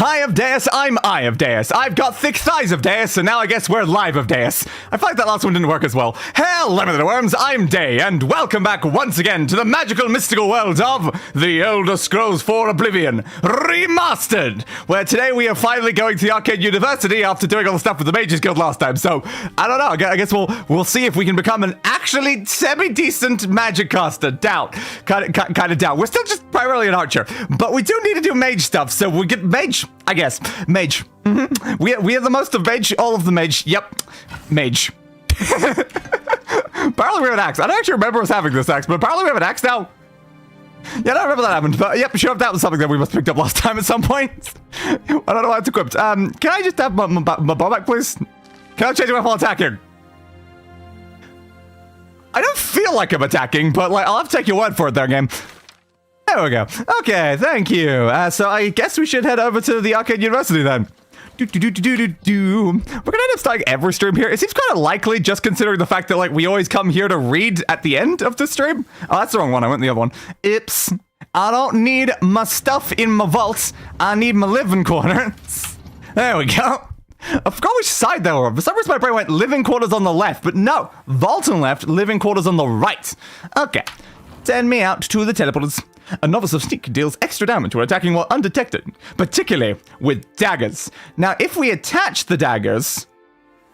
Hi of Deus, I'm Eye of Deus. I've got thick thighs of Deus, and now I guess we're live of Deus. I feel like that last one didn't work as well. Hello, little worms, I'm Day, and welcome back once again to the magical, mystical world of The Elder Scrolls IV Oblivion Remastered, where today we are finally going to the Arcane University after doing all the stuff with the Mages Guild last time. So, I don't know, I guess we'll see if we can become an actually semi-decent magic caster. Doubt. Kind of doubt. We're still just primarily an archer, but we do need to do mage stuff, so we get mage. I guess. Mage. Mm-hmm. We are the most of mage. All of the mage. Yep. Mage. Apparently we have an axe. I don't actually remember us having this axe, but apparently we have an axe now. Yeah, I don't remember that happened. But yep, sure, that was something that we must have picked up last time at some point. I don't know why it's equipped. Can I just have my bow back, please? Can I change my while attacking? I don't feel like I'm attacking, but like I'll have to take your word for it there, game. There we go. Okay, thank you. So I guess we should head over to the Arcane University then. We're gonna end up starting every stream here. It seems kind of likely, just considering the fact that like we always come here to read at the end of the stream. Oh, that's the wrong one. I went the other one. Oops. I don't need my stuff in my vaults. I need my living quarters. There we go. I forgot which side they were. For some reason my brain went living quarters on the left, but no. Vault on left, living quarters on the right. Okay. Send me out to the teleporters. A novice of sneak deals extra damage when attacking while undetected, particularly with daggers. Now, if we attach the daggers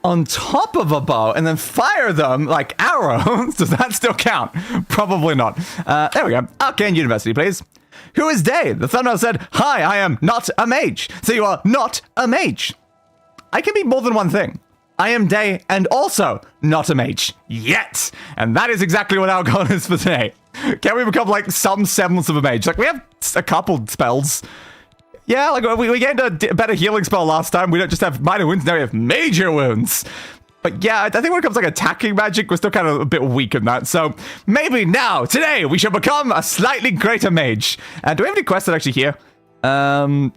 on top of a bow and then fire them like arrows, does that still count? Probably not. There we go. Arcane University, please. Who is Day? The thumbnail said, "Hi, I am not a mage." So you are not a mage. I can be more than one thing. I am Day and also not a mage. Yet. And that is exactly what our goal is for today. Can we become like some semblance of a mage? Like we have a couple spells. Yeah, like we gained a better healing spell last time. We don't just have minor wounds, now we have major wounds. But yeah, I think when it comes to like attacking magic, we're still kind of a bit weak in that. So maybe now, today, we shall become a slightly greater mage. Do we have any quests that actually here? Concerned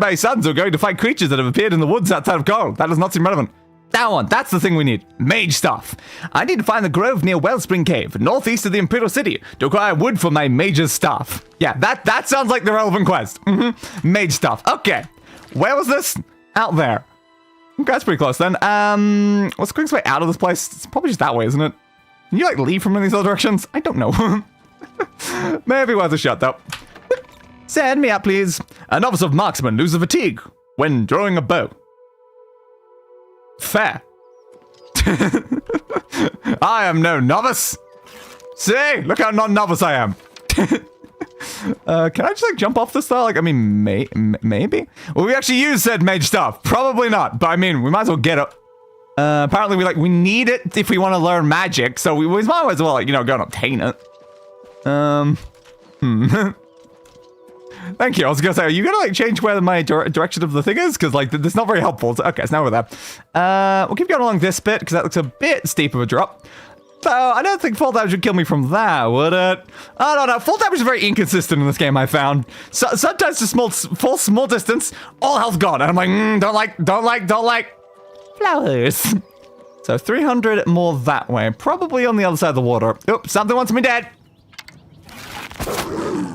by your sons who are going to fight creatures that have appeared in the woods outside of Coral. That does not seem relevant. That one, that's the thing we need. Mage stuff. I need to find the grove near Wellspring Cave, northeast of the Imperial City, to acquire wood for my mage's staff. Yeah, that sounds like the relevant quest. Mage stuff. Okay. Where was this? Out there. Okay, that's pretty close then. What's the quickest way out of this place? It's probably just that way, isn't it? Can you like leave from any of these other directions? I don't know. Maybe worth a shot though. Send me out, please. A novice of marksman loses fatigue when drawing a bow. Fair. I am no novice. See? Look how non-novice I am. Can I just like jump off this though? Like, I mean, maybe? Will we actually use said mage stuff? Probably not, but I mean, we might as well get it. Apparently we need it if we want to learn magic, so we might as well, like, you know, go and obtain it. Thank you. I was gonna say, are you gonna like change where my direction of the thing is? Because like that's not very helpful. Okay, so now we're there. We'll keep going along this bit because that looks a bit steep of a drop. So I don't think full damage would kill me from that, would it? I don't know. Full damage is very inconsistent in this game, I found. So sometimes to full small distance, all health gone, and I'm like, don't like flowers. So 300 more that way, probably on the other side of the water. Oops, something wants me dead.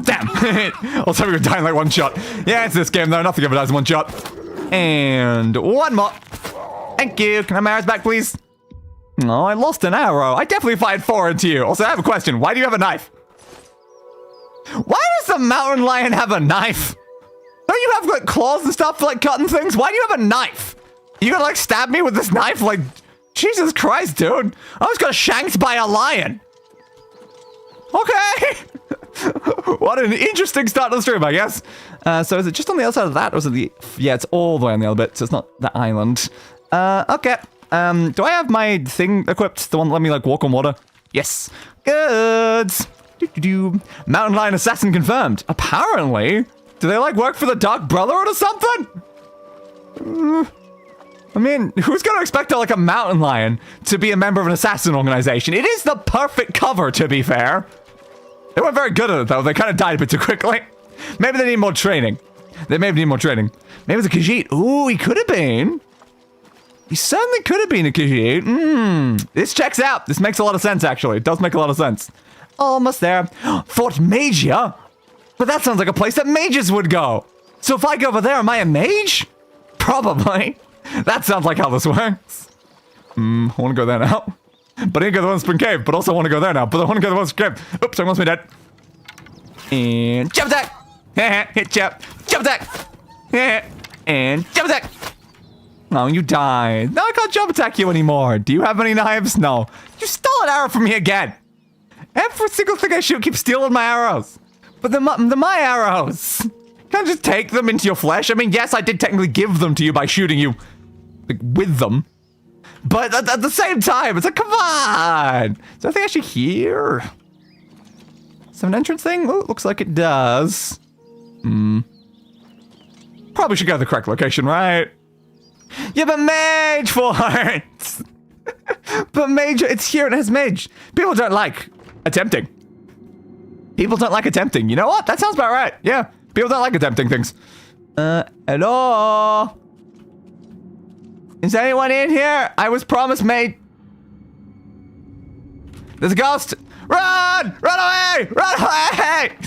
Damn! Also, we were dying like one shot. Yeah, it's this game though. Nothing ever dies in one shot. And one more. Thank you. Can I have my arrows back, please? Oh, I lost an arrow. I definitely fired 4 into you. Also, I have a question. Why do you have a knife? Why does the mountain lion have a knife? Don't you have like claws and stuff for like cutting things? Why do you have a knife? You gonna like stab me with this knife? Like, Jesus Christ, dude. I was got shanked by a lion. Okay. What an interesting start to the stream, I guess. So is it just on the other side of that, or is it the... Yeah, it's all the way on the other bit, so it's not the island. Okay. Do I have my thing equipped? The one that let me, like, walk on water? Yes. Good. Mountain lion assassin confirmed. Apparently. Do they, like, work for the Dark Brotherhood or something? I mean, who's gonna expect, like, a mountain lion to be a member of an assassin organization? It is the perfect cover, to be fair. They weren't very good at it, though. They kind of died a bit too quickly. Maybe they need more training. They maybe need more training. Maybe it was a Khajiit. Ooh, he could have been. He certainly could have been a Khajiit. This checks out. This makes a lot of sense, actually. It does make a lot of sense. Almost there. Fort Magia? But that sounds like a place that mages would go. So if I go over there, am I a mage? Probably. That sounds like how this works. I want to go there now. But I didn't go to the one Spring Cave, but also I want to go there now. But I want to go to the one Spring Cave. Oops, I almost made dead. And jump attack! Hit jump! Jump attack! And jump attack! Oh, you died. No, I can't jump attack you anymore. Do you have any knives? No. You stole an arrow from me again. Every single thing I shoot keeps stealing my arrows. But they're my arrows. Can't just take them into your flesh. I mean, yes, I did technically give them to you by shooting you like, with them. But at the same time, it's like, come on. Is there anything actually here? Is there an entrance thing? Oh, it looks like it does. Probably should go to the correct location, right? Yeah, but mage fort! But mage, it's here, it has mage. People don't like attempting. People don't like attempting. You know what? That sounds about right. Yeah, people don't like attempting things. Hello? Is anyone in here? I was promised mage. There's a ghost. Run! Run away! Run away!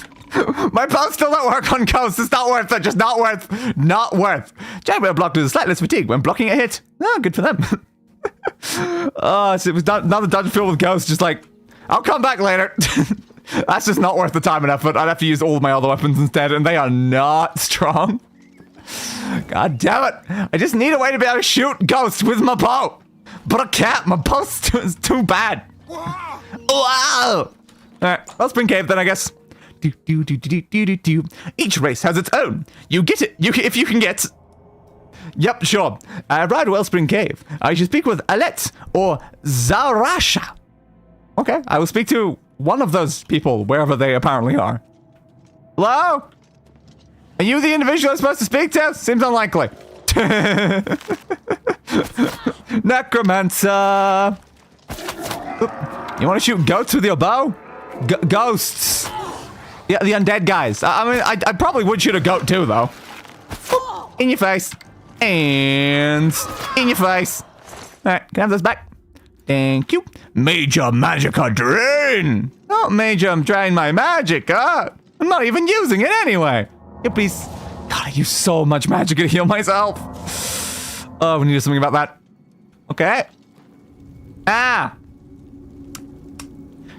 My bow still don't work on ghosts. It's not worth it. Just not worth. Not worth. Giant whale block to slight less fatigue when blocking a hit. Oh, good for them. Oh, so it was another dungeon filled with ghosts. Just like, I'll come back later. That's just not worth the time and effort. I'd have to use all of my other weapons instead, and they are not strong. God damn it. I just need a way to be able to shoot ghosts with my bow. But I can't. My bow's too bad. Wow. Alright, well, Spring Cave then, I guess. Each race has its own. You get it. If you can get. Yep, sure. Ride Wellspring Cave. I should speak with Alet or Zarasha. Okay, I will speak to one of those people, wherever they apparently are. Hello? Are you the individual I'm supposed to speak to? Seems unlikely. Necromancer. You want to shoot goats with your bow? Ghosts. Yeah, the undead guys. I mean, I probably would shoot a goat too, though. In your face. And in your face. Alright, can I have this back? Thank you. Major Magica Drain. Oh, Major, drain my magic. I'm not even using it anyway. Yippies. God, I use so much magic to heal myself. Oh, we need to do something about that. Okay. Ah.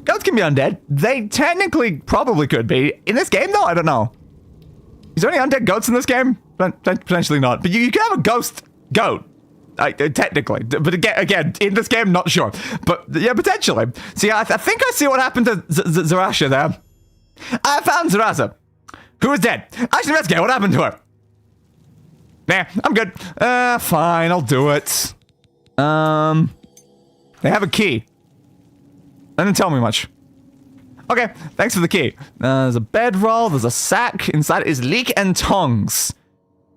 Goats can be undead. They technically probably could be. In this game, though, I don't know. Is there any undead goats in this game? Potentially not. But you can have a ghost goat. Technically. But again, in this game, not sure. But yeah, potentially. See, I think I see what happened to Zarasha there. I found Zarasha, who is dead. I should investigate what happened to her. Nah, I'm good. Fine, I'll do it. They have a key. They didn't tell me much. Okay, thanks for the key. There's a bedroll, there's a sack. Inside is leek and tongs.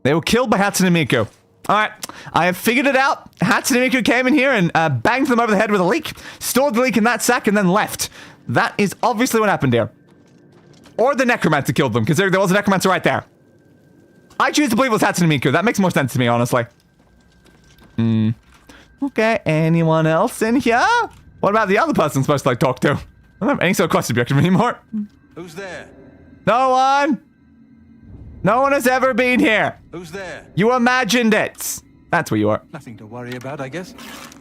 They were killed by Hatsune Miku. Alright, I have figured it out. Hatsune Miku came in here and banged them over the head with a leek, stored the leek in that sack, and then left. That is obviously what happened here. Or the necromancer killed them, because there was a necromancer right there. I choose to believe it was Hatsune Miku. That makes more sense to me, honestly. Okay, anyone else in here? What about the other person I'm supposed to, like, talk to? I don't have any sort of quest objective anymore. Who's there? No one! No one has ever been here. Who's there? You imagined it. That's where you are. Nothing to worry about, I guess.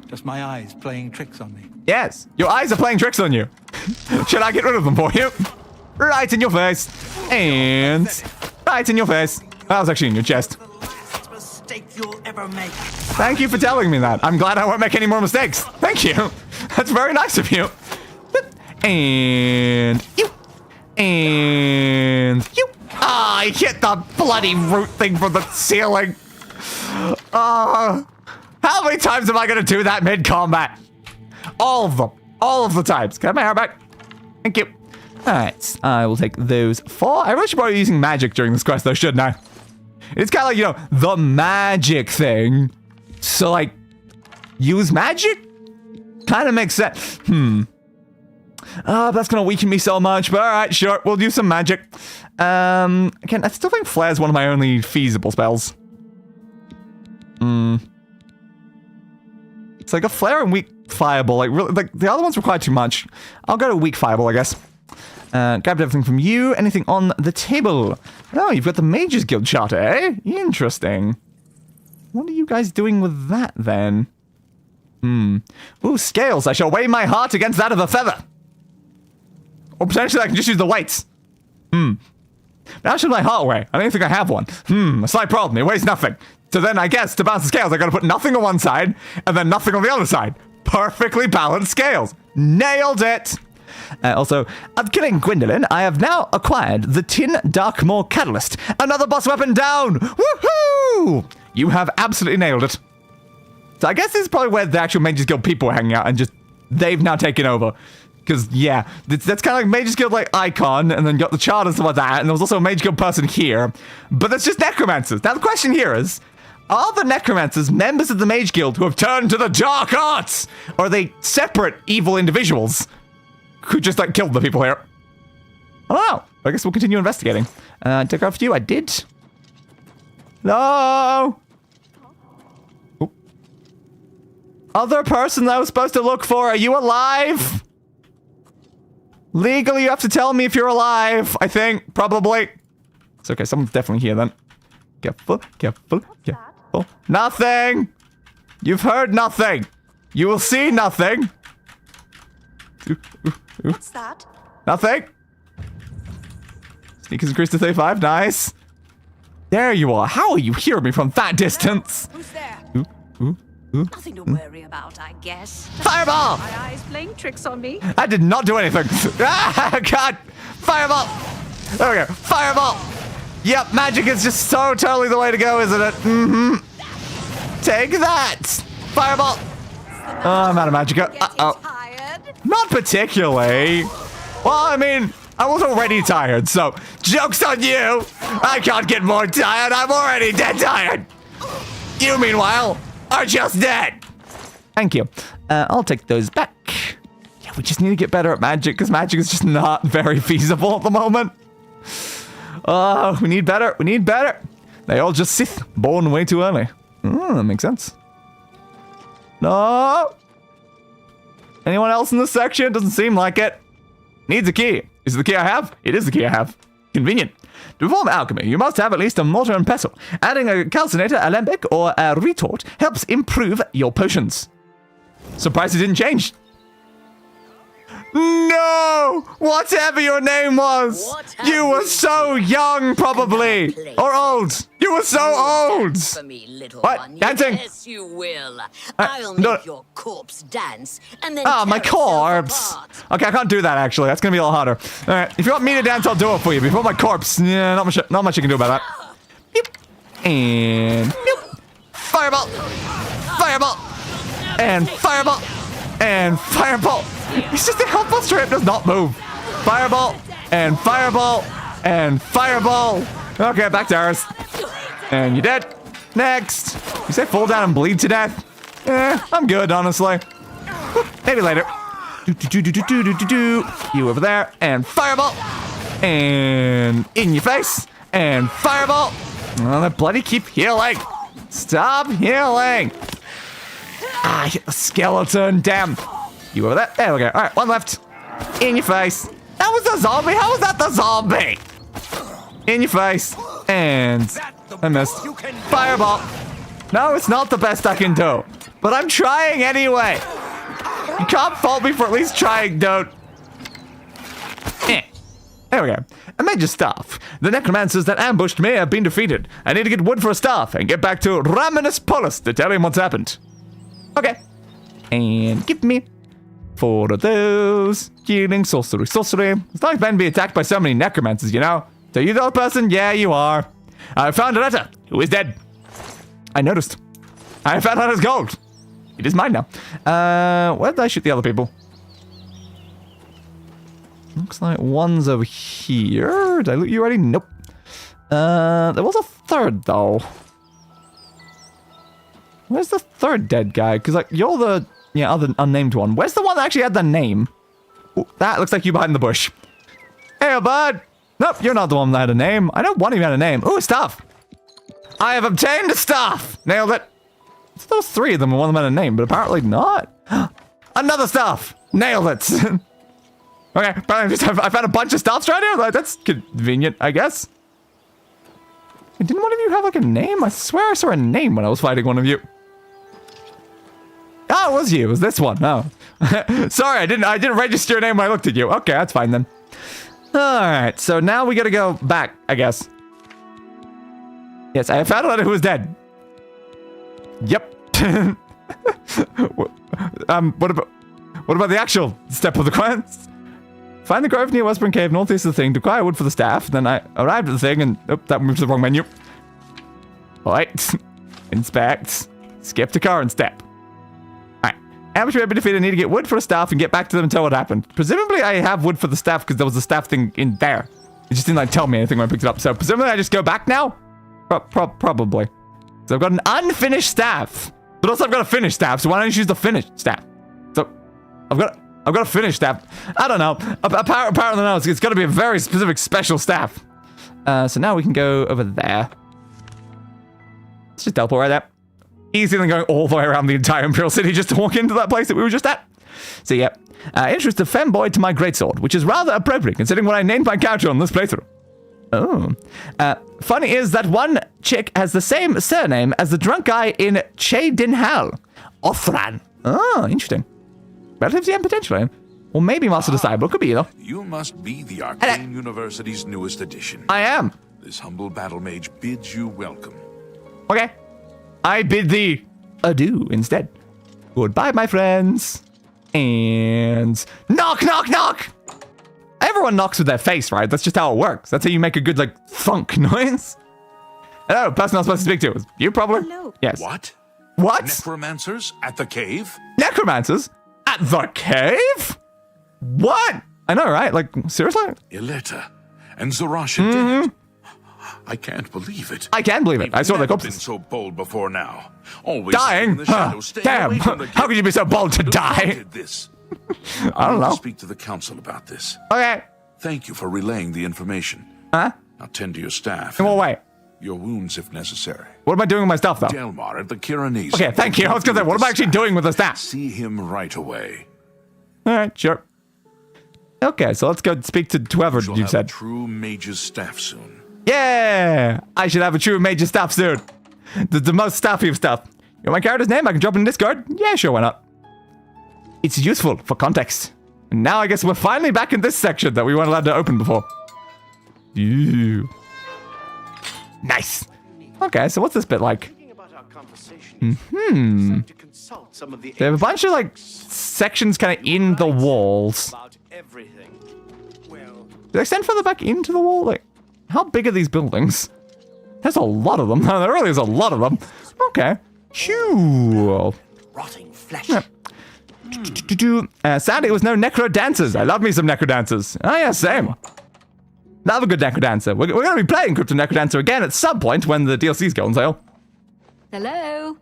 Just my eyes playing tricks on me. Yes, your eyes are playing tricks on you. Should I get rid of them for you? Right in your face. And right in your face. That was actually in your chest. The last mistake you'll ever make. Thank you for telling me that. I'm glad I won't make any more mistakes. Thank you. That's very nice of you. And you. And you. Ah, I hit the bloody root thing from the ceiling. How many times am I going to do that mid-combat? All of them. All of the times. Can I have my hair back? Thank you. Alright, I will take those 4. I really should probably be using magic during this quest, though, shouldn't I? It's kind of like, you know, the magic thing. So, like, use magic? Kind of makes sense. That's going to weaken me so much, but alright, sure. We'll do some magic. Again, I still think Flare is one of my only feasible spells. It's like a Flare and weak Fireball. Like, really, like, the other ones require too much. I'll go to weak Fireball, I guess. Grabbed everything from you. Anything on the table? Oh, you've got the Mages Guild charter, eh? Interesting. What are you guys doing with that, then? Ooh, scales. I shall weigh my heart against that of a feather. Or potentially I can just use the weights. How should my heart weigh? I don't think I have one. A slight problem. It weighs nothing. So then I guess to balance the scales, I gotta put nothing on one side and then nothing on the other side. Perfectly balanced scales. Nailed it. Also, after killing Gwendolyn, I have now acquired the Tin Darkmoor Catalyst. Another boss weapon down. Woohoo! You have absolutely nailed it. So I guess this is probably where the actual Mages Guild people were hanging out and just they've now taken over. Because, yeah, that's kind of like Mages Guild, like, icon, and then got the chart and stuff like that, and there was also a Mage Guild person here. But that's just necromancers. Now, the question here is, are the necromancers members of the Mage Guild who have turned to the dark arts? Or are they separate evil individuals who just, like, killed the people here? I don't know. I guess we'll continue investigating. Took off you. I did. No! Oop. Other person I was supposed to look for, are you alive? Legally, you have to tell me if you're alive, I think. Probably. It's okay, someone's definitely here then. Careful, careful, careful. Nothing! You've heard nothing! You will see nothing! What's that? Nothing! Sneak is increased to 35, nice. There you are. How are you hearing me from that distance? Who's there? Ooh. Nothing to worry about, I guess. Fireball! My eyes playing tricks on me. I did not do anything. Ah, God! Fireball! There we go. Fireball! Yep, magic is just so totally the way to go, isn't it? Take that! Fireball! Oh, I'm out of magicka. Uh-oh. Tired? Not particularly. Well, I mean, I was already tired, so joke's on you! I can't get more tired. I'm already dead tired. You, meanwhile, are just dead. Thank you. I'll take those back. Yeah, we just need to get better at magic, because magic is just not very feasible at the moment. Oh, we need better. We need better. They all just Sith, born way too early. That makes sense. No. Anyone else in this section? Doesn't seem like it. Needs a key. Is it the key I have? It is the key I have. Convenient. To perform alchemy, you must have at least a mortar and pestle. Adding a calcinator, alembic, or a retort helps improve your potions. Surprised it didn't change. No! Whatever your name was! You were so young, probably! Or old! You were so old! For me, little What? one. Dancing? Yes, you will. I'll no. make your corpse dance, and then Ah, my tear itself corpse! apart. Okay, I can't do that, actually. That's gonna be a lot harder. Alright, if you want me to dance, I'll do it for you. Before my corpse, yeah, not much you can do about that. Yep. And... Yep. Fireball! Fireball! And fireball! And fireball! It's just a helpful strip does not move. Fireball! And fireball! And fireball! Okay, back to ours. And you're dead. Next! You say fall down and bleed to death? I'm good, honestly. Maybe later. You over there. And fireball! And in your face! And fireball! Oh, they bloody keep healing! Stop healing! Ah, I hit the skeleton, damn. You over there? There we go. Alright, one left. In your face. That was the zombie? How was that the zombie? In your face. And I missed. Fireball. No, it's not the best I can do. But I'm trying anyway. You can't fault me for at least trying, dude. There we go. A major staff. The necromancers that ambushed me have been defeated. I need to get wood for a staff and get back to Raminus Polis to tell him what's happened. Okay. And give me 4 of those. Healing, sorcery, sorcery. It's not like Ben be attacked by so many necromancers, you know? So you the other person? Yeah, you are. I found a letter. Who is dead? I noticed. I found out his gold. It is mine now. Where did I shoot the other people? Looks like one's over here. Did I loot you already? Nope. There was a third, though. Where's the third dead guy? Because, like, you're the, other unnamed one. Where's the one that actually had the name? Ooh, that looks like you behind the bush. Hey, bud. Nope, you're not the one that had a name. I know one of you had a name. Ooh, staff. I have obtained a staff. Nailed it. It's those 3 of them, and one of them had a name, but apparently not. Another staff. Nailed it. Okay, apparently I found a bunch of staffs right here. Like, that's convenient, I guess. Didn't one of you have like a name? I swear I saw a name when I was fighting one of you. Oh, it was you. It was this one. Oh. Sorry, I didn't register your name when I looked at you. Okay, that's fine then. Alright, so now we gotta go back, I guess. Yes, I found out who was dead. Yep. What about the actual step of the quest? Find the grove near Westburn Cave, northeast of the thing, to acquire wood for the staff. Then I arrived at the thing and... Oh, that moved to the wrong menu. Alright. Inspect. Skip to current step. Alright. Amateur have been defeated. I need to get wood for the staff and get back to them and tell what happened. Presumably I have wood for the staff because there was a staff thing in there. It just didn't like tell me anything when I picked it up. So presumably I just go back now? Probably. So I've got an unfinished staff. But also I've got a finished staff, so why don't you use the finished staff? So I've got a finished staff. I don't know. Apparently no, it's got to be a very specific special staff. So now we can go over there. Let's just teleport right there. Easier than going all the way around the entire Imperial City just to walk into that place that we were just at. So yeah. Introduce the femboy to my greatsword, which is rather appropriate considering what I named my character on this playthrough. Oh. Funny is that one chick has the same surname as the drunk guy in Che Din Hal. Othran. Oh, interesting. Relatives, yeah, potentially. Or maybe Master Disciple. Could be either. You must be the Arcane University's newest addition. I am. This humble battle mage bids you welcome. Okay. I bid thee adieu instead. Goodbye, my friends. And... Knock, knock, knock! Everyone knocks with their face, right? That's just how it works. That's how you make a good, like, thunk noise. Hello, person I was supposed to speak to. Was you probably? Hello. Yes. What? What? Necromancers at the cave? Necromancers? At the cave? What? I know, right? Like, seriously? Ileta and Zarasha dead. I can't believe it. I can believe it. I saw the Never been corpses. so bold before now. Always Dying? in the shadows, staying Damn. away from the How could you be so bold to Who die? wanted this? I don't need know. to speak to the council about this. Okay. Thank you for relaying the information. Huh? Now tend to your staff. In what way? Your wounds if necessary. What am I doing with my stuff, though? Delmar at the Caronese. Okay, thank you. I was gonna say, what am I actually doing with the staff? See him right away. Alright, sure. Okay, so let's go speak to whoever You'll you have said. a true mage's staff soon. Yeah! I should have a true major staff soon. The most staffy of stuff. You know my character's name? I can drop it in Discord? Yeah, sure, why not? It's useful for context. And now I guess we're finally back in this section that we weren't allowed to open before. Ew. Nice. Okay, so what's this bit like? They have a bunch of like sections kind of in the walls. Do they extend further back into the wall? Like, how big are these buildings? There's a lot of them. There really is a lot of them. Okay. Shoo. Rotting flesh. Yeah. Sadly, it was no necro dancers. I love me some necro dancers. Oh yeah, same. Love a good necro dancer. We're going to be playing Crypto Necro Dancer again at some point when the DLCs go on sale. Hello.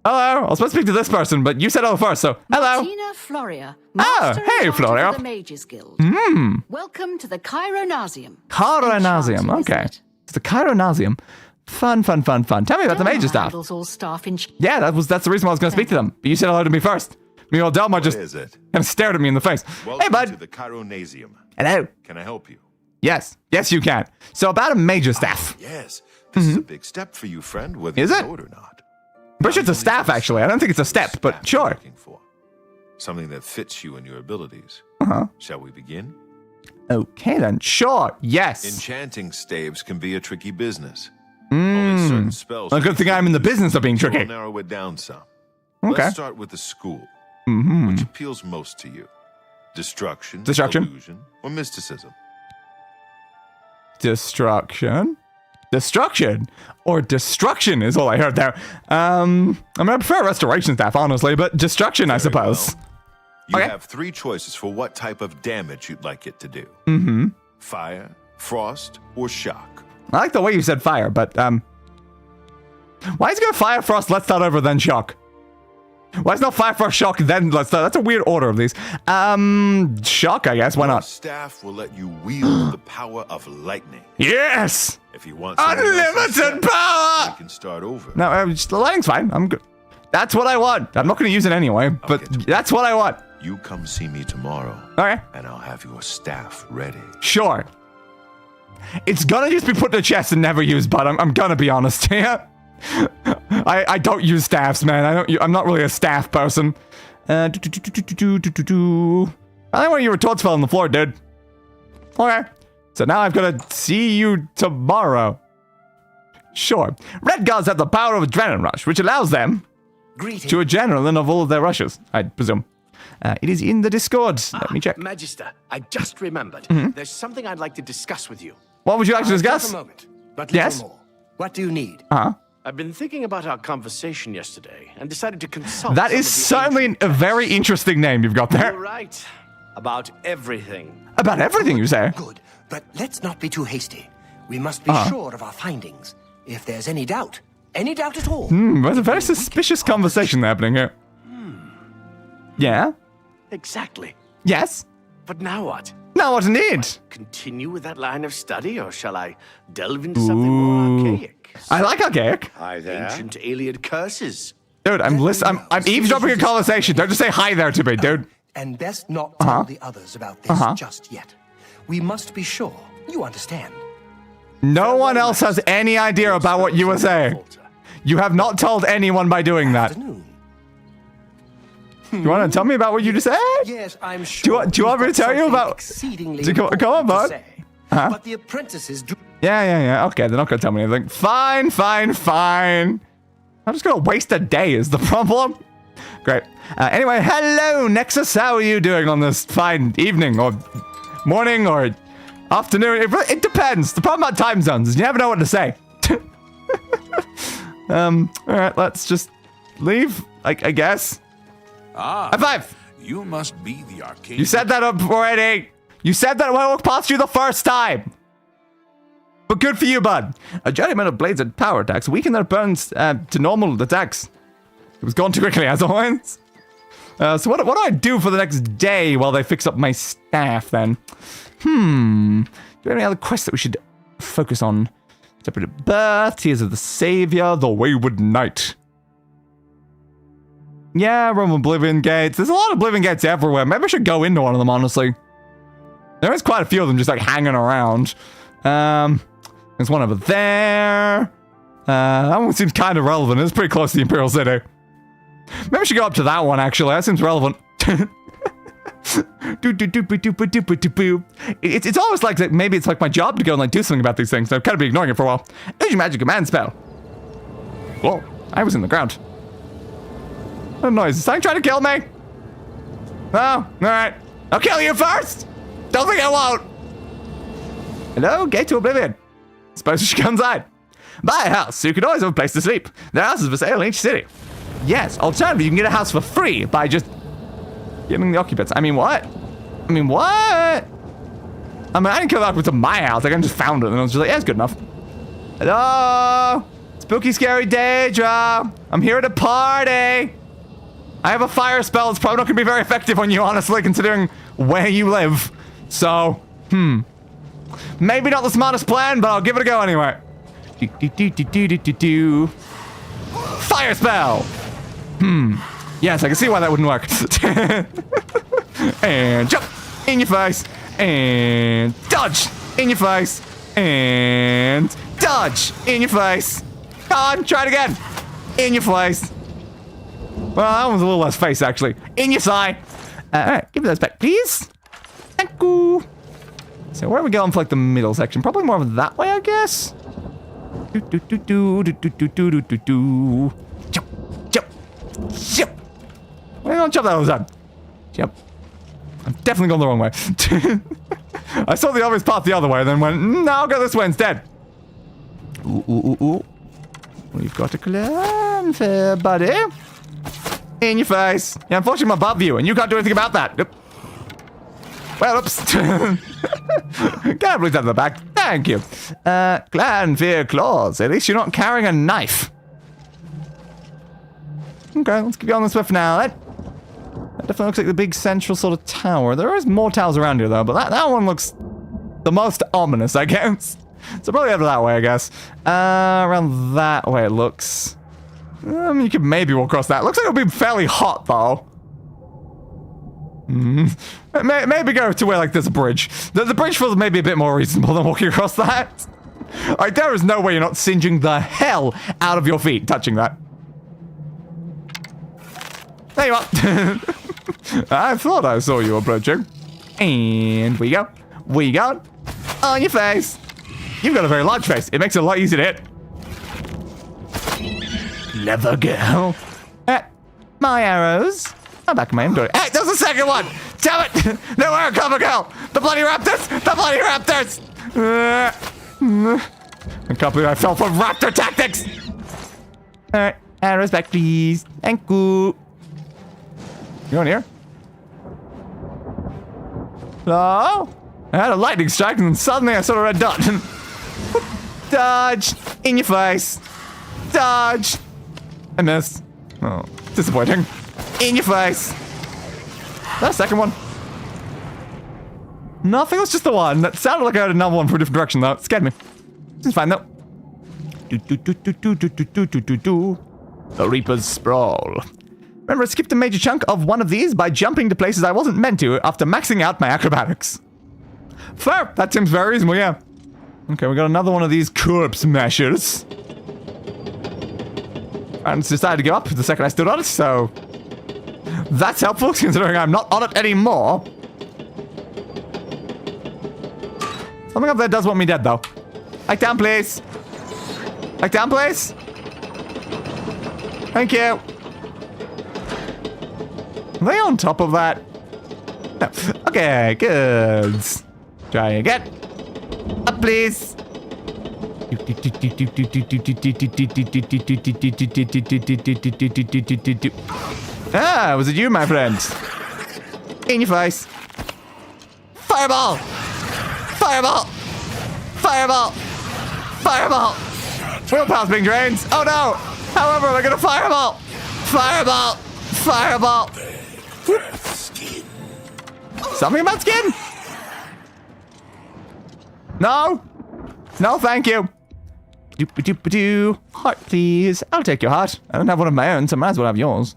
Hello. I was supposed to speak to this person, but you said hello first, so hello. Martina Floria. Ah, hey, Floria. Of the Mages Guild. Hmm. Welcome to the Chironasium. Chironasium. Enchanting, Okay. isn't it? It's the Chironasium. Fun. Tell me about the major stuff. Handles all staff in Yeah, that's the reason why I was going to speak to them. But you said hello to me first. Meanwhile, Delmar just is it? kind of stared at me in the face. Welcome Hey, bud. to the Chironasium. Hello. Can I help you? Yes, you can. So about a major staff. Yes. This is a big step for you, friend, whether Is you it? know it or not. Pretty sure it's a staff, actually. I don't think it's a step, but Staff you're sure. looking for. Something that fits you and your abilities. Uh-huh. Shall we begin? Okay, then. Sure. Yes. Enchanting staves can be a tricky business. Only certain spells. A good thing I'm in the business of being We'll tricky. narrow it down some. Okay. Let's start with the school. Which appeals most to you? Destruction, illusion, or mysticism? Destruction or destruction is all I heard there. I mean, I prefer restoration staff, honestly, but destruction, I suppose. You Okay. have 3 choices for what type of damage you'd like it to do. Fire, frost, or shock. I like the way you said fire, but why is it going fire, frost, let's start over, then shock? Why is not fire, frost, shock, then let's start? That's a weird order of these. Shock, I guess. Why Your not? staff will let you wield the power of lightning. Yes! If you want something else Unlimited instead, power! we can start over. No, just the lighting's fine. I'm good. That's what I want. I'm not going to use it anyway, but get to that's what I want. You come see me tomorrow, Okay. and I'll have your staff ready. Sure. It's gonna just be put in a chest and never used, but I'm gonna be honest here. I don't use staffs, man. I'm not really a staff person. I think one of your retorts fell on the floor, dude. Okay. So now I've got to see you tomorrow. Sure. Redguards have the power of adrenaline rush, which allows them to adrenaline of all of their rushes, I presume. It is in the Discord. Let me check. Magister, I just remembered. There's something I'd like to discuss with you. What would you like to discuss? Just a moment, but Yes? little more. What do you need? Uh-huh. I've been thinking about our conversation yesterday and decided to consult. That some is of the certainly ancient a very interesting name you've got You're there. right. About everything. About everything you say. Good, but let's not be too hasty. We must be sure of our findings. If there's any doubt at all. There's a very suspicious conversation happening here. Yeah? Exactly. Yes? But now what? No, what indeed? Continue with that line of study, or shall I delve into something more archaic? I like archaic. Hi there. Ancient alien curses. Dude, I'm eavesdropping a conversation. Don't just say hi there to me, dude. And best not tell the others about this just yet. We must be sure. You understand. No one else has any idea about what you were saying. You have not told anyone by doing that. Afternoon. You want to tell me about what you just said? Yes, I'm sure. Do you want me to tell you about... Exceedingly Come on, bud. But the apprentices do... Yeah. Okay, they're not going to tell me anything. Fine. I'm just going to waste a day is the problem. Great. Anyway, hello, Nexus. How are you doing on this fine evening or morning or afternoon? It depends. The problem about time zones is you never know what to say. All right, let's just leave, I guess. High five. You must be the Arcane. You said that up already. You said that when I walked past you the first time. But good for you, bud. A giant amount of blades and power attacks weaken their burns to normal attacks. It was gone too quickly, as always. So what do I do for the next day while they fix up my staff, then? Do you have any other quests that we should focus on? Separate Birth, Tears of the Savior, The Wayward Knight. Yeah, Rome Oblivion Gates. There's a lot of Oblivion Gates everywhere. Maybe I should go into one of them, honestly. There is quite a few of them just, like, hanging around. There's one over there. That one seems kind of relevant. It's pretty close to the Imperial City. Maybe I should go up to that one, actually. That seems relevant. It's always like that. Maybe it's like my job to go and like do something about these things. So I've kind of been ignoring it for a while. Use your magic command spell. Whoa, I was in the ground. What noise? Is something trying to kill me? Oh, alright. I'll kill you first! Don't think I won't! Hello, gate to Oblivion. Suppose we should go inside. Buy a house, so you can always have a place to sleep. There are houses for sale in each city. Yes, alternatively, you can get a house for free by just getting the occupants. I mean, what? I mean, I didn't kill the occupants of my house. Like, I just found it, and I was just like, yeah, it's good enough. Hello? Spooky, scary Daedra. I'm here at a party. I have a fire spell. It's probably not going to be very effective on you, honestly, considering where you live. So, maybe not the smartest plan, but I'll give it a go anyway. Fire spell. Yes, I can see why that wouldn't work. And jump in your face. And dodge in your face. And dodge in your face. Come on, try it again. In your face. Well, that one's a little less face, actually. In your side. Alright, give me those back, please. Thank you. So where are we going for like the middle section? Probably more of that way, I guess. Jump, jump, jump. Why don't jump that all the time? Jump. I'm definitely going the wrong way. I saw the obvious path the other way, and then went, no, I'll go this way instead. Ooh. We've got to climb, fair buddy. In your face. Yeah, unfortunately, I'm above you, and you can't do anything about that. Yep. Well, oops. Can't believe that in the back. Thank you. Clan Fear Claws. At least you're not carrying a knife. Okay, let's keep going this way for now, then. That definitely looks like the big central sort of tower. There is more towers around here, though, but that one looks the most ominous, I guess. So probably over that way, I guess. Around that way, it looks. You could maybe walk across that. Looks like it'll be fairly hot, though. Maybe go to where, like, there's a bridge. The bridge feels maybe a bit more reasonable than walking across that. Like, there is no way you're not singeing the hell out of your feet touching that. There you are. I thought I saw you approaching. And we go. We go. On your face. You've got a very large face. It makes it a lot easier to hit. Clever girl. My arrows. I'm back in my inventory. Hey, there's a second one! Damn it! Nowhere, cover girl! The bloody raptors! The bloody raptors! I can't believe I fell for raptor tactics! Alright, arrows back, please. Thank you. You in here? Hello? I had a lightning strike and suddenly I saw a red dot. Dodge! In your face! Dodge! I missed. Oh, disappointing. In your face! That second one? No, I think it was just the one. That sounded like I had another one from a different direction though. It scared me. It's fine though. The Reaper's Sprawl. Remember, I skipped a major chunk of one of these by jumping to places I wasn't meant to after maxing out my acrobatics. Fair. That seems very reasonable, yeah. Okay, we got another one of these corpse mashers. And decided to give up the second I stood on it, so... That's helpful, considering I'm not on it anymore. Something up there does want me dead, though. Back down, please. Back down, please. Thank you. Are they on top of that? No. Okay, good. Try again. Up, please. Ah, was it you, my friend? In your face. Fireball! Fireball! Fireball! Fireball! Willpower's being drained. Oh no! However, am I gonna fireball? Fireball! Fireball! Whoop. Something about skin? No? No, thank you. Doop-a-doop-a-doo. Heart, please. I'll take your heart. I don't have one of my own, so I might as well have yours.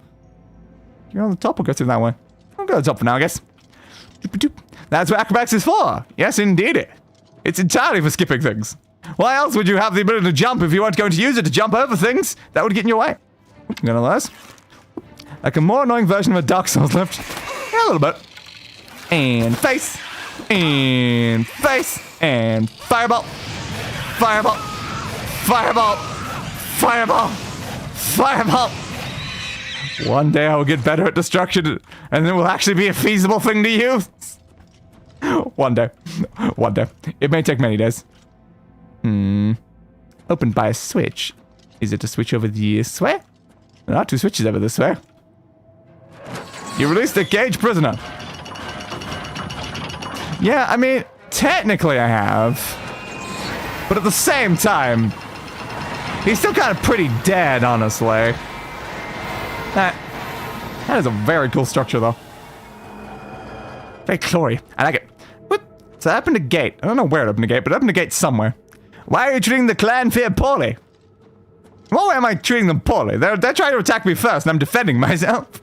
You're on the top, we'll go through that way. I'll go to the top for now, I guess. Doop-a-doop. That's what acrobatics is for. Yes, indeed. It's entirely for skipping things. Why else would you have the ability to jump if you weren't going to use it to jump over things that would get in your way? Got one of those. Like a more annoying version of a Dark Souls lift. Yeah, a little bit. And face. And face. And fireball. Fireball. Fireball. Fireball. Fireball. One day I will get better at destruction, and it will actually be a feasible thing to use. One day. One day. It may take many days. Opened by a switch. Is it a switch over this way? There are two switches over this way. You released a caged prisoner. Yeah, I mean, technically I have. But at the same time, he's still kind of pretty dead, honestly. That is a very cool structure, though. Very clory. I like it. What? So I opened a gate. I don't know where it opened a gate, but it opened a gate somewhere. Why are you treating the clan fear poorly? What way am I treating them poorly? They're trying to attack me first, and I'm defending myself.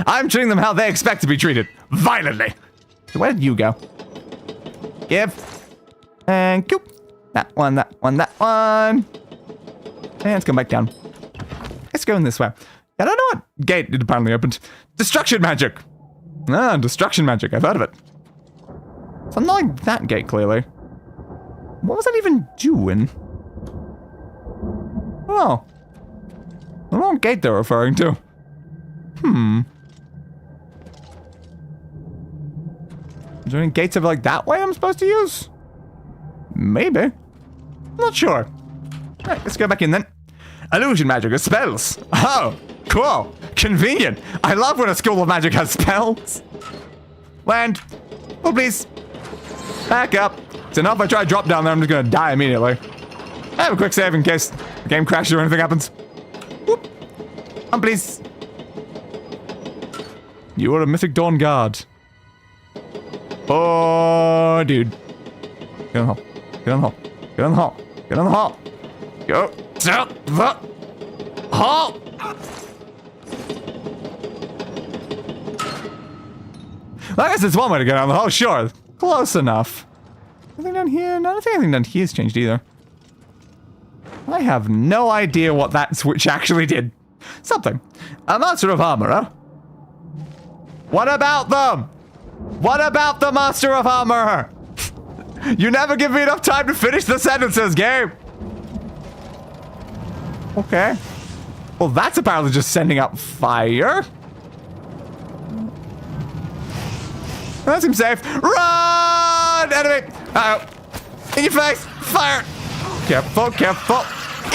I'm treating them how they expect to be treated. Violently. So where did you go? Give. And coop. That one, that one, that one. And let's go back down. Let's go in this way. I don't know what gate it apparently opened. Destruction magic. Ah, destruction magic. I've heard of it. Something like that gate, clearly. What was that even doing? Oh. The wrong gate they're referring to. Is there any gates over like that way I'm supposed to use? Maybe. I'm not sure. Alright, let's go back in then. Illusion magic is spells. Oh, cool. Convenient. I love when a school of magic has spells. Land. Oh, please. Back up. So now if I try to drop down there, I'm just gonna die immediately. I have a quick save in case the game crashes or anything happens. Whoop. Please. You are a Mythic Dawn guard. Oh, dude. Get in the hole. Get in the hole. Get in the hole. Get in the hole. Go to the hole. I guess it's one way to get down the hole. Sure. Close enough. Anything down here? No, I don't think anything down here has changed either. I have no idea what that switch actually did. Something. A Master of Armor. What about them? What about the Master of Armor? You never give me enough time to finish the sentences, game. Okay. Well, that's apparently just sending out fire. That seems safe. Run! Enemy! Uh-oh. In your face! Fire! Careful, careful.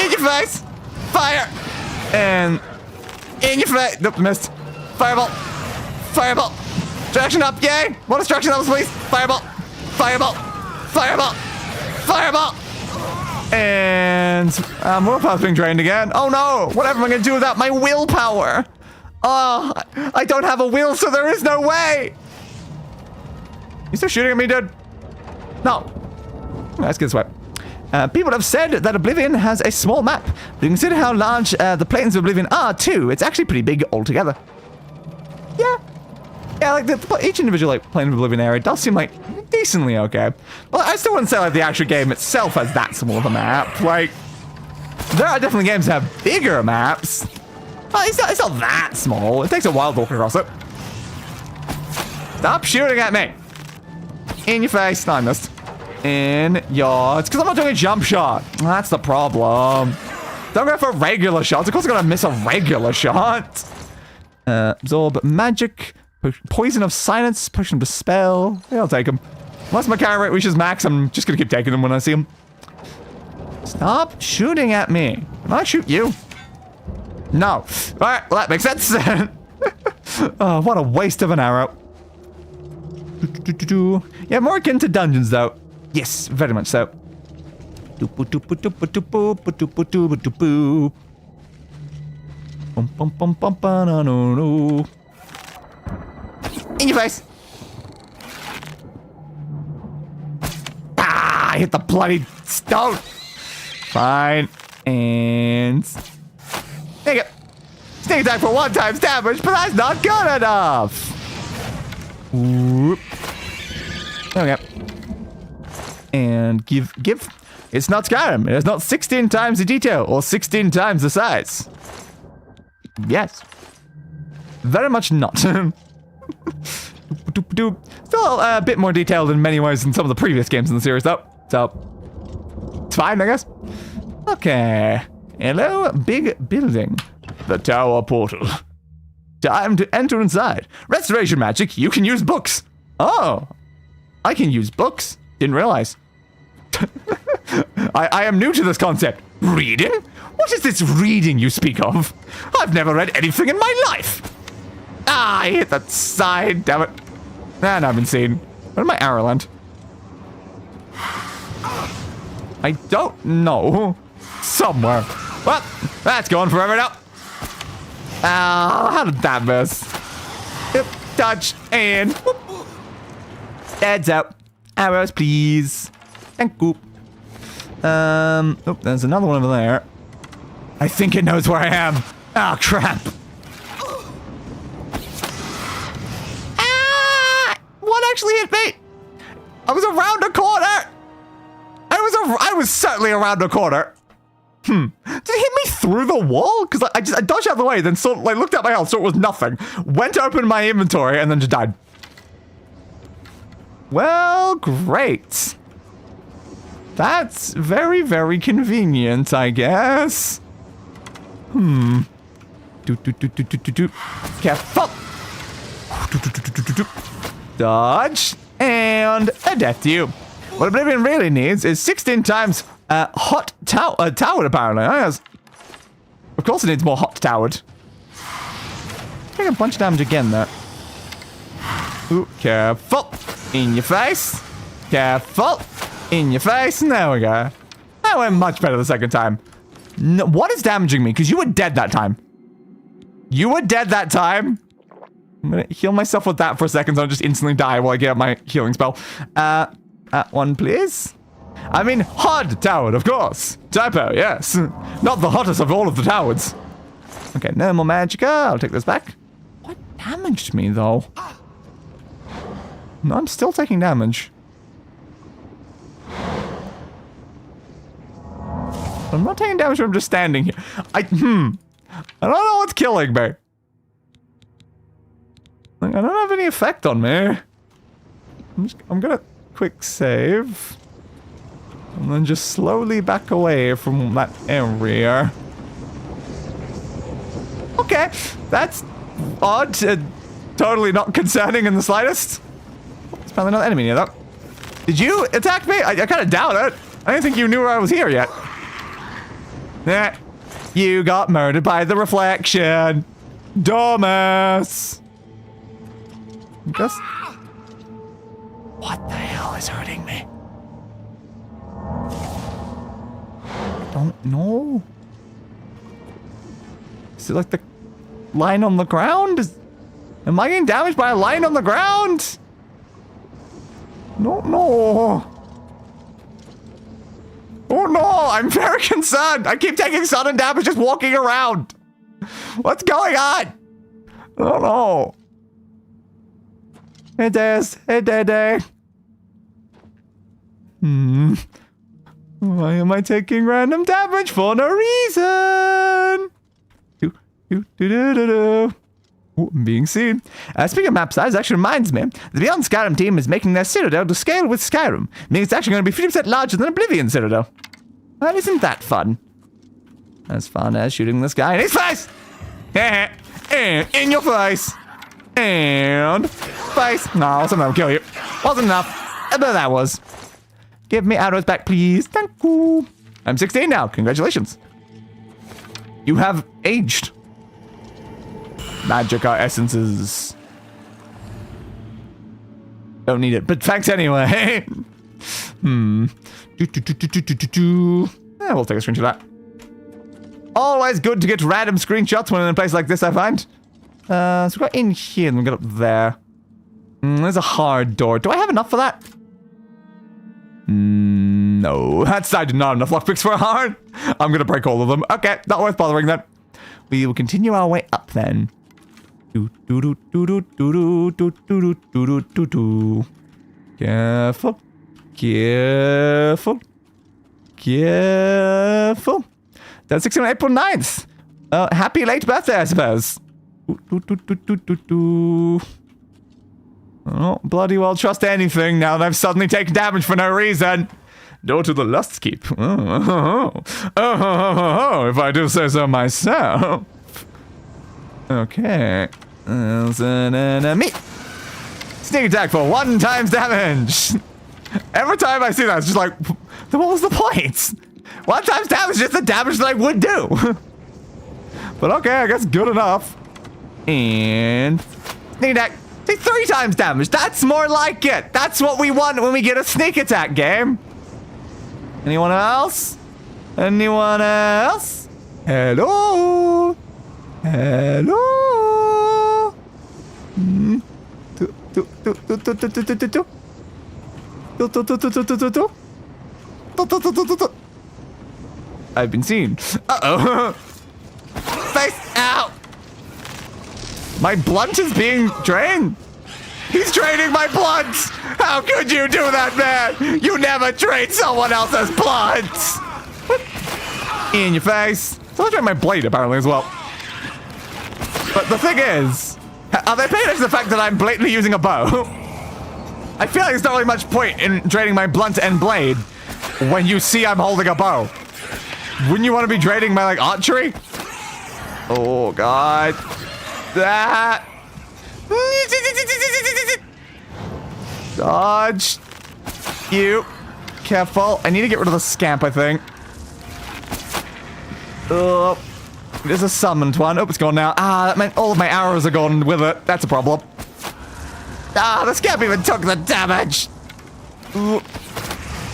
In your face! Fire! And... in your face! Nope, missed. Fireball! Fireball! Distraction up, yay! More distraction levels, please! Fireball! Fireball! Fireball! Fireball! And... willpower's being drained again. Oh no! Whatever am I gonna do without my willpower? Oh, I don't have a will, so there is no way! You still shooting at me, dude? No. Let's get this way. People have said that Oblivion has a small map. But you consider how large the plains of Oblivion are, too. It's actually pretty big altogether. Yeah. Yeah, like each individual plane of Oblivion area does seem like decently okay. Well, I still wouldn't say like the actual game itself has that small of a map. Like, there are definitely games that have bigger maps. But it's not that small. It takes a while to walk across it. Stop shooting at me. In your face. No, I missed. In your... it's because I'm not doing a jump shot. That's the problem. Don't go for regular shots. Of course I'm going to miss a regular shot. Absorb magic. Poison of silence. Potion of dispel. Yeah, I'll take them. Unless my carry rate reaches max, I'm just going to keep taking them when I see them. Stop shooting at me. Can I shoot you? No. Alright, well that makes sense. Oh, what a waste of an arrow. Yeah, more akin to dungeons though. Yes, very much so. In your face. Ah, I hit the bloody stone. Fine. And... there you go. Sneak attack for 1 times damage, but that's not good enough. Whoop. There we go. And give. It's not Skyrim. It is not 16 times the detail or 16 times the size. Yes. Very much not. Still a bit more detailed in many ways than some of the previous games in the series, though. So, it's fine, I guess. Okay. Hello, big building. The tower portal. Time to enter inside. Restoration magic, you can use books. Oh, I can use books. Didn't realize. I am new to this concept. Reading? What is this reading you speak of? I've never read anything in my life. Ah, I hit that side, damn it. And I've been seen. Where did my arrow land? I don't know. Somewhere. Well, that's gone forever now. Ah, how did that miss? Yep, touch, and whoop. Heads out. Arrows, please. Thank you. Oh, there's another one over there. I think it knows where I am. Oh, crap. Ah! What actually hit me? I was around a corner. I was certainly around a corner. Did it hit me through the wall? Because I dodged out of the way, then sort of, like, looked at my health, so it was nothing. Went to open my inventory, and then just died. Well, great. That's very, very convenient, I guess. Careful. Dodge. And a death to you. What Oblivion really needs is 16 times hot towered, apparently. Yes. Of course it needs more hot towered. Take a bunch of damage again there. Ooh, careful. In your face. Careful. In your face. And there we go. That went much better the second time. No, what is damaging me? Because you were dead that time. You were dead that time. I'm going to heal myself with that for a second so I'll just instantly die while I get up my healing spell. That one, please. I mean, hot towered, of course. Typo, yes. Not the hottest of all of the towers. Okay, no more magicka. I'll take this back. What damaged me, though? No, I'm still taking damage. I'm not taking damage when I'm just standing here. I don't know what's killing me. Like, I don't have any effect on me. I'm gonna quick save. And then just slowly back away from that area. Okay, that's odd. Totally not concerning in the slightest. There's probably not an enemy near that. Did you attack me? I kind of doubt it. I didn't think you knew I was here yet. Nah, you got murdered by the reflection. Dumbass. I guess. What the hell is hurting me? I don't know. Is it like the line on the ground? Am I getting damaged by a line on the ground? No. Oh no, I'm very concerned. I keep taking sudden damage just walking around. What's going on? I don't know. Hey, Deus. Hey, Dede. Why am I taking random damage for no reason? Ooh, I'm being seen. Speaking of map size, actually reminds me, the Beyond Skyrim team is making their Cyrodiil to scale with Skyrim, meaning it's actually going to be 50% larger than Oblivion Cyrodiil. Well, isn't that fun? As fun as shooting this guy in his face! And in your face! And face! No, something will kill you. Wasn't enough. But that was. Give me arrows back, please. Thank you. I'm 16 now. Congratulations. You have aged. Magic are essences. Don't need it, but thanks anyway. Yeah, we'll take a screenshot of that. Always good to get random screenshots when in a place like this, I find. So we got in here and we got up there. There's a hard door. Do I have enough for that? No. I did not have enough lockpicks for a hard. I'm gonna break all of them. Okay, not worth bothering then. We will continue our way up then. Careful. Careful. Careful. That's 16 April 9th. Happy late birthday, I suppose. Oh, bloody well trust anything now that I've suddenly taken damage for no reason. Door to the Lust Keep. If I do say so myself. Okay. There's an enemy. Sneak attack for 1 times damage. Every time I see that, it's just like, what was the point? 1 times damage is just the damage that I would do. But okay, I guess good enough. And sneak attack. Say 3 times damage. That's more like it. That's what we want when we get a sneak attack game. Anyone else? Anyone else? Hello? Hello? I've been seen. Uh-oh. Face out. My blunt is being drained. He's draining my blunt. How could you do that, man? You never drain someone else's blunt. In your face. So I drained my blade apparently as well. But the thing is, are they paying attention to the fact that I'm blatantly using a bow? I feel like there's not really much point in draining my blunt and blade when you see I'm holding a bow. Wouldn't you want to be draining my, like, archery? Oh, God. That. Dodge. You. Careful. I need to get rid of the scamp, I think. Oh. There's a summoned one. Oh, it's gone now. Ah, that meant all of my arrows are gone with it. That's a problem. Ah, the scamp even took the damage. Ooh.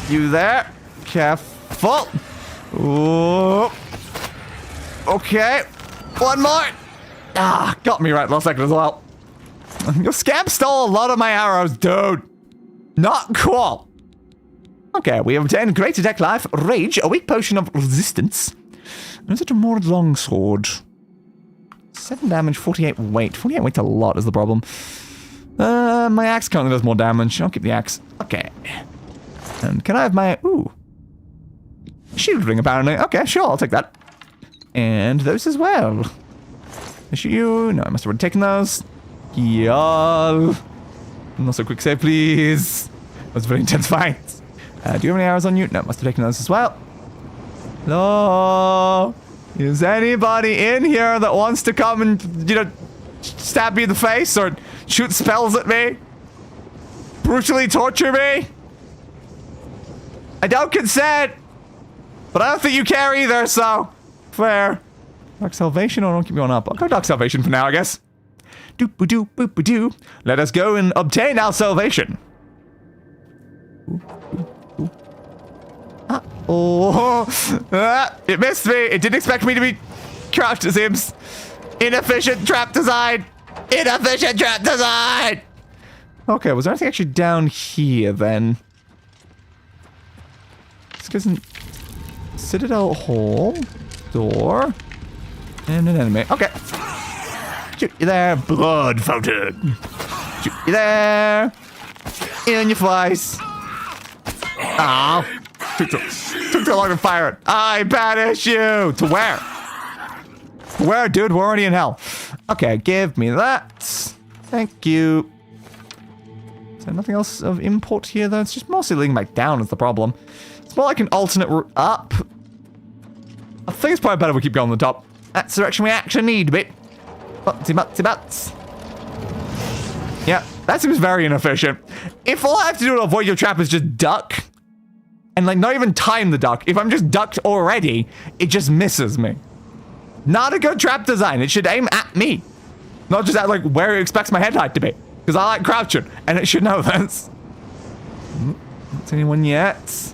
You there. Careful. Ooh. Okay. 1 more. Ah, got me right last second as well. Your scamp stole a lot of my arrows, dude. Not cool. Okay, we have obtained Great Attack Life, Rage, a weak potion of resistance. And is it a more longsword? 7 damage, 48 weight. 48 weight's a lot is the problem. My axe currently does more damage. I'll keep the axe. Okay. And can I have my... Ooh. Shield ring, apparently. Okay, sure, I'll take that. And those as well. Issue you? No, I must have already taken those. Y'all. And also quick save, please. That was a very intense fight. Do you have any arrows on you? No, must have taken those as well. Hello? Is anybody in here that wants to come and, you know, stab me in the face or shoot spells at me? Brutally torture me? I don't consent! But I don't think you care either, so... Fair. Dark Salvation or don't keep going up? I'll go Dark Salvation for now, I guess. Doop-a-doo, boop-a-doo. Let us go and obtain our salvation. It missed me. It didn't expect me to be crouched, it seems. Inefficient trap design. Inefficient trap design. Okay, was there anything actually down here then? This isn't Citadel Hall. Door. And an enemy. Okay. Shoot you there. Blood fountain. Shoot you there. In your face. Oh. Took too long to fire it. I banish you. To where? Where, dude? We're already in hell. Okay, give me that. Thank you. Is there nothing else of import here, though? It's just mostly leading back down is the problem. It's more like an alternate route up. I think it's probably better we keep going on the top. That's the direction we actually need a bit. Butts. Yeah, that seems very inefficient. If all I have to do to avoid your trap is just duck, and like not even time the duck, if I'm just ducked already, it just misses me. Not a good trap design. It should aim at me. Not just at like where it expects my head height to be. Because I like crouching, and it should know this. Not anyone yet.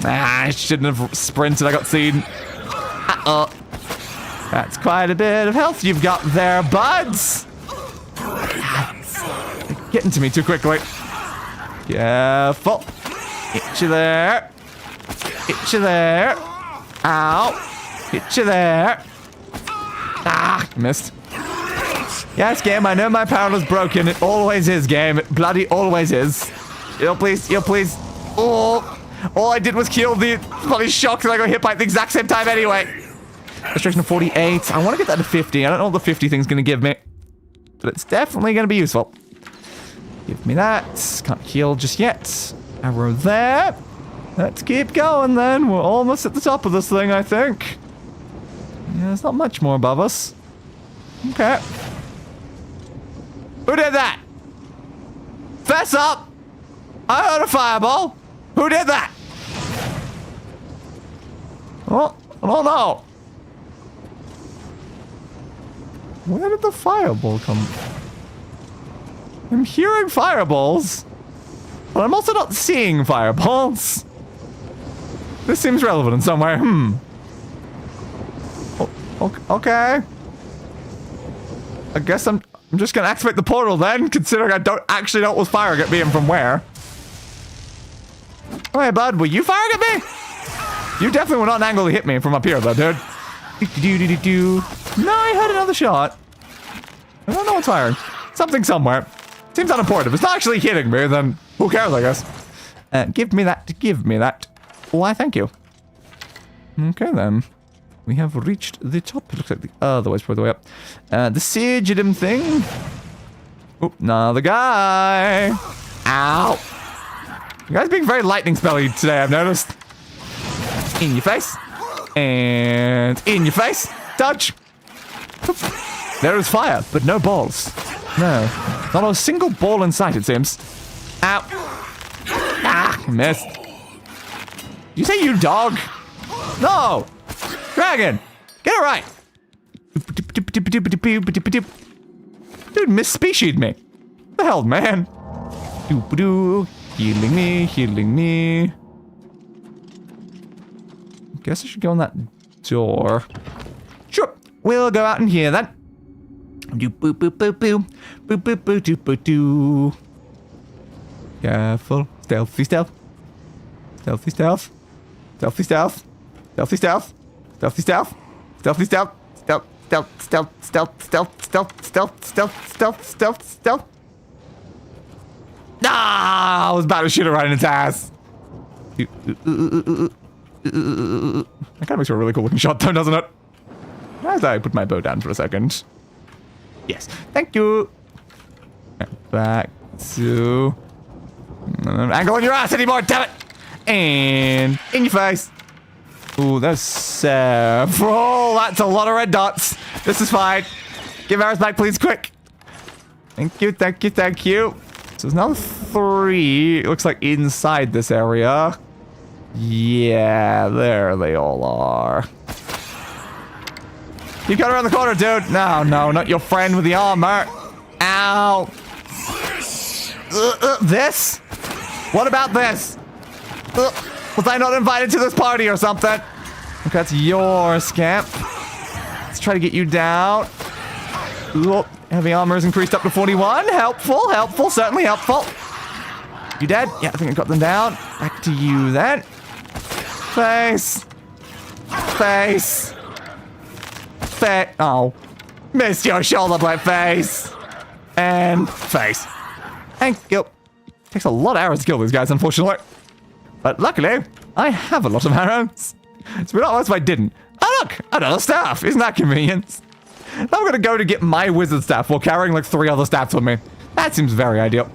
Ah, I shouldn't have sprinted, I got seen. Uh-oh. That's quite a bit of health you've got there, buds. Getting to me too quickly. Careful. Hit you there. Hit you there. Ow. Hit you there. Ah, missed. Yes, game, I know my power is broken. It always is, game. It bloody always is. Yo, please. Yo, please. Oh. All I did was kill the bloody shock that I got hit by at the exact same time anyway. Restriction of 48. I want to get that to 50. I don't know what the 50 thing's going to give me. But it's definitely going to be useful. Give me that. Can't heal just yet. Arrow there. Let's keep going then. We're almost at the top of this thing, I think. Yeah, there's not much more above us. Okay. Who did that? Fess up! I heard a fireball. Who did that? Oh, I don't know. Where did the fireball come? I'm hearing fireballs, but I'm also not seeing fireballs. This seems relevant in some way. Okay. I guess I'm just gonna activate the portal then, considering I don't actually know what was firing at me and from where. Oh, hey, bud, were you firing at me? You definitely were not an angle to hit me from up here, though, dude. No, I heard another shot. I don't know what's firing. Something somewhere. Seems unimportant. If it's not actually hitting me, then who cares, I guess. Give me that. Give me that. Why, thank you. Okay, then. We have reached the top. It looks like the other way's probably the way up. The Sigidum thing. Oh, another guy. Ow. You guys being very lightning spelly today, I've noticed. In your face. And in your face. Dodge. There is fire, but no balls. No. Not a single ball in sight, it seems. Ow. Ah, missed. Did you say you dog? No. Dragon. Get it right. Dude, misspecied me. What the hell, man? Doop-a-doo. Healing me, healing me. Guess I should go on that door. Sure, we'll go out in here then. Doop boop boop boop boop. Boop boop boop doop boop doo. Careful. Stealthy stealth. Stealthy stealth. Stealthy stealth. Stealthy stealth. Stealthy stealth. Stealthy stealth. Stealth stealth stealth stealth stealth stealth stealth stealth stealth stealth stealth. I was about to shoot it right in its ass. That kind of makes for a really cool looking shot though, doesn't it? As I put my bow down for a second. Yes, thank you. Back to... angle on your ass anymore, damn it! And in your face. Ooh, there's several. That's a lot of red dots. This is fine. Give arrows back, please, quick. Thank you, thank you, thank you. So there's another 3. It looks like inside this area. Yeah, there they all are. You got around the corner, dude. No, no, not your friend with the armor. Ow. This? What about this? Was I not invited to this party or something? Okay, that's your scamp. Let's try to get you down. Ooh, heavy armor is increased up to 41. Helpful, helpful, certainly helpful. You dead? Yeah, I think I got them down. Back to you then. Face. Face. Face. Oh. Missed your shoulder blade, face. And face. Thank you. Takes a lot of arrows to kill these guys, unfortunately. But luckily, I have a lot of arrows. It's been almost if I didn't. Oh look, another staff. Isn't that convenient? I'm gonna go to get my wizard staff while carrying like 3 other staffs with me. That seems very ideal.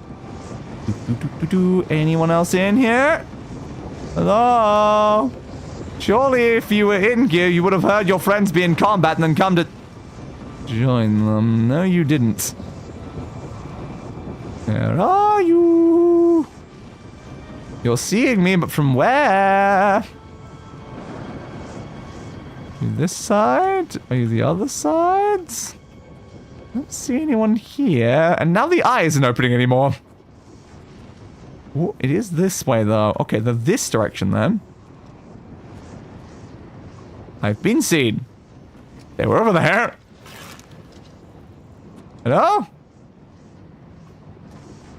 Anyone else in here? Hello? Surely if you were in here, you would have heard your friends be in combat and then come to join them. No, you didn't. Where are you? You're seeing me, but from where? Are you this side? Are you the other side? I don't see anyone here. And now the eye isn't opening anymore. Oh, it is this way, though. Okay, they're this direction, then. I've been seen. They were over there. Hello? Are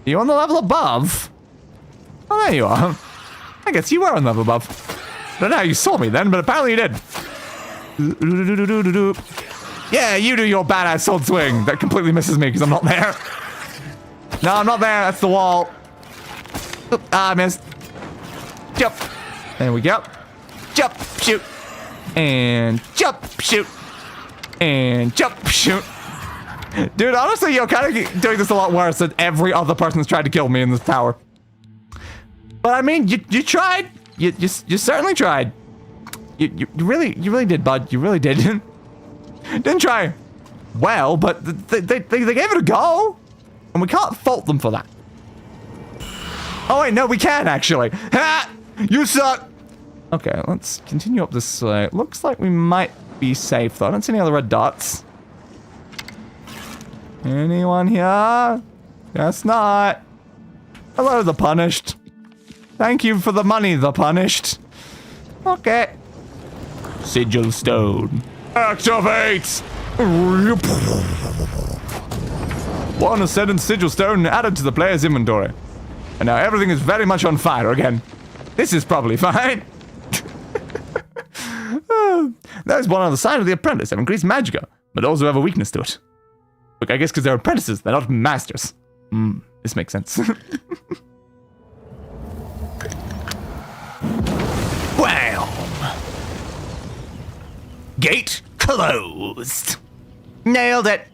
you on the level above? Oh, there you are. I guess you were on the level above. I don't know how you saw me then, but apparently you did. Yeah, you do your badass sword swing. That completely misses me because I'm not there. No, I'm not there. That's the wall. Oop, I missed. Jump. There we go. Jump, shoot. And jump, shoot. And jump, shoot. Dude, honestly, you're kind of doing this a lot worse than every other person that's tried to kill me in this tower. But I mean, you tried. You certainly tried. You really did, bud. You really did. Didn't try well, but they gave it a go. And we can't fault them for that. Oh wait, no, we can actually. Ha! You suck! Okay, let's continue up this way. Looks like we might be safe though. I don't see any other red dots. Anyone here? Guess not. Hello, the punished. Thank you for the money, the punished. Okay. Sigil stone. Activate! One ascendant sigil stone added to the player's inventory. And now everything is very much on fire again. This is probably fine. There's one on the side of the apprentice. Have increased magicka, but also have a weakness to it. Look, I guess because they're apprentices, they're not masters. This makes sense. Well. Gate closed. Nailed it.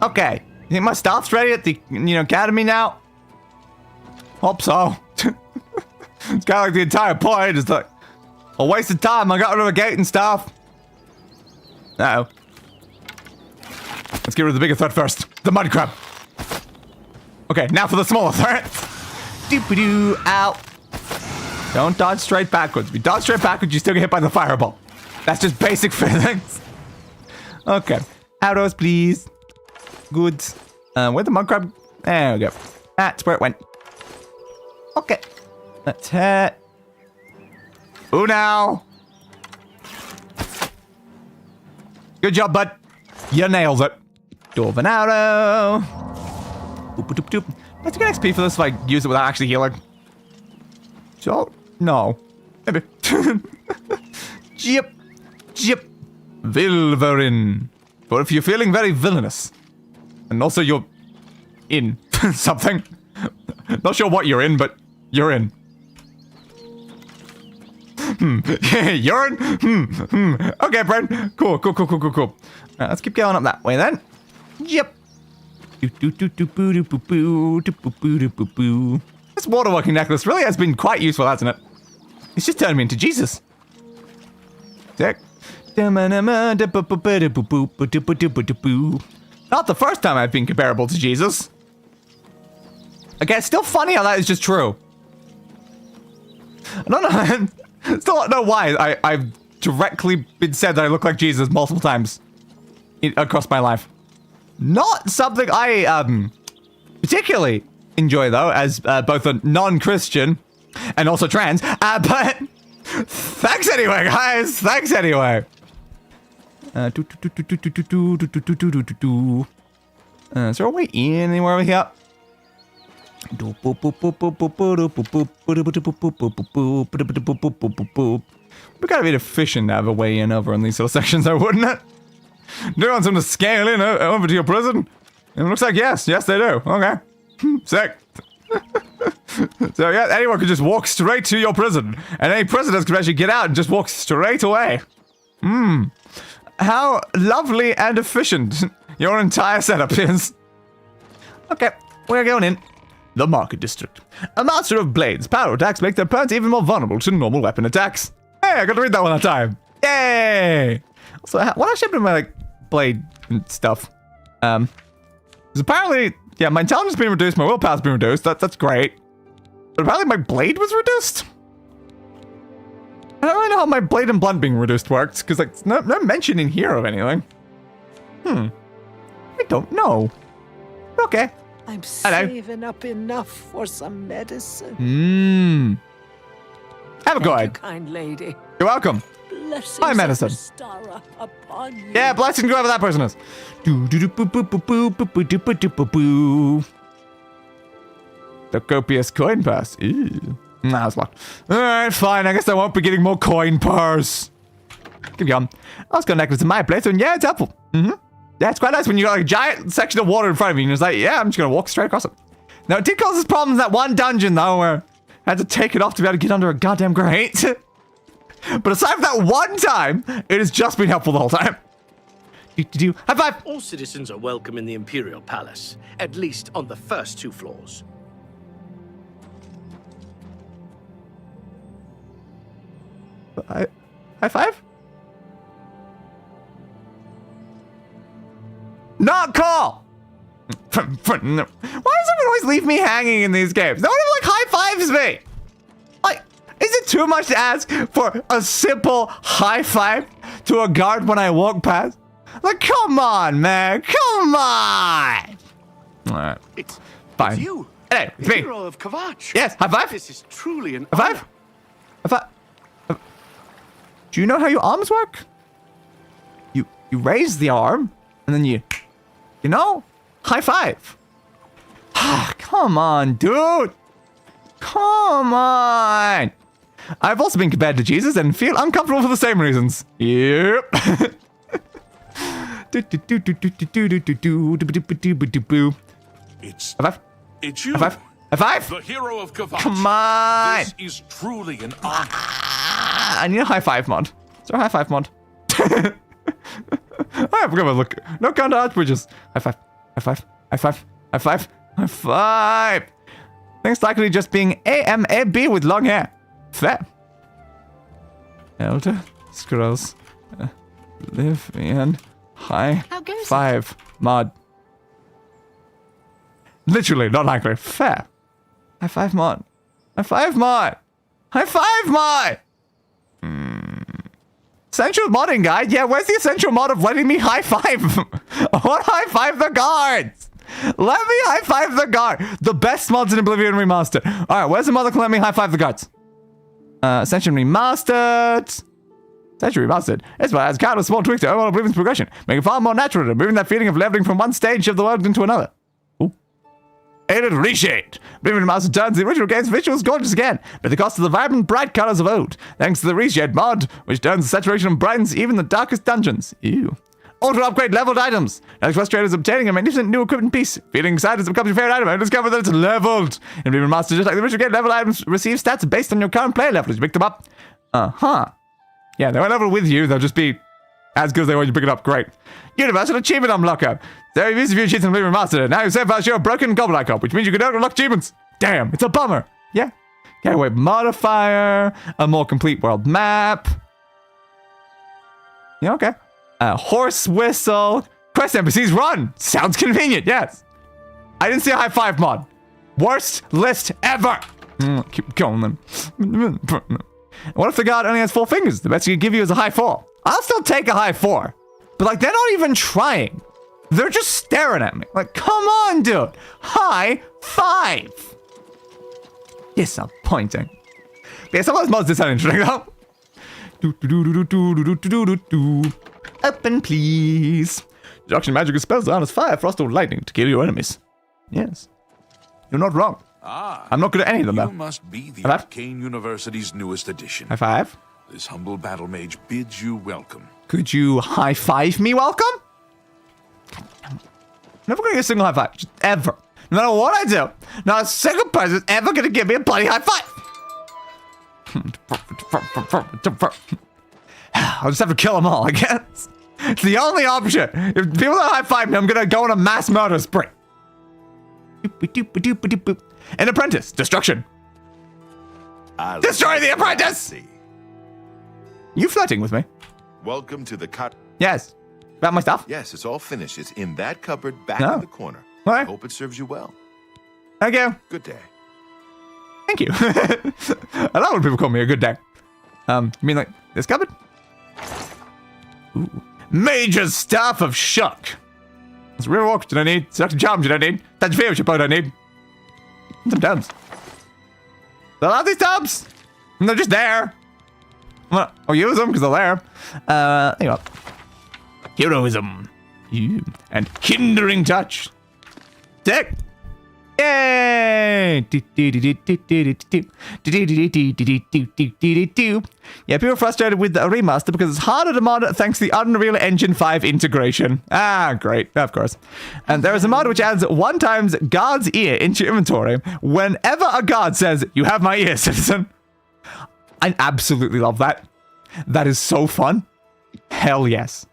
Okay. You think my staff's ready at the academy now? Hope so. It's kind of like the entire point. It's like a waste of time. I got rid of the gate and stuff. Uh-oh. Let's get rid of the bigger threat first. The mud crab. Okay, now for the smaller threat. Doop-a-doo. Ow. Don't dodge straight backwards. If you dodge straight backwards, you still get hit by the fireball. That's just basic physics. Okay. Arrows, please. Good. Where'd the mud crab? There we go. That's where it went. Okay. Let's hit. Ooh, now. Good job, bud. You nailed it. Dwarven arrow. Doop, doop, doop. Let's get XP for this if I use it without actually healing. So, no. Maybe. Jip. Jip. Vilverin. But if you're feeling very villainous, and also you're in something, Not sure what you're in, but you're in. Urine? Okay, Brent. Cool. Alright, let's keep going up that way then. Yep. This waterworking necklace really has been quite useful, hasn't it? It's just turned me into Jesus. Sick. Not the first time I've been comparable to Jesus. Okay, it's still funny how that is just true. I don't know. Still don't know why I've directly been said that I look like Jesus multiple times across my life. Not something I particularly enjoy though, as both a non-Christian and also trans. But thanks anyway, guys. Thanks anyway. Is there a way in anywhere over here? We gotta be efficient to have a way in over in these little sections, though, wouldn't it? Do you want them to scale in over to your prison? It looks like yes, they do. Okay, sick. So yeah, anyone could just walk straight to your prison, and any prisoners could actually get out and just walk straight away. How lovely and efficient your entire setup is. Okay, we're going in. The Market District. A master of blades. Power attacks make their opponents even more vulnerable to normal weapon attacks. Hey, I got to read that one at a time. Yay! Also, what actually happened to my, like, blade and stuff? Because apparently, yeah, my intelligence has been reduced, my willpower's been reduced. That's great. But apparently my blade was reduced? I don't really know how my blade and blunt being reduced works, because, like, no mention in here of anything. I don't know. Okay. I'm saving up enough for some medicine. Have a go ahead. Thank you, kind lady. You're welcome. Blessings Hi, medicine. of Astara upon you. Yeah, blessings, whoever that person is. The copious coin purse. Ew. Nah, it's locked. Alright, fine. I guess I won't be getting more coin purse. Keep going. I was gonna necklace in my place, and yeah, it's helpful. Yeah, it's quite nice when you got like a giant section of water in front of you, and it's like, yeah, I'm just gonna walk straight across it. Now, it did cause us problems in that one dungeon, though, where I had to take it off to be able to get under a goddamn grate. But aside from that one time, it has just been helpful the whole time. High five! All citizens are welcome in the Imperial Palace, at least on the first 2 floors. High five? Not cool! Why does everyone always leave me hanging in these games? No one ever, like, high fives me! Like, is it too much to ask for a simple high five to a guard when I walk past? Like, come on, man, come on! Alright. It's fine. you, hey, it's me. hero of Kavach. Yes, high five? This is truly an High five? High five? Do you know how your arms work? You raise the arm, and then you know? High five. Come on, dude. Come on. I've also been compared to Jesus and feel uncomfortable for the same reasons. Yep. It's you. High five. The hero of Kavach. Come on. This is truly an honor. I need a high five mod. Is there a high five mod? I forgot about look. No counter arch bridges. High five. High five. High five. High five. High five. Things likely just being AMAB with long hair. Fair. Elder Scrolls. Live and high five mod. Literally, not likely. Fair. High five mod. High five mod. High five mod. Essential modding guide? Yeah, where's the essential mod of letting me high five? I want to high five the guards. Let me high five the guard. The best mods in Oblivion Remastered. All right, where's the mod that can let me high five the guards? Ascension Remastered. Ascension Remastered. It's what has countless small tweaks to overall Oblivion's progression, making it far more natural, removing that feeling of leveling from one stage of the world into another. Aided Reshade. Oblivion Remastered turns the original game's visuals gorgeous again, but at the cost of the vibrant, bright colors of old. Thanks to the Reshade mod, which turns the saturation and brightens even the darkest dungeons. Ew. or to upgrade leveled items. As frustrated as obtaining a magnificent new equipment piece. Feeling excited as it becomes your favorite item, I discover that it's leveled. In Oblivion Remastered, just like the original game, leveled items receive stats based on your current player level as you pick them up. Yeah, they won't level with you, they'll just be as good as they were when you pick it up. Great. Universal Achievement Unlocker. There are few cheats in Oblivion Remastered. Now you save fast your broken goblin icon, which means you can now unlock achievements. Damn, it's a bummer. Yeah. Gateway modifier, a more complete world map. Yeah, okay. Horse whistle. Quest NPCs run. Sounds convenient, yes. I didn't see a high five mod. Worst list ever. Keep going then. What if the god only has 4 fingers? The best he can give you is a high 4. I'll still take a high 4. But like, they're not even trying. They're just staring at me. Like, come on, dude. High 5. Yes, I'm pointing. Yeah, some of those mods did sound interesting though. Open, please. Deduction magic spells on as fire, frost, or lightning to kill your enemies. Yes. You're not wrong. I'm not good at any of them, though. You must be the Arcane University's newest addition. High five. This humble battle mage bids you welcome. Could you high five me welcome? Never gonna get a single high five. Just ever. No matter what I do, not a single person is ever gonna give me a bloody high five. I'll just have to kill them all, I guess. It's the only option. If people don't high five me, I'm gonna go on a mass murder spree. An apprentice. Destruction. Destroy the apprentice! You flirting with me? Welcome to the cut. Yes. About my stuff? Yes, it's all finished. It's in that cupboard back No. in the corner. What? I hope it serves you well. Thank you. Good day. Thank you. I love when people call me a good day. You mean like this cupboard? Ooh. Major Staff of Shock. It's real walk, did I need? Seductive Charms, did I need? Touch Fear, which I need. And some tubs. I love these tubs. And they're just there. I'll use them because they're there. There you go. Heroism. And Hindering Touch. Sick. Yay! Yeah, people are frustrated with the remaster because it's harder to mod thanks to the Unreal Engine 5 integration. Ah, great, of course. And there is a mod which adds 1 times guard's ear into your inventory whenever a guard says, "You have my ear, citizen." I absolutely love that. That is so fun. Hell yes.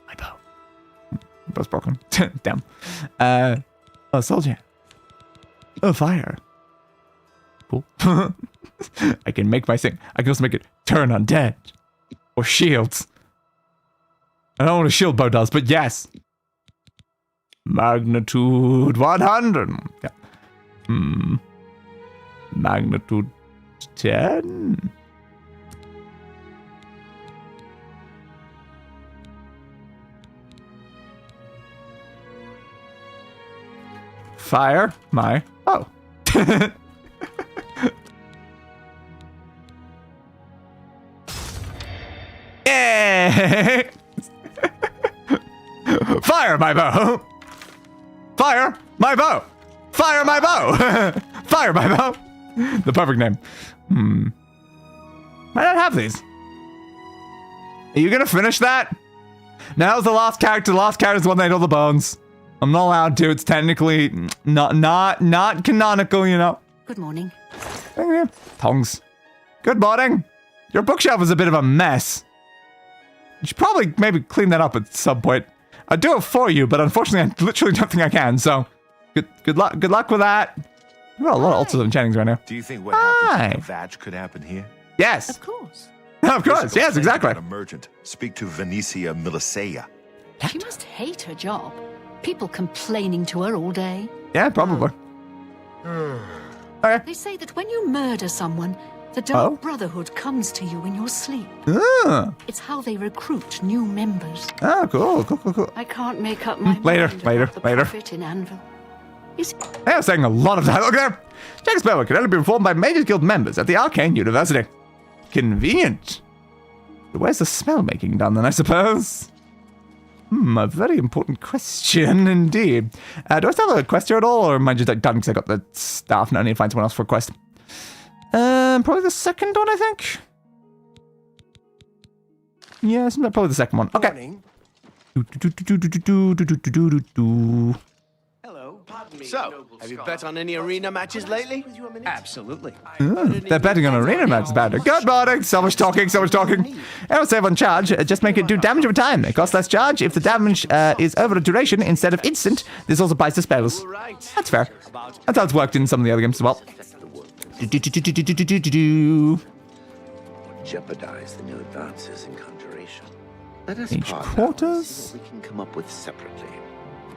My bow. Bow's broken. Damn. A soldier. A fire. Cool. I can make my thing. I can also make it turn undead. Or shields. I don't know what a shield bow does, but yes. Magnitude 100. Yeah. Magnitude 10. Fire my bow. Yay! Fire my bow. Fire my bow. Fire my bow. Fire my bow. The perfect name. Why not have these? Are you gonna finish that? Now's the last character. The last character is the one that ate all the bones. I'm not allowed to. It's technically not canonical, you know. Good morning. Tongs. Good morning. Your bookshelf is a bit of a mess. You should probably maybe clean that up at some point. I'd do it for you, but unfortunately I literally don't think I can, so good luck with that. You've got a lot of altars of enchantings right now. Do you think what happened to the Vatch could happen here? Yes. Of course. Of course, yes, exactly. A merchant. Speak to Venetia Milicea. She must hate her job. People complaining to her all day. Yeah, probably. Okay. They say that when you murder someone, the Dark Brotherhood comes to you in your sleep. It's how they recruit new members. Oh, cool. I can't make up my Later. mind about the prophet in Anvil. I was saying a lot of dialogue there. Jack Spellwork can only be performed by Major Guild members at the Arcane University. Convenient. But where's the spell making done then, I suppose? A very important question indeed. Do I still have a quest here at all, or am I just like done because I got the staff and I need to find someone else for a quest? Probably the second one, I think. Yeah, probably the second one. Okay. Morning. Hello. Pardon me. So, have you bet on any arena matches lately? Absolutely. They're betting on arena matches, Bander. Good morning. So much talking, so much talking. Arrow save on charge. Just make it do damage over time. It costs less charge if the damage is over a duration instead of instant. This also applies to spells. That's fair. That's how it's worked in some of the other games as well. Jeopardize the new advances in conjuration. Let us Each quarters. we can come up with separately.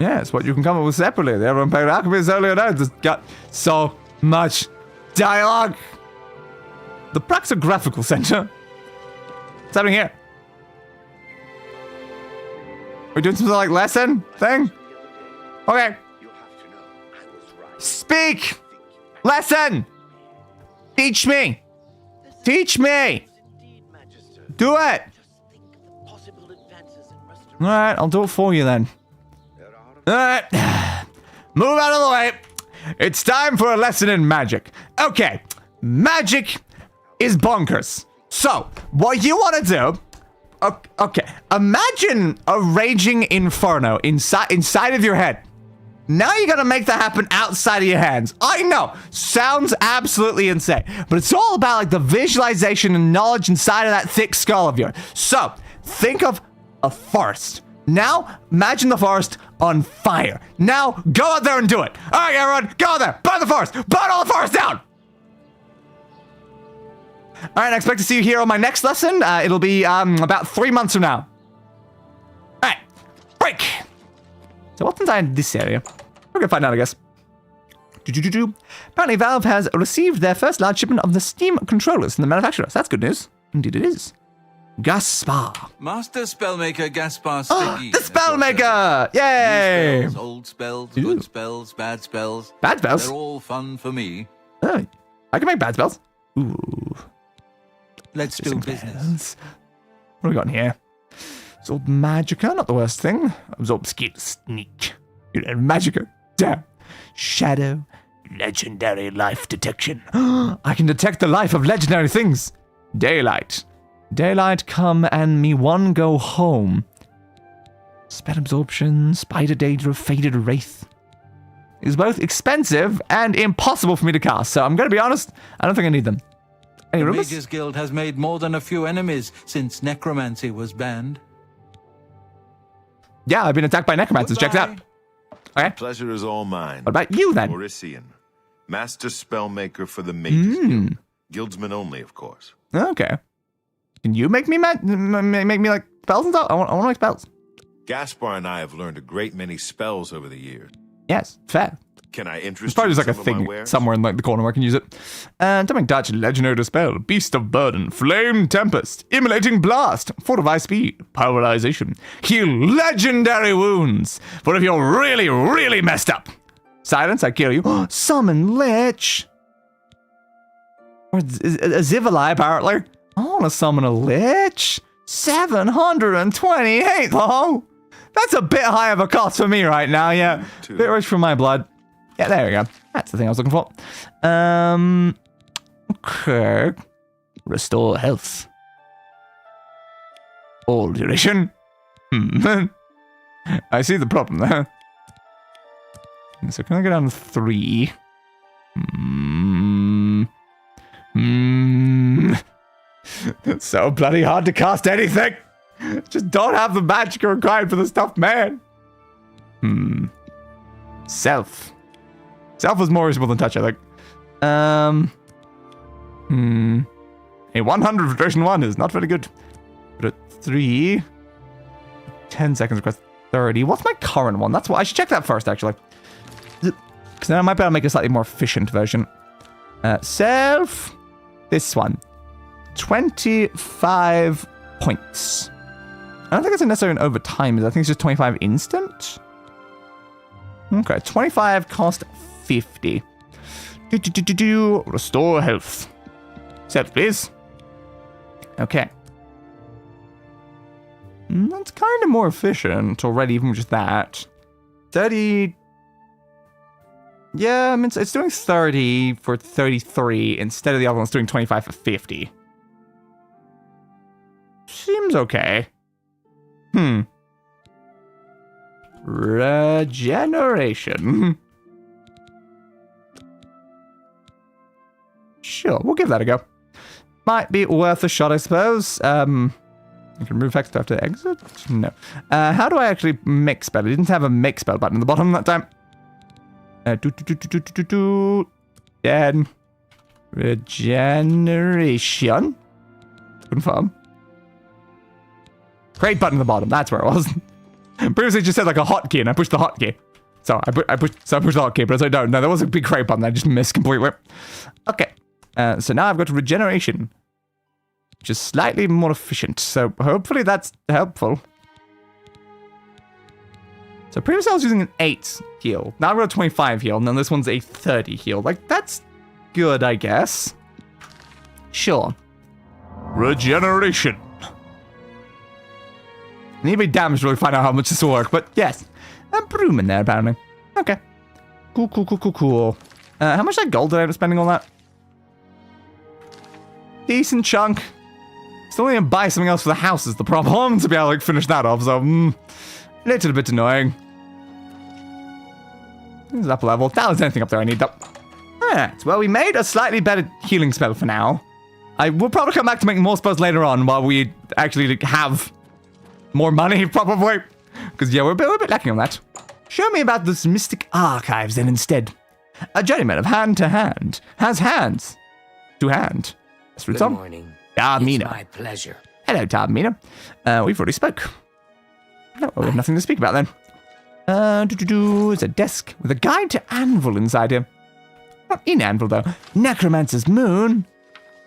Yes, what you can come up with separately. The Everyone Paid Alchemy is earlier now. It's got so much dialogue. The Praxographical Center. What's happening here? We're doing something like lesson thing? Okay. Speak! Lesson! Teach me! Teach me! Do it! Alright, I'll do it for you then. Alright. Move out of the way. It's time for a lesson in magic. Okay. Magic is bonkers. So, what you want to do... Okay. Imagine a raging inferno inside of your head. Now you gotta make that happen outside of your hands. I know. Sounds absolutely insane. But it's all about like the visualization and knowledge inside of that thick skull of yours. So, think of a forest. Now, imagine the forest on fire. Now, go out there and do it. All right, everyone, go out there. Burn the forest. Burn all the forest down. All right, I expect to see you here on my next lesson. It'll be about 3 months from now. All right, break. So what's inside this area? We're gonna find out, I guess. Apparently, Valve has received their first large shipment of the Steam controllers from the manufacturers. That's good news. Indeed it is. Gaspar. Master Spellmaker Gaspar Stiggy. The Spellmaker! Yay! New spells, old spells, good spells, bad spells. Bad spells? They're all fun for me. Oh, I can make bad spells. Ooh. Let's do business. What have we got in here? Absorb Magicka, not the worst thing. Absorb Skill Sneak. Magicka. Damn. Shadow. Legendary Life Detection. I can detect the life of legendary things. Daylight. Daylight come and me one go home. Spell Absorption. Spider Danger of Faded Wraith. Is both expensive and impossible for me to cast, so I'm going to be honest, I don't think I need them. Any the rumors? Mages Guild has made more than a few enemies since necromancy was banned. Yeah, I've been attacked by necromancers. Check that. Okay. Pleasure is all mine. What about you then? Maurician, master spellmaker for the Mages Guild. Guildsmen only, of course. Okay. Can you make me make me like spells and stuff? I want to make spells. Gaspar and I have learned a great many spells over the years. Yes, fair. Can I There's interest probably you in just like a some of my thing wares? somewhere in like the corner where I can use it. Dumping Dutch, Legendary Dispel, Beast of Burden, Flame Tempest, Immolating Blast, Fortify Speed, Pulverization, Heal Legendary Wounds for if you're really, really messed up. Silence, I kill you. Summon Lich. Or a Zivali, apparently. I want to summon a Lich. 728 though. That's a bit high of a cost for me right now, yeah. Bit rich for my blood. Yeah, there we go. That's the thing I was looking for. Okay. Restore health. All duration. I see the problem there. So can I go down to 3? It's so bloody hard to cast anything. Just don't have the magic required for the stuff, man. Self. Self is more usable than touch, I think. A 100 for version 1 is not very good. But at 3... 10 seconds request 30. What's my current one? That's what I should check that first, actually. Because then I might be able to make a slightly more efficient version. Self. This one. 25 points. I don't think it's necessarily an overtime. I think it's just 25 instant. Okay, 25 cost 50. Restore health. Self, please. Okay. That's kind of more efficient already, even with just that. 30. Yeah, I mean, it's doing 30 for 33 instead of the other one's doing 25 for 50. Seems okay. Regeneration. Sure, we'll give that a go. Might be worth a shot, I suppose. You can remove text after exit? No. How do I actually make spell? I didn't have a make spell button at the bottom that time. Then regeneration. Confirm. Create button at the bottom. That's where it was. Previously it just said like a hotkey, and I pushed the hotkey. So I pushed the hotkey, but I don't. No, there was a big create button. I just missed completely. Okay. So now I've got regeneration, which is slightly more efficient. So hopefully that's helpful. So previously I was using an 8 heal. Now I've got a 25 heal, and then this one's a 30 heal. Like, that's good, I guess. Sure. Regeneration. Need to be damaged to really find out how much this will work, but yes. A broom in there, apparently. Okay. Cool. How much gold did I end up spending on that? Decent chunk. Still need to buy something else for the house is the problem, to be able to like, finish that off, so a little bit annoying. This is up level. That was anything up there I need, though. Alright, well, we made a slightly better healing spell for now. I will probably come back to make more spells later on while we actually have more money, probably. Because, yeah, we're a bit lacking on that. Show me about this mystic archives, then, instead. A journeyman of hand to hand has hands to hand. Good morning. Tarmina. It's my pleasure. Hello, Tarmina. We've already spoke. No, we have nothing to speak about then. There's a desk with a guide to Anvil inside here. Not in Anvil, though. Necromancer's Moon.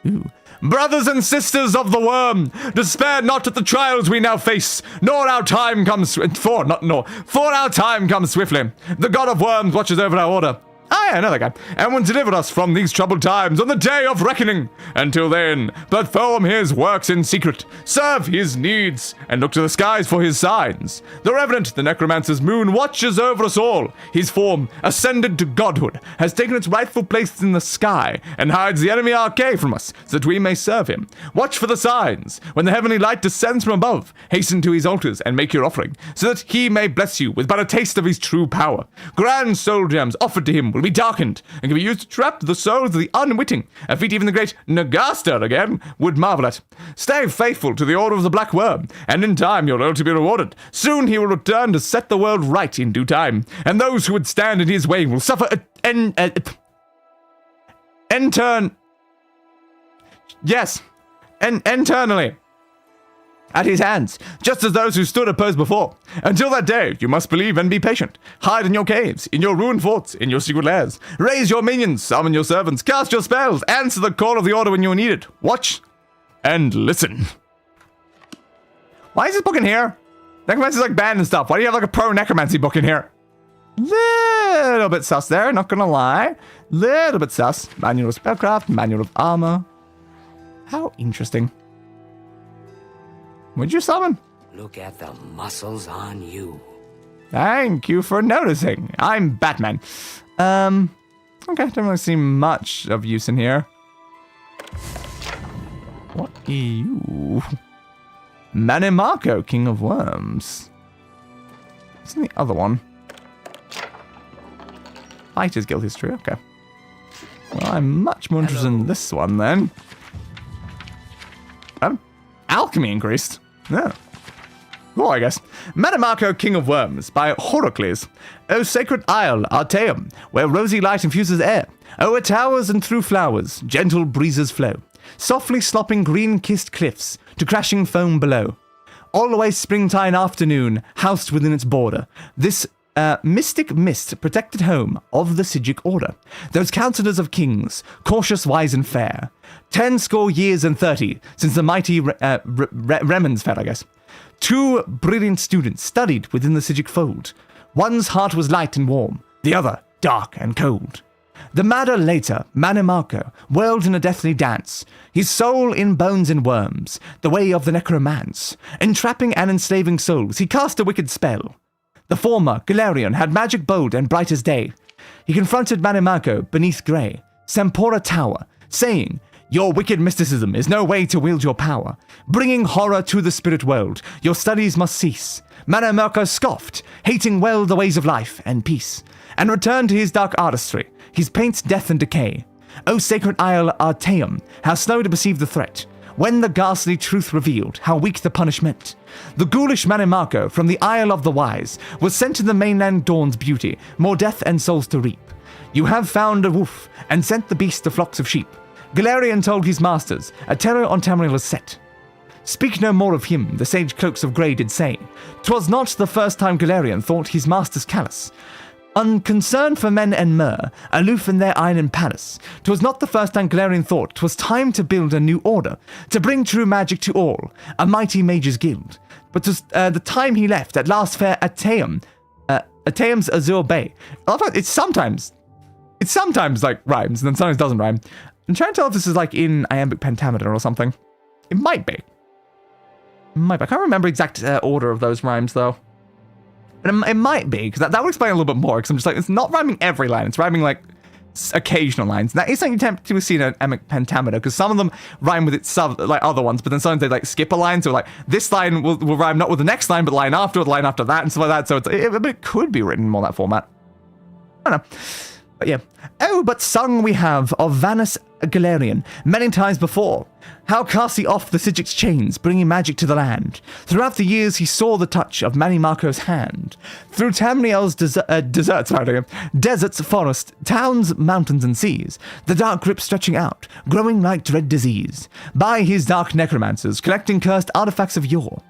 Ooh. Brothers and sisters of the worm, despair not at the trials we now face, nor our time comes for our time comes swiftly. The god of worms watches over our order. Ah, yeah, another guy. And will deliver us from these troubled times on the day of reckoning. Until then, perform his works in secret, serve his needs, and look to the skies for his signs. The Revenant, the Necromancer's Moon, watches over us all. His form, ascended to godhood, has taken its rightful place in the sky, and hides the enemy Arcane from us, so that we may serve him. Watch for the signs. When the heavenly light descends from above, hasten to his altars and make your offering, so that he may bless you with but a taste of his true power. Grand soul gems offered to him will be darkened, and can be used to trap the souls of the unwitting, a feat even the great Nagaster again would marvel at. Stay faithful to the order of the Black Worm, and in time your loyalty be rewarded. Soon he will return to set the world right in due time, and those who would stand in his way will suffer internally at his hands, just as those who stood opposed before. Until that day, you must believe and be patient. Hide in your caves, in your ruined forts, in your secret lairs. Raise your minions, summon your servants, cast your spells, answer the call of the order when you need it. Watch and listen. Why is this book in here? Necromancy's like banned and stuff. Why do you have like a pro necromancy book in here? Little bit sus there, not gonna lie. Little bit sus. Manual of spellcraft, manual of armor. How interesting. What'd you summon? Look at the muscles on you. Thank you for noticing. I'm Batman. Okay, don't really see much of use in here. What are you? Manimarco, King of Worms. What's in the other one? Fighter's Guild History, okay. Well, I'm much more interested in this one then. Alchemy increased. Yeah. Cool, I guess. Manimarco, King of Worms, by Horocles. O sacred isle, Artaeum, where rosy light infuses air. O'er towers and through flowers, gentle breezes flow. Softly slopping green-kissed cliffs to crashing foam below. Always springtime afternoon, housed within its border. This mystic mist protected home of the Sigic order. Those counselors of kings, cautious, wise, and fair. 10 years and 30 since the mighty Remans fell, I guess. 2 brilliant students studied within the Sigic fold. One's heart was light and warm, the other dark and cold. The madder later, Manimarco, whirled in a deathly dance, his soul in bones and worms, the way of the necromance. Entrapping and enslaving souls, he cast a wicked spell. The former, Galarian, had magic bold and bright as day. He confronted Manimarco beneath grey, Sempora Tower, saying, "Your wicked mysticism is no way to wield your power. Bringing horror to the spirit world, your studies must cease. Manamako scoffed, hating well the ways of life and peace, and returned to his dark artistry, his paints death and decay. O sacred isle Artaeum, how slow to perceive the threat, when the ghastly truth revealed how weak the punishment. The ghoulish Manamako from the Isle of the Wise was sent to the mainland dawn's beauty, more death and souls to reap. You have found a wolf, and sent the beast to flocks of sheep. Galarian told his masters, a terror on Tamriel is set. Speak no more of him, the sage cloaks of grey did say. 'Twas not the first time Galarian thought his masters callous. Unconcerned for men and myrrh, aloof in their iron palace. 'Twas not the first time Galarian thought 'twas time to build a new order, to bring true magic to all, a mighty mages guild. But 'twas the time he left at last fair Artaeum, Artaeum's Azure Bay. I love how it's sometimes like rhymes, and then sometimes doesn't rhyme. I'm trying to tell if this is like in iambic pentameter or something. It might be. I can't remember exact order of those rhymes though. And it might be, because that would explain a little bit more, because I'm just like, it's not rhyming every line, it's rhyming like occasional lines. And that is something you tend to see in an iambic pentameter, because some of them rhyme with its like other ones, but then sometimes they like skip a line, so like this line will rhyme not with the next line, but the line after, or the line after that, and stuff like that. So it could be written in more that format. I don't know. But yeah. Oh, but sung we have of Vanus Galarian many times before. How cast he off the Sigic's chains, bringing magic to the land. Throughout the years he saw the touch of Manimako's hand. Through Tamriel's deserts, forests, towns, mountains, and seas, the dark grip stretching out, growing like dread disease. By his dark necromancers, collecting cursed artifacts of yore.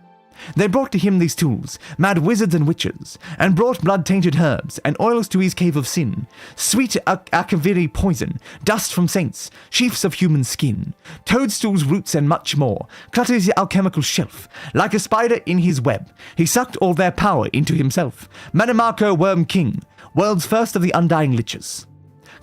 They brought to him these tools, mad wizards and witches, and brought blood-tainted herbs and oils to his cave of sin, sweet akaviri poison, dust from saints, sheafs of human skin, toadstools, roots, and much more, cluttered his alchemical shelf. Like a spider in his web, he sucked all their power into himself. Manamako Worm King, world's first of the undying liches.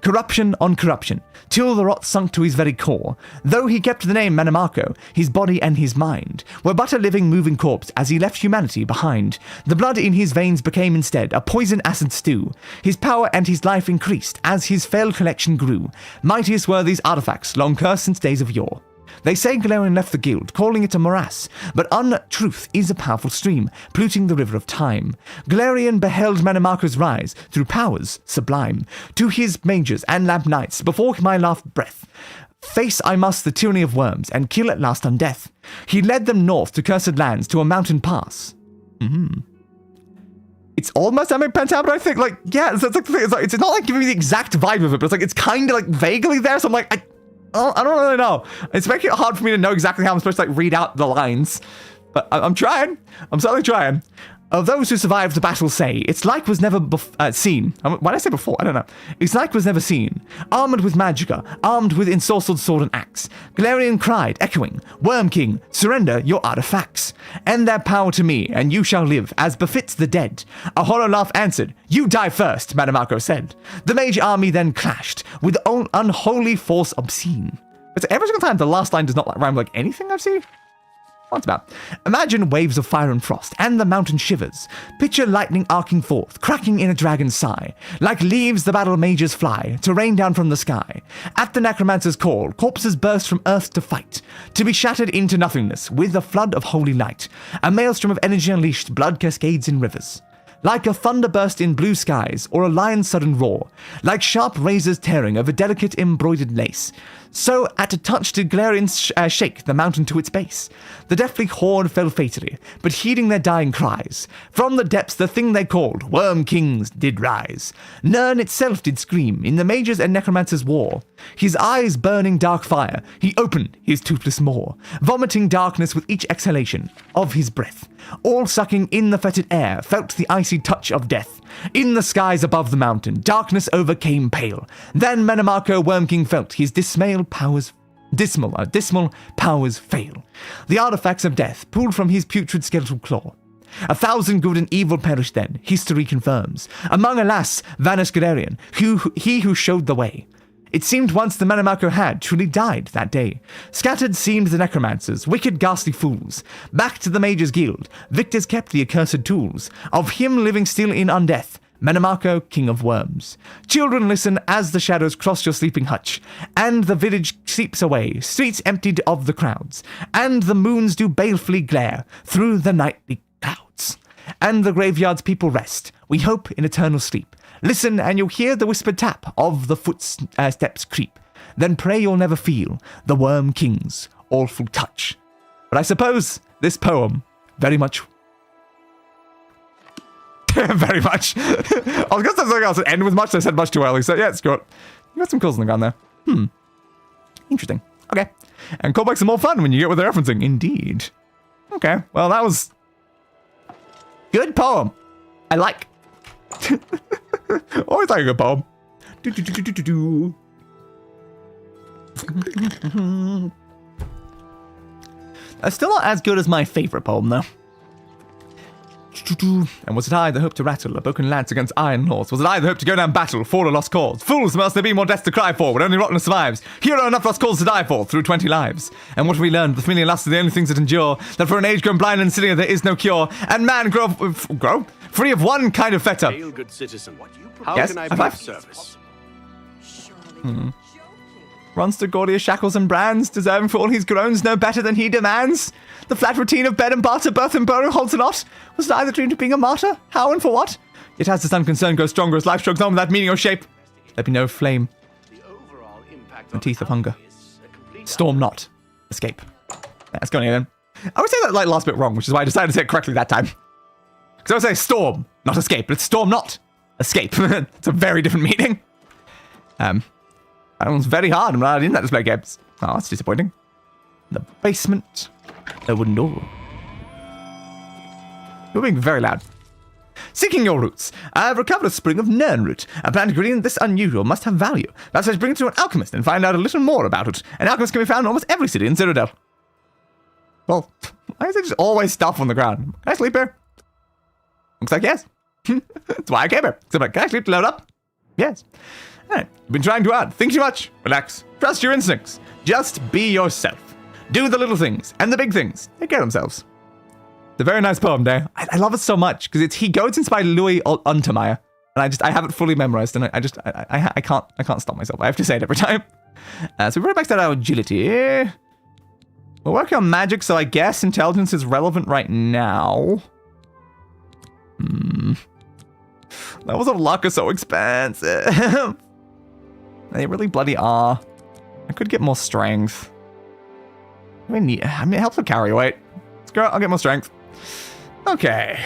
Corruption on corruption, till the rot sunk to his very core. Though he kept the name Manamako, his body and his mind were but a living, moving corpse as he left humanity behind. The blood in his veins became instead a poison acid stew. His power and his life increased as his fell collection grew. Mightiest were these artifacts, long cursed since days of yore. They say Galarian left the guild, calling it a morass, but untruth is a powerful stream, polluting the river of time. Galarian beheld Manamako's rise, through powers sublime, to his mages and lamp knights, before my last breath. Face I must the tyranny of worms, and kill at last on death. He led them north to cursed lands, to a mountain pass. It's almost iambic pentameter, I think. Like, yeah, it's not like giving me the exact vibe of it, but it's like, it's kind of like vaguely there, so I'm like, I don't really know. It's making it hard for me to know exactly how I'm supposed to like read out the lines. But I'm trying. I'm certainly trying. Of those who survived the battle say, its like was never seen. Why did I say before? I don't know. Its like was never seen. Armored with magicka, armed with ensorcelled sword and axe. Galarian cried, echoing, Worm King, surrender your artifacts. End their power to me, and you shall live, as befits the dead. A hollow laugh answered, you die first, Manamako said. The mage army then clashed, with unholy force obscene. But every single time the last line does not rhyme like anything I've seen. What's about? Imagine waves of fire and frost, and the mountain shivers. Picture lightning arcing forth, cracking in a dragon's sigh. Like leaves the battle mages fly, to rain down from the sky. At the necromancer's call, corpses burst from earth to fight, to be shattered into nothingness with a flood of holy light. A maelstrom of energy unleashed, blood cascades in rivers. Like a thunder burst in blue skies, or a lion's sudden roar. Like sharp razors tearing over delicate embroidered lace. So at a touch did Galarian shake the mountain to its base. The deathly horde fell fatally, but heeding their dying cries, from the depths the thing they called Worm Kings did rise. Nirn itself did scream in the mages and necromancers' war. His eyes burning dark fire, he opened his toothless maw, vomiting darkness with each exhalation of his breath. All sucking in the fetid air felt the icy touch of death. In the skies above the mountain, darkness overcame pale. Then Manamako Worm King felt his dismal powers fail. The artifacts of death pulled from his putrid skeletal claw. 1,000 good and evil perished then, history confirms. Among, alas, vanished Galarian, he who showed the way. It seemed once the Manamako had truly died that day. Scattered seemed the necromancers, wicked ghastly fools. Back to the mages' guild, victors kept the accursed tools. Of him living still in undeath, Manamako, king of worms. Children listen as the shadows cross your sleeping hutch, and the village sleeps away, streets emptied of the crowds, and the moons do balefully glare through the nightly clouds. and the graveyard's people rest. We hope in eternal sleep. Listen, and you'll hear the whispered tap of the footsteps creep. Then pray you'll never feel the Worm King's awful touch. But I suppose this poem very much... very much. I was going to say something else that ended with much, I said much too early, so yeah, screw it. You got some calls on the ground there. Interesting. Okay. And callbacks are more fun when you get what they're referencing. Indeed. Okay, well that was... good poem. I like. Always like a good poem. Still not as good as my favorite poem, though. And was it I that hoped to rattle a broken lance against iron laws? Was it I that hoped to go down battle for a lost cause? Fools, must there be more deaths to cry for when only rottenness survives? Hero enough lost cause to die for through 20 lives. And what have we learned? The familiar lusts are the only things that endure. That for an age grown blind and silly there is no cure. And man grow free of one kind of fetter. Hail, good citizen. How Yes, can I high be of five. service? Runs to gaudier shackles and brands, deserving for all his groans no better than he demands. The flat routine of bed and barter, birth and burial holds a lot. Was it I that dreamed of being a martyr? How and for what? Yet as this unconcern grows stronger, as life struggles on without meaning or shape, there be no flame, The overall impact the teeth of hunger. Storm not, escape. Yeah, let's go on here then. I would say that last bit wrong, which is why I decided to say it correctly that time. Because I would say storm, not escape, but it's storm not, escape. It's a very different meaning. That one's very hard. I'm not in that display games. Oh, that's disappointing. The basement. A wooden door. You're being very loud. Seeking your roots. I have recovered a spring of Nernroot. A plant ingredient this unusual must have value. That's why I bring it to an alchemist and find out a little more about it. An alchemist can be found in almost every city in Cyrodiil. Well, why is there just always stuff on the ground? Can I sleep here? Looks like yes. That's why I came here. So, can I sleep to load up? Yes. Alright, you've been trying to add. Think too much. Relax. Trust your instincts. Just be yourself. Do the little things and the big things. Take care of themselves. It's a very nice poem, Day. I love it so much because he goes inspired Louis Untermeyer, and I have it fully memorized, and I can't stop myself. I have to say it every time. So we're back to our agility. We're working on magic, so I guess intelligence is relevant right now. Levels of luck are so expensive. They really bloody are. I could get more strength. I mean, it helps with carry weight. Let's go. I'll get more strength. Okay.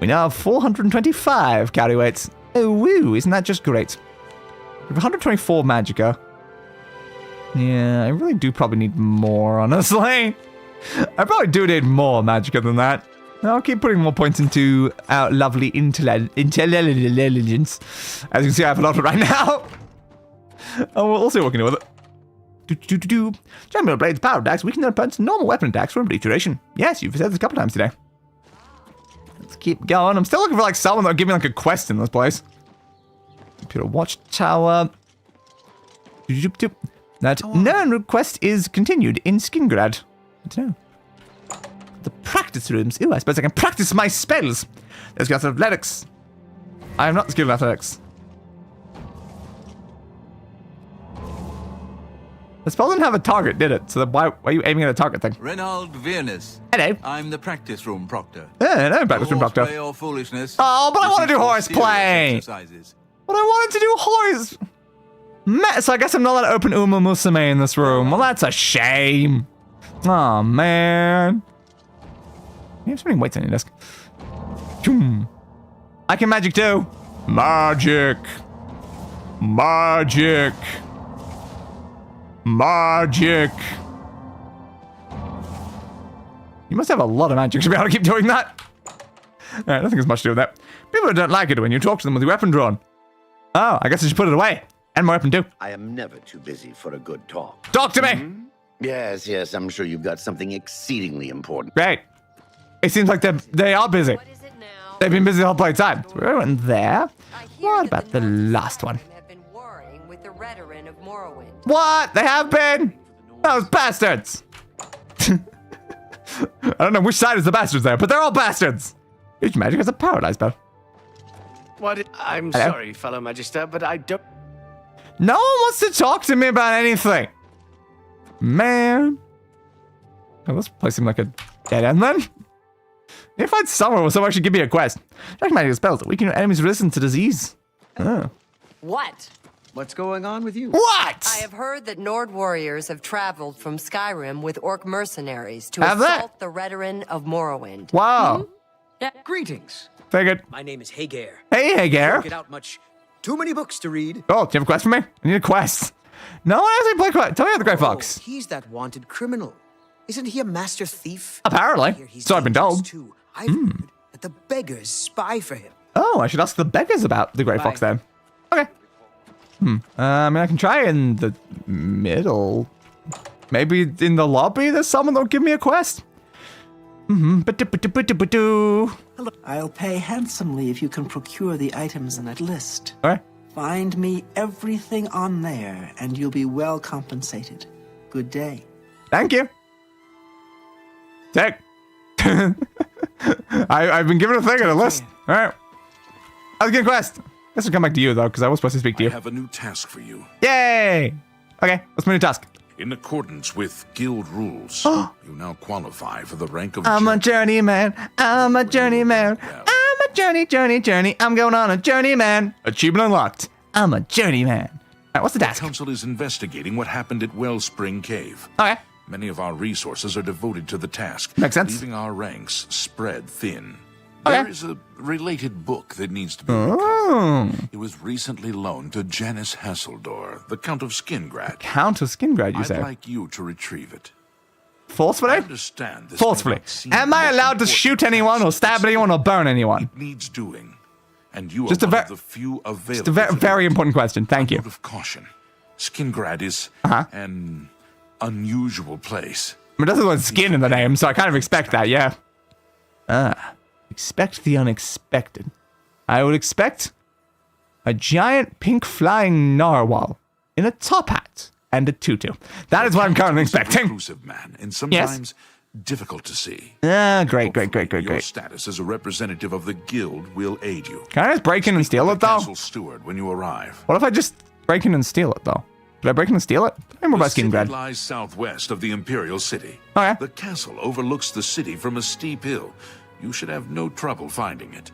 We now have 425 carry weights. Oh, woo. Isn't that just great? We have 124 magicka. Yeah, I really do probably need more, honestly. I probably do need more magicka than that. I'll keep putting more points into our lovely intelligence. As you can see, I have a lot of it right now. Oh, we'll see what we can do with it. General Blade's power attacks weaken their opponent's normal weapon attacks for a brief duration. Yes, you've said this a couple times today. Let's keep going. I'm still looking for someone that'll give me a quest in this place. Computer watchtower. That Nern quest is continued in Skingrad. I don't know. The practice rooms. Ooh, I suppose I can practice my spells. Let's go to athletics. I am not skilled in athletics. The spell didn't have a target, did it? So why are you aiming at a target thing? Reynold Viernes. Hello. I'm the practice room proctor. Yeah, no practice room proctor. Horseplay or foolishness. Oh, but I want to do This is for horseplay. serious exercises. But I wanted to do horse. So I guess I'm not allowed to open Uma Musume in this room. Well, that's a shame. Oh, man. You have so many weights on your desk. I can magic too. Magic. Magic. Magic. You must have a lot of magic to be able to keep doing that. Alright, I don't think there's much to do with that. People don't like it when you talk to them with your weapon drawn. Oh, I guess I should put it away. And my weapon too. I am never too busy for a good talk. Talk to me! Yes, I'm sure you've got something exceedingly important. Great. It seems like they are busy. What is it now? They've been busy the whole play time. So we went there. What about the last one? Have been warring with the Redarin of Morrowind. What? They have been? Those bastards! I don't know which side is the bastards there, but they're all bastards! Huge magic has a paralyzed spell. What? I'm Hello? sorry, fellow Magister, but I don't... No one wants to talk to me about anything. Man. Oh, this place seemed like a dead end then. You find somewhere where someone should give me a quest. Check magic spells that weaken your enemies resistant to disease. Oh. What? What's going on with you? What? I have heard that Nord warriors have traveled from Skyrim with orc mercenaries to Have they? assault the Redarin of Morrowind. Wow. Greetings. Figured. My name is Hagar. Hey, Hagar. Don't get out much. Too many books to read. Oh, do you have a quest for me? I need a quest. No one has any play quest. Tell me about the Grey Fox. He's that wanted criminal. Isn't he a master thief? Apparently. I hear he's So I've been dangerous told. Too. I've heard that the beggars spy for him. Oh, I should ask the beggars about the Grey Fox then. Okay. I mean, I can try in the middle. Maybe in the lobby there's someone that'll give me a quest. I'll pay handsomely if you can procure the items in that list. All right. Find me everything on there, and you'll be well compensated. Good day. Thank you. Take. I've been given a thing and a list. All right. I'll get a quest. Guess I'll come back to you, though, because I was supposed to speak to you. I have a new task for you. Yay! Okay, what's my new task? In accordance with guild rules, you now qualify for the rank of I'm a journeyman. I'm a journeyman. I'm a journey. I'm going on a journeyman. Achievement unlocked. I'm a journeyman. All right, what's the The task? council is investigating what happened at Wellspring Cave. Okay. Many of our resources are devoted to the task, Makes sense. leaving our ranks spread thin. Okay. There is a related book that needs to be recovered. Oh. It was recently loaned to Janice Hasseldor, the Count of Skingrad. Count of Skingrad, you I'd say? like you to retrieve it. I Forcefully? understand this. Forcefully. may not seem Am the I most allowed to important shoot anyone or task, stab anyone or burn anyone? It needs doing, and you Just are a one ver- of the few available. It's a very, to do very it. important question. Thank you. Note of caution. Skingrad is an unusual place. I mean, it doesn't have skin in the name, so I kind of expect that, yeah. Expect the unexpected. I would expect a giant pink flying narwhal in a top hat and a tutu. That is what I'm currently He's a expecting. reclusive man, and sometimes difficult to see. Great. Your status as a representative of the guild will aid you. Can I just break in and steal it, though? Castle steward when you arrive. What if I just break in and steal it, though? Did I break in and steal it? I remember The about city Skingrad. lies southwest of the Imperial City. Okay. The castle overlooks the city from a steep hill. You should have no trouble finding it.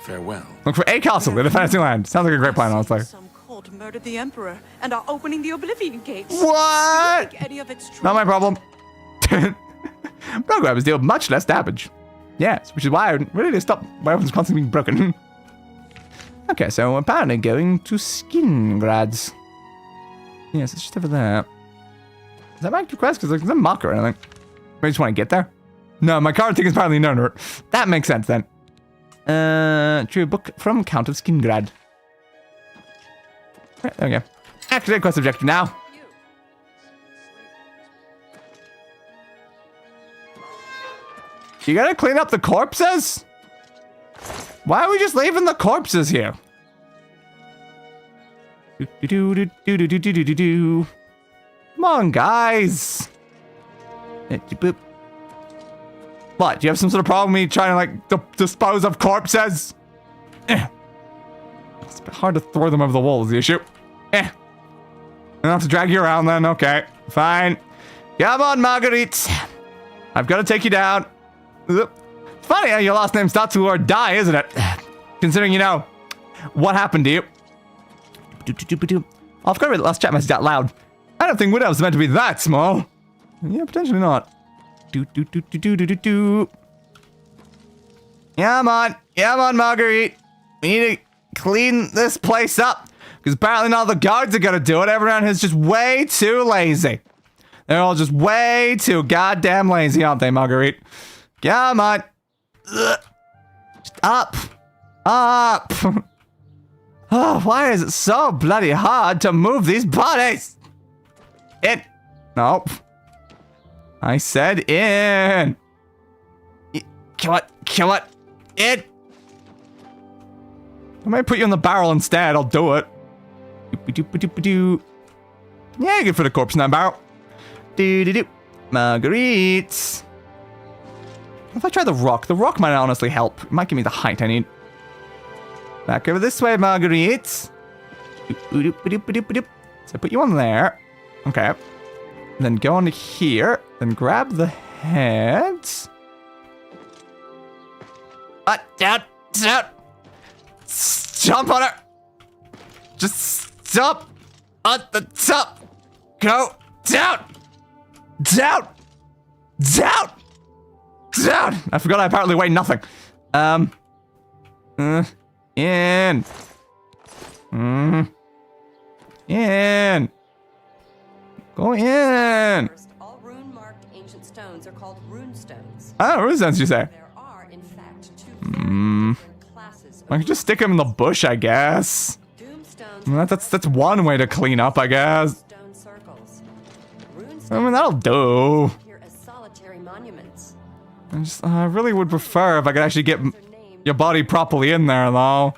Farewell. Look for a castle in a fantasy land. Sounds like a great plan, honestly. Some cult murdered the Emperor and are opening the Oblivion gates. What? Do you think any of it's true? Not my problem. Programs deal much less damage. Yes, which is why I really need to stop my weapons constantly being broken. Okay, so I'm apparently going to Skingrads. Yes, it's just over there. Is that my quest? Because there's a marker or anything. Maybe I just want to get there. No, my card thing is apparently no. That makes sense then. True book from Count of Skingrad. Right, there we go. Activate quest objective now. You gotta clean up the corpses? Why are we just leaving the corpses here? Come on, guys. What? Do you have some sort of problem with me trying to, like, dispose of corpses? It's a bit hard to throw them over the wall is the issue. I don't have to drag you around then. Okay, fine. Come on, Marguerite. I've got to take you down. It's funny how your last name starts with the word die, isn't it? Considering you know what happened to you. I forgot to read the last chat message out loud. I don't think Wood Elves are meant to be that small. Yeah, potentially not. Come on, Marguerite. We need to clean this place up. Because apparently not the guards are gonna do it. Everyone is just way too lazy. They're all just way too goddamn lazy, aren't they, Marguerite? Come on. Ugh. Just up. Oh, why is it so bloody hard to move these bodies? Nope. I said in. Kill it. I might put you on the barrel instead. I'll do it. Yeah, good for the corpse in that barrel. Marguerite. What if I try the rock? The rock might honestly help. It might give me the height I need. Back over this way, Marguerite. So I put you on there. Okay. Then go on to here. Then grab the heads. Down. Jump on her. Just stop at the top. Go down. I forgot I apparently weigh nothing. In. Go in. All rune-marked ancient stones are called rune stones. Oh, rune stones, you say? There are, in fact, two different classes. I can just stick them in the bush, I guess. That's one way to clean up, I guess. Stone circles. I mean, that'll do. Here as solitary monuments. I really would prefer if I could actually get your body properly in there, though.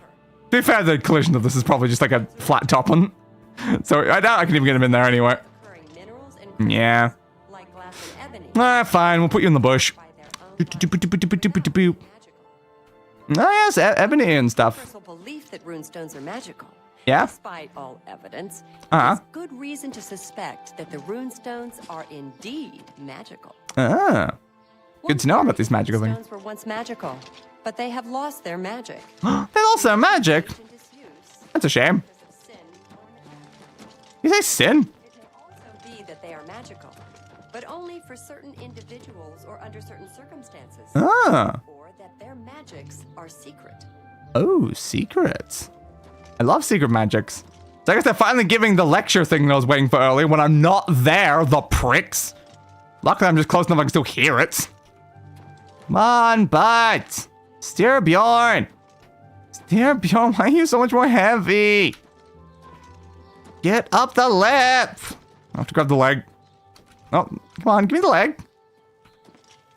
To be fair, the collision of this is probably just like a flat top one. So I doubt I can even get him in there anyway. Yeah. Fine, we'll put you in the bush. Oh yes, ebony and stuff. Belief that runestones are magical. Yeah. Despite all evidence, there's good reason to suspect that the runestones are indeed magical. Good to know about these magical things. Stones were once magical, but they have lost their magic. They lost their magic? That's a shame. You say sin? It can also be that they are magical, but only for certain individuals or under certain circumstances. Or that their magics are secret. Oh, secrets. I love secret magics. So I guess they're finally giving the lecture thing that I was waiting for earlier when I'm not there, the pricks. Luckily, I'm just close enough I can still hear it. Come on, bud. Steer Bjorn. Why are you so much more heavy? Get up the lip. I have to grab the leg. Oh, come on, give me the leg.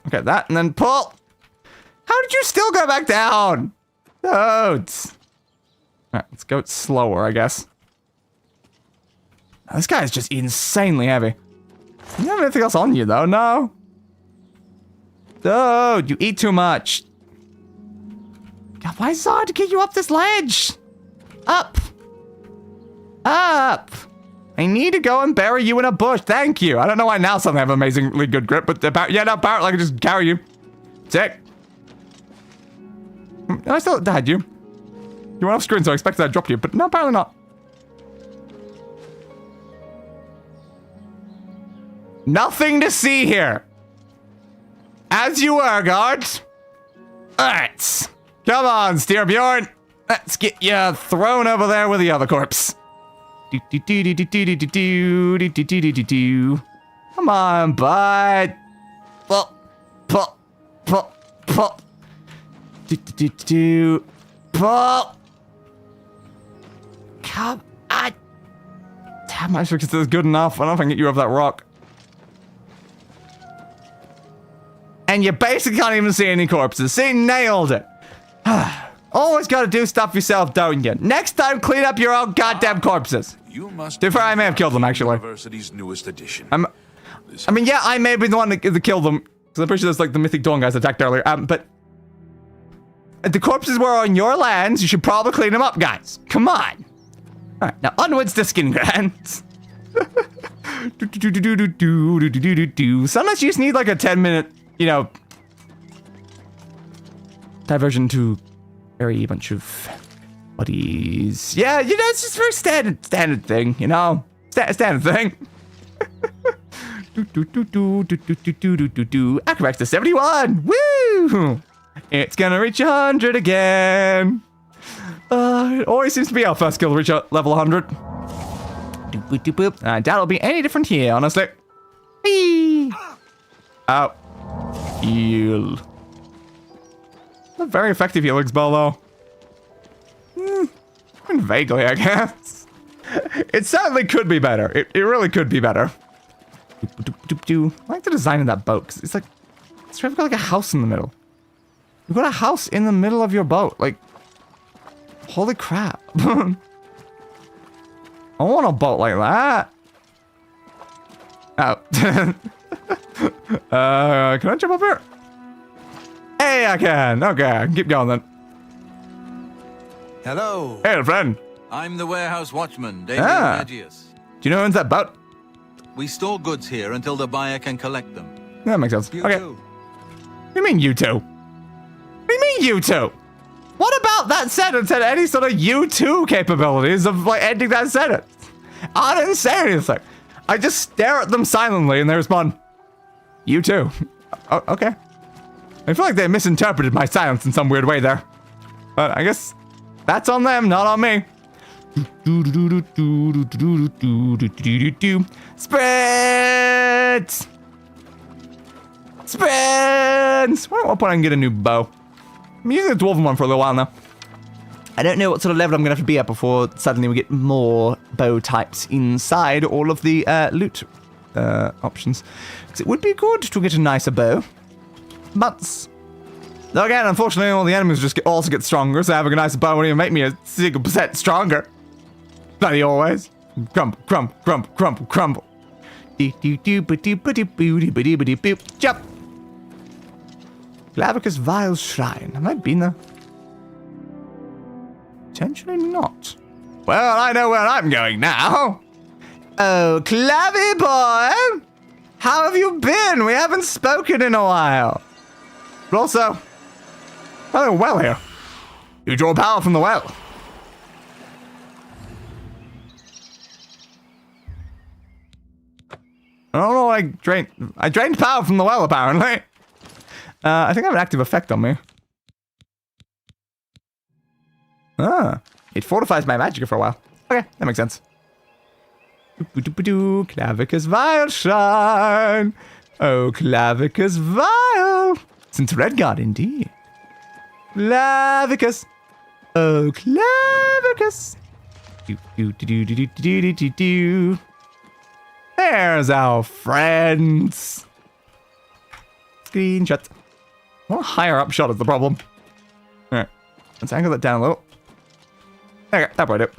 Okay, that, and then pull. How did you still go back down? Toads. Alright, let's go slower, I guess. This guy is just insanely heavy. You have anything else on you, though? No? Dude, you eat too much. God, why is it so hard to get you up this ledge? Up. I need to go and bury you in a bush. Thank you. I don't know why now suddenly I have amazingly good grip, but apparently I can just carry you. Sick. I still had you. You went off screen, so I expected I'd drop you, but no, apparently not. Nothing to see here. As you were, guards. Alright. Come on, Steer Bjorn. Let's get you thrown over there with the other corpse. Come on, bud. Pull. Come on. Damn, I sure this is good enough. I don't know if I can get you over that rock. And you basically can't even see any corpses. See, nailed it. Always gotta do stuff yourself, don't you? Next time, clean up your own goddamn corpses. You must. To be fair, I may have killed them, actually. University's newest addition. I mean, yeah, I may have been the one that killed them. Because I'm pretty sure there's like the Mythic Dawn guys attacked earlier. But the corpses were on your lands. You should probably clean them up, guys. Come on. All right, now onwards to Skin Grants. Sometimes you just need like a 10-minute, you know, diversion to bury a bunch of buddies. Yeah, you know, it's just a very standard thing, you know? Standard thing. Acrobatics to 71! Woo! It's gonna reach 100 again. It always seems to be our first kill to reach level 100. That'll be any different here, honestly. Whee! Oh. Heal. A very effective healing spell, though. Vaguely, I guess. It certainly could be better. It really could be better. I like the design of that boat. 'Cause it's like, it's got like a house in the middle. You've got a house in the middle of your boat. Like, holy crap. I want a boat like that. Oh. Can I jump up here? Hey, I can. Okay, I can keep going then. Hello. Hey, friend. I'm the warehouse watchman, Damien Magius. Do you know who owns that boat? We store goods here until the buyer can collect them. That makes sense. You okay. too. What do you mean, you two? What do you mean, you two? What about that sentence had any sort of you two capabilities of like ending that sentence? I didn't say anything. I just stare at them silently and they respond, you too. Oh, okay. I feel like they misinterpreted my silence in some weird way there. But I guess that's on them, not on me. Sprint! Sprint! Well, at what point I can get a new bow? I'm using the dwarven one for a little while now. I don't know what sort of level I'm going to have to be at before suddenly we get more bow types inside all of the loot options. Because it would be good to get a nicer bow. But, again, unfortunately, all the enemies just also get stronger, so having a nicer bow won't even make me a single percent stronger. Bloody always. Crumble, crumble, crumble, crumble, crumble. Jump! Clavicus Vile's Shrine. Have I been there? Potentially not. Well, I know where I'm going now. Oh, Clavy boy! How have you been? We haven't spoken in a while. But also, there's a well here. You draw power from the well. I don't know, I drained power from the well, apparently. I think I have an active effect on me. Ah, it fortifies my magic for a while. Okay, that makes sense. Clavicus Vile Shine. Oh, Clavicus Vile. Since Redguard, indeed. Clavicus. Oh, Clavicus. There's our friends. Screenshot. What a higher up shot is the problem. Alright. Let's angle that down a little. Okay, that might do it.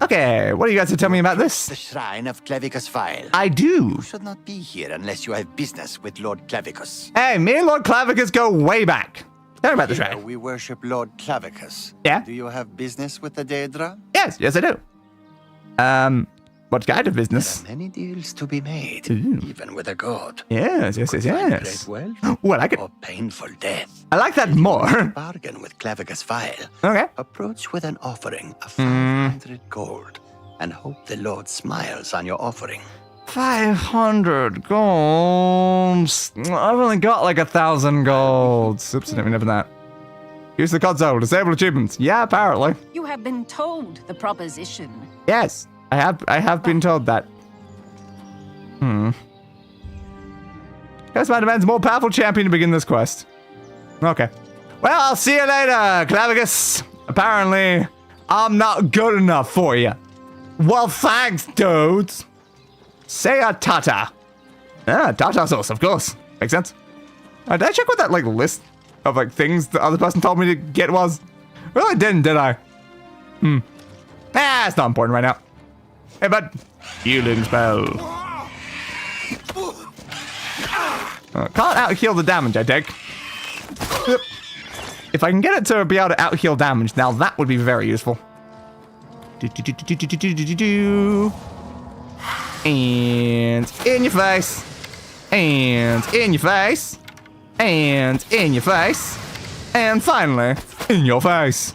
Okay, what do you guys have to tell me about this? The shrine of Clavicus Vile. I do. You should not be here unless you have business with Lord Clavicus. Hey, me and Lord Clavicus go way back. Tell me about the shrine. We worship Lord Clavicus. Yeah? Do you have business with the Daedra? Yes, I do. What kind of business? There are many deals to be made, Ooh. even with a god. Yes. Great wealth Oh, I like it. or painful death. I like that more. Bargain with Clavicus Vile. Okay. Approach with an offering of 500 gold and hope the Lord smiles on your offering. 500 golds. I've only got like 1,000 golds. Oops, I didn't mean to that. Use the console. Disable achievements. Yeah, apparently. You have been told the proposition. Yes, I have been told that. Guess my demands a more powerful champion to begin this quest. Okay. Well, I'll see you later, Clavicus. Apparently, I'm not good enough for you. Well, thanks, dudes. Say a tata. Ah, tata sauce, of course. Makes sense. Did I check what that, list of, things the other person told me to get was? Well, I didn't, did I? It's not important right now. Hey, bud. Healing spell. Can't out-heal the damage, I take. Yep. If I can get it to be able to out-heal damage, now that would be very useful. And in your face. And in your face. And in your face. And finally, in your face.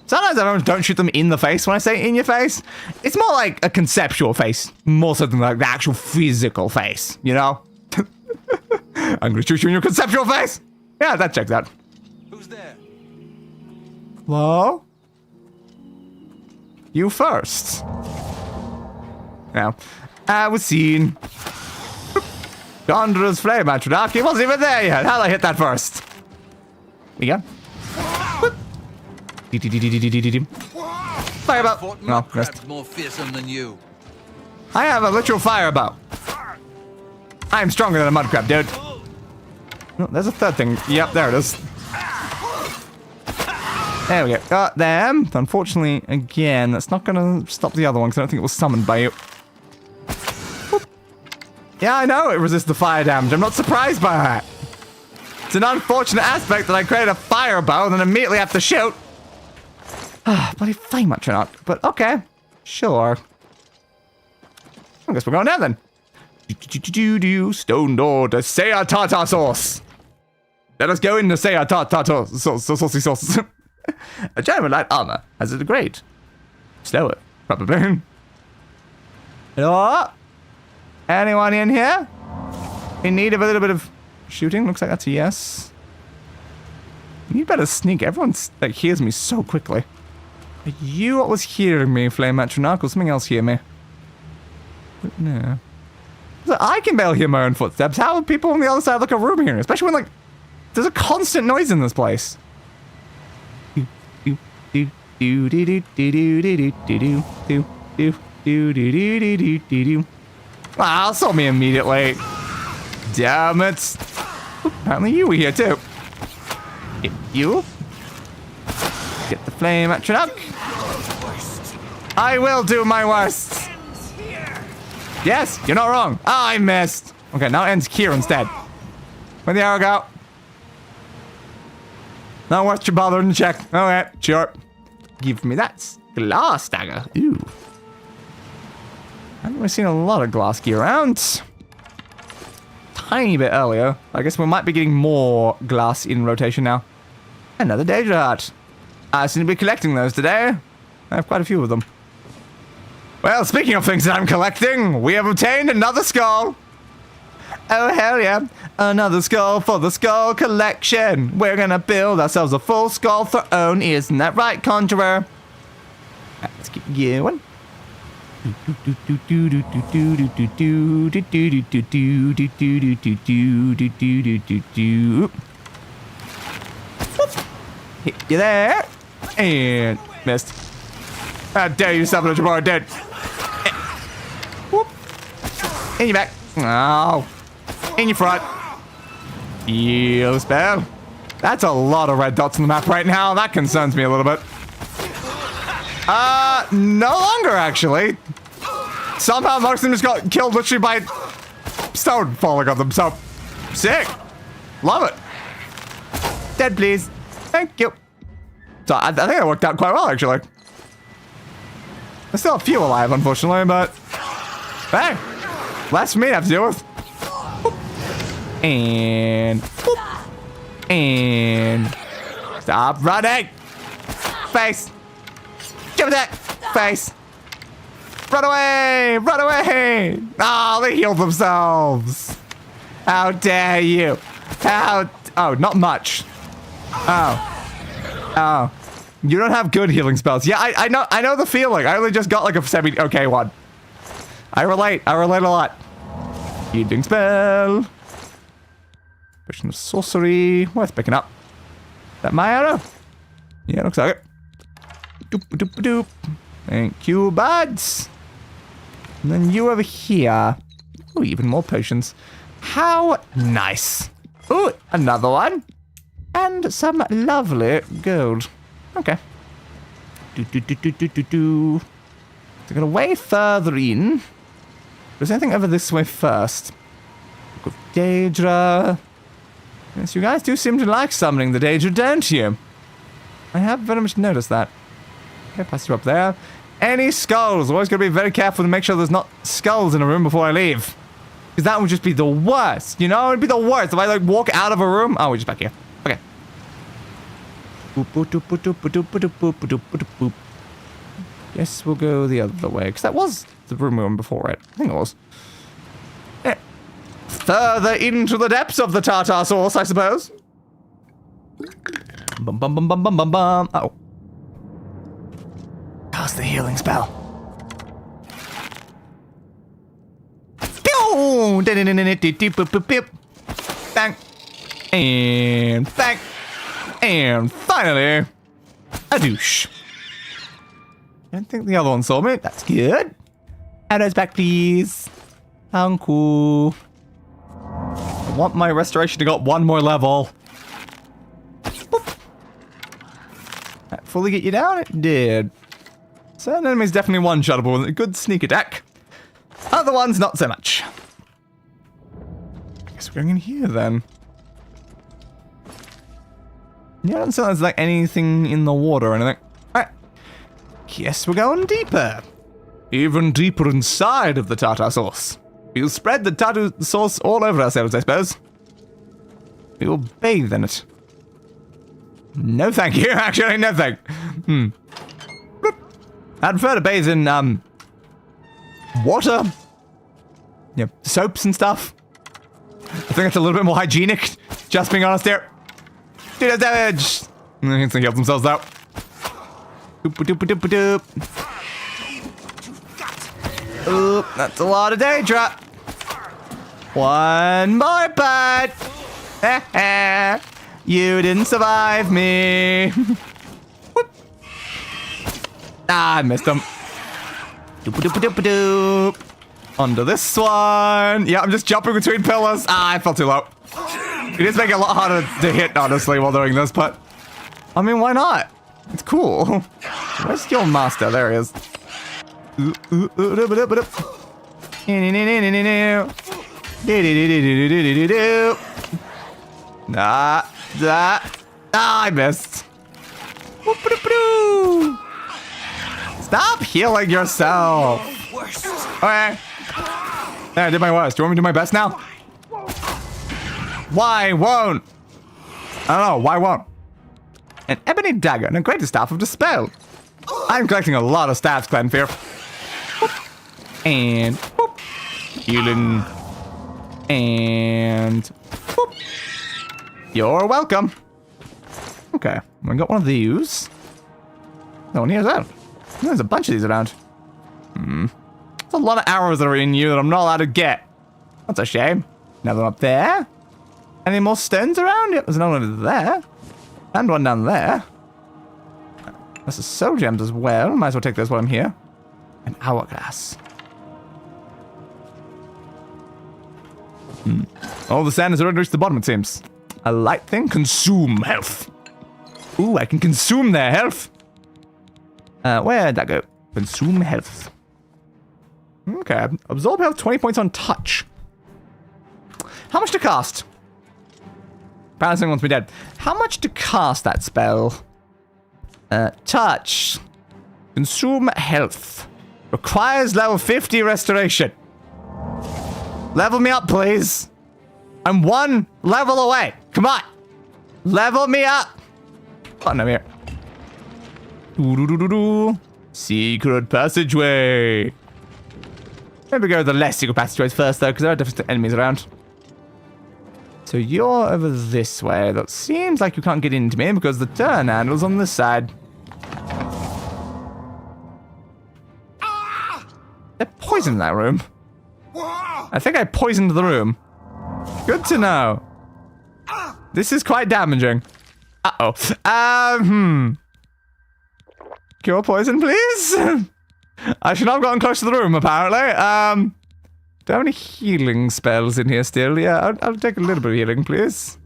Sometimes I don't shoot them in the face when I say in your face. It's more like a conceptual face, more so than like the actual physical face, you know? I'm gonna shoot you in your conceptual face. Yeah, that checks out. Who's there? Hello? You first. Now, I was seen. Gondor's flame Atrodarch. He wasn't even there yet. How'd I hit that first? We go. Firebow. No, missed. More fearsome than you. I have a literal firebow. I'm stronger than a mudcrab, dude. Oh, there's a third thing. Yep, there it is. There we go. Got them. Unfortunately, again, that's not gonna stop the other one because I don't think it was summoned by you. Whoop. Yeah, I know it resists the fire damage. I'm not surprised by that. It's an unfortunate aspect that I create a firebow and then immediately have to shoot. Bloody flame Atrodarch. But okay. Sure. I guess we're going down then. Stone door to say a tartar sauce. Let us go in to say our saucy sauce. A gentleman light armor has it great. Slower, probably. Hello? Anyone in here? In need of a little bit of shooting? Looks like that's a yes. You better sneak. Everyone like hears me so quickly. Are you what was hearing me, Flame Matronarch, or something else hear me? But no. I can barely hear my own footsteps. How are people on the other side of like a room hearing? Especially when like there's a constant noise in this place. Wow, saw me immediately. Damn it. Apparently you were here too. Get you. Get the flame at Chinook. I will do my worst. Yes, you're not wrong. Oh, I missed. Okay, now it ends here instead. Where'd the arrow go? Not worth you bothering to check. Okay, sure. Give me that glass dagger. Ooh. I haven't really seen a lot of glass gear around. Tiny bit earlier. I guess we might be getting more glass in rotation now. Another Danger Heart. I seem to be collecting those today. I have quite a few of them. Well, speaking of things that I'm collecting, we have obtained another skull. Oh, hell yeah. Another skull for the skull collection. We're gonna build ourselves a full skull throne. Isn't that right, Conjurer? Let's keep going. Hit you there. And missed. How dare you sabotage more dead. Whoop. In your back. Oh. In your front. Heal spell. That's a lot of red dots on the map right now. That concerns me a little bit. No longer, actually. Somehow most of them just got killed literally by stone falling on them, so sick. Love it. Dead, please. Thank you. So I think it worked out quite well, actually. There's still a few alive, unfortunately, but hey, less for me to have to deal with. And and stop running. Face. Give it that face. Run away! Run away! Oh, they healed themselves. How dare you? How? Oh, not much. Oh. You don't have good healing spells. Yeah, I know the feeling. I only just got like a semi-okay one. I relate a lot. Healing spell. Potion of sorcery. Worth picking up. Is that my arrow? Yeah, looks like it. Doop, doop, doop. Thank you, buds. And then you over here. Oh, even more potions. How nice. Oh, another one. And some lovely gold. Okay. So gonna way further in. There's anything over this way first? Book of Daedra. Yes, you guys do seem to like summoning the Daedra, don't you? I have very much noticed that. Okay, pass you up there. Any skulls? Always gotta be very careful to make sure there's not skulls in a room before I leave. Because that would just be the worst. You know, it'd be the worst if I like walk out of a room. Oh, we're just back here. Okay. Yes, we'll go the other way. Because that was the room we were in before, right? I think it was. Yeah. Further into the depths of the tartar sauce, I suppose. Bum bum bum bum bum bum bum. Uh oh. Cast the healing spell. Bang. And bang. And finally, a douche. I don't think the other one saw me. That's good. Arrows back, please. Uncle. I want my restoration to go up one more level. Boop. That fully get you down? It did. Certain enemies definitely one-shottable with a good sneak attack. Other ones, not so much. I guess we're going in here, then. Yeah, I don't sound like there's like anything in the water or anything. Alright. Guess we're going deeper. Even deeper inside of the tartar sauce. We'll spread the tartar sauce all over ourselves, I suppose. We will bathe in it. No thank you, actually, no thank. I'd prefer to bathe in, water. Yeah, soaps and stuff. I think it's a little bit more hygienic, just being honest here. Do that damage! They heal themselves out. Doop-a-doop-a-doop-a-doop. Oop, that's a lot of Daedra. One more bite. You didn't survive me. I missed him. Doop-a-doop-a-doop-a-doop. Onto this one. Yeah, I'm just jumping between pillars. I fell too low. It is making it a lot harder to hit, honestly, while doing this, but... I mean, why not? It's cool. Where's your master? There he is. I missed. Stop healing yourself. Okay. There, I did my worst. Do you want me to do my best now? Why won't? I don't know. Why won't? An ebony dagger and a greater staff of dispel. I'm collecting a lot of staffs, Clanfear. And whoop. Healing. And whoop. You're welcome. Okay, we got one of these. No one here's out. There's a bunch of these around. There's a lot of arrows that are in you that I'm not allowed to get. That's a shame. Another one up there. Any more stones around? Yep, there's another one there. And one down there. There's a soul gems as well. Might as well take those while I'm here. An hourglass. All the sand has already reached the bottom, it seems. A light thing? Consume health. Ooh, I can consume their health. Where'd that go? Consume health. Okay. Absorb health, 20 points on touch. How much to cast? Balancing wants me dead. How much to cast that spell? Touch. Consume health. Requires level 50 restoration. Level me up, please. I'm one level away. Come on. Level me up. Oh, no, here. Secret passageway. Maybe go the less secret passageways first, though, because there are different enemies around. So you're over this way. That seems like you can't get into me because the turn handle's on this side. There's poison in that room. I think I poisoned the room. Good to know. This is quite damaging. Uh-oh. Cure poison, please? I should not have gotten close to the room, apparently. Do I have any healing spells in here still? Yeah, I'll take a little bit of healing, please.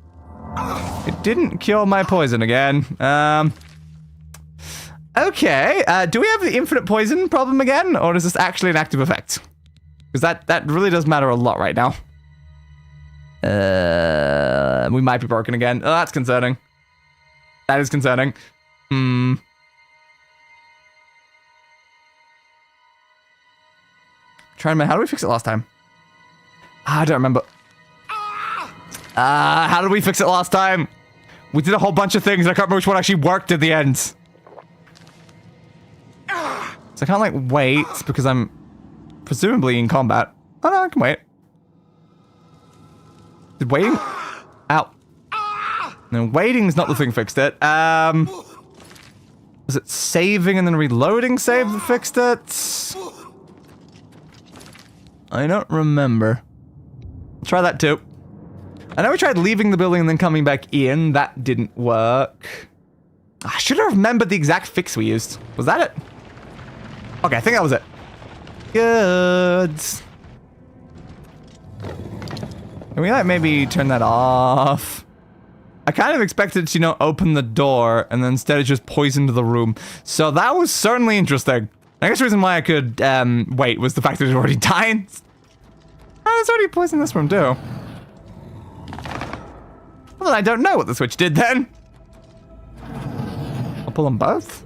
It didn't cure my poison again. Okay, do we have the infinite poison problem again? Or is this actually an active effect? Because that really does matter a lot right now. We might be broken again. Oh, that's concerning. That is concerning. Trying to remember, how did we fix it last time? I don't remember. How did we fix it last time? We did a whole bunch of things and I can't remember which one actually worked at the end. So I can't like wait because I'm presumably in combat. Oh no, I can wait. Did waiting? Ow. No, waiting's not the thing that fixed it. Was it saving and then reloading save that fixed it? I don't remember. Try that too. I know we tried leaving the building and then coming back in. That didn't work. I should have remembered the exact fix we used. Was that it? Okay, I think that was it. Good. Can we like maybe turn that off? I kind of expected to, you know, open the door and then instead it just poisoned the room. So that was certainly interesting. I guess the reason why I could wait was the fact that it already died. Oh, it's already poisoned this room too. Well, then I don't know what the switch did then. I'll pull them both.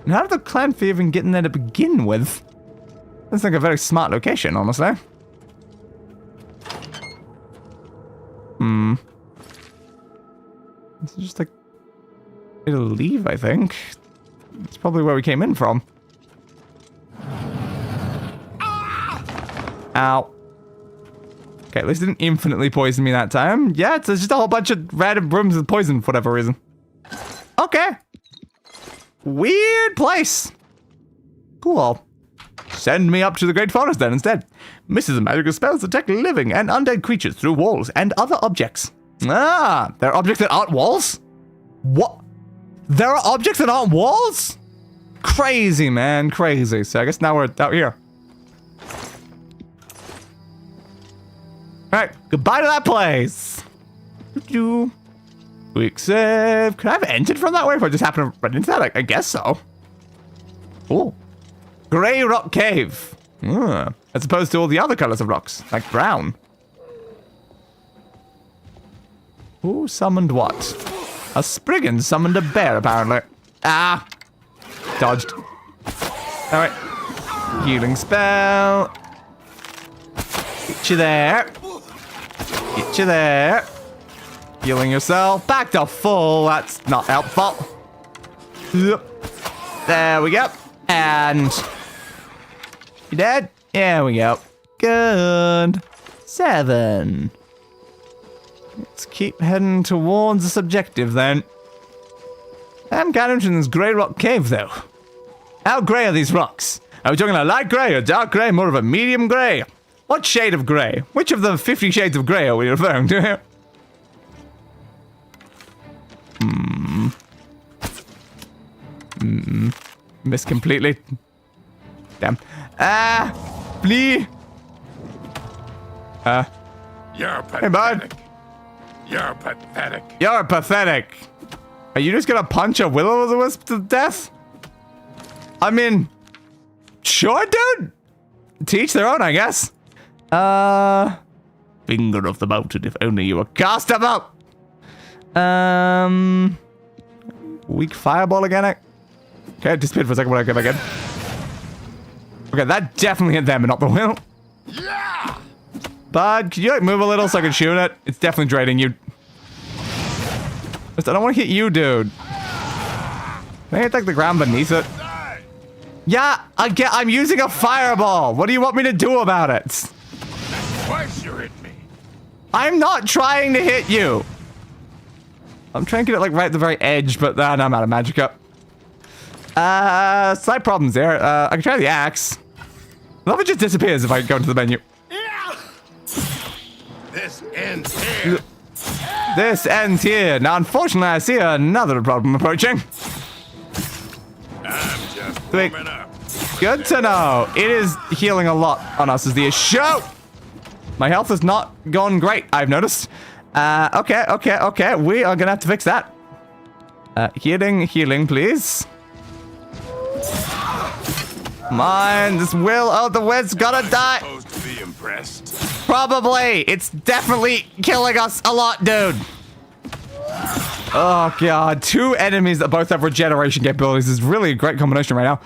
And how did the clan fee even get in there to begin with? That's like a very smart location, honestly. It's just like... it'll leave, I think. It's probably where we came in from. Ow. Okay, at least it didn't infinitely poison me that time. Yeah, it's just a whole bunch of random rooms with poison for whatever reason. Okay. Weird place. Cool. Send me up to the Great Forest then instead. Misses magical spells detect living and undead creatures through walls and other objects. Ah, there are objects that aren't walls? What? There are objects that aren't walls? Crazy, man, crazy. So I guess now we're out here. Alright, goodbye to that place. Quick save. Could I have entered from that way if I just happened to run into that? I guess so. Cool. Grey rock cave. As opposed to all the other colors of rocks, like brown. Who summoned what? A Spriggan summoned a bear, apparently. Ah! Dodged. Alright. Healing spell. Get you there. Get you there. Healing yourself. Back to full. That's not helpful. There we go. And... you dead? There we go. Good. 7. Let's keep heading towards this objective then. I'm kind of interested in this grey rock cave though. How grey are these rocks? Are we talking a light grey or dark grey? More of a medium grey? What shade of grey? Which of the 50 shades of grey are we referring to here? Missed completely. Damn. Flee. You're pathetic. Hey, bud. You're pathetic. You're pathetic. Are you just gonna punch a will-o'-the-wisp to death? I mean, sure, dude. To each their own, I guess. Finger of the mountain, if only you were castable. Weak fireball again. Okay, it disappeared for a second when I came back in. Okay, that definitely hit them and not the wheel. Yeah. Bud, can you like move a little so I can shoot it? It's definitely draining you. I don't want to hit you, dude. Can I hit like the ground beneath it? Yeah, I'm using a fireball. What do you want me to do about it? Twice you hit me. I'm not trying to hit you. I'm trying to get it like right at the very edge, but then I'm out of magicka. Slight problems there. I can try the axe. I love it just disappears if I go into the menu. This ends here. This ends here. Now, unfortunately, I see another problem approaching. I'm just warming up. Good to know. It is healing a lot on us is the issue. My health has not gone great, I've noticed. Okay. We are gonna have to fix that. Healing, please. Come on, this will of the wisp gotta die. Supposed to be impressed. Probably. It's definitely killing us a lot, dude. Oh, God. 2 enemies that both have regeneration capabilities is really a great combination right now.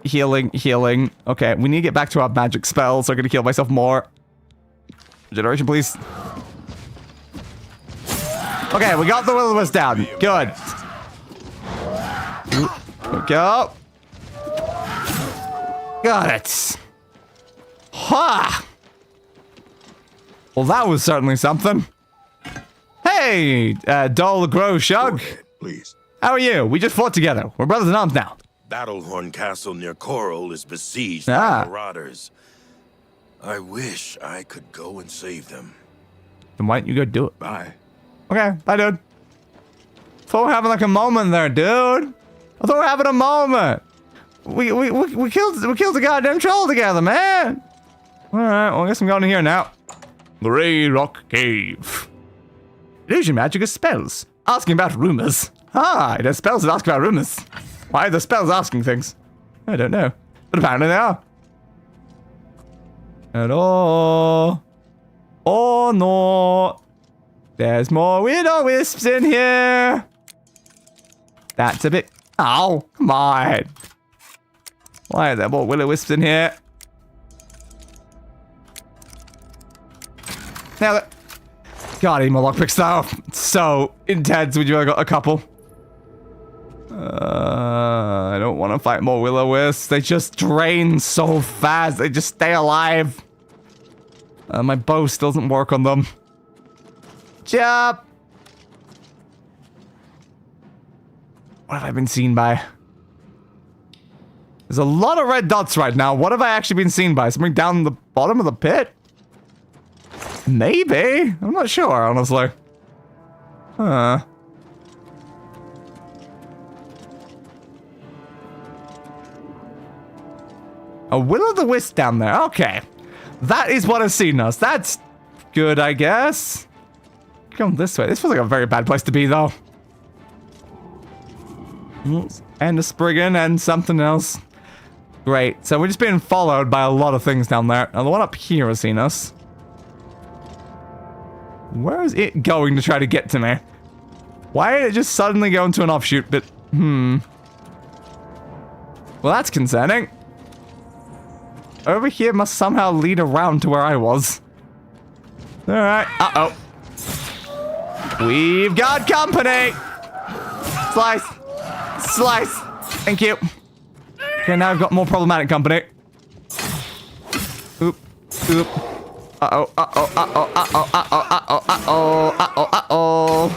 Healing. Okay, we need to get back to our magic spells, so I'm gonna heal myself more. Regeneration, please. Okay, we got the will-o'-the-wisp down. Good. There we go. Got it. Ha! Well, that was certainly something. Hey, Dol Gro Shug. Please. How are you? We just fought together. We're brothers in arms now. Battlehorn Castle near Coral is besieged by marauders. I wish I could go and save them. Then why don't you go do it? Bye. Okay, bye, dude. Thought we were having like a moment there, dude. I thought we were having a moment. We killed the goddamn troll together, man. All right, well, I guess I'm going in here now. Grey Rock Cave. Illusion magic is spells. Asking about rumors. Ah, it has spells that ask about rumors. Why are the spells asking things? I don't know. But apparently they are. Hello. Oh no. There's more widow wisps in here. That's a bit... Ow, come on. Why are there more willow wisps in here? Now, God, I need more lockpicks though. It's so intense when you only got a couple. I don't want to fight more will-o-wisps. They just drain so fast. They just stay alive. My bow still doesn't work on them. Chop! What have I been seen by? There's a lot of red dots right now. What have I actually been seen by? Something down the bottom of the pit? Maybe. I'm not sure, honestly. Huh. A will-o'-the-wisp down there. Okay. That is what has seen us. That's good, I guess. Come this way. This feels like a very bad place to be, though. And a Spriggan and something else. Great. So we're just being followed by a lot of things down there. Now, the one up here has seen us. Where is it going to try to get to me? Why did it just suddenly go into an offshoot? But, Well, that's concerning. Over here must somehow lead around to where I was. Alright. Uh-oh. We've got company! Slice. Slice. Thank you. Okay, now I've got more problematic company. Oop. Oop. Uh-oh. Uh-oh. Uh-oh. Uh-oh. Uh-oh. Uh-oh. Uh-oh. Uh-oh. Uh-oh.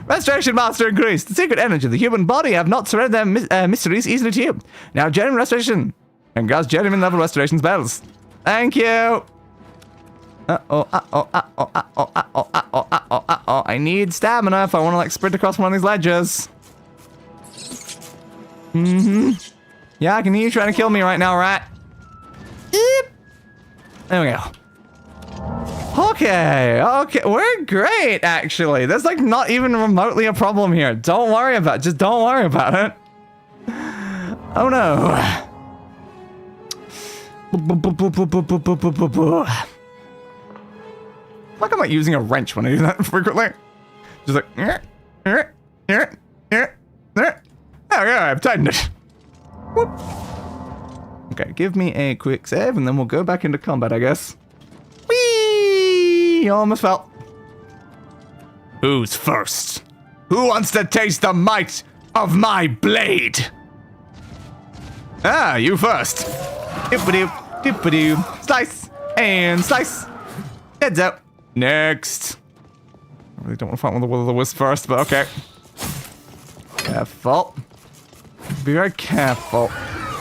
Restoration master increased. The secret energy of the human body have not surrendered their mysteries easily to you. Now, genuine restoration. And God's genuine level restoration spells. Thank you. Uh-oh, uh-oh, uh-oh, uh-oh, uh-oh, uh-oh, uh-oh, uh-oh. I need stamina if I want to, like, sprint across one of these ledges. Yeah, I can hear you trying to kill me right now, rat. Eep. There we go. Okay, okay. We're great, actually. There's, like, not even remotely a problem here. Don't worry about it. Just don't worry about it. Oh, no. Like I'm not using a wrench when I do that frequently. Just like, there we go, I've tightened it. Whoop. Okay, give me a quick save and then we'll go back into combat, I guess. Whee! Almost fell. Who's first? Who wants to taste the might of my blade? Ah, you first. Doop-a-doop. Doop-a-doo. Slice. And slice. Heads out. Next. I really don't want to fight one of the will-o'-the-wisp first, but okay. Careful. Be very careful.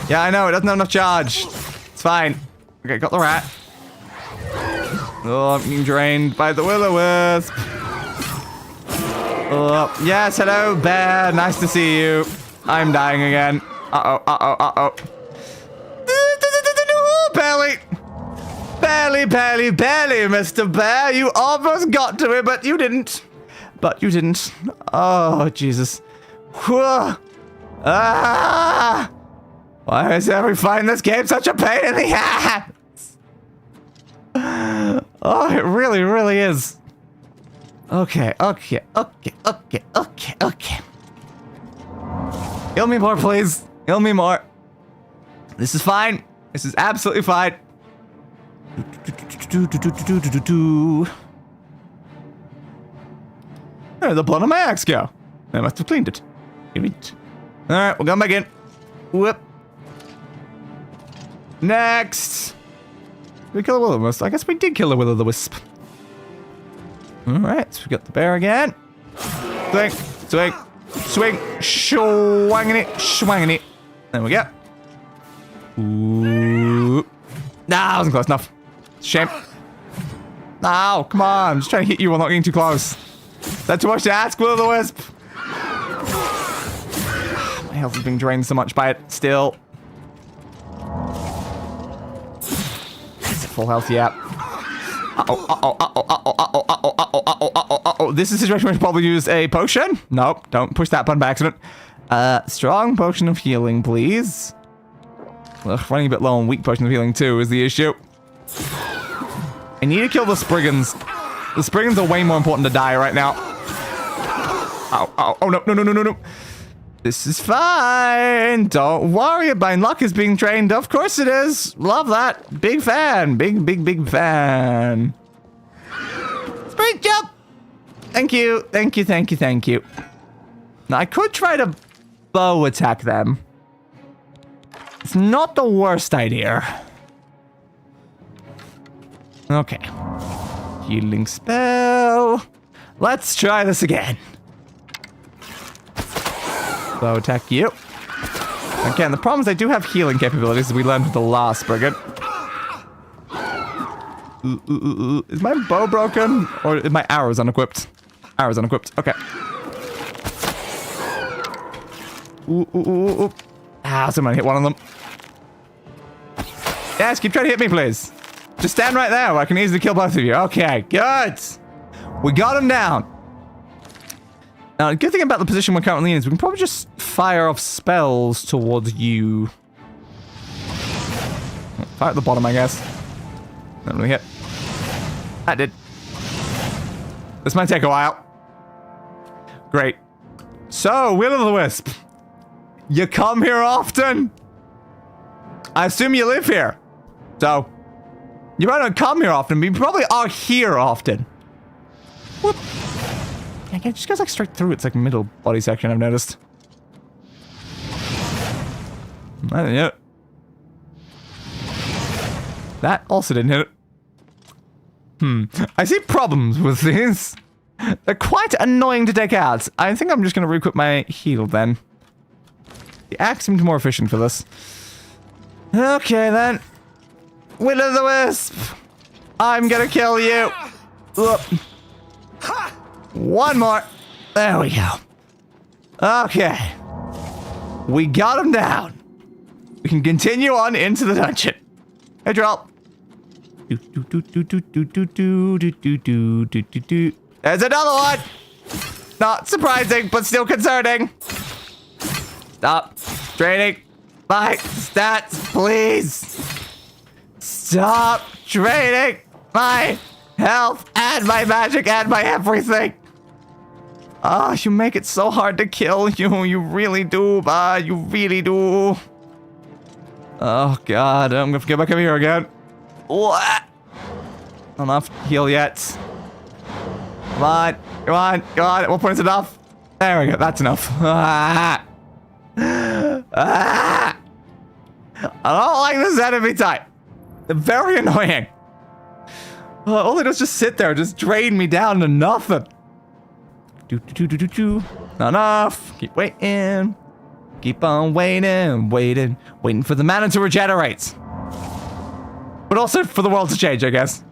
Yeah, I know. It doesn't have enough charge. It's fine. Okay, got the rat. Oh, I'm being drained by the will-o'-wisp. Oh, yes. Hello, bear. Nice to see you. I'm dying again. Uh-oh. Uh-oh. Uh-oh. Barely, Mr. Bear. You almost got to it, but you didn't. Oh, Jesus. Ah! Why is every fight in this game such a pain in the ass? Oh, it really, really is. Okay. Heal me more, please. Heal me more. This is fine. This is absolutely fine. Where did the blood on my axe go? I must have cleaned it. Alright, we'll go back in. Whoop. Next. Did we kill a will-o'-the-wisp? I guess we did kill a will-o'-the-wisp. Alright, so we got the bear again. Swing, swing, swing, swanging it. There we go. Ooh. Nah, I wasn't close enough. Shame. No, come on. I'm just trying to hit you while not getting too close. Is that too much to ask, will-o'-the-wisp? My health is being drained so much by it still. Is it full health? Yeah. Uh-oh. This is a situation where I should probably use a potion. Nope, don't push that button by accident. Strong potion of healing, please. Ugh, running a bit low on weak potion of healing too is the issue. I need to kill the Spriggans. The Spriggans are way more important to die right now. Oh, no. This is fine. Don't worry, my luck is being drained. Of course it is. Love that. Big fan. Big fan. sprint jump! Thank you, thank you, thank you, thank you. Now, I could try to bow attack them. It's not the worst idea. Okay. Healing spell. Let's try this again. Bow attack you. Again, the problem is I do have healing capabilities as we learned with the last brigade. Is my bow broken? Or is my arrows unequipped? Arrows unequipped. Okay. Ah, someone hit one of them. Yes, keep trying to hit me, please. Just stand right there where I can easily kill both of you. Okay, good. We got him down. Now, the good thing about the position we're currently in is we can probably just fire off spells towards you. Fire at the bottom, I guess. Not really hit. That did. This might take a while. Great. So, Will-o'-the-Wisp. You come here often? I assume you live here. So, you might not come here often, but you probably are here often. Whoop. Yeah, it just goes like straight through its like middle body section, I've noticed. I didn't hit it. That also didn't hit it. I see problems with these. They're quite annoying to take out. I think I'm just going to re-equip my heal then. The axe seemed more efficient for this. Okay then. Will-o'-the-Wisp. I'm gonna kill you. Whoop. One more. There we go. Okay. We got him down. We can continue on into the dungeon. Hey, Droll. There's another one. Not surprising, but still concerning. Stop draining my stats, please. Stop draining my health and my magic and my everything. Oh, you make it so hard to kill. You really do, you really do. Oh, God. I'm going to get back over here again. What? Not enough heal yet. Come on. Come on. Come on. At what point is enough? There we go. That's enough. I don't like this enemy type. They're very annoying. All they do is just sit there, just drain me down to nothing. Not enough. Keep waiting. Keep on waiting, waiting for the mana to regenerate. But also for the world to change, I guess.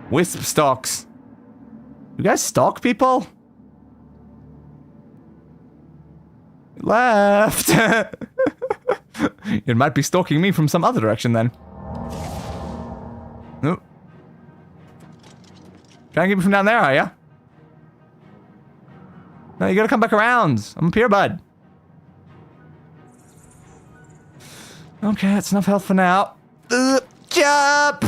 Wisp stalks. You guys stalk people? Left. It might be stalking me from some other direction then. Nope. Trying to get me from down there, are ya? No, you gotta come back around. I'm up here, bud. Okay, that's enough health for now. Jump!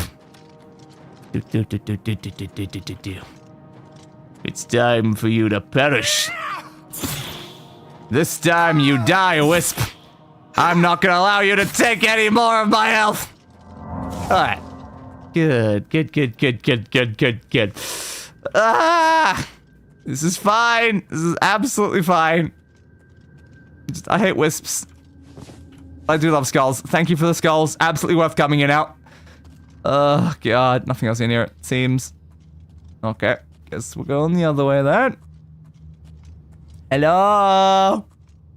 It's time for you to perish. This time you die, Wisp. I'm not gonna allow you to take any more of my health. Alright. Good. Ah! This is fine. This is absolutely fine. I hate wisps. I do love skulls. Thank you for the skulls. Absolutely worth coming in out. Oh, God. Nothing else in here, it seems. Okay. Guess we're going the other way then. Hello?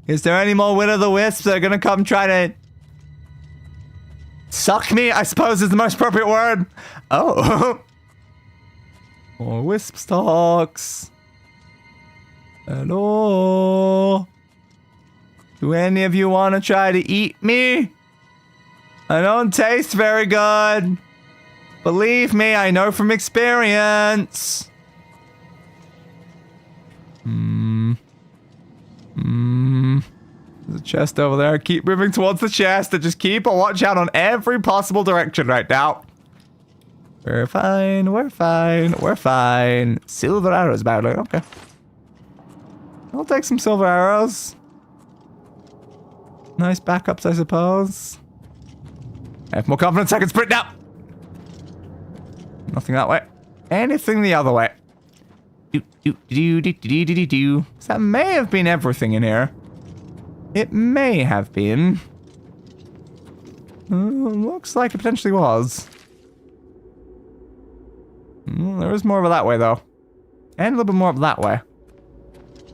Is there any more will-o'-the-wisps that are gonna come try to suck me, I suppose is the most appropriate word. Oh. More wisp stalks. Hello? Do any of you want to try to eat me? I don't taste very good. Believe me, I know from experience. There's a chest over there. Keep moving towards the chest and just keep a watch out on every possible direction right now. We're fine, we're fine, we're fine. Silver arrows, badly. Okay. I'll take some silver arrows. Nice backups, I suppose. I have more confidence I can sprint now. Nothing that way. Anything the other way. So that may have been everything in here. It may have been. Looks like it potentially was. There is more of it that way, though. And a little bit more of that way.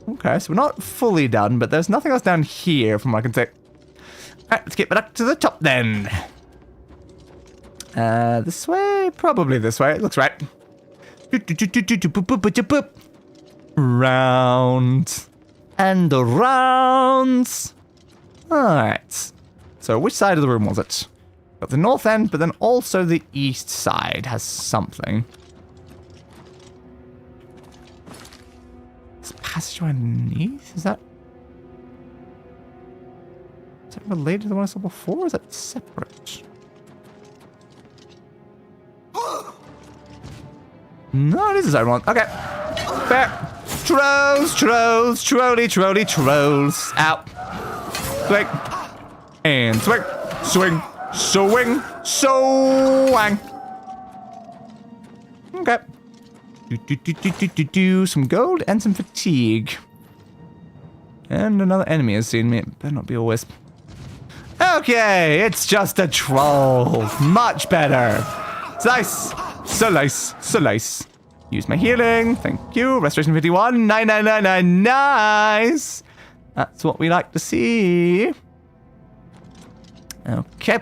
Okay, so we're not fully done, but there's nothing else down here from what I can see. Alright, let's get back to the top then. This way? Probably this way. It looks right. Round. And around. Alright. So which side of the room was it? Got the north end, but then also the east side has something. This passageway underneath? Is that related to the one I saw before, or is that separate? No, it is the same one. Okay. Fair. Trolls, trolls, trolly, trolly, trolls. Out. Swing. And swing. Swing. Swing. Swing. Okay. Some gold and some fatigue. And another enemy has seen me. It better not be a wisp. Okay, it's just a troll. Much better. Nice. So nice. So nice. Use my healing. Thank you. Restoration 51. Nice. That's what we like to see. Okay.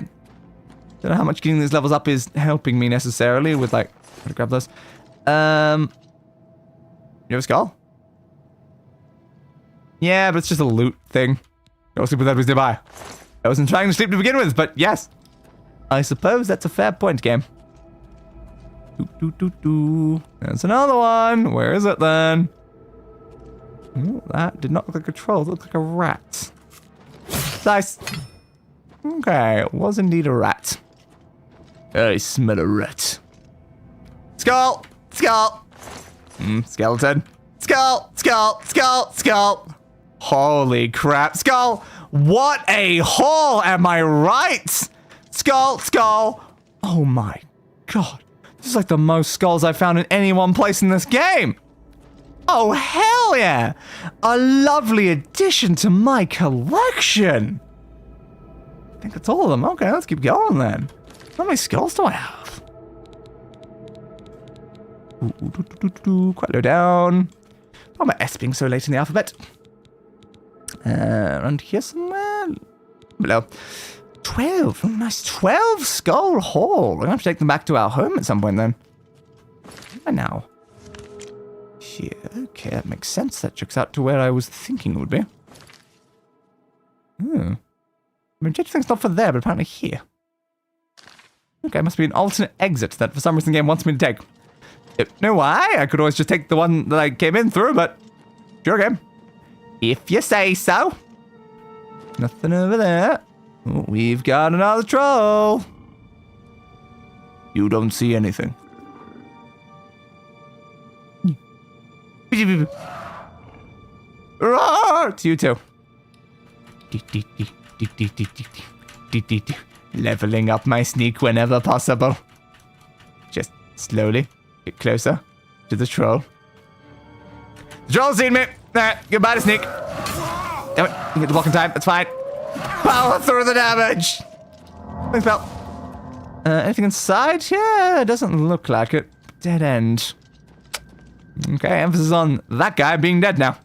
Don't know how much getting these levels up is helping me necessarily with, like, how to grab those. You have a skull? Yeah, but it's just a loot thing. Go sleep with enemies nearby. I wasn't trying to sleep to begin with, but yes. I suppose that's a fair point, game. There's another one. Where is it then? Ooh, that did not look like a troll. It looked like a rat. Nice. Okay, it was indeed a rat. I smell a rat. Skull! Skull! Skeleton. Skull! Skull! Skull! Skull! Holy crap. Skull! What a haul, am I right? Skull! Skull! Oh my god. This is like the most skulls I've found in any one place in this game. Oh, hell yeah! A lovely addition to my collection. I think that's all of them. Okay, let's keep going then. How many skulls do I have? Quite low down. Why am I S being so late in the alphabet? Around here somewhere? Below. 12. Oh, nice. 12 skull haul. We're going to have to take them back to our home at some point then. Where now? Here. Okay, that makes sense. That checks out to where I was thinking it would be. I mean, thing's not for there, but apparently here. Okay, must be an alternate exit that for some reason the game wants me to take. Don't know why. I could always just take the one that I came in through, but sure game. If you say so. Nothing over there. Oh, we've got another troll. You don't see anything. Roar! It's you too. Leveling up my sneak whenever possible. Just slowly get closer to the troll. The troll's seen me. Alright, goodbye to sneak. Damn it, you get the block in time. That's fine. Power through the damage. Thanks, pal. Anything inside? Yeah, it doesn't look like it. Dead end. Okay, emphasis on that guy being dead now.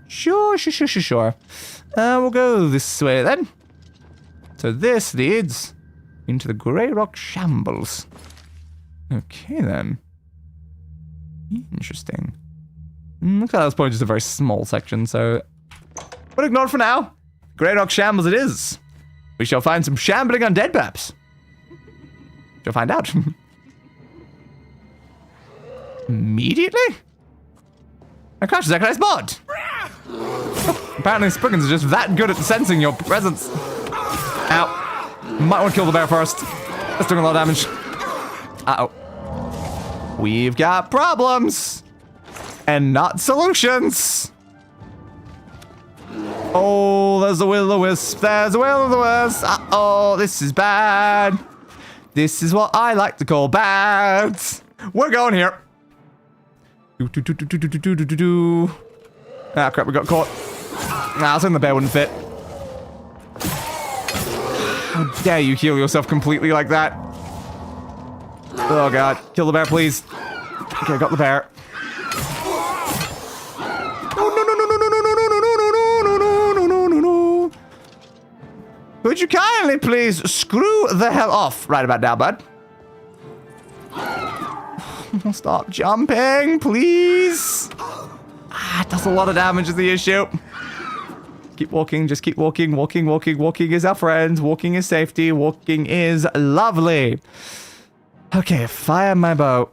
Sure. We'll go this way then. So this leads into the Grey Rock Shambles. Okay then. Interesting. Looks like that was probably just a very small section, so we'll ignore it for now. Grey Rock Shambles it is. We shall find some shambling undead perhaps. Shall find out. Immediately? I crashed that nice mod. Oh, apparently Spriggans are just that good at sensing your presence. Ow. Might want to kill the bear first. That's doing a lot of damage. Uh-oh. We've got problems. And not solutions. Oh, there's a will-o-wisp. There's a will-o-wisp. Uh-oh, this is bad. This is what I like to call bad. We're going here. Ah, crap, we got caught. Nah, I was in the bear wouldn't fit. How dare you heal yourself completely like that? Oh god, kill the bear, please. Okay, got the bear. No. Would you kindly please screw the hell off right about now, bud? Stop jumping, please. Ah, it does a lot of damage is the issue. Keep walking, just keep walking. Walking is our friend. Walking is safety. Walking is lovely. Okay, fire my bow.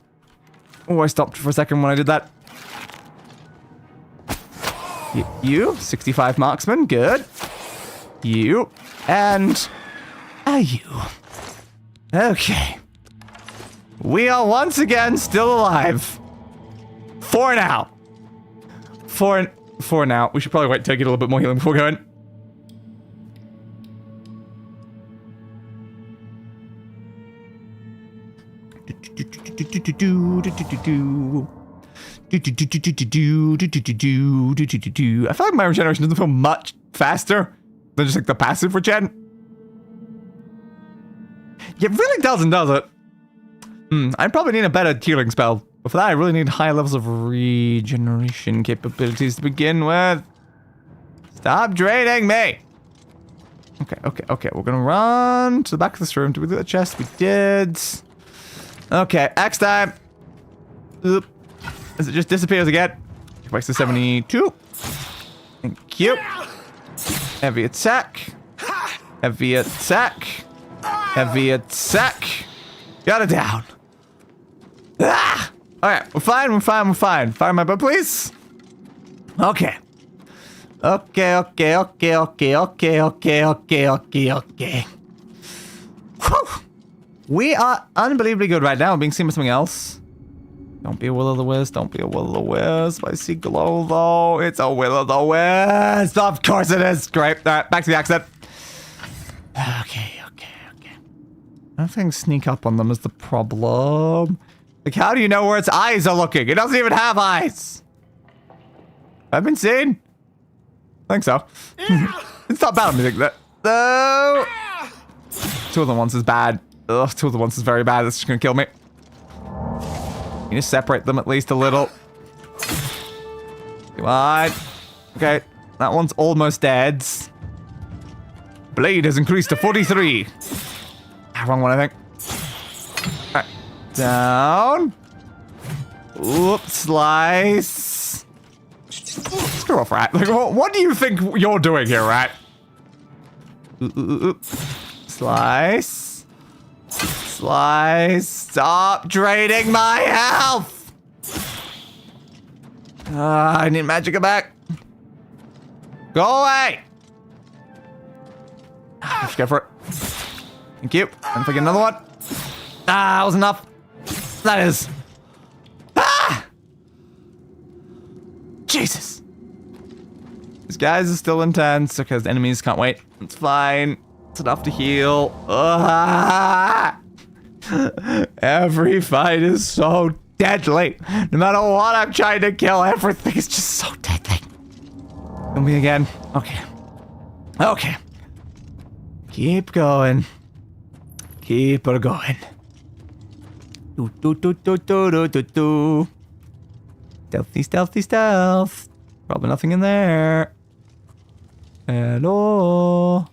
Oh, I stopped for a second when I did that. You, 65 marksman, good. You, and you. Okay. We are once again still alive. For now. For now. We should probably wait to get a little bit more healing before going. I feel like my regeneration doesn't feel much faster than just like the passive regen. It really doesn't, does it? I probably need a better healing spell. But for that, I really need high levels of regeneration capabilities to begin with. Stop draining me! Okay. We're gonna run to the back of this room. Did we do the chest? We did. Okay, X time. Oop. As it just disappears again. Back to 72. Thank you. Heavy attack. Heavy attack. Heavy attack. Got it down. Ah! Alright, we're fine. Fire my bow, please. Okay. Okay. Whew. We are unbelievably good right now. Being seen by something else. Don't be a will-o'-the-wisp. If I see glow, though, it's a will-o'-the-wisp. Of course it is. Great. Alright, back to the accent. Okay. I don't think sneak up on them is the problem. Like, how do you know where its eyes are looking? It doesn't even have eyes. I've been seen. I think so. It's not bad, I think that. No. Two of them once is bad. Ugh, two of the ones is very bad. That's just gonna kill me. You need to separate them at least a little. Come on. Okay, that one's almost dead. Blade has increased to 43. Wrong one, I think. Alright. Down. Oop, slice. Screw off, rat. Like, what do you think you're doing here, rat? Oop. Slice. Stop draining my health. I need magic back. Go away. Let's go for it. Thank you. And if I get another one. That was enough. That is. Jesus. These guys are still intense because the enemies can't wait. It's fine. It's enough to heal. Every fight is so deadly. No matter what I'm trying to kill, everything is just so deadly. Kill me again. Okay. Keep going. Keep her going. Stealth. Probably nothing in there. Hello.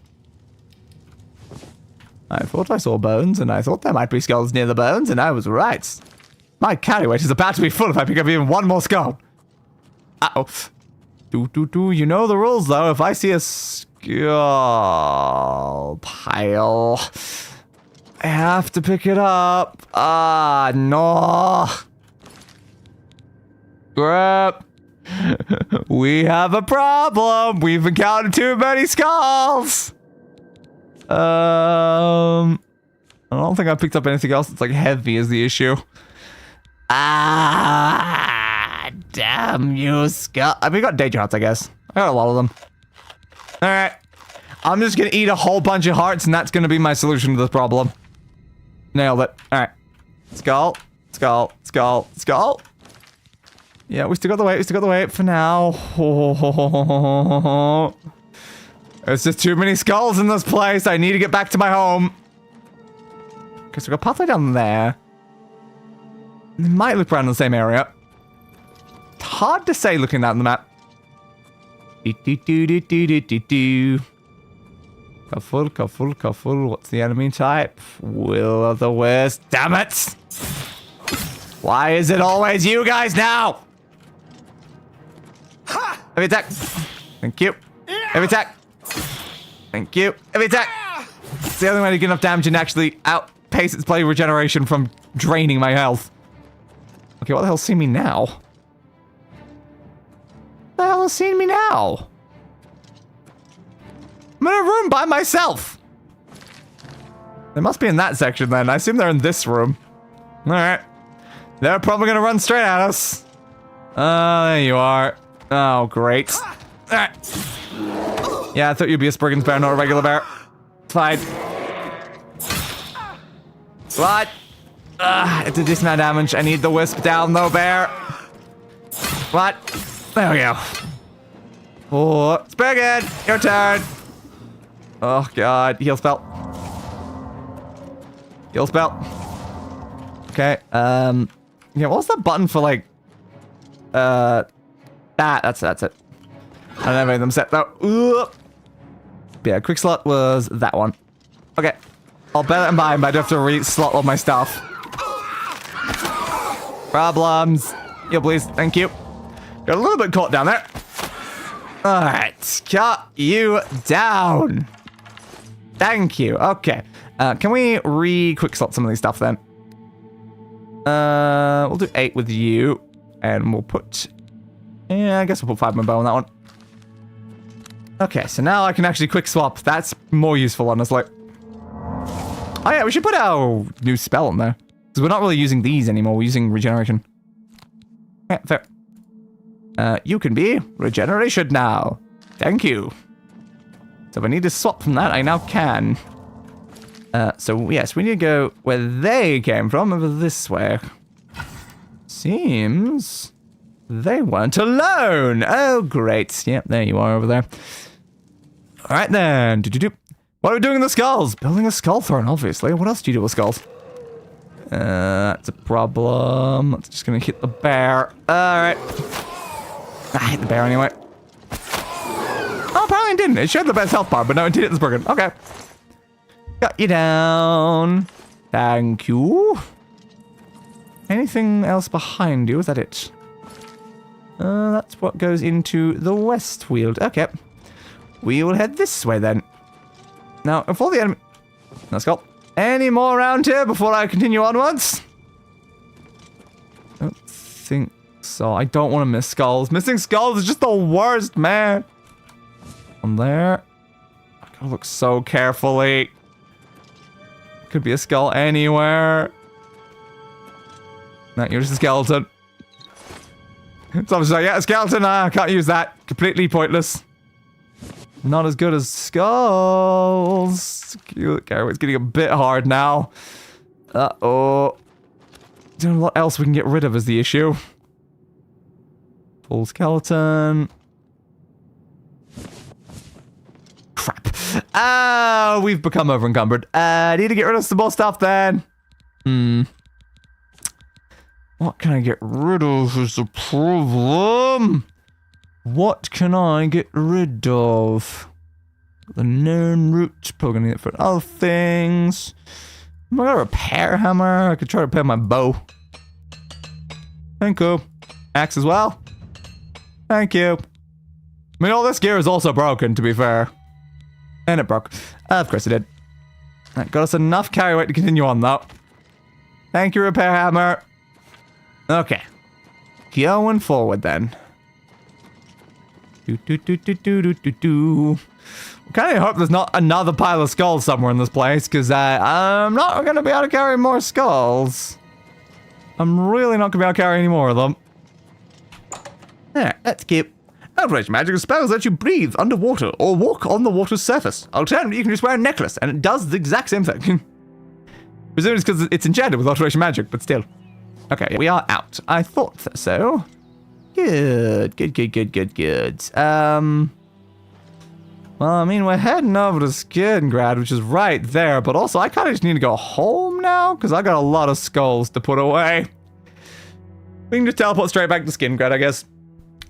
I thought I saw bones, and I thought there might be skulls near the bones, and I was right. My carry weight is about to be full if I pick up even one more skull. Uh-oh. You know the rules, though. If I see a skull pile, I have to pick it up. Ah, no. Crap. We have a problem. We've encountered too many skulls. I don't think I picked up anything else that's like heavy is the issue. Ah, damn you, skull. I mean, we got danger hearts, I guess. I got a lot of them. All right. I'm just going to eat a whole bunch of hearts, and that's going to be my solution to this problem. Nailed it. All right. Skull. Yeah, we still got the weight. We still got the weight for now. There's just too many skulls in this place. I need to get back to my home. Okay, so we've got a pathway down there. It might look around the same area. It's hard to say looking at the map. Careful. What's the enemy type? Will of the Wisp. Damn it! Why is it always you guys now? Heavy attack. Thank you. Heavy attack. Thank you. Heavy attack. It's the only way to get enough damage and actually outpace its play regeneration from draining my health. Okay, what the hell's seeing me now? What the hell is seeing me now? I'm in a room by myself. They must be in that section then. I assume they're in this room. Alright. They're probably gonna run straight at us. There you are. Oh, great. Alright. Yeah, I thought you'd be a Spriggan's bear, not a regular bear. Fine. What? It's a decent amount of damage. I need the wisp down though, bear. What? There we go. Oh, Spriggan, your turn. Oh god, heal spell. Heal spell. Okay, yeah, what was that button for, like, that's it. I don't have any of them set though. Yeah, quick slot was that one. Okay, I'll bet I'm buying, but I do have to re-slot all my stuff. Problems. Heal, please. Thank you. Got a little bit caught down there. Alright, cut you down. Thank you. Okay. Can we re-quick slot some of these stuff then? We'll do 8 with you. And we'll put... Yeah, I guess we'll put 5 in my bow on that one. Okay, so now I can actually quick swap. That's more useful, honestly. Oh yeah, we should put our new spell on there. Because we're not really using these anymore. We're using regeneration. Yeah, fair. You can be regeneration now. Thank you. So if I need to swap from that, I now can. So yes, we need to go where they came from, over this way. Seems they weren't alone. Oh, great. Yep, there you are over there. All right then. What are we doing in the skulls? Building a skull throne, obviously. What else do you do with skulls? That's a problem. That's just gonna hit the bear. All right. I hit the bear anyway. Oh, apparently it didn't. It showed the best health bar, but no, it did hit the Spriggan. Okay. Got you down. Thank you. Anything else behind you? Is that it? That's what goes into the west field. Okay. We will head this way then. Now, if all the enemy... Let's go. Any more around here before I continue onwards? I don't think so. I don't want to miss skulls. Missing skulls is just the worst, man. On there. I gotta look so carefully. Could be a skull anywhere. No, you're just a skeleton. It's obviously like, yeah, a skeleton. I can't use that. Completely pointless. Not as good as skulls. Okay, it's getting a bit hard now. Uh-oh. Don't know what else we can get rid of is the issue. Full skeleton. Crap. We've become over-encumbered. I need to get rid of some more stuff then. What can I get rid of is the problem. What can I get rid of? The known root. Probably gonna need it for other things. Am I got a repair hammer? I could try to repair my bow. Thank you. Axe as well. Thank you. I mean, all this gear is also broken, to be fair. And it broke. Of course it did. That got us enough carry weight to continue on, though. Thank you, repair hammer. Okay. Going forward, then. I kind of hope there's not another pile of skulls somewhere in this place, because I'm not going to be able to carry more skulls. I'm really not going to be able to carry any more of them. Alright, let's keep. Outrage magical spells let you breathe underwater or walk on the water's surface. Alternatively, you can just wear a necklace, and it does the exact same thing. Presumably it's because it's enchanted with alteration magic, but still. Okay, we are out. I thought so. Good. Well, I mean, we're heading over to Skingrad, which is right there, but also I kind of just need to go home now, because I got a lot of skulls to put away. We can just teleport straight back to Skingrad, I guess.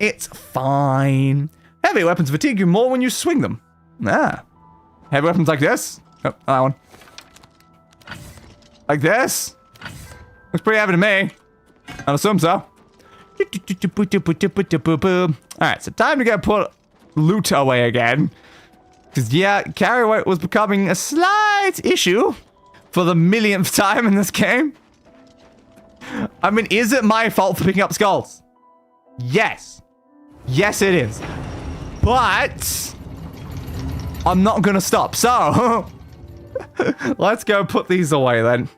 It's fine. Heavy weapons fatigue you more when you swing them. Heavy weapons like this. Oh, that one. Like this. Looks pretty heavy to me. I'd assume so. Alright, so time to go put loot away again. Because, yeah, carry weight was becoming a slight issue for the millionth time in this game. I mean, is it my fault for picking up skulls? Yes. Yes, it is. But I'm not going to stop. So let's go put these away then.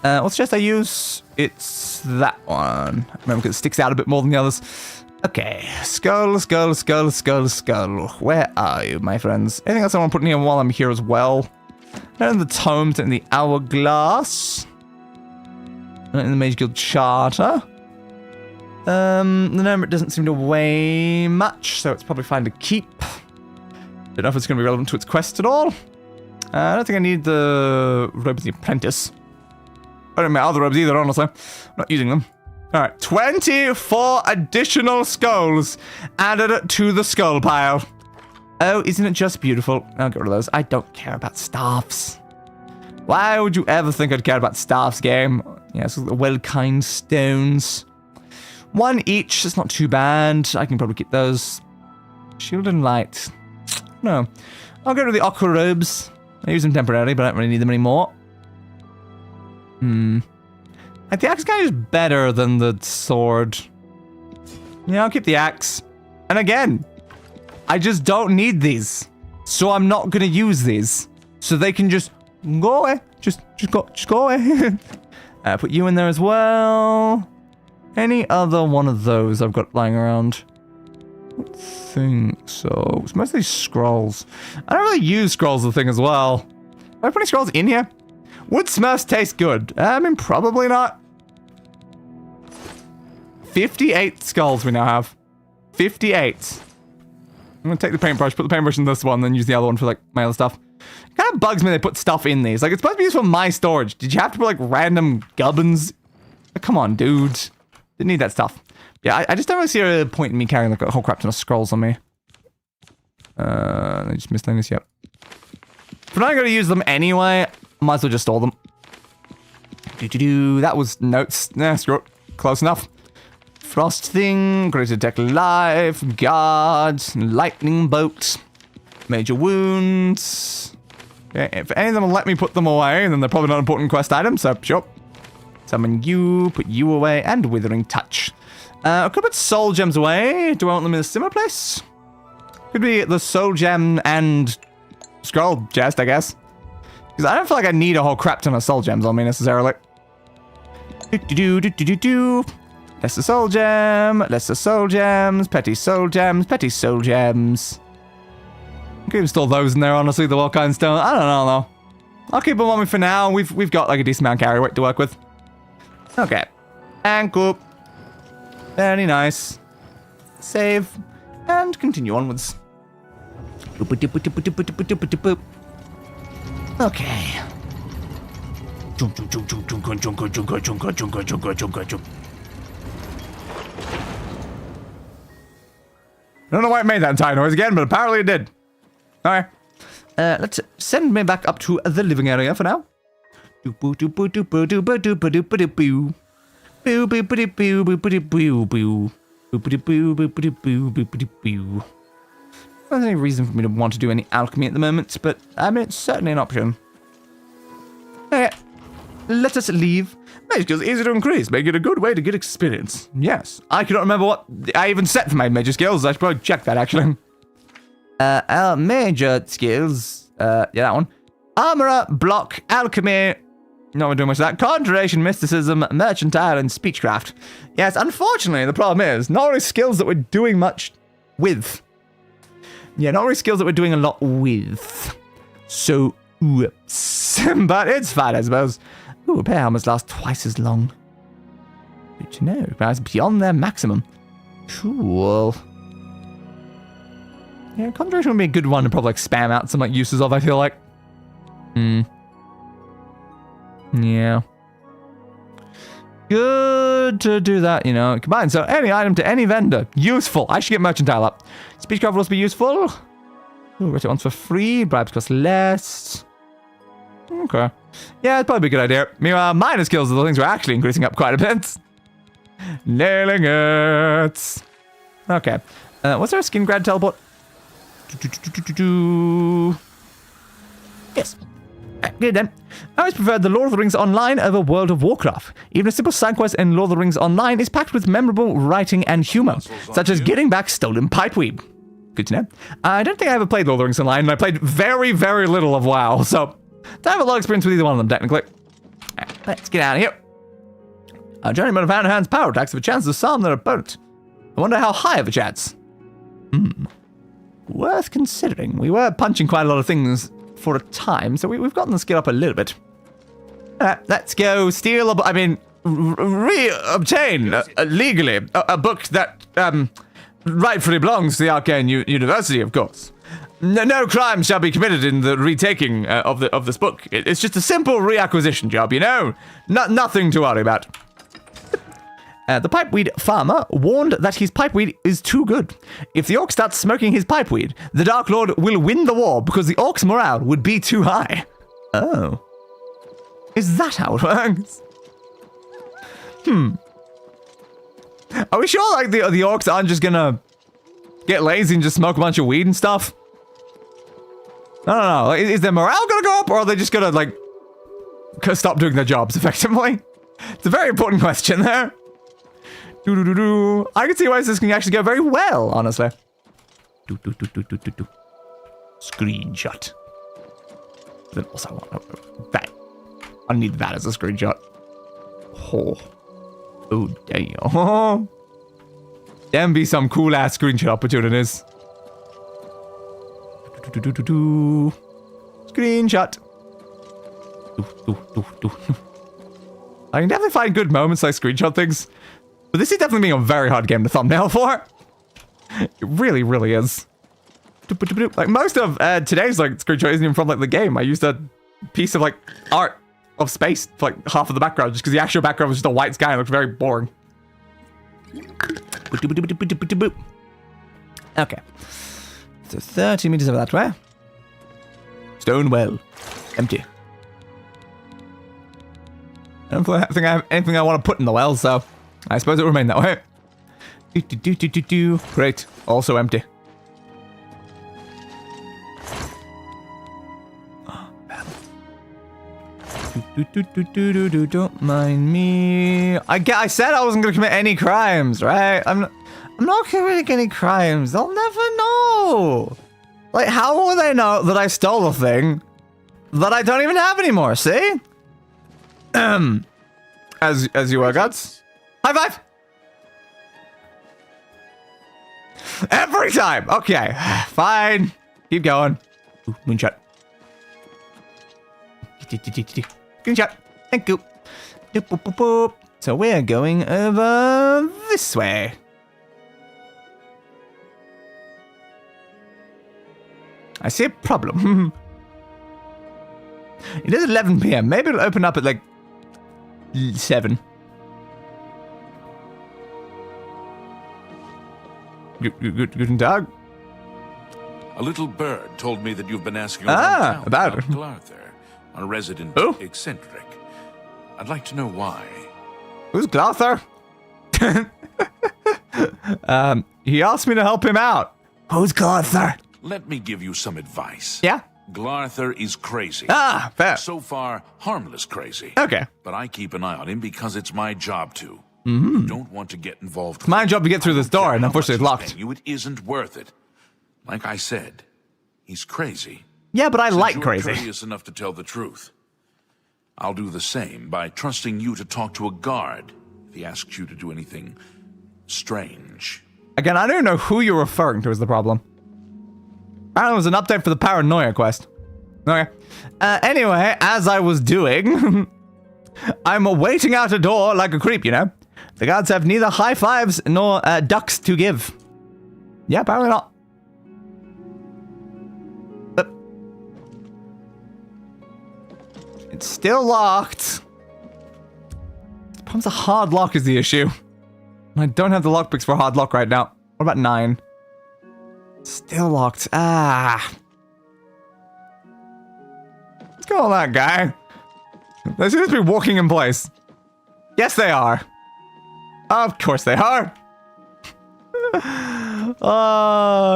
What's chest I use? It's that one. Remember, because it sticks out a bit more than the others. Okay. Skull. Where are you, my friends? Anything else I want to put in here while I'm here as well? Not in the tomes, in the hourglass. Not in the Mage Guild Charter. The number doesn't seem to weigh much, so it's probably fine to keep. Don't know if it's going to be relevant to its quest at all. I don't think I need the robe of the apprentice. I don't know my other robes either, honestly. I'm not using them. Alright, 24 additional skulls added to the skull pile. Oh, isn't it just beautiful? I'll get rid of those. I don't care about staffs. Why would you ever think I'd care about staffs, game? Yeah, so the well-kind stones. One each, it's not too bad. I can probably keep those. Shield and light. No. I'll get rid of the aqua robes. I use them temporarily, but I don't really need them anymore. Like, the axe guy is better than the sword. Yeah, I'll keep the axe. And again, I just don't need these. So I'm not gonna use these. So they can just go away. Just go away. Put you in there as well. Any other one of those I've got lying around? I don't think so. It's mostly scrolls. I don't really use scrolls as a thing as well. Am I putting scrolls in here? Would Smurfs taste good? I mean, probably not. 58 skulls we now have. 58. I'm gonna take the paintbrush, put the paintbrush in this one, then use the other one for, like, my other stuff. It kind of bugs me they put stuff in these. Like, it's supposed to be used for my storage. Did you have to put, like, random gubbins? Like, come on, dude. Didn't need that stuff. Yeah, I just don't really see a point in me carrying, like, a whole crap ton of scrolls on me. I just miscellaneous, yep. If we're not gonna use them anyway, might as well just store them. That was notes. Nah, screw it. Close enough. Frost thing, greater deck life, guard, lightning bolt, major wounds. Okay, if any of them will let me put them away, then they're probably not important quest items, so sure. Summon you, put you away, and withering touch. I could put soul gems away. Do I want them in a similar place? Could be the soul gem and scroll chest, I guess. Because I don't feel like I need a whole crap ton of soul gems on me necessarily. Less the soul gem, less the soul gems, petty soul gems, petty soul gems. I could install those in there, honestly, the Volkine Stone. I don't know, though. I'll keep them on me for now. We've got, like, a decent amount of carry weight to work with. Okay. And cool. Very nice. Save. And continue onwards. Okay. I don't know why it made that entire noise again, but apparently it did. Alright. Let's send me back up to the living area for now. I don't have any reason for me to want to do any alchemy at the moment, but I mean, it's certainly an option. Okay. Let us leave. Mage skills easy to increase, make it a good way to get experience. Yes. I cannot remember what I even set for my major skills. I should probably check that, actually. Our major skills, yeah, that one. Armorer, block, alchemy. Not really doing much of that. Conjuration, mysticism, mercantile, and speechcraft. Yes, unfortunately, the problem is, not really skills that we're doing much with. Yeah, not really skills that we're doing a lot with. So, whoops. But it's fine, I suppose. Ooh, repair helmets last twice as long. Good to know. Guys, beyond their maximum. Cool. Yeah, Conjuration would be a good one to probably like spam out some like uses of, I feel like. Yeah. Good to do that, you know. Combine, so any item to any vendor. Useful. I should get mercantile up. Speechcraft will also be useful. Ooh, rent it once for free. Bribes cost less. Okay. Yeah, it's probably a good idea. Meanwhile, minor skills are the things we're actually increasing up quite a bit. Nailing it. Okay. Was there a skin grad teleport? Yes. Good then. I always preferred the Lord of the Rings Online over World of Warcraft. Even a simple side quest in Lord of the Rings Online is packed with memorable writing and humor, such as getting back stolen pipeweed. Good to know. I don't think I ever played Lord of the Rings Online, and I played very, very little of WoW, so I have a lot of experience with either one of them, technically. Right, let's get out of here. A journeyman of hand-to-hand's power attacks have a chance to disarm their opponent. I wonder how high of a chance. Worth considering. We were punching quite a lot of things for a time, so we've gotten the skill up a little bit. Let's go steal re-obtain legally a book that rightfully belongs to the Arcane University, of course. No crime shall be committed in the retaking of this book. It's just a simple reacquisition job, you know? Nothing to worry about. The pipeweed farmer warned that his pipeweed is too good. If the orc starts smoking his pipeweed, the Dark Lord will win the war because the orc's morale would be too high. Oh. Is that how it works? Are we sure, like, the orcs aren't just gonna get lazy and just smoke a bunch of weed and stuff? I don't know. Like, is their morale gonna go up, or are they just gonna, like, stop doing their jobs, effectively? It's a very important question there. I can see why this can actually go very well, honestly. Screenshot. Then also I want that. I need that as a screenshot. Oh damn. Damn, be some cool ass screenshot opportunities. Screenshot. I can definitely find good moments like screenshot things. But this is definitely being a very hard game to thumbnail for. It really, really is. Like, most of today's, like, screenshot isn't even from, like, the game. I used a piece of, like, art of space for, like, half of the background, just because the actual background was just a white sky and looked very boring. Okay. So 30 meters over that way. Stone well. Empty. I don't think I have anything I want to put in the well, so I suppose it will remain that way. Great. Also empty. Don't mind me. I said I wasn't gonna commit any crimes, right? I'm not committing any crimes. They'll never know. Like, how will they know that I stole a thing that I don't even have anymore? See? As you were, Guts. High five. Every time. Okay, fine. Keep going. Ooh, moonshot. Screenshot. Thank you. Boop, boop, boop, boop. So we're going over this way. I see a problem. It is 11 p.m. Maybe it'll open up at like 7. Guten Tag. A little bird told me that you've been asking around about Glarther, a resident eccentric. I'd like to know why. Who's Glarther? He asked me to help him out. Who's Glarther? Let me give you some advice. Yeah? Glarther is crazy. Ah, fair. So far, harmless crazy. Okay. But I keep an eye on him because it's my job to. Mm-hmm. You don't want to get involved. It's my job to get through this door, and unfortunately it's locked. It isn't worth it. Like I said, he's crazy. Yeah, but I like you're crazy. Curious enough to tell the truth. I'll do the same by trusting you to talk to a guard if he asks you to do anything strange. Again, I don't know who you're referring to is the problem. Apparently it was an update for the paranoia quest. Okay. Anyway, as I was doing, I'm waiting out a door like a creep, you know? The gods have neither high fives nor ducks to give. Yeah, apparently not. But it's still locked. The problem's a hard lock is the issue. I don't have the lockpicks for hard lock right now. What about 9? Still locked. Ah. Let's go on that guy. They seem to be walking in place. Yes, they are. Of course they are.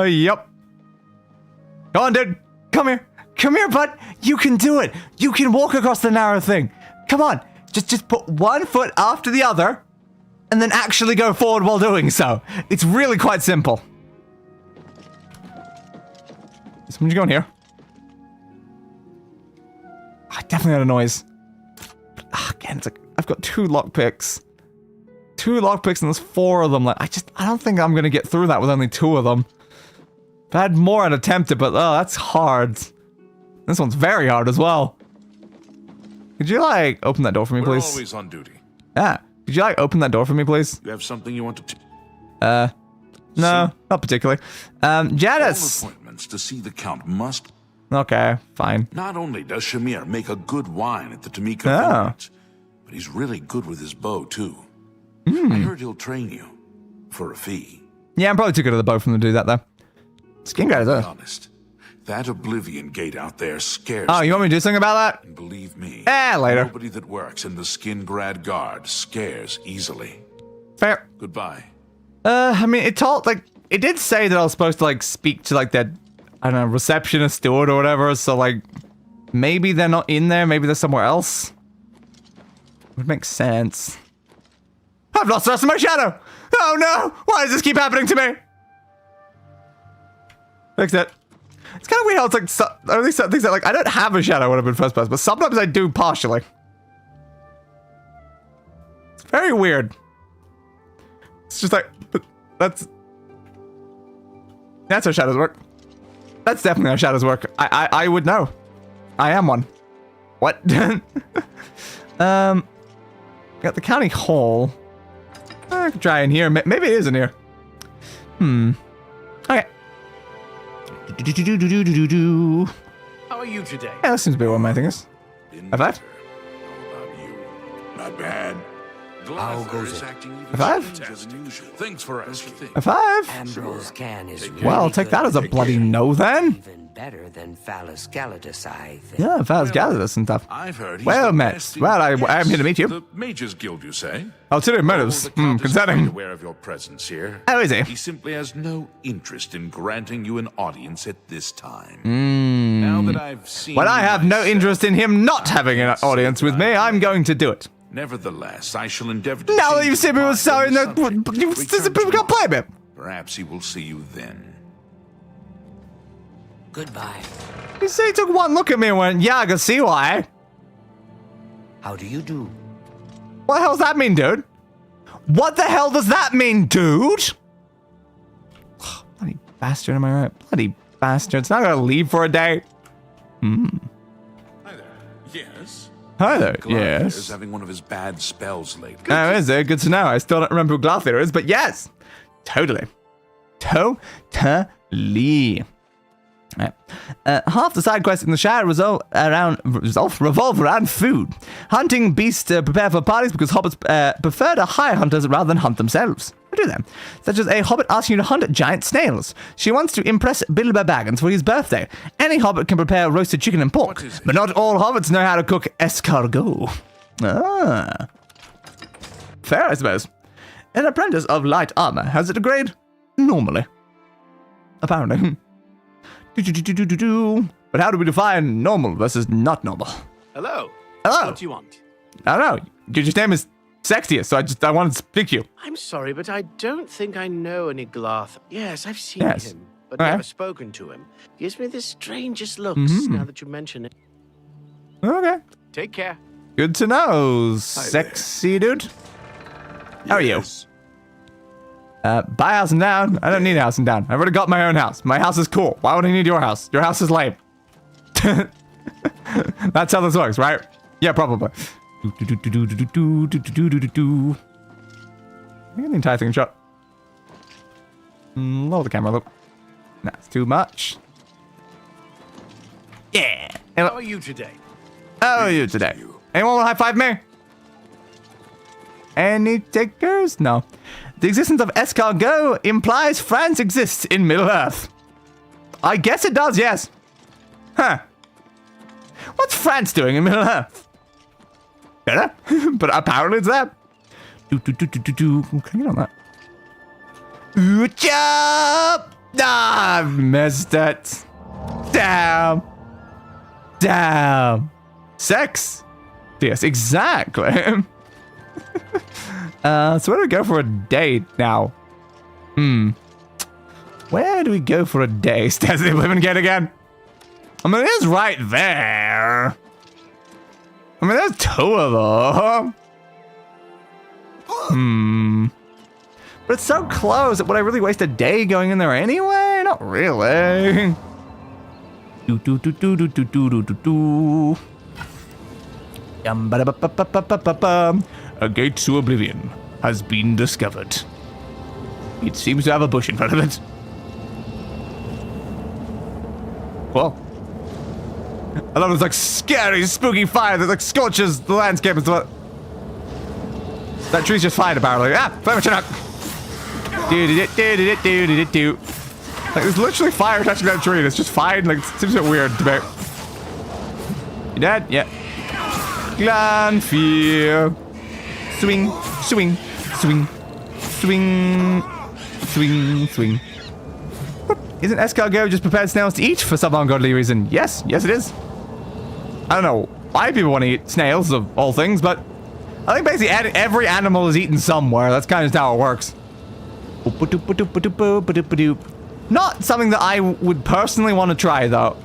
Yep. Go on, dude. Come here. Come here, bud. You can do it. You can walk across the narrow thing. Come on. Just put one foot after the other and then actually go forward while doing so. It's really quite simple. Someone's going here. I definitely heard a noise. But, again, it's like I've got 2 lockpicks. 2 lockpicks and there's 4 of them. Like I don't think I'm gonna get through that with only 2 of them. If I had more, I'd attempt it, but that's hard. This one's very hard as well. Could you like open that door for me, please? We're always on duty. Yeah. Could you like open that door for me, please? You have something you want to? No, not particularly. Janice. All appointments to see the Count must. Okay, fine. Not only does Shamir make a good wine at the Tamika Vineyards, but he's really good with his bow too. I heard he'll train you for a fee. Yeah, I'm probably too good at the bow for him to do that though. Skin guy, though. Honest, that Oblivion gate out there scares. Oh, you want me to do something about that? And believe me, later. Nobody that works in the Skin Grad Guard scares easily. Fair. Goodbye. I mean, it did say that I was supposed to like speak to like that, I don't know, receptionist, steward or whatever. So like, maybe they're not in there. Maybe they're somewhere else. Would make sense. I've lost the rest of my shadow. Oh no! Why does this keep happening to me? Fix it. It's kind of weird how it's like, at least things that like, I don't have a shadow when I'm in first person, but sometimes I do partially. It's very weird. It's just like, that's how shadows work. That's definitely how shadows work. I would know. I am one. What? Got the county hall. I can try in here. Maybe it is in here. Okay. How are you today? Yeah, that seems to be what my thing is. High five? Not bad. How goes it? High five? Thanks for asking. High five? Ambrose can is Well, I'll take that as a bloody no then. even better than Phallus Galidus, I think. Yeah, Phallus Galidus and stuff. I've heard he's Well the met. best Well, I am here to meet you. The Mages Guild, you say? Ulterior motives. The Count is quite Concerning. aware of your presence here. Oh, is he? He simply has no interest in granting you an audience at this time. Hmm. Now that I've seen. Well, I have no myself, interest in him not having an audience with me. I'm going to do it. Nevertheless, I shall endeavor to. Now that change you've seen me his with so in mind on the. subject. You Return can't play tomorrow. me. Perhaps he will see you then. Goodbye. You see, he took one look at me and went, yeah, I can see why. How do you do? What the hell does that mean, dude? What the hell does that mean, dude? Bloody bastard, am I right? Bloody bastard. It's not gonna leave for a day. Hi there. Yes. Hi there. Goliath is Yes. having one of his bad spells lately. Oh, is it? Good to know. I still don't remember who Glathier is, but yes. Totally. Totally. Right. Half the side quests in the Shire revolve around food. Hunting beasts to prepare for parties because hobbits prefer to hire hunters rather than hunt themselves. What do them? Such as a hobbit asking you to hunt giant snails. She wants to impress Bilbo Baggins for his birthday. Any hobbit can prepare roasted chicken and pork, but not all hobbits know how to cook escargot. Ah. Fair, I suppose. An apprentice of light armor has it a grade? Normally. Apparently. But how do we define normal versus not normal? Hello. Hello. What do you want? I don't know. Your name is Sexius, so I wanted to speak to you. I'm sorry, but I don't think I know any Glath. Yes, I've seen Yes. him, but Okay. never spoken to him. Gives me the strangest looks now that you mention it. Okay. Take care. Good to know, sexy dude. How are you? Buy house and down. I don't need a house and down. I've already got my own house. My house is cool. Why would I need your house? Your house is lame. That's how this works, right? Yeah, probably. get the entire thing shot. Lower the camera a little. That's too much. Yeah. How are you today? How are you today? Anyone want to high five me? Any takers? No. The existence of escargot implies France exists in Middle-earth. I guess it does, yes. Huh. What's France doing in Middle-earth? Better? But apparently it's there. Can I get on that? Ooh, chop! Ah, I missed it. Damn. Damn. Sex. Yes, exactly. So where do we go for a date now? Where do we go for a date? Does the Oblivion Gate again? I mean, it is right there. I mean, there's 2 of them. But it's so close. Would I really waste a day going in there anyway? Not really. A gate to Oblivion has been discovered. It seems to have a bush in front of it. Well, I love this like scary, spooky fire that like scorches the landscape and stuff. That tree's just fine apparently. Ah, fire chinook. Do. Like there's literally fire touching that tree and it's just fine. Like it seems a bit weird to me. You dead? Yeah. Glanfear. Swing, swing, swing, swing, swing, swing. Isn't escargot just prepared snails to eat for some ungodly reason? Yes, yes it is. I don't know why people want to eat snails of all things, but I think basically every animal is eaten somewhere. That's kind of just how it works. Not something that I would personally want to try though.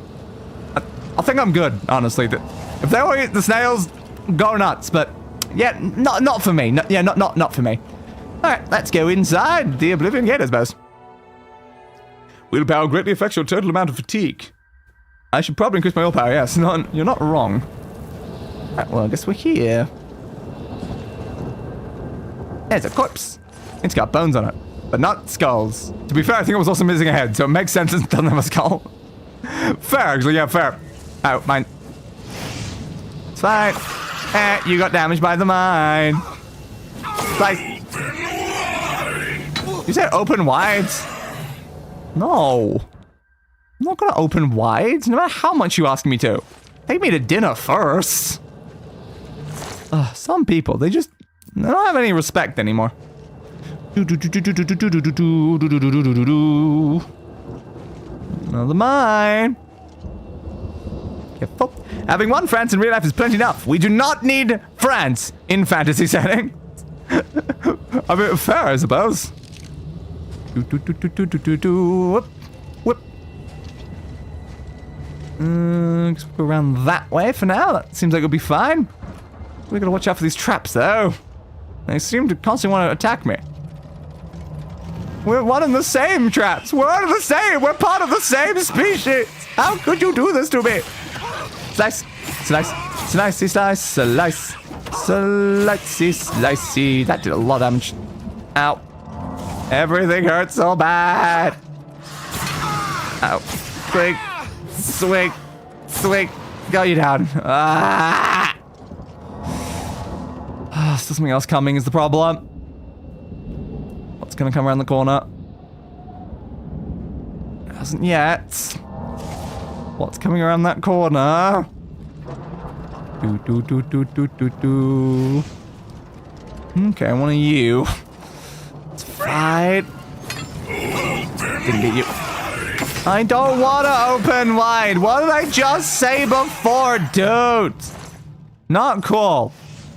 I think I'm good, honestly. If they want to eat the snails, go nuts, but yeah, not for me. Not for me. Alright, let's go inside the Oblivion Gate, I suppose. Willpower greatly affects your total amount of fatigue. I should probably increase my willpower, yes. You're not wrong. Alright, well, I guess we're here. There's a corpse. It's got bones on it, but not skulls. To be fair, I think it was also missing a head, so it makes sense it doesn't have a skull. Fair, actually, yeah, fair. Oh, mine. It's fine. You got damaged by the mine. Slice. You said open wide? No. I'm not gonna open wide, no matter how much you ask me to. Take me to dinner first. Some people, they don't have any respect anymore. Another mine. Careful. Having one France in real life is plenty enough. We do not need France in fantasy setting. I mean, fair, I suppose. Whoop. Whoop. Let's go around that way for now. That seems like it'll be fine. We gotta watch out for these traps, though. They seem to constantly want to attack me. We're one and the same, traps. We're one and the same. We're part of the same species. How could you do this to me? Slice, slice, slicey, slice, slice, slicey, slicey. That did a lot of damage. Ow. Everything hurts so bad. Ow. Swing, swing, swing. Go you down. Ah. Still something else coming is the problem. What's gonna come around the corner? It hasn't yet. What's coming around that corner? Do. Okay, one of you. It's fine. Didn't get you. I don't want to open wide. What did I just say before, dude? Not cool.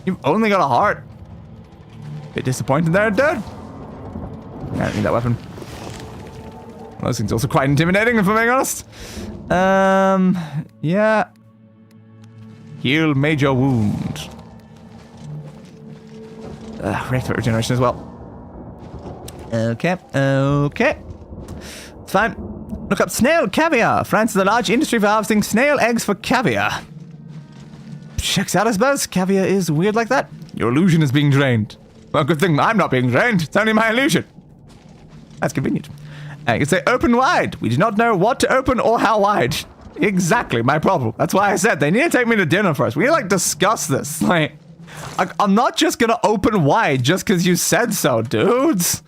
You've only got a heart. Bit disappointed there, dude. I don't need that weapon. Those things are also quite intimidating, if I'm being honest. Yeah. Heal major wound. Reactor regeneration as well. Okay. It's fine. Look up snail caviar. France is a large industry for harvesting snail eggs for caviar. Checks out, I suppose. Caviar is weird like that. Your illusion is being drained. Well, good thing I'm not being drained. It's only my illusion. That's convenient. You can say open wide. We do not know what to open or how wide. Exactly my problem. That's why I said they need to take me to dinner first. We need to, like, discuss this. Like, I'm not just gonna open wide just because you said so, dudes.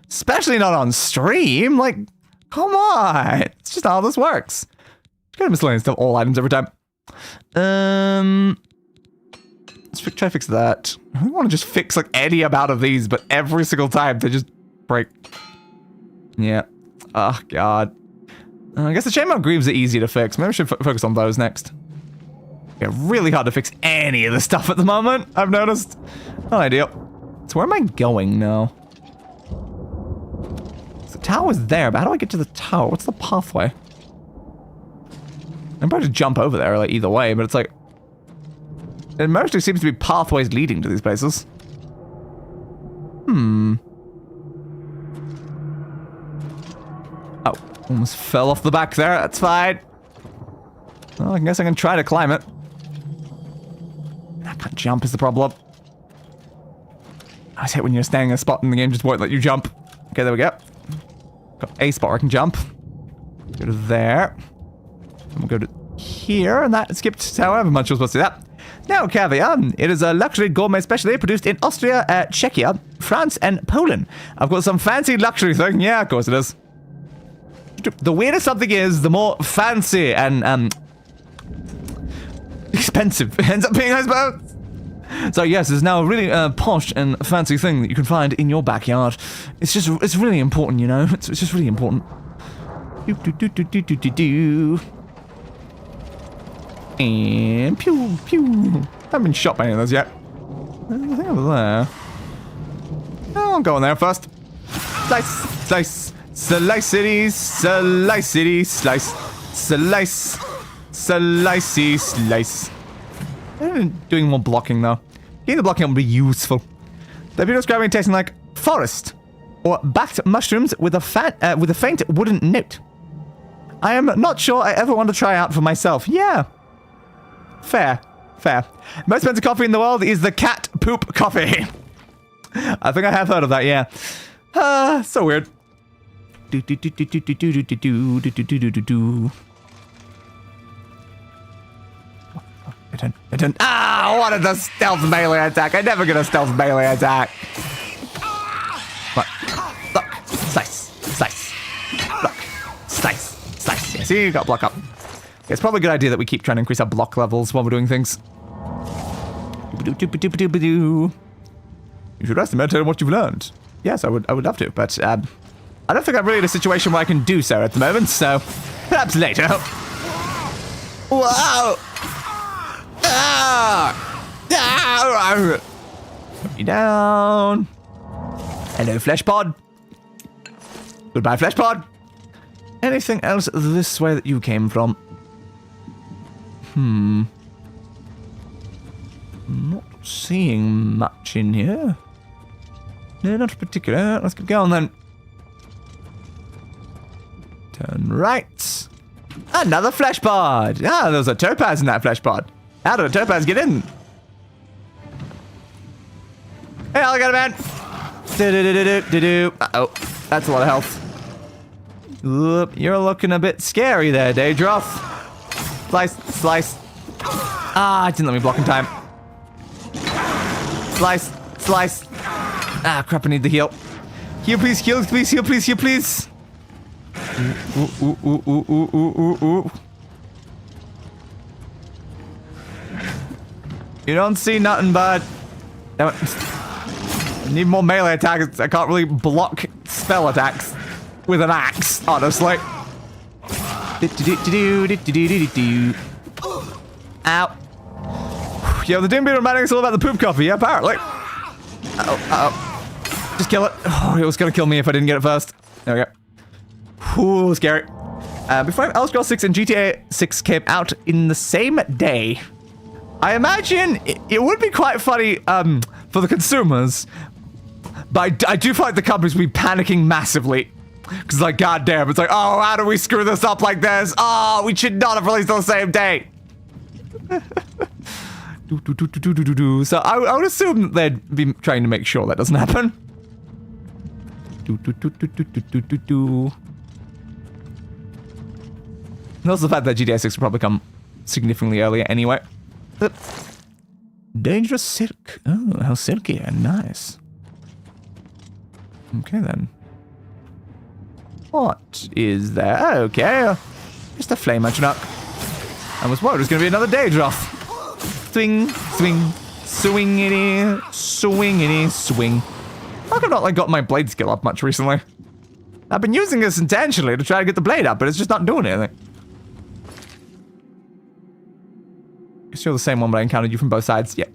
Especially not on stream. Like, come on. It's just how this works. Go to miscellaneous stuff, all items every time. Let's try to fix that. I don't want to just fix like any amount of these, but every single time they just break. Yeah. Oh, God. I guess the Chamber of Greaves are easy to fix. Maybe we should focus on those next. Yeah, really hard to fix any of the stuff at the moment, I've noticed. No idea. So where am I going now? So the tower's there, but how do I get to the tower? What's the pathway? I'm about to jump over there, like, either way, but it's like... It mostly seems to be pathways leading to these places. Oh, almost fell off the back there. That's fine. Well, I guess I can try to climb it. I can't jump is the problem. I hate when you're standing in a spot and the game just won't let you jump. Okay, there we go. Got a spot where I can jump. Go to there. And we'll go to here, and that skipped however much I was supposed to do that. Now, caviar. It is a luxury gourmet specialty produced in Austria, Czechia, France, and Poland. I've got some fancy luxury thing. Yeah, of course it is. The weirder something is, the more fancy and, expensive it ends up being, I suppose. So yes, there's now a really posh and fancy thing that you can find in your backyard. It's really important, you know? It's just really important. And pew, pew. I haven't been shot by any of those yet. Anything over there? Oh, I'll go in there first. Slice, slice, slice city, slice city, slice, slice, slicey, slice. Doing more blocking though. Getting the blocking would be useful. The video describing it tasting like forest or backed mushrooms with a faint wooden note. I am not sure I ever want to try out for myself. Yeah. Fair. Fair. Most expensive coffee in the world is the cat poop coffee. I think I have heard of that, yeah. So weird. Ah, I wanted the stealth melee attack. I never get a stealth melee attack. What? Look. Slice. Slice. Look. Slice. Slice. Yeah, see, you got block up. It's probably a good idea that we keep trying to increase our block levels while we're doing things. You should rest and meditate on what you've learned. Yes, I would love to, but I don't think I'm really in a situation where I can do so at the moment, so perhaps later. Whoa! Put me down. Hello, flesh pod. Goodbye, flesh pod. Anything else this way that you came from? Not seeing much in here. No, not particular. Let's keep going then. Turn right. Another flesh pod. Ah, there was a topaz in that flesh pod. How did a topaz get in? Hey, alligator man. Uh-oh. That's a lot of health. Oop, you're looking a bit scary there, Daedroth. Slice, slice. Ah, it didn't let me block in time. Slice, slice. Ah, crap, I need the heal. Heal, please, heal, please, heal, please, heal, please. Ooh. You don't see nothing, bud. I need more melee attacks. I can't really block spell attacks with an axe, honestly. Ow. Yo, the Imperial Remastered is all about the poop coffee, yeah, apparently. Uh-oh. Just kill it. Oh, it was gonna kill me if I didn't get it first. There we go. Ooh, scary. Before Elder Scrolls 6 and GTA 6 came out in the same day, I imagine it would be quite funny for the consumers, but I do feel like the companies would be panicking massively. Because, like, goddamn, it's like, oh, how do we screw this up like this? Oh, we should not have released on the same day. So I would assume that they'd be trying to make sure that doesn't happen. And also the fact that GTA 6 will probably come significantly earlier anyway. But dangerous silk. Oh, how silky and nice. Okay then. What is there? Okay. Just a flame chinook. I was worried it was going to be another Daedroth. Swing, swing, swingity, swingity, swing. How come I've not got my blade skill up much recently? I've been using this intentionally to try to get the blade up, but it's just not doing anything. Guess you're the same one, but I encountered you from both sides. Yeah.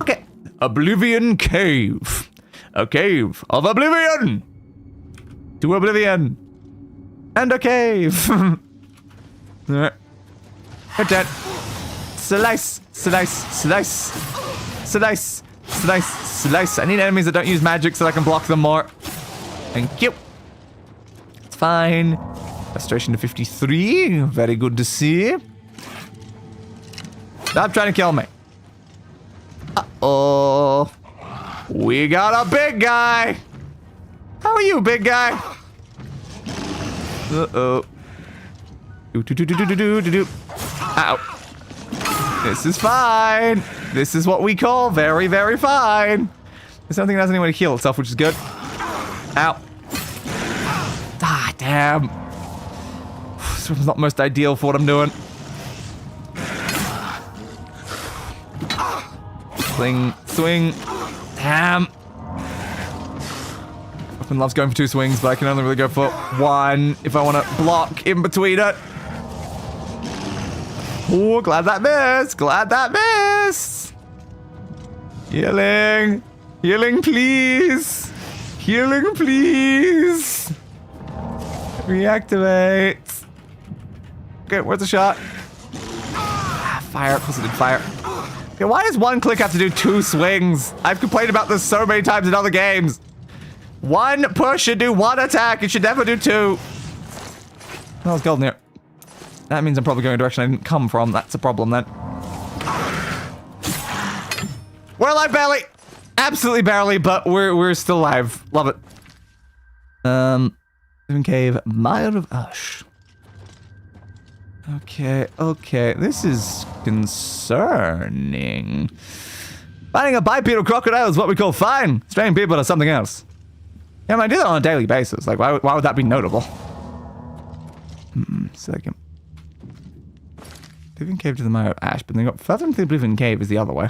Okay. Oblivion Cave. A cave of oblivion. To oblivion. And a cave. Alright. Hit that. Slice, slice, slice, slice, slice, slice. I need enemies that don't use magic so I can block them more. Thank you. It's fine. Restoration to 53. Very good to see. Stop trying to kill me. Uh-oh. We got a big guy. How are you, big guy? Uh-oh. Do-do-do-do-do-do-do. Ow. This is fine. This is what we call very, very fine. There's nothing that has any way to heal itself, which is good. Ow. Ah, damn. This one's not most ideal for what I'm doing. Swing, swing. Damn. Often loves going for 2 swings, but I can only really go for 1 if I want to block in between it. Oh, glad that missed. Glad that missed. Healing. Healing, please. Healing, please. Reactivate. Okay, where's the shot? Ah, fire. Of course it did fire. Okay, why does 1 click have to do 2 swings? I've complained about this so many times in other games. 1 push should do 1 attack. It should never do 2. Oh, there's gold in here. That means I'm probably going a direction I didn't come from. That's a problem then. We're alive barely. Absolutely barely, but we're still alive. Love it. Living Cave, Mire of Ash. Okay, okay. This is concerning. Finding a bipedal crocodile is what we call fine. Straying people are something else. Yeah, I do that on a daily basis. Like, why would that be notable? Second. Oblivion Cave to the Mire of Ash, but then got further into the Oblivion Cave is the other way.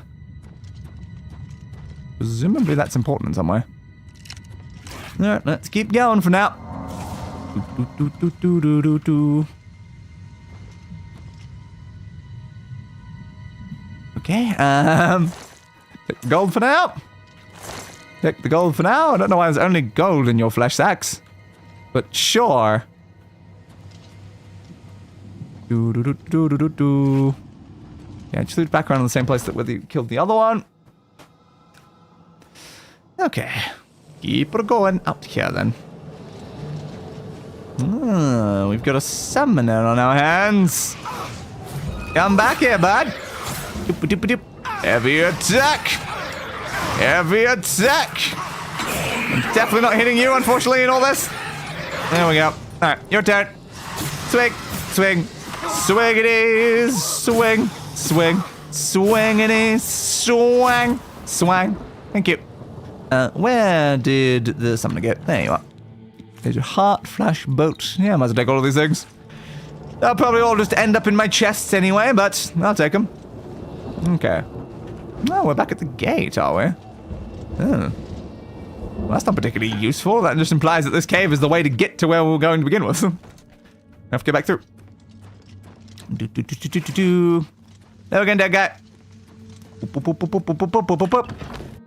Presumably that's important in some way. Alright, let's keep going for now. Okay, take the gold for now. Take the gold for now. I don't know why there's only gold in your flesh sacks, but sure. Yeah, just loot back around in the same place that whether you killed the other one. Okay. Keep it going out here then. We've got a summoner on our hands. Come back here, bud. Heavy attack. Heavy attack. I'm definitely not hitting you, unfortunately, in all this. There we go. Alright, your turn. Swing. Swing. Swing it is. Swing. Swing. Swing it is. Swang. Swang. Thank you. Where did the summoner get? There you are. There's your heart, flash, boat. Yeah, I might as well take all of these things. They'll probably all just end up in my chests anyway, but I'll take them. Okay. Oh, we're back at the gate, are we? Oh. Well, that's not particularly useful. That just implies that this cave is the way to get to where we're going to begin with. I have to get back through. There again, dead guy.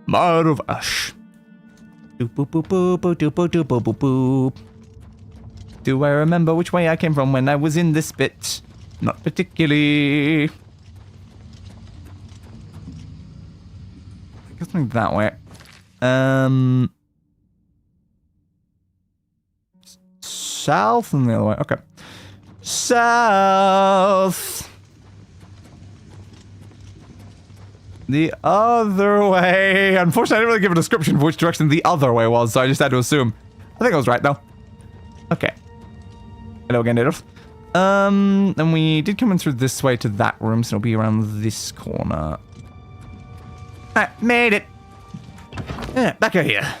Mire of Ash. Do I remember which way I came from when I was in this bit? Not particularly. I guess something that way. South and the other way. Okay. South. The other way. Unfortunately, I didn't really give a description for which direction the other way was, so I just had to assume. I think I was right, though. Okay. Hello again, Deus. Then we did come in through this way to that room, so it'll be around this corner. Alright, made it. Yeah, back over here.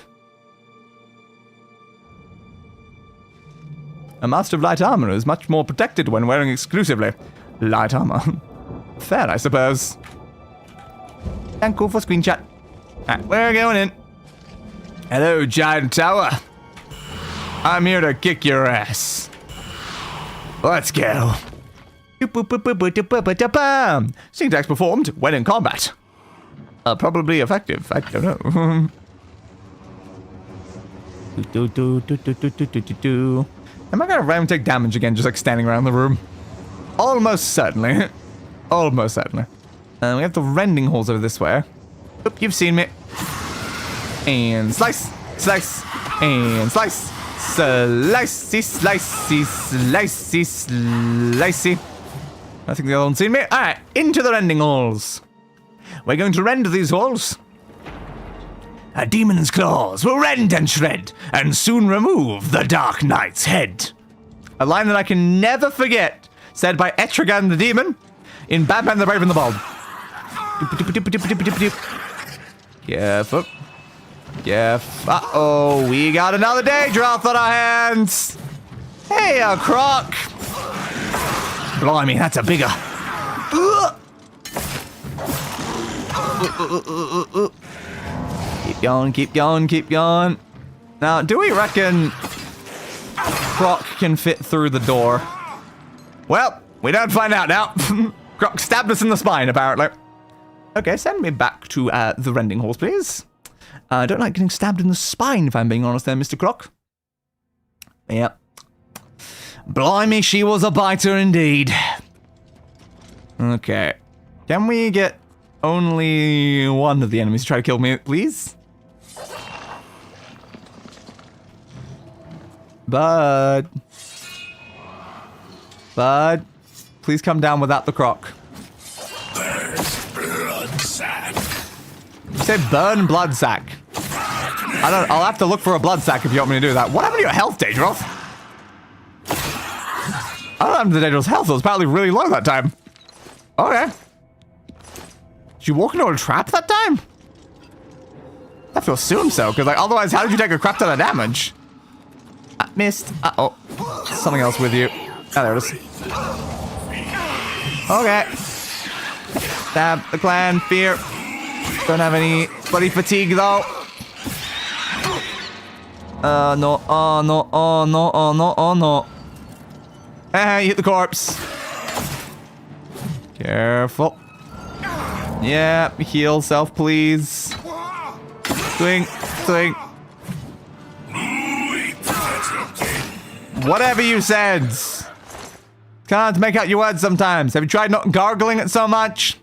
A master of light armor is much more protected when wearing exclusively light armor. Fair, I suppose. And cool for screenshot. Alright, we're going in. Hello, giant tower. I'm here to kick your ass. Let's go. Syntax performed when in combat. Probably effective. I don't know. Am I gonna randomly take damage again, just like standing around the room? Almost certainly. Almost certainly. We have the rending holes over this way. Oop, you've seen me. And slice, slice, and slice. Slicey, slicey, slicey, slicey. I think the other one's seen me. Alright, into the rending holes. We're going to rend these holes. A demon's claws will rend and shred, and soon remove the Dark Knight's head. A line that I can never forget, said by Etrigan the Demon in Batman the Brave and the Bold. Careful. Uh-oh, we got another Daedroth on our hands. Hey, a croc. Blimey, that's a bigger. Keep going, keep going, keep going. Now, do we reckon Croc can fit through the door? Well, we don't find out now. Croc stabbed us in the spine, apparently. Okay, send me back to the rending halls, please. I don't like getting stabbed in the spine, if I'm being honest there, Mr. Croc. Yep. Blimey, she was a biter indeed. Okay. Can we get only one of the enemies to try to kill me, please? Bud, please come down without the croc. Burn blood sack. You said burn blood sack. I'll have to look for a blood sack if you want me to do that. What happened to your health, Daedroth? I don't know what happened to Daedroth's health. It was apparently really low that time. Okay. Did you walk into a trap that time? I have to assume so, because like otherwise, how did you take a crap ton of damage? Missed. Uh-oh. Something else with you. Oh, there it is. Okay. Stab the clan. Fear. Don't have any bloody fatigue, though. No. Oh, no. Oh, no. Oh, no. Oh, no. You hit the corpse. Careful. Yeah, heal self, please. Swing. Swing. Whatever you said. Can't make out your words sometimes. Have you tried not gargling it so much?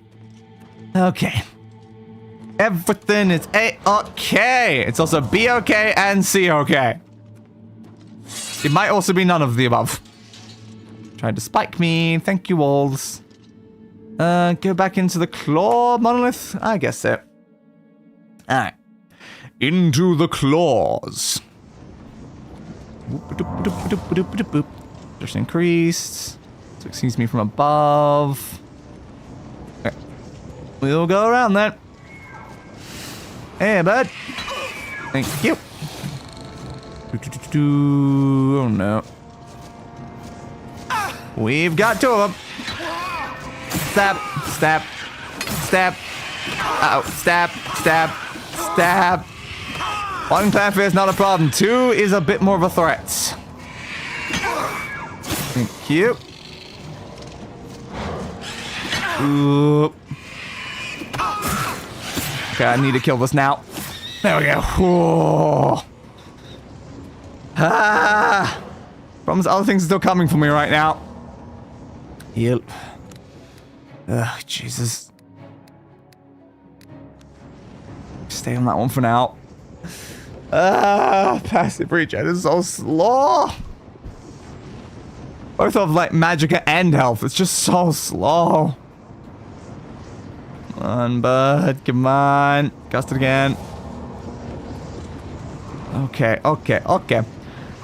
Okay. Everything is A-okay. It's also B-okay and C-okay. It might also be none of the above. Tried to spike me. Thank you, walls. Go back into the claw monolith? I guess so. Alright. Into the claws. Just increased. So it sees me from above. Okay. We'll go around then. Hey, bud. Thank you. Oh, no. We've got two of them. Stab, stab, stab. Uh-oh, stab, stab, stab. One clan fear is not a problem. Two is a bit more of a threat. Thank you. Ooh. Okay, I need to kill this now. There we go. Whoa. Ah. Problems, other things are still coming for me right now. Heal. Ugh, Jesus. Stay on that one for now. Passive regen is so slow. Both of like magicka and health. It's just so slow. Come on, bud. Come on. Gust it again. Okay, okay, okay.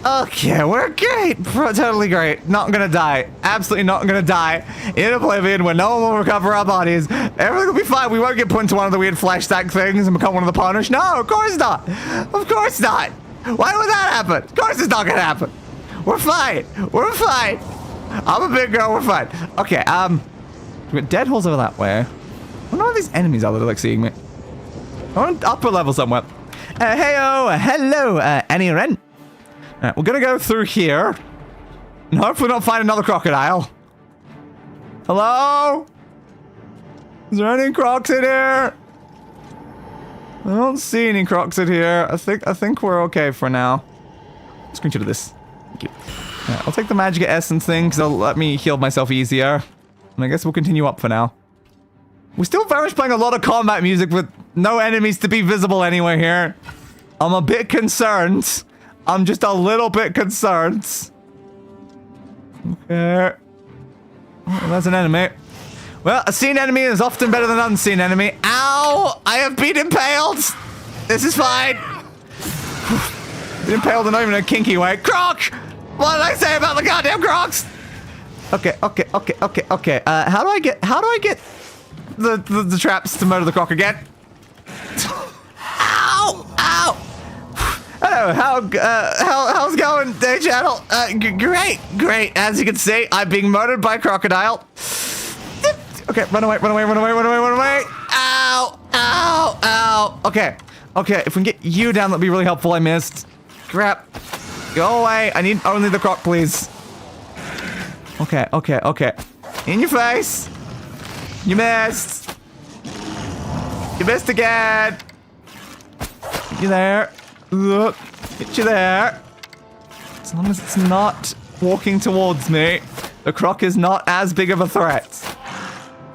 Okay, we're great. Totally great. Not gonna die. Absolutely not gonna die. In Oblivion, where no one will recover our bodies. Everything will be fine. We won't get put into one of the weird flash stack things and become one of the punished. No, of course not. Of course not. Why would that happen? Of course it's not gonna happen. We're fine. We're fine. I'm a big girl. We're fine. Okay, we got dead holes over that way. I wonder if these enemies are that are like seeing me. I'm on upper level somewhere. Heyo, hello, Annie Ren. We're gonna go through here. And hopefully not find another crocodile. Hello? Is there any crocs in here? I don't see any crocs in here. I think we're okay for now. Screenshot of this. Thank you. I'll take the magic essence thing because it'll let me heal myself easier. And I guess we'll continue up for now. We're still very much playing a lot of combat music with no enemies to be visible anywhere here. I'm a bit concerned. I'm just a little bit concerned. Okay. Oh, that's an enemy. Well, a seen enemy is often better than an unseen enemy. Ow! I have been impaled! This is fine. Been impaled and not even in a kinky way. Croc! What did I say about the goddamn crocs? Okay. How do I get the traps to murder the croc again? Ow! Hello, how's it going, Day Channel? Great. As you can see, I'm being murdered by a crocodile. Okay, run away. Ow. Okay, if we can get you down, that'd be really helpful. I missed. Crap. Go away. I need only the croc, please. Okay. In your face. You missed. You missed again. You there. Look. Get you there. As long as it's not walking towards me, the croc is not as big of a threat.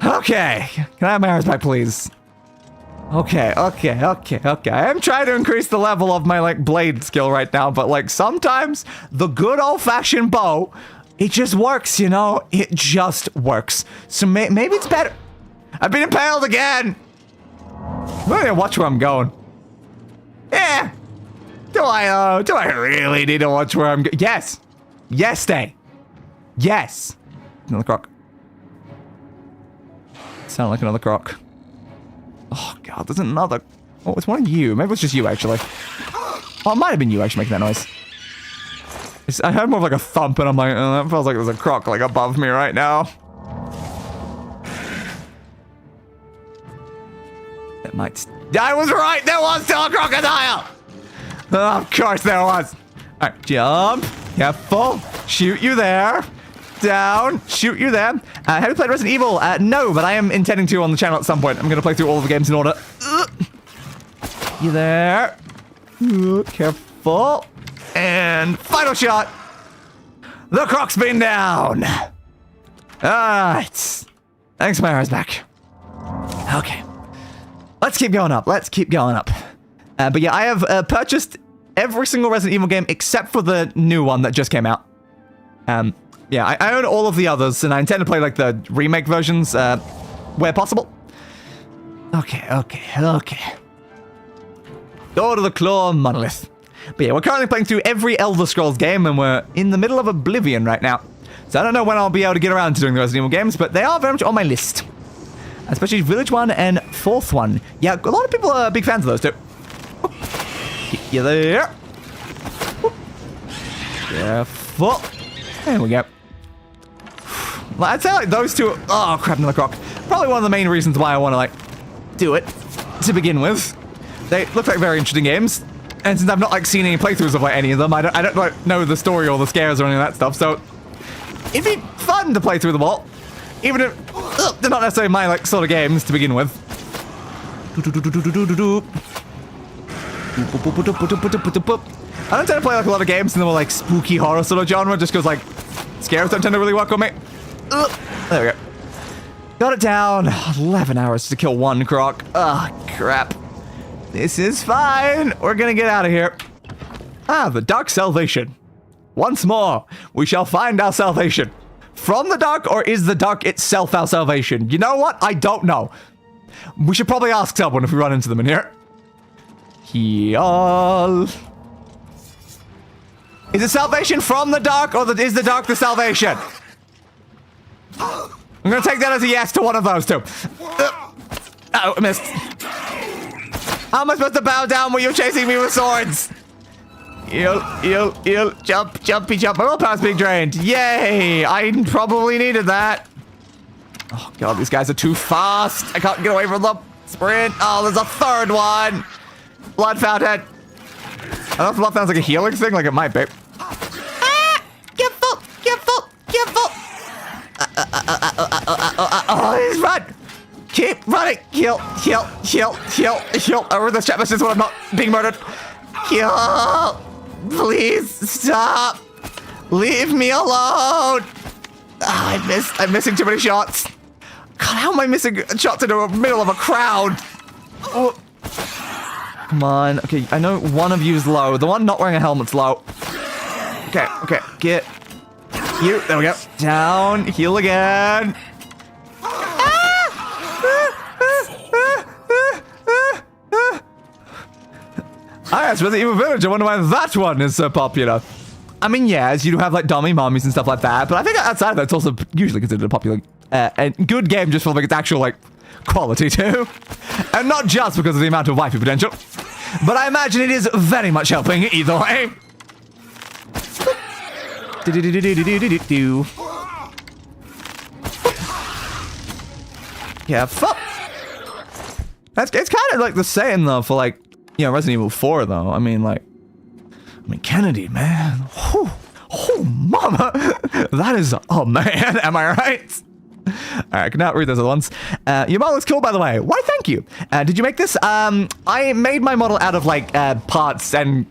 Okay. Can I have my arrows back, please? Okay. I am trying to increase the level of my, like, blade skill right now, but, like, sometimes the good old-fashioned bow, it just works, you know? It just works. So maybe it's better. I've been impaled again! I'm gonna watch where I'm going. Yeah. Do I really need to watch where I'm going? Yes. Yes, Day. Yes. Another croc. Sound like another croc. Oh, God, there's another... Oh, it's one of you. Maybe it's just you, actually. Oh, it might have been you, actually, making that noise. I heard more of, like, a thump, and I'm like, oh, that feels like there's a croc, like, above me right now. It might... I was right! There was still a crocodile! Oh, of course there was. All right, jump. Careful. Shoot you there. Down. Shoot you there. Have you played Resident Evil? No, but I am intending to on the channel at some point. I'm going to play through all of the games in order. You there. Careful. And final shot. The croc's been down. All right. Thanks, my arrows back. Okay. Let's keep going up. But yeah, I have purchased every single Resident Evil game except for the new one that just came out. Yeah, I own all of the others, and I intend to play, like, the remake versions where possible. Okay. Door to the Claw Monolith. But yeah, we're currently playing through every Elder Scrolls game, and we're in the middle of Oblivion right now. So I don't know when I'll be able to get around to doing the Resident Evil games, but they are very much on my list. Especially Village 1 and Fourth One. Yeah, a lot of people are big fans of those two. Get you there. Careful. There we go. I'd say, like, those two... Oh, crap, another croc. Probably one of the main reasons why I want to, like, do it to begin with. They look like very interesting games. And since I've not, like, seen any playthroughs of, like, any of them, I don't like, know the story or the scares or any of that stuff, so... It'd be fun to play through them all. Even if they're not necessarily my, like, sort of games to begin with. I don't tend to play, like, a lot of games in the more, like, spooky horror sort of genre, just because, like, scares don't tend to really work on me. There we go. Got it down. 11 hours to kill one croc. Oh, crap. This is fine. We're gonna get out of here. Ah, the Dark Salvation. Once more, we shall find our salvation. From the dark, or is the dark itself our salvation? You know what? I don't know. We should probably ask someone if we run into them in here. Heal. Is it salvation from the dark, or is the dark the salvation? I'm gonna take that as a yes to one of those two. Oh, I missed. How am I supposed to bow down when you're chasing me with swords? Heal, jump, jumpy jump. My willpower's being drained. Yay! I probably needed that. Oh god, these guys are too fast. I can't get away from them. Sprint. Oh, there's a third one. Blood fountain. I don't know if blood fountain's like a healing thing, like it might be. Ah! Careful! Oh, he's run! Keep running! Heal! I read this chat message when I'm not being murdered. Heal! Please stop! Leave me alone! I'm missing too many shots. God, how am I missing shots into the middle of a crowd? Oh. Come on. Okay, I know one of you's low. The one not wearing a helmet's low. Okay, get you. There we go. Down. Heal again. It's Resident Evil Village. I wonder why that one is so popular. I mean, yes, you do have like dummy mummies and stuff like that, but I think outside of that, it's also usually considered a popular and good game just for like its actual like quality too, and not just because of the amount of waifu potential. But I imagine it is very much helping either way. Yeah, fuck. It's kind of like the same though for like, you know, Resident Evil 4 though. I mean, Kennedy, man. Oh, mama. That is, oh man, am I right? Alright, I cannot read those other ones. Your model looks cool, by the way. Why, thank you. Did you make this? I made my model out of like parts and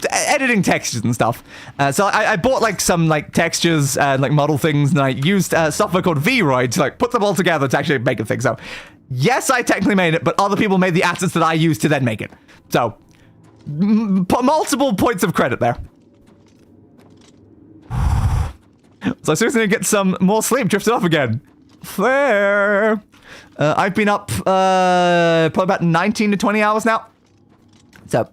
editing textures and stuff. So I bought like some like textures and like model things, and I used software called VRoid to like put them all together to actually make a thing. So yes, I technically made it, but other people made the assets that I used to then make it. So multiple points of credit there. So I seriously need to get some more sleep, drifted off again. Fair. I've been up probably about 19 to 20 hours now. So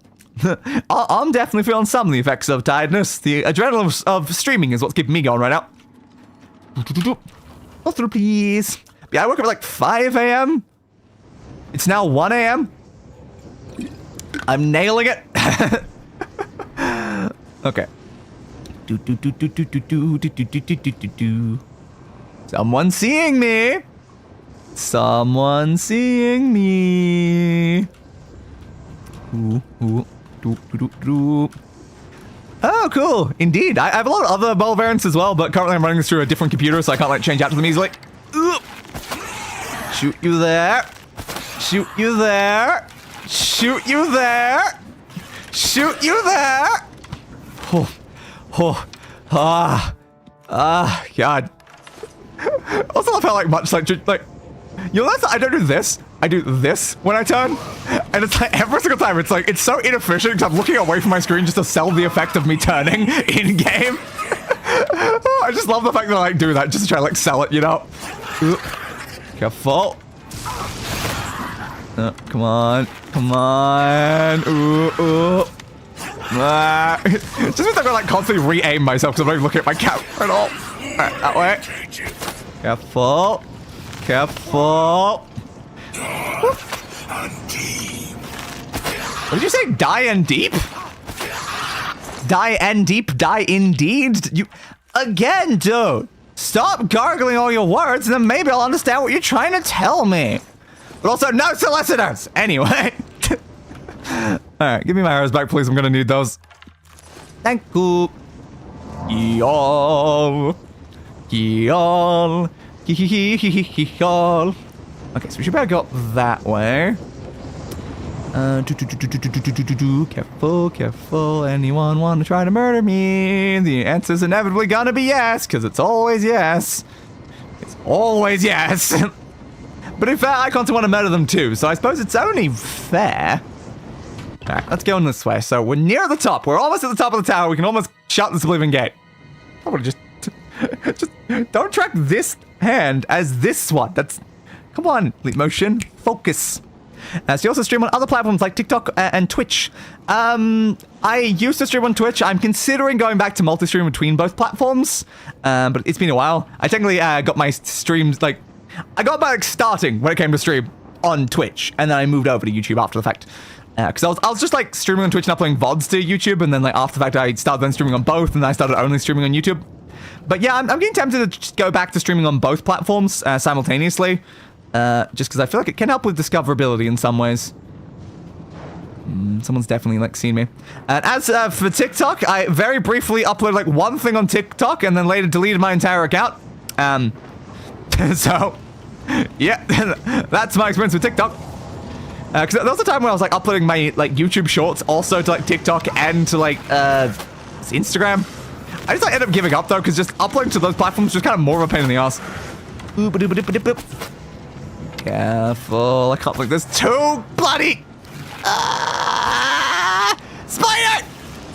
I'm definitely feeling some of the effects of tiredness. The adrenaline of streaming is what's keeping me going right now. Go through, please. Yeah, I woke up at like 5 a.m. It's now 1 a.m. I'm nailing it. Okay. Someone seeing me. Someone seeing me. Oh, cool. Indeed. I have a lot of other model variants as well, but currently I'm running this through a different computer, so I can't like change out to them easily. Shoot you there. Shoot you there. Shoot you there. Shoot you there. God. Also love how like much like you'll notice I don't do this. I do this when I turn, and it's like every single time it's so inefficient because I'm looking away from my screen just to sell the effect of me turning in game. I just love the fact that I like do that just to try to like sell it, you know. Careful. Come on. Just means I'm gonna like constantly re-aim myself because I'm not looking at my camera at all. Alright, that way. Careful. What did you say? Die and deep? Die and deep? Die indeed? You again, dude. Stop gargling all your words, and then maybe I'll understand what you're trying to tell me. But also, no solicitors. Anyway. Alright, give me my arrows back, please. I'm gonna need those. Thank you. Y'all. Okay, so we should better go up that way. Careful. Anyone want to try to murder me? The answer's inevitably gonna be yes, because it's always yes. It's always yes. But in fact, I constantly want to murder them too, so I suppose it's only fair. Alright, let's go in this way. So we're near the top. We're almost at the top of the tower. We can almost shut this Oblivion gate. I want to just don't track this hand as this one. That's Come on, Leap Motion. Focus. So you also stream on other platforms like TikTok and Twitch. I used to stream on Twitch. I'm considering going back to multi-stream between both platforms. But it's been a while. I technically got my streams, like... I got back starting when it came to stream on Twitch. And then I moved over to YouTube after the fact. Because I was just like streaming on Twitch and uploading VODs to YouTube. And then like after the fact, I started then streaming on both. And then I started only streaming on YouTube. But yeah, I'm getting tempted to just go back to streaming on both platforms simultaneously. Just because I feel like it can help with discoverability in some ways. Someone's definitely like seen me. And as for TikTok, I very briefly uploaded like one thing on TikTok and then later deleted my entire account. So yeah, that's my experience with TikTok. Because there was a time when I was like uploading my like YouTube shorts also to like TikTok and to like Instagram. I just like ended up giving up though because just uploading to those platforms is just kind of more of a pain in the ass. Careful, I can't believe there's too bloody... Spider!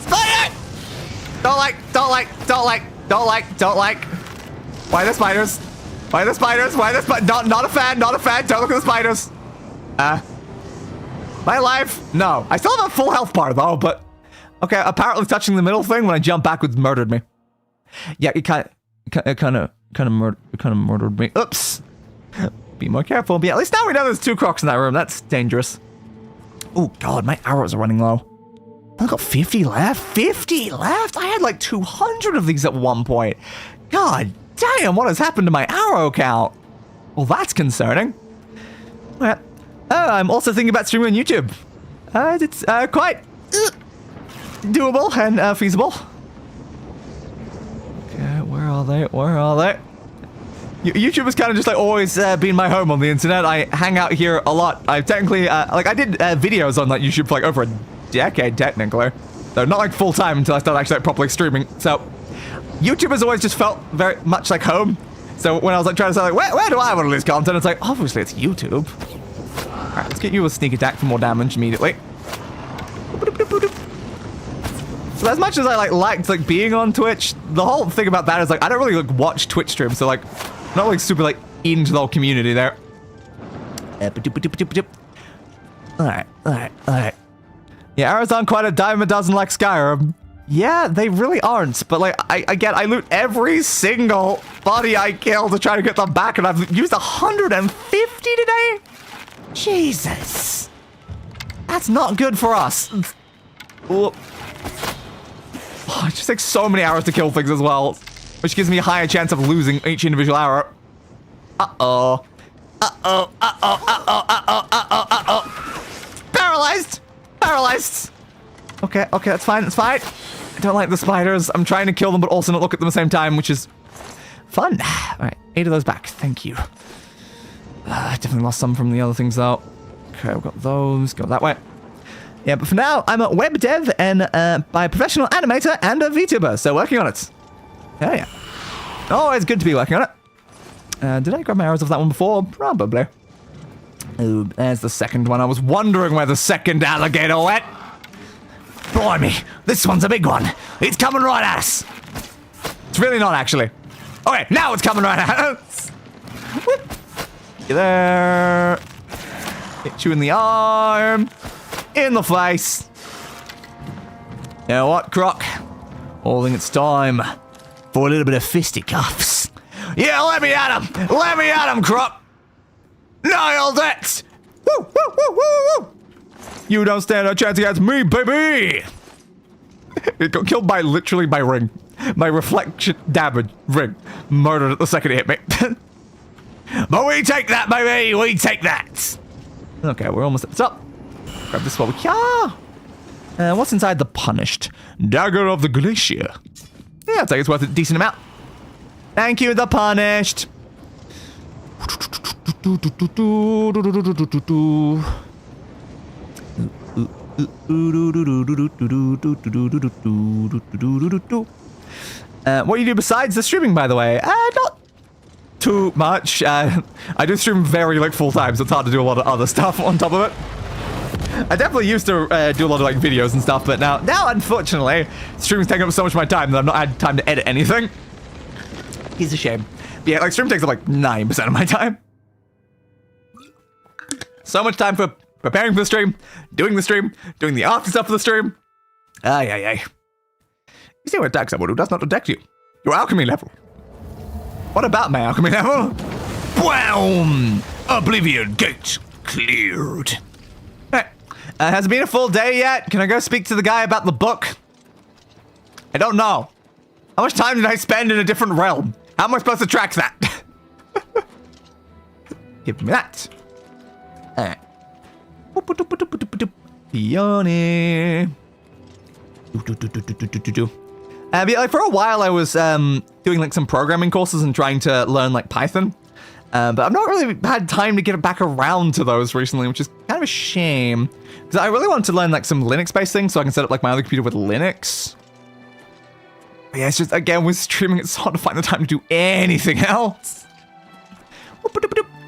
Spider! Don't like. Why the spiders? Why the spiders? Why the spiders? Not a fan, not a fan. Don't look at the spiders. My life? No. I still have a full health bar though, but... Okay, apparently touching the middle thing when I jump backwards murdered me. Yeah, it kind of murdered me. Oops. Be more careful. But yeah, at least now we know there's 2 crocs in that room. That's dangerous. Oh god, my arrows are running low. I've got 50 left. 50 left? I had like 200 of these at one point. God damn, what has happened to my arrow count? Well, that's concerning. Alright. I'm also thinking about streaming on YouTube. It's quite doable and feasible. Okay, where are they? Where are they? YouTube has kind of just like always been my home on the internet. I hang out here a lot. I technically, like I did videos on like YouTube for like over a decade technically. So not like full time until I started actually like properly streaming. So YouTube has always just felt very much like home. So when I was like trying to say like, where do I want to lose content? It's like, obviously it's YouTube. All right, let's get you a sneak attack for more damage immediately. So as much as I liked like being on Twitch, the whole thing about that is like I don't really like watch Twitch streams, so like I'm not like super like into the whole community there. Alright. Yeah, arrows aren't quite a dime a dozen like Skyrim. Yeah, they really aren't. But like I loot every single body I kill to try to get them back, and I've used 150 today. Jesus, that's not good for us. Ooh. Oh, it just takes so many hours to kill things as well, which gives me a higher chance of losing each individual arrow. Uh-oh. Paralyzed! Paralyzed! Okay, that's fine, that's fine. I don't like the spiders. I'm trying to kill them, but also not look at them at the same time, which is fun. Alright, 8 of those back. Thank you. I definitely lost some from the other things, though. Okay, I've got those. Go that way. Yeah, but for now, I'm a web dev and by a professional animator and a VTuber, so working on it. Hell yeah. Always good to be working on it. Did I grab my arrows off that one before? Probably. Oh, there's the second one. I was wondering where the second alligator went. Blimey, this one's a big one. It's coming right at us. It's really not, actually. Okay, now it's coming right at us. Get there. Hit you in the arm. In the face. You know what, Croc? I think it's time for a little bit of fisticuffs. Yeah, let me at him! Let me at him, Croc! Nailed it! Woo, woo, woo, woo, woo! You don't stand a chance against me, baby! It got killed by literally my ring. My reflection damage ring. Murdered it the second it hit me. But we take that, baby! We take that! Okay, we're almost at the top. Grab this while we can. What's inside the Punished? Dagger of the Glacier. Yeah, I'd say it's worth a decent amount. Thank you, the Punished. What do you do besides the streaming, by the way? Not too much. I do stream very full time, so it's hard to do a lot of other stuff on top of it. I definitely used to do a lot of videos and stuff, but now unfortunately, streaming's taking up so much of my time that I've not had time to edit anything. It's a shame. But yeah, stream takes up 9% of my time. So much time for preparing for the stream, doing the after stuff for the stream. Ay. You see, attack someone who does not detect you. Your alchemy level. What about my alchemy level? Boom! Oblivion gate cleared. Right. Has it been a full day yet? Can I go speak to the guy about the book? I don't know. How much time did I spend in a different realm? How am I supposed to track that? Give me that. Alright. Yoni. Like for a while I was doing like some programming courses and trying to learn like Python. But I've not really had time to get back around to those recently, which is kind of a shame. Because I really wanted to learn like some Linux-based things so I can set up like my other computer with Linux. But yeah, it's just, again, with streaming, it's hard to find the time to do anything else.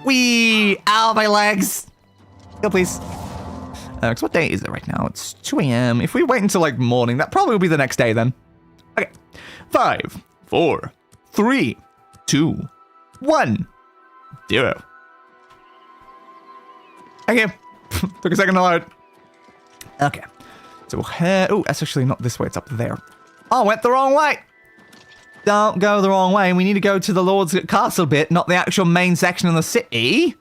Wee! Ow, my legs! Go, please. Because what day is it right now? It's 2 a.m. If we wait until like morning, that probably will be the next day then. Okay. 5, 4, 3, 2, 1, 0. Thank you. Took a second to load. Okay. So, oh, that's actually not this way. It's up there. Oh, went the wrong way. Don't go the wrong way. We need to go to the Lord's Castle bit, not the actual main section of the city.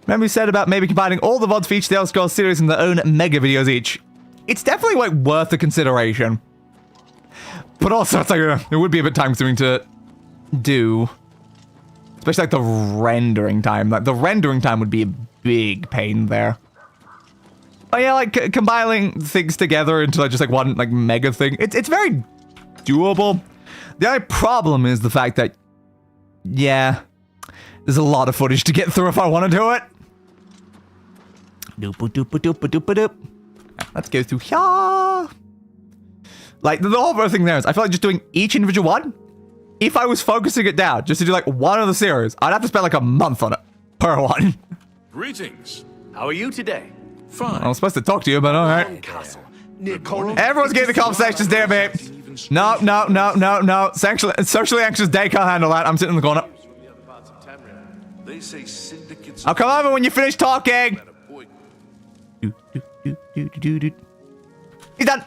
Remember we said about maybe combining all the VODs for each The Elder Scrolls series in their own mega videos each. It's definitely like worth the consideration. But also, it's like, it would be a bit time consuming to do. Especially like the rendering time. Like the rendering time would be a big pain there. Oh yeah, like compiling things together into like just like one like mega thing. It's very doable. The only problem is the fact that, yeah, there's a lot of footage to get through if I want to do it. Let's go through here. Like the whole thing there is, I feel like just doing each individual one. If I was focusing it down just to do like one of the series, I'd have to spend like a month on it per one. Greetings. How are you today? Fine. I was supposed to talk to you, but all right. Everyone's getting the conversations there, babe. No. Socially anxious day can't handle that. I'm sitting in the corner. They say syndicates. I'll come over when you finish talking. He's done.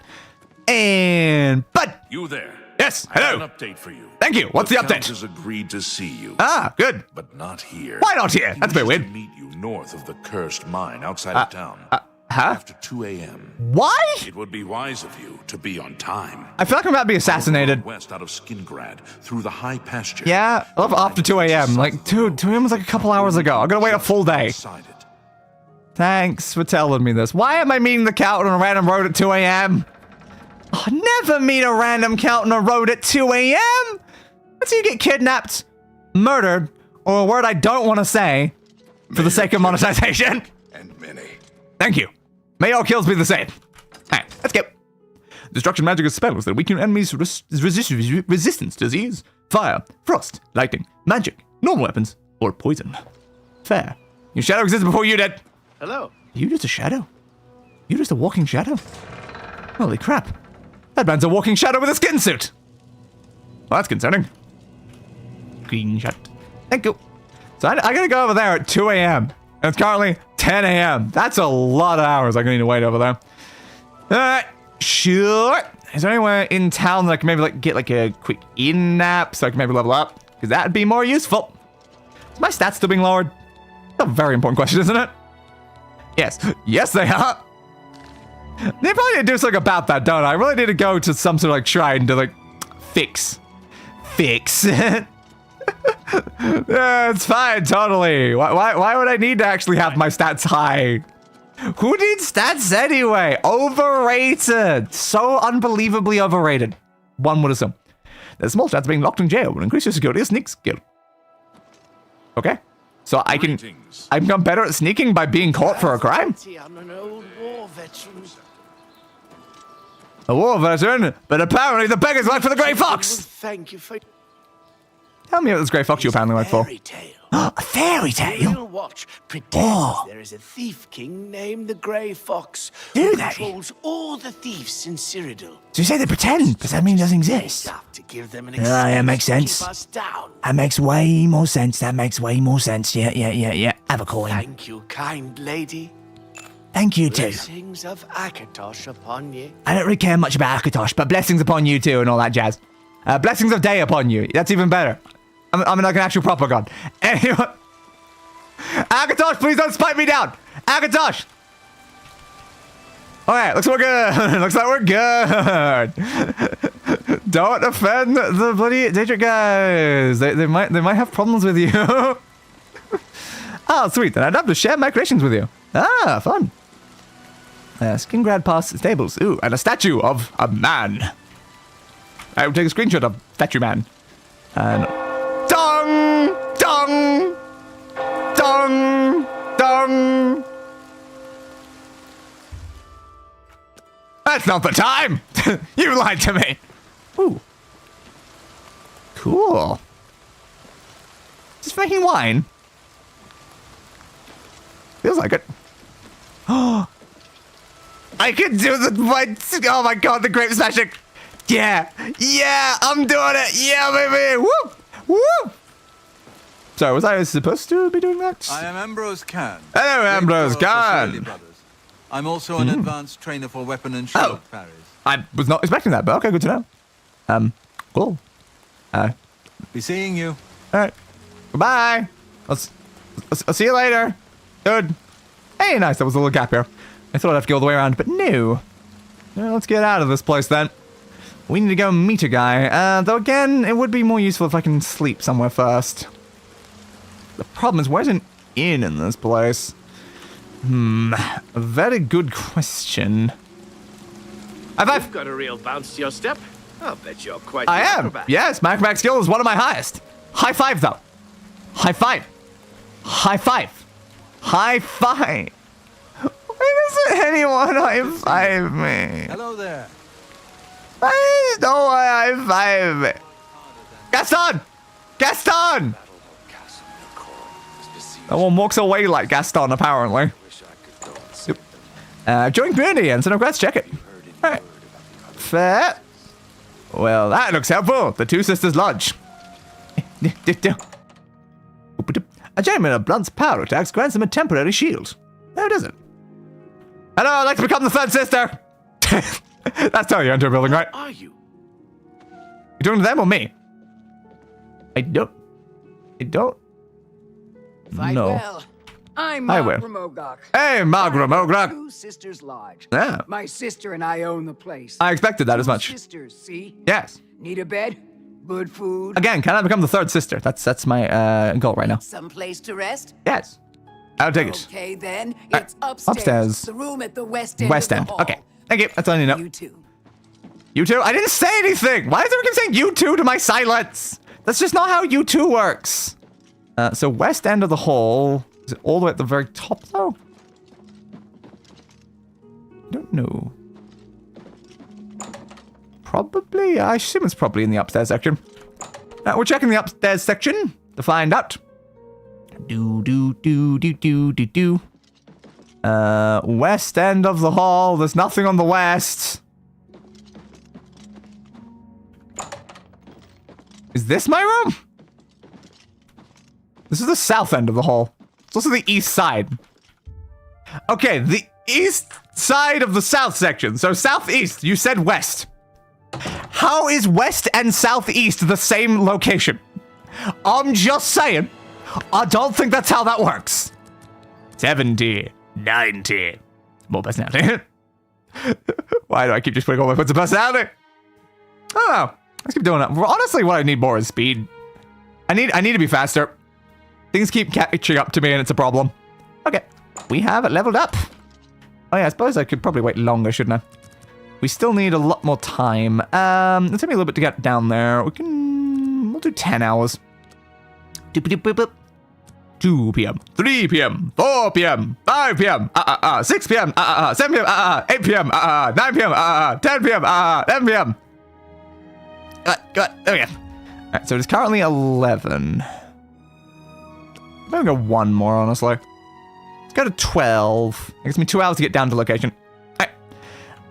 And Bud. You there? Yes. I Hello. have an update for you. Thank you. What's the update? Has agreed to see you. Ah, good. But not here. Why not here? That's a bit weird. To meet you north of the cursed mine outside of town. After 2 a.m. Why? It would be wise of you to be on time. I feel like I'm about to be assassinated. West out of Skingrad through the high pasture. Yeah, I love after 2 a.m. Like, dude, 2 a.m. was like a couple hours ago. I'm gonna wait a full day. Thanks for telling me this. Why am I meeting the count on a random road at 2 a.m.? Oh, never meet a random count on a road at 2 a.m. Until you get kidnapped, murdered, or a word I don't want to say for the sake of monetization. And many. Thank you. May all kills be the same. Alright, let's go. Destruction magic is spells that weaken enemies' resistance to disease, fire, frost, lightning, magic, normal weapons, or poison. Fair. Your shadow existed before you did. Hello. Are you just a shadow? You're just a walking shadow? Holy crap. That man's a walking shadow with a skin suit. Well, that's concerning. Screenshot. Thank you. So I gotta go over there at 2 a.m. And it's currently 10 a.m. That's a lot of hours I'm gonna need to wait over there. Alright, sure. Is there anywhere in town that I can maybe like get like a quick in-nap so I can maybe level up? Because that'd be more useful. Is my stats still being lowered? That's a very important question, isn't it? Yes. Yes, they are. They probably need to do something about that, don't I? I really need to go to some sort of like shrine to like fix it. It's fine, totally. Why would I need to actually have my stats high? Who needs stats anyway? Overrated. So unbelievably overrated. One would assume. The small stats being locked in jail will increase your security as sneak skill. Okay. So I can become better at sneaking by being caught for a crime? I'm an old war veteran. A war veteran? But apparently the beggar's life for the Grey Fox! Thank you for... Tell me what this grey fox you apparently went for. A fairy tale? Real watch pretends there is a thief king named the Grey Fox who controls all the thieves in Cyrodiil. So you say they pretend? Does that mean it doesn't exist? To give them an Yeah, makes sense. to keep us down. That makes way more sense. That makes way more sense. Yeah. Have a coin. Thank you, kind lady. Thank you too. Blessings of Akatosh upon you. I don't really care much about Akatosh, but blessings upon you too and all that jazz. Blessings of day upon you. That's even better. I'm like an actual proper god. Anyway. Akatosh, please don't spike me down. Akatosh. Alright, looks like we're good. Looks like we're good. Don't offend the bloody Daedric guys. They might have problems with you. Oh, sweet. Then I'd love to share my creations with you. Ah, fun. Skingrad Pass stables. Ooh, and a statue of a man. I will take a screenshot of statue man. And dong, dong, dong, dong. That's not the time. You lied to me. Ooh. Cool. Just making wine. Feels like it. Oh. I can do oh my god, the grape smashing. Yeah, I'm doing it. Yeah, baby. Woo. So, was I supposed to be doing that? I am Ambrose Caine. Hello, Ambrose Caine. I'm also an advanced trainer for weapon and shield parries. I was not expecting that, but okay, good to know. Cool. Be seeing you. All right. Goodbye. I'll see you later. Good. Hey, nice. That was a little gap here. I thought I'd have to go all the way around, but no. Well, let's get out of this place then. We need to go meet a guy. Though again, it would be more useful if I can sleep somewhere first. The problem is, where's an inn in this place? A very good question. You've got a real bounce to your step. I'll bet you're quite I an am. acrobat. Yes, my acrobatic skill is one of my highest. High five, though. High five. High five. High five. Why doesn't anyone high five me? Hello there. Why does no one high five me? Gaston! Gaston! No one walks away like Gaston, apparently. Join community and send a request, check it. Alright. Fair. Well, that looks helpful. The Two Sisters Lodge. A gentleman of Blunt's power attacks grants him a temporary shield. How does it? Hello, I'd like to become the third sister. That's how you enter a building, right? Are you? You doing them or me? I don't. Fight no. well. I'm I will. Mogok. Hey, Mogok. Two Sisters Lodge. Yeah. My sister and I own the place. I expected that as Two much. Sisters, see? Yes. Need a bed? Good food? Again, can I become the third sister? That's my goal right now. Someplace to rest? Yes. I'll take it. Okay, then. It's upstairs. Upstairs. The room at the west end. West of the end. hall. Okay. Thank you. That's all I need to know. You too. You two? I didn't say anything. Why does everyone keep saying you two to my silence? That's just not how you two works. So west end of the hall. Is it all the way at the very top, though? I don't know. Probably. I assume it's probably in the upstairs section. We're checking the upstairs section to find out. West end of the hall. There's nothing on the west. Is this my room? This is the south end of the hall. It's also the east side. Okay, the east side of the south section. So southeast, you said west. How is west and southeast the same location? I'm just saying. I don't think that's how that works. 70, 90. More personality. Why do I keep just putting all my points of personality? I don't know. Let's keep doing that. Honestly, what I need more is speed. I need to be faster. Things keep catching up to me and it's a problem. Okay. We have it leveled up. Oh yeah, I suppose I could probably wait longer, shouldn't I? We still need a lot more time. It'll take me a little bit to get down there. We'll do 10 hours. 2 p.m., 3 p.m., 4 p.m., 5 p.m., 6 p.m., 7 p.m., 8 p.m., 9 p.m., 10 p.m., 11 p.m. Okay. Alright, so it's currently 11. I'm gonna go one more, honestly. Let's go to 12. It takes me 2 hours to get down to location. Alright,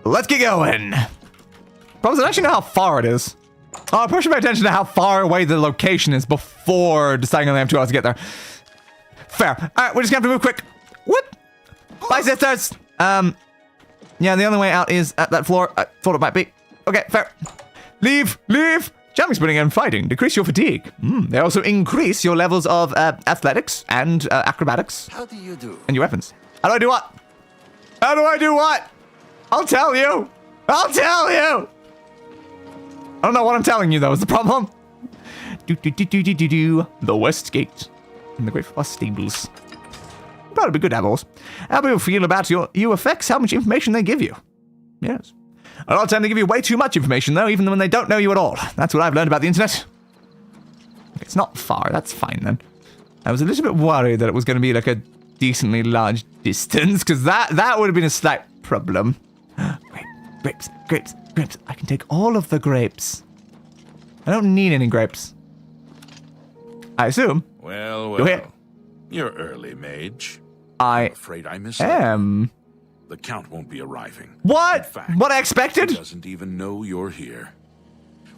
let's get going. Problem is, I don't actually know how far it is. Oh, I probably should pay attention to how far away the location is before deciding I only have 2 hours to get there. Fair. Alright, we're just gonna have to move quick. Whoop! Bye, sisters! Yeah, the only way out is at that floor. I thought it might be. Okay, fair. Leave! Leave! Jumping, sprinting, and fighting decrease your fatigue. They also increase your levels of athletics and acrobatics. How do you do? And your weapons. How do I do what? How do I do what? I'll tell you! I'll tell you! I don't know what I'm telling you, though, is the problem. The West Gate. And the Great Frost Stables. Probably be good apples. How people feel about you affects how much information they give you. Yes. A lot of time they give you way too much information, though, even when they don't know you at all. That's what I've learned about the internet. Okay, it's not far. That's fine, then. I was a little bit worried that it was going to be like a decently large distance, because that would have been a slight problem. Grapes, grapes, grapes. I can take all of the grapes. I don't need any grapes. I assume. Well, You're here. You're early, mage. I'm afraid I misled you. The Count won't be arriving. What? In fact, what I expected? He doesn't even know you're here.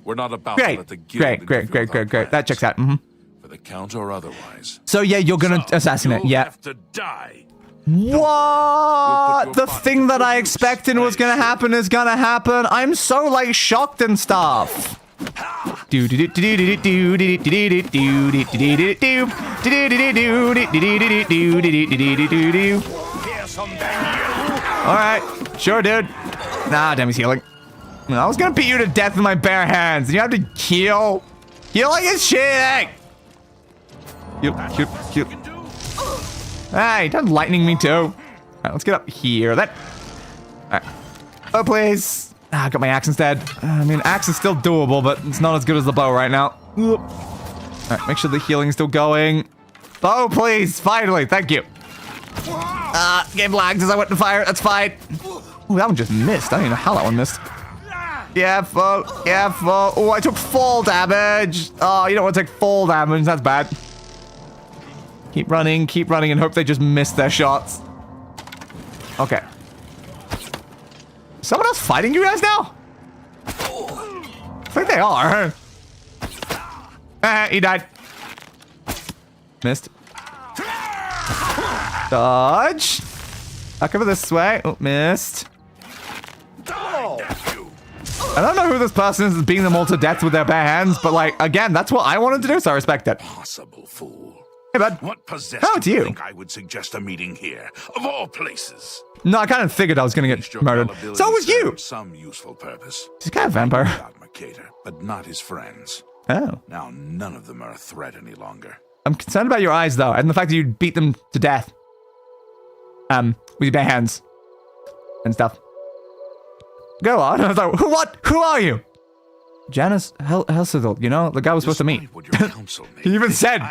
We're not about Great, to let the guild great. That checks out. For the Count or otherwise. So yeah, you're gonna assassinate. You'll Yeah. have to die. What? The thing that I expected was gonna happen is gonna happen. I'm so like shocked and stuff. Alright, sure, dude. Nah, damn, he's healing. I was gonna beat you to death with my bare hands, and you have to heal. Healing is cheating! Heal. Hey, don't lightning me too. Alright, let's get up here. Alright. Oh, please. I got my axe instead. I mean, axe is still doable, but it's not as good as the bow right now. Alright, make sure the healing is still going. Bow, please. Finally, thank you. Game lagged as I went to fire. That's fine. Ooh, that one just missed. I don't even know how that one missed. Careful. Oh, I took fall damage. Oh, you don't want to take fall damage. That's bad. Keep running, and hope they just miss their shots. Okay. Someone else fighting you guys now? I think they are. He died. Missed. Dodge. I'll cover this way. Oh, missed. I don't know who this person is beating them all to death with their bare hands, but like, again, that's what I wanted to do, so I respect it. Possible fool. Hey, bud. What possessed How it's you? think I would suggest a meeting here, of all places? No, I kind of figured I was going to get murdered. So was you. Some useful purpose. He's kind of vampire. About Mercator, but not his friends. Oh. Now none of them are a threat any longer. I'm concerned about your eyes, though, and the fact that you beat them to death. With your bare hands. And stuff. Go on. I was like, what? Who are you? Janice Cyrodiil, you know, the guy was supposed to meet. He even said,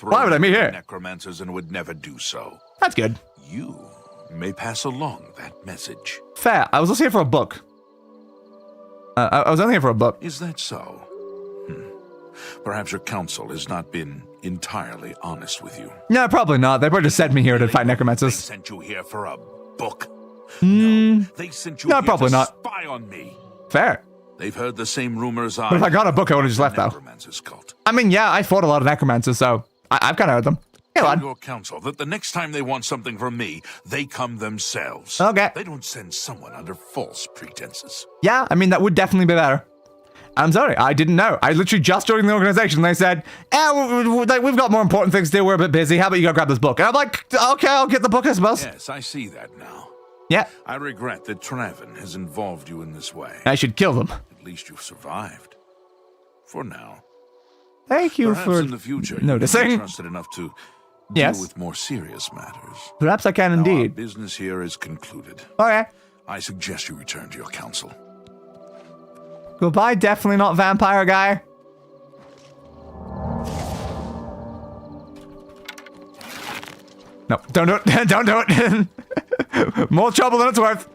why would I meet here? Necromancers and would never do so. That's good. You may pass along that message. Fair. I was also here for a book. I was only here for a book. Is that so? Perhaps your council has not been entirely honest with you. No, probably not. They probably just sent me here to fight necromancers. They sent you here for a book? No, they sent you no, here probably to not. spy on me. Fair. They've heard the same rumors But if I got a book, I would have just left, though. I mean, yeah, I fought a lot of necromancers, so I've kind of heard them. Hey, Tell lad. your council that the next time they want something from me, they come themselves. Okay. They don't send someone under false pretenses. Yeah, I mean, that would definitely be better. I'm sorry, I didn't know. I literally just joined the organization. They said, we've got more important things to do. We're a bit busy. How about you go grab this book? And I'm like, okay, I'll get the book, I suppose. Yes, I see that now. Yeah. I regret that Traven has involved you in this way. I should kill them. At least you've survived. For now. Thank you Perhaps for in the future, noticing. You can be trusted enough to deal with more serious matters. Perhaps I can Now, indeed. Our business here is concluded. Okay. I suggest you return to your council. Goodbye, definitely not vampire guy. No, don't do it. Don't do it. More trouble than it's worth.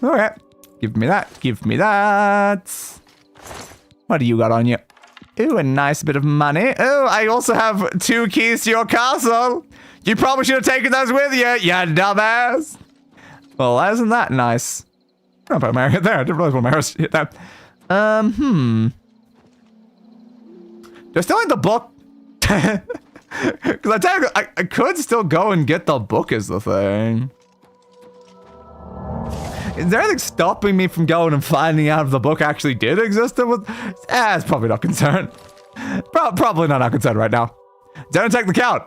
All right. Give me that. Give me that. What do you got on you? Ooh, a nice bit of money. Oh, I also have 2 keys to your castle. You probably should have taken those with you, you dumbass. Well, isn't that nice? Oh, but Mary hit there. I didn't realize when Mary hit that. Do I still need the book? Because I could still go and get the book is the thing. Is there anything stopping me from going and finding out if the book actually did exist? It's probably not concerned. Probably not concerned right now. Don't take the count.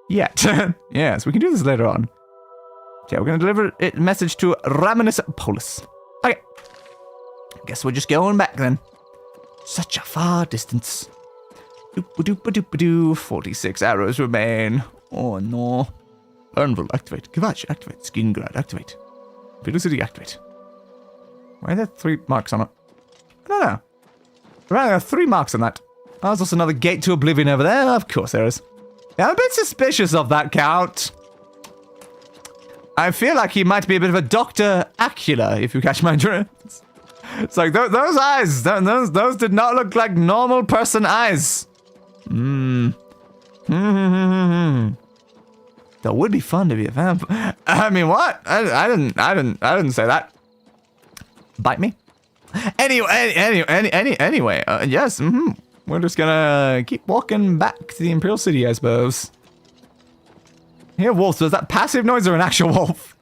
Yet. Yes, we can do this later on. Okay, we're going to deliver a message to Raminus Polis. Okay. Guess we're just going back then. Such a far distance. Doop-a-doop-a-doop-a-doo. 46 arrows remain. Oh no. Anvil activate. Kvatch activate. Skingrad activate. Imperial City activate. Why are there 3 marks on it? I don't know. Right, there are 3 marks on that. Oh, there's also another gate to Oblivion over there. Of course there is. Yeah, I'm a bit suspicious of that count. I feel like he might be a bit of a Dr. Acula, if you catch my drift. It's like, those eyes, those did not look like normal person eyes. That would be fun to be a vampire. I mean, what? I didn't say that. Bite me. Anyway, yes. We're just gonna keep walking back to the Imperial City, I suppose. Here, wolves. Was that passive noise or an actual wolf?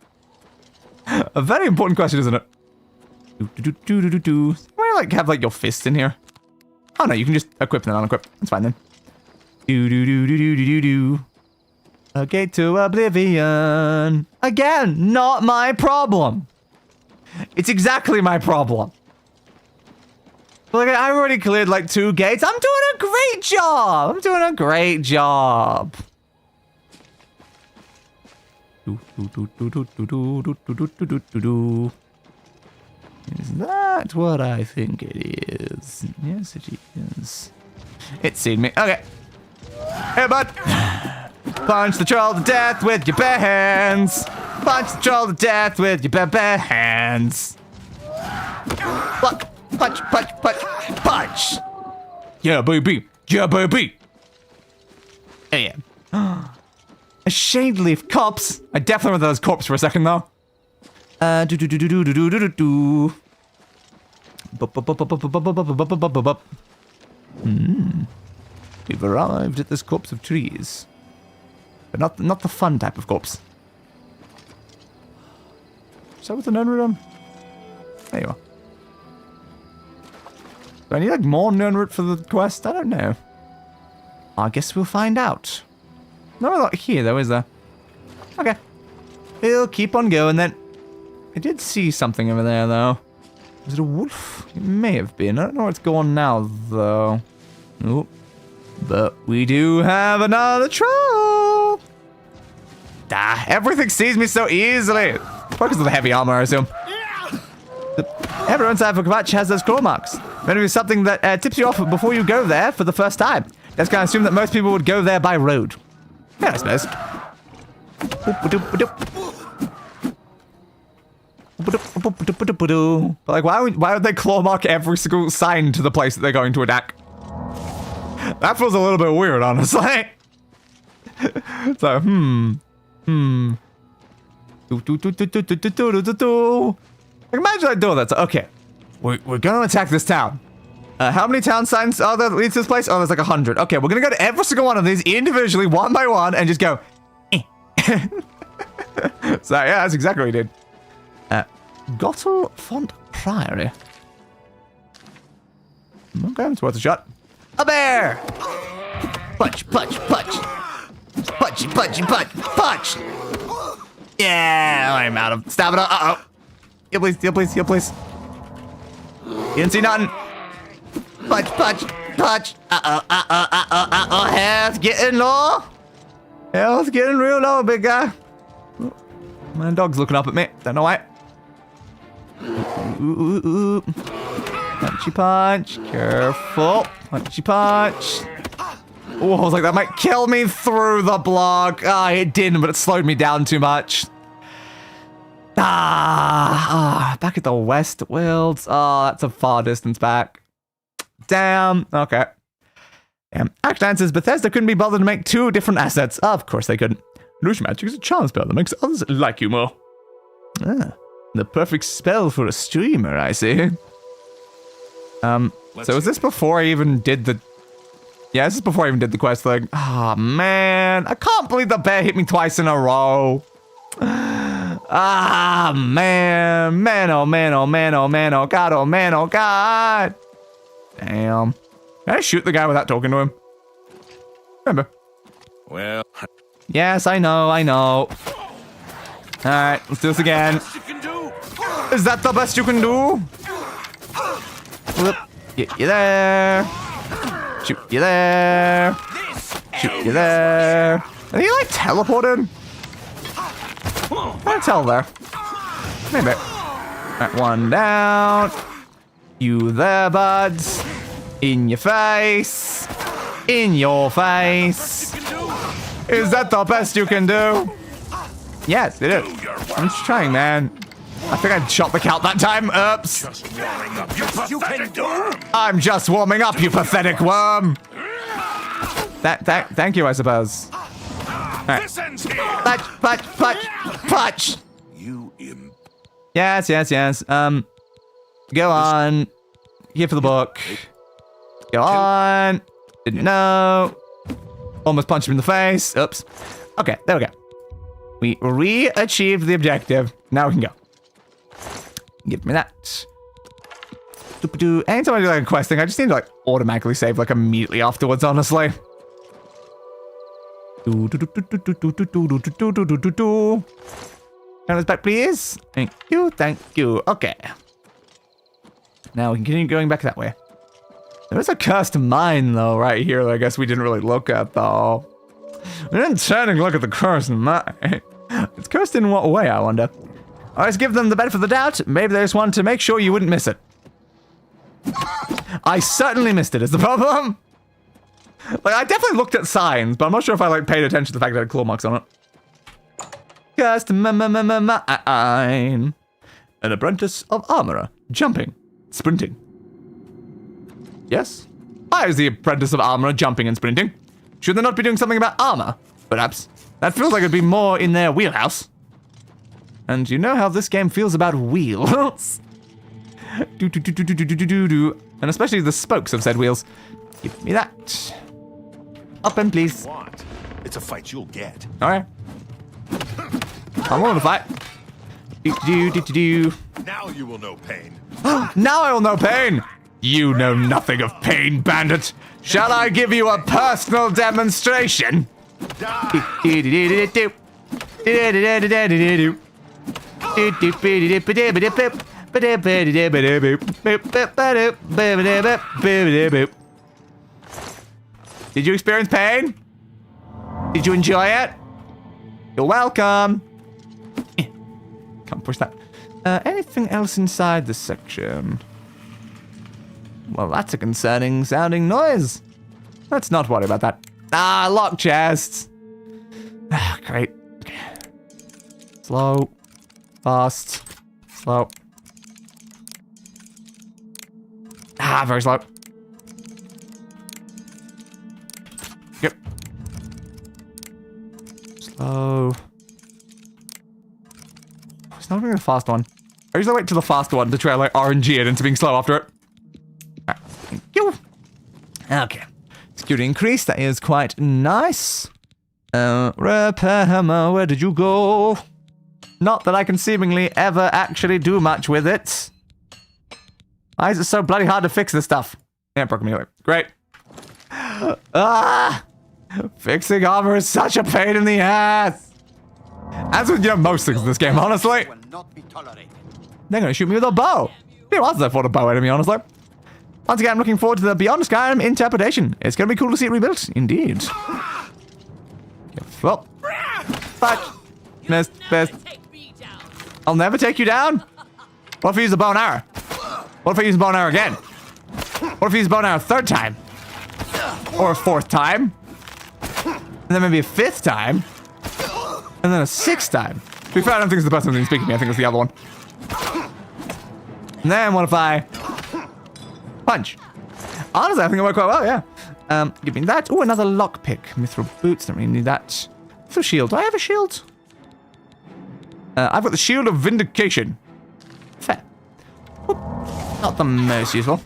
A very important question, isn't it? Why like have like your fist in here? Oh no, you can just equip and then unequip. That's fine then. A gate to Oblivion. Again, not my problem. It's exactly my problem. Like, I already cleared like 2 gates. I'm doing a great job. Is that what I think it is? Yes, it is. It's seen me. Okay. Hey, bud. Punch the troll to death with your bare hands. Punch the troll to death with your bare hands. Fuck. Punch, punch, punch, punch! Yeah, baby! Yeah, baby! Yeah. A shade leaf corpse. I definitely remember those corpse for a second, though. We've arrived at this corpse of trees. But not the fun type of corpse. Is that with the nerd on? There you are. Do I need like more Nernroot for the quest? I don't know. I guess we'll find out. No, not here though, is there? Okay. We'll keep on going then. I did see something over there though. Was it a wolf? It may have been. I don't know where it's going now though. Nope. But we do have another troll. Everything sees me so easily. Because of the heavy armor, I assume. Everyone's side for Kvatch has those claw marks. Maybe something that tips you off before you go there for the first time. Let's kind of assume that most people would go there by road. Yeah, I suppose. Like, why would they claw mark every single sign to the place that they're going to attack? That feels a little bit weird, honestly. So, Imagine I do that. So, okay, we're gonna attack this town. How many town signs are there that leads to this place? Oh, there's like 100. Okay, we're gonna go to every single one of these individually, one by one, and just go. So yeah, that's exactly what we did. Gottel Font Priory. Okay, it's worth a shot. A bear! Punch, punch, punch. Punchy, punchy, punch, punch! Yeah, I'm out of stamina. Uh-oh. Yeah, please, yeah, please, yeah, please. You didn't see nothing. Punch, punch, punch. Uh-oh. Health getting low. Health getting real low, big guy. Oh, my dog's looking up at me. Don't know why. Ooh. Punchy punch. Careful. Punchy punch. Oh, I was like, that might kill me through the block. It didn't, but it slowed me down too much. Back at the West Wilds. Oh, that's a far distance back. Damn. Okay. Action answers, Bethesda couldn't be bothered to make 2 different assets. Of course they couldn't. Illusion magic is a charm spell that makes others like you more. The perfect spell for a streamer, I see. So is this before I even did the... Yeah, this is before I even did the quest thing. Ah, man. I can't believe the bear hit me twice in a row. Ah, man. Man, oh, man, oh, man, oh, man, oh, God, oh, man, oh, God. Damn. Can I shoot the guy without talking to him? Remember. Well... Yes, I know. Alright, let's do this again. Is that the best you can do? Whoop. Get you there. Shoot you there. Shoot you there. Are you like teleported? Can't tell there. Maybe. Alright, 1 down. You there, buds. In your face. In your face. Is that the best you can do? Yes, it is. I'm just trying, man. I think I shot the count that time. Oops. I'm just warming up, you pathetic worm. Thank you, I suppose. Right. Punch. You imp. Yes. Go on. Here for the book. Go on. Didn't know. Almost punched him in the face. Oops. Okay, there we go. We re-achieved the objective. Now we can go. Give me that. Anytime I do like a quest thing, I just need to like automatically save like immediately afterwards, honestly. Count this back, please. Thank you. Okay. Now we can continue going back that way. There's a cursed mine, though, right here that I guess we didn't really look at, though. We didn't technically look at the cursed mine. It's cursed in what way, I wonder? Always give them the benefit of the doubt. Maybe they just wanted to make sure you wouldn't miss it. I certainly missed it, is the problem. Like, I definitely looked at signs, but I'm not sure if I, like, paid attention to the fact that it had claw marks on it. Cursed mine. An apprentice of armorer. Jumping. Sprinting. Yes? Why is the apprentice of armorer jumping and sprinting? Should they not be doing something about armor? Perhaps. That feels like it'd be more in their wheelhouse. And you know how this game feels about wheels. And especially the spokes of said wheels. Give me that. Up and please. It's a fight you'll get. Alright. I'm willing to fight. Now you will know pain. Now I will know pain. You know nothing of pain, bandit. Shall I give you a personal demonstration? Did you experience pain? Did you enjoy it? You're welcome. Can't push that. Anything else inside this section? Well, that's a concerning sounding noise. Let's not worry about that. Ah, locked chests. Ah, great. Slow. Fast. Slow. Ah, very slow. Yep. Slow. It's not really the fast one. I usually wait till the fast one to try like RNG it into being slow after it. Right. Thank you. Okay. Security increase. That is quite nice. Repair hammer. Where did you go? Not that I can seemingly ever actually do much with it. Why is it so bloody hard to fix this stuff? Yeah, broke immediately. Great. Ah! Fixing armor is such a pain in the ass. As with, most things in this game, honestly. They're gonna shoot me with a bow. Who else there for a bow enemy, honestly? Once again, I'm looking forward to the Beyond Skyrim interpretation. It's gonna be cool to see it rebuilt, indeed. Well, fuck. Missed. I'll never take you down. What if I use a bow and arrow? What if I use a bow and arrow again? What if I use a bow and arrow a third time? Or a fourth time? And then maybe a fifth time? And then a sixth time? To be fair, I don't think it's the person who's speaking to me. I think it's the other one. And then what if I punch? Honestly, I think it worked quite well, yeah. Give me that. Oh, another lockpick. Mithril boots. Don't really need that. Mithril shield. Do I have a shield? I've got the Shield of Vindication. Fair. Oop. Not the most useful.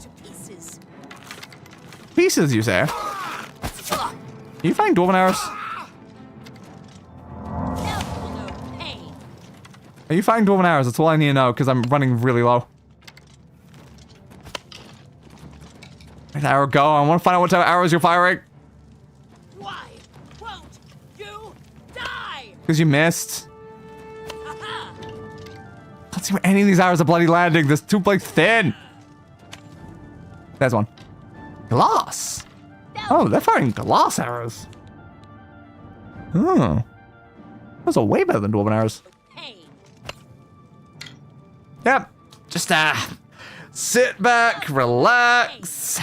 Pieces, you say? Are you finding dwarven arrows? Are you finding dwarven arrows? That's all I need to know, because I'm running really low. Where'd the arrow go? I want to find out what type of arrows you're firing. Why won't you die? Because you missed. Can't see where any of these arrows are bloody landing. They're too, like, thin. There's one. Glass. Oh, they're firing glass arrows. Oh. Those are way better than dwarven arrows. Yep. Just, sit back, relax.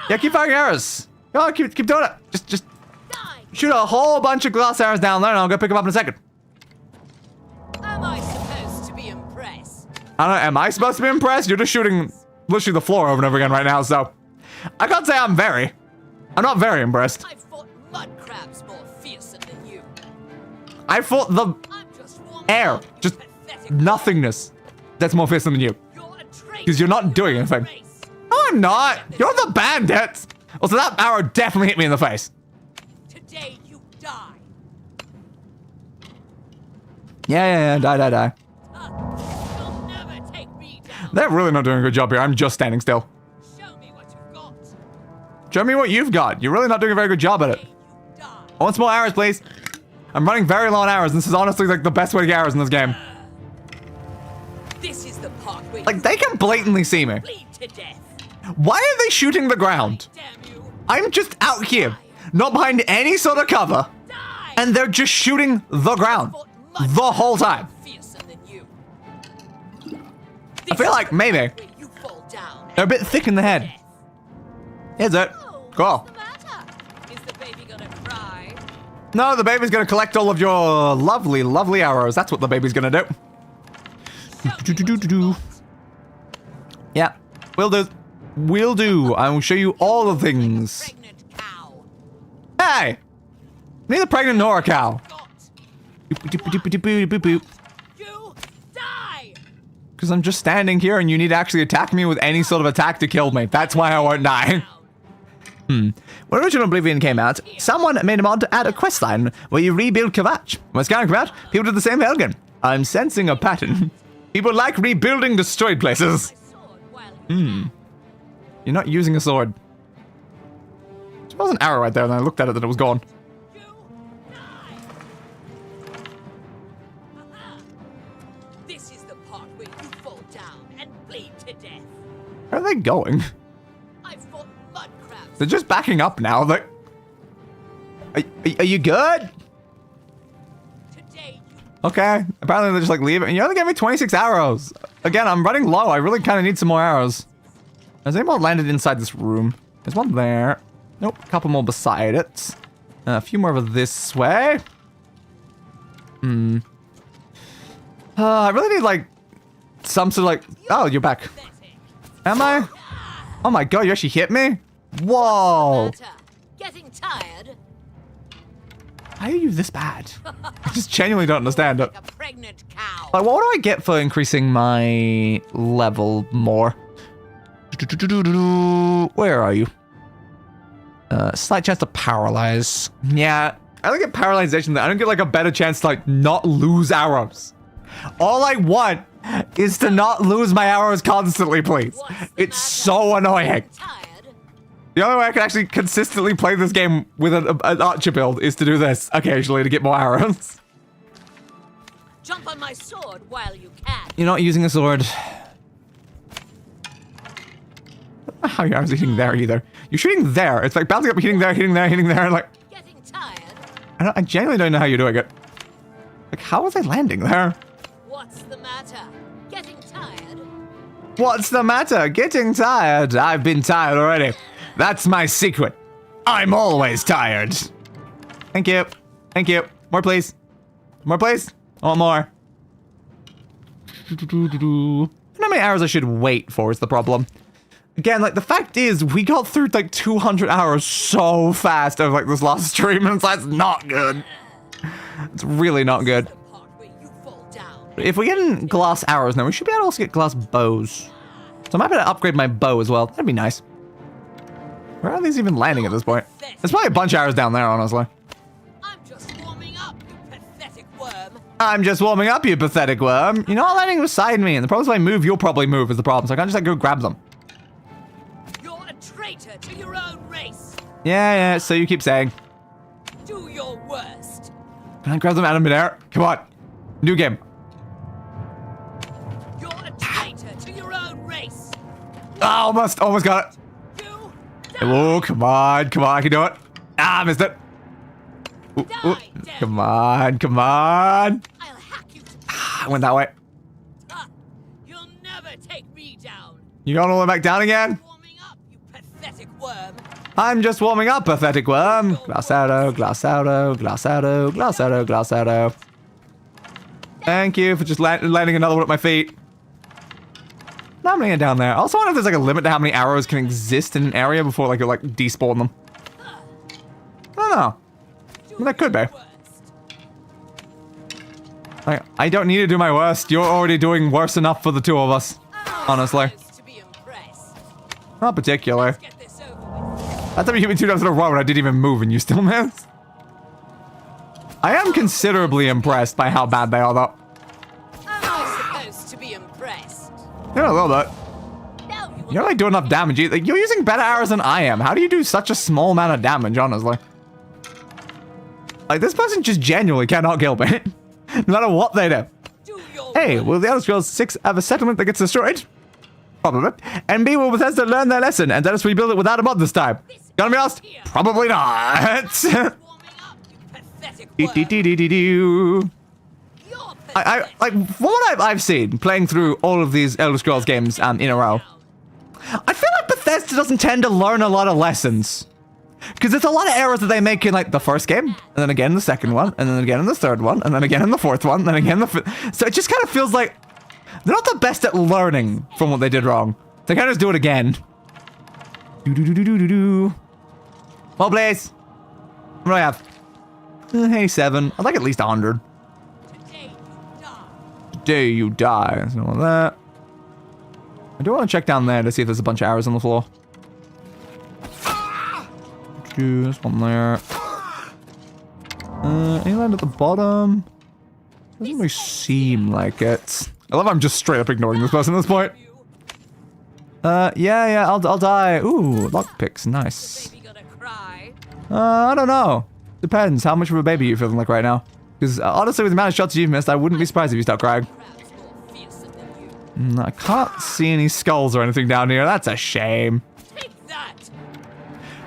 Yeah, keep firing arrows. Oh, keep doing it. Just shoot a whole bunch of glass arrows down there and I'll go pick them up in a second. Am I supposed to be impressed? I don't know, am I supposed to be impressed? You're just shooting literally the floor over and over again right now, so I can't say I'm not very impressed. I fought mud crabs more fearsome than you. I fought the air, just nothingness. That's more fearsome than you. Because you're not doing anything. No, I'm not. You're the bandits. Also, that arrow definitely hit me in the face. Today you die. Yeah, die. You'll never take me down. They're really not doing a good job here. I'm just standing still. Show me what you've got. Show me what you've got. You're really not doing a very good job at it. I want some more arrows, please. I'm running very low on arrows. This is honestly like the best way to get arrows in this game. This is the part where Like, they can blatantly see me. bleed to death. Why are they shooting the ground? I'm just out here, not behind any sort of cover, and they're just shooting the ground the whole time. I feel like maybe they're a bit thick in the head. Is it? Cool. Is the baby gonna cry? No, the baby's gonna collect all of your lovely, lovely arrows. That's what the baby's gonna do. Yeah, will do. Will do. I will show you all the things. Hey! Neither pregnant nor a cow. Because I'm just standing here and you need to actually attack me with any sort of attack to kill me. That's why I won't die. When original Oblivion came out, someone made a mod to add a questline where you rebuild Kvatch. When Skyrim came out, people did the same thing again. I'm sensing a pattern. People like rebuilding destroyed places. You're not using a sword. There was an arrow right there and I looked at it and it was gone. This is the part where you fall down and bleed to death. Where are they going? I've fought mud crabs. They're just backing up now. Are you good? Okay, apparently they're just like leaving. You only gave me 26 arrows. Again, I'm running low. I really kind of need some more arrows. Has anyone landed inside this room? There's one there. Nope, a couple more beside it. A few more over this way. I really need like some sort of like. Oh, you're back. Am I? Oh my god, you actually hit me? Whoa. Getting tired? Why are you this bad? I just genuinely don't understand it. Like a pregnant cow. Like, what do I get for increasing my level more? Where are you? Slight chance to paralyze. Yeah, I don't get paralyzation. I don't get like a better chance to like not lose arrows. All I want is to not lose my arrows constantly, please. It's so annoying. The only way I can actually consistently play this game with an archer build is to do this occasionally to get more arrows. Jump on my sword while you can. You're not using a sword. How your arms are hitting there either. You're shooting there. It's like bouncing up, hitting there, hitting there, hitting there. Like, Getting tired? I genuinely don't know how you're doing it. Like, how are they landing there? What's the matter? Getting tired? What's the matter? Getting tired. I've been tired already. That's my secret. I'm always tired. Thank you. Thank you. More, please. More, please. I want more. How many arrows I should wait for is the problem. again, like, the fact is, we got through, like, 200 hours so fast over, like, this last stream, and that's not good. It's really not good. If we get in glass arrows now, we should be able to also get glass bows. So I might be able to upgrade my bow as well. That'd be nice. Where are these even landing at this point? There's probably a bunch of arrows down there, honestly. I'm just warming up, you pathetic worm. I'm just warming up, you pathetic worm. You're not landing beside me, and the problem is if I move, you'll probably move is the problem, so I can't just, like, go grab them. You're a traitor to your own race. Yeah, so you keep saying. Do your worst. Can I grab them out of midair? Come on. New game. You're a traitor to your own race. Oh, almost got it. Oh, come on, I can do it. Ah, I missed it. Ooh. Come on. I went that way. You'll never take me down. You going all the way back down again? Warming up, you pathetic worm. I'm just warming up, pathetic worm. Glass arrow. Thank you for just landing another one at my feet. Not many are down there. I also wonder if there's like a limit to how many arrows can exist in an area before like you like despawn them. I don't know. Well, that could be. I don't need to do my worst. You're already doing worse enough for the two of us. Honestly. Not particularly. That time you hit me 2 times in a row and I didn't even move and you still missed. I am considerably impressed by how bad they are though. Am I supposed to be impressed? Yeah, a little bit. You don't like do enough damage. You're using better arrows than I am. How do you do such a small amount of damage, honestly? Like, this person just genuinely cannot kill me. No matter what they do. A, will the Elder Scrolls 6 have a settlement that gets destroyed? Probably. And B, will Bethesda learn their lesson and let us rebuild it without a mod this time? Gonna be honest? Probably not. I like, from what I've seen, playing through all of these Elder Scrolls games in a row, I feel like Bethesda doesn't tend to learn a lot of lessons. Because there's a lot of errors that they make in, like, the first game, and then again in the second one, and then again in the third one, and then again in the fourth one, and then again in the fifth. So it just kind of feels like they're not the best at learning from what they did wrong. They kind of just do it again. Well, Blaze. What do I have? 87. I'd like at least 100. Today you die. So all that. I do want to check down there to see if there's a bunch of arrows on the floor. There's one there. Any land at the bottom? Doesn't really seem like it. I love how I'm just straight up ignoring this person at this point. Yeah, I'll die. Ooh, lockpicks, nice. I don't know. Depends how much of a baby you're feeling like right now. Because honestly, with the amount of shots you've missed, I wouldn't be surprised if you start crying. I can't see any skulls or anything down here. That's a shame.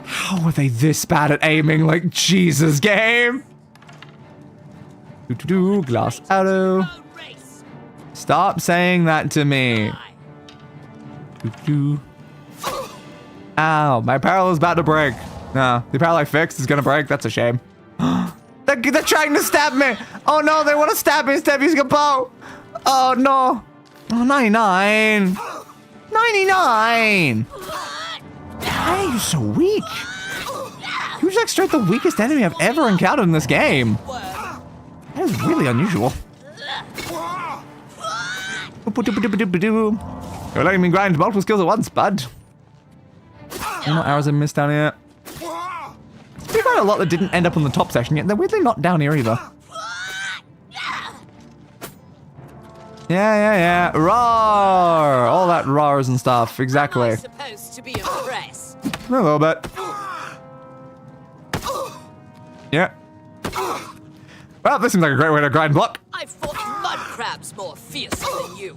How are they this bad at aiming? Like, Jesus, game! Glass arrow. Stop saying that to me. Ow, my apparel is about to break. No, the apparel I fixed is gonna break. That's a shame. They're trying to stab me. Oh no, they want to stab me instead of using a bow. Oh no. Oh, 99. 99. Why are you so weak? You're like straight the weakest enemy I've ever encountered in this game. That is really unusual. You're letting me grind multiple skills at once, bud. Any more arrows I missed down here? There's quite a lot that didn't end up on the top section yet. They're weirdly not down here either. Yeah. Roar! All that roars and stuff. Exactly. Am I supposed to be impressed? A little bit. Yeah. Well, this seems like a great way to grind block. I fought mud crabs more fiercely than you.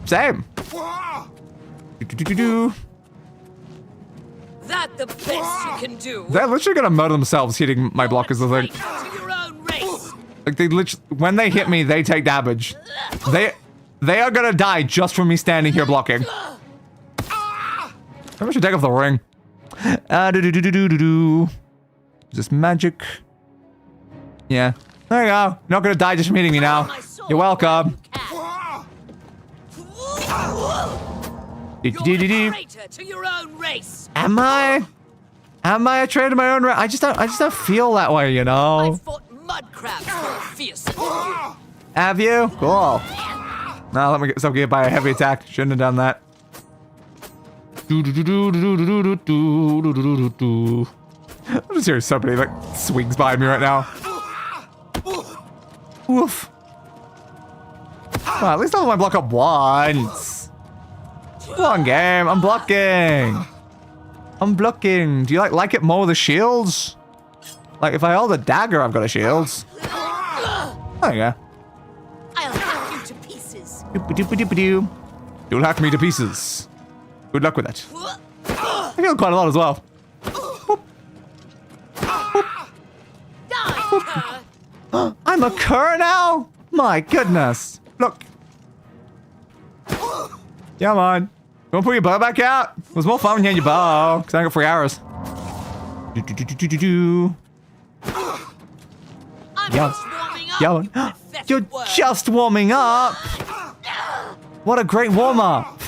Same. That the best you can do? They're literally gonna murder themselves hitting my block is the thing. Like, they literally, when they hit me, they take damage. They are gonna die just from me standing here blocking. Maybe I should take off the ring. Is this magic? Yeah. There you go. You're not gonna die just from hitting me now. You're welcome. You're a traitor to your own race. Am I? Am I a traitor to my own race? I just don't feel that way, you know. I've fought mud crabs more fiercer than you. Have you? Cool. Now let me get myself hit by a heavy attack. Shouldn't have done that. I'm just hearing somebody like swings by me right now. Woof. Well, at least I'll my block up once. Come on, game. I'm blocking. I'm blocking. Do you like it more with the shields? Like if I hold a dagger, I've got a shield. There you go. I'll hack you to pieces. You'll hack me to pieces. Good luck with that. I feel quite a lot as well. I'm a cur now? My goodness. Look. Come on. You want to put your bow back out? It was more fun when you had your bow, because I got 3 arrows. I'm You're just warming up. What a great warm-up.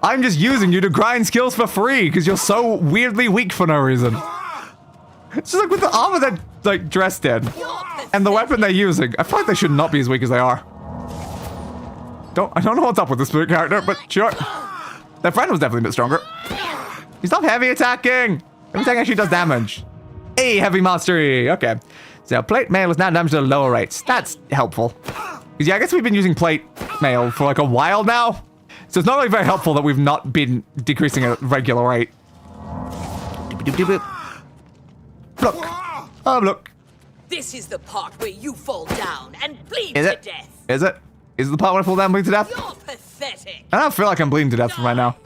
I'm just using you to grind skills for free, because you're so weirdly weak for no reason. It's just like with the armor they're like dressed in. And the weapon they're using. I feel like they should not be as weak as they are. I don't know what's up with this character, but sure. Their friend was definitely a bit stronger. You stop heavy attacking. Heavy attacking actually does damage. Hey, heavy mastery. Okay. So plate mail is now damaged at lower rates. That's helpful. Because yeah, I guess we've been using plate mail for like a while now. So it's not really very helpful that we've not been decreasing at a regular rate. Look. Oh, look. This is the part where you fall down and bleed Is to it? death. Is it? Is it the part where I fall down and bleed to death? You're pathetic. I don't feel like I'm bleeding to death right now.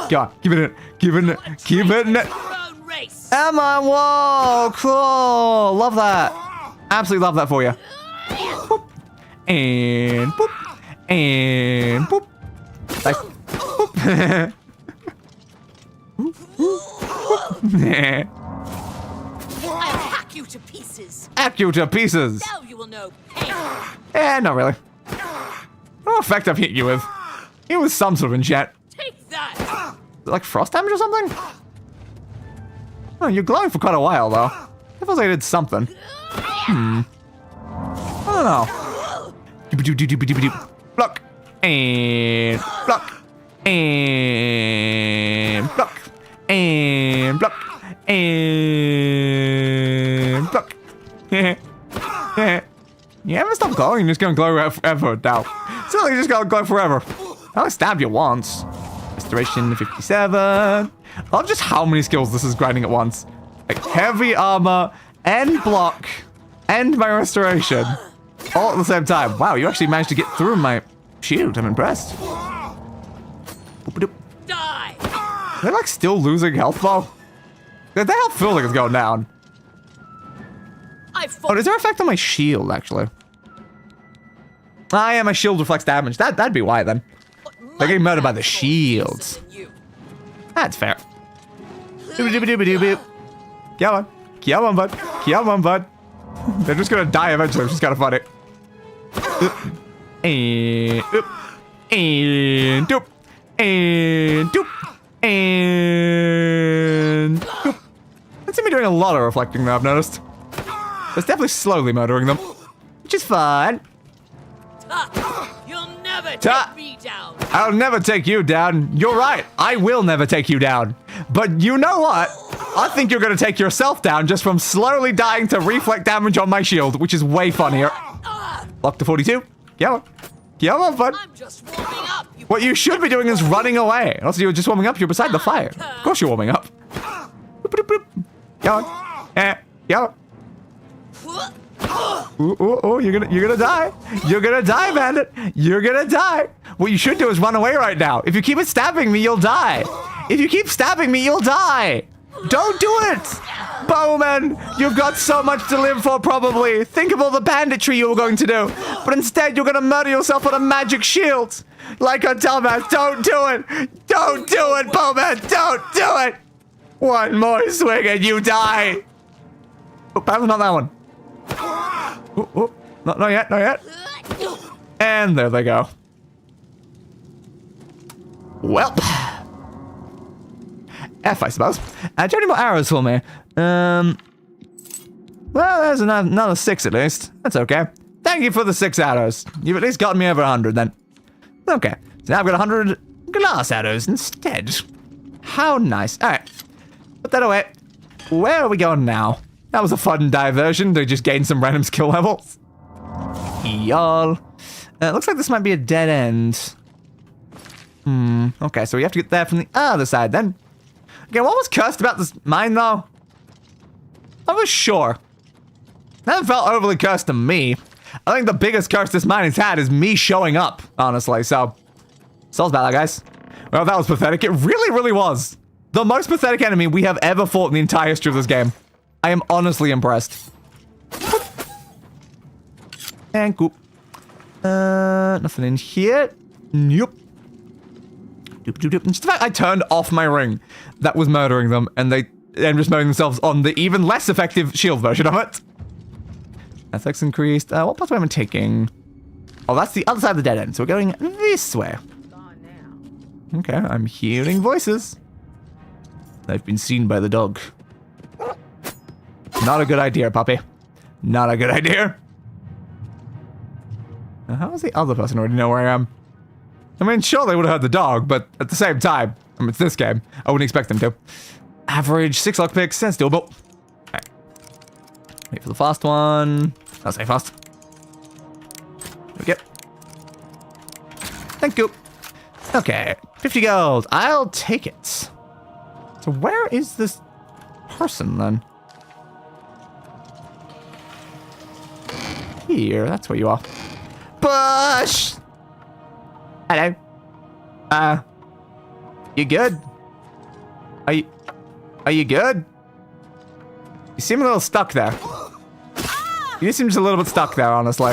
God, keep it in. Keep it in. Keep it in. Am I? Whoa, cool. Love that. Absolutely love that for you. Boop. And boop. And boop. Nice. Boop. Boop. I'll hack you to pieces. Hack you to pieces. Now you will know pain. Not really. What effect I've hit you with? It was some sort of enchant. Take that. Is it like frost damage or something? Oh, you're glowing for quite a while though. It feels like I did something. I don't know. Block. And block. And block. And block. And block. You ever stop glowing? You're just gonna glow forever now. So you just gotta glow forever. I'll stab you once. Restoration 57. I love just how many skills this is grinding at once. Like heavy armor and block and my restoration. All at the same time. Wow, you actually managed to get through my shield. I'm impressed. Die. They're like still losing health though. Their health feels like it's going down. Oh, is there an effect on my shield actually? Ah, yeah, my shield reflects damage. That'd be why then. They're getting murdered by the shields. That's fair. Come on. Come on, bud. Come on, bud. They're just gonna die eventually, which is kind of funny. And doop. And doop. And doop. And doop. That seems to be doing a lot of reflecting though, I've noticed. It's definitely slowly murdering them, which is fun. You'll never take me down. I'll never take you down. You're right. I will never take you down. But you know what? I think you're going to take yourself down just from slowly dying to reflect damage on my shield, which is way funnier. Lock to 42. Come on. Come on, bud. I'm just warming up. What you should be doing is running away. Also, you're just warming up. You're beside the fire. Of course you're warming up. Come on. Come on. Oh, you're gonna die. You're gonna die, bandit. You're gonna die. What you should do is run away right now. If you keep stabbing me, you'll die. If you keep stabbing me, you'll die. Don't do it. Bowman, you've got so much to live for probably. Think of all the banditry you were going to do. But instead, you're gonna murder yourself with a magic shield. Like a dumbass. Don't do it. Don't do it, Bowman. Don't do it. One more swing and you die. Oh, that was not that one. Oh, not yet, not yet. And there they go. Well. F, I suppose. Do you have any more arrows for me? Well, there's another 6 at least. That's okay. Thank you for the 6 arrows. You've at least gotten me over 100 then. Okay. So now I've got 100 glass arrows instead. How nice. Alright. Put that away. Where are we going now? That was a fun diversion to just gain some random skill levels. Y'all. Looks like this might be a dead end. Okay, so we have to get there from the other side then. Okay, what was cursed about this mine though? I was sure. That felt overly cursed to me. I think the biggest curse this mine has had is me showing up, honestly, so. Sorry about that, guys. Well, that was pathetic. It really, really was. The most pathetic enemy we have ever fought in the entire history of this game. I am honestly impressed. And cool. Nothing in here. Nope. Just the fact I turned off my ring that was murdering them, and they just murdering themselves on the even less effective shield version of it. Ethics increased. What pathway am I taking? Oh, that's the other side of the dead end, so we're going this way. Okay, I'm hearing voices. They've been seen by the dog. Not a good idea, puppy. Not a good idea. Now, how does the other person already know where I am? I mean, sure, they would have heard the dog, but at the same time, I mean, it's this game. I wouldn't expect them to. Average 6 lockpicks, that's doable. Right. Wait for the fast one. I'll say fast. Okay. Thank you. Okay, 50 gold. I'll take it. So where is this person then? Here, that's where you are. Bush! Hello. You good? Are you good? You seem a little stuck there. You seem just a little bit stuck there, honestly.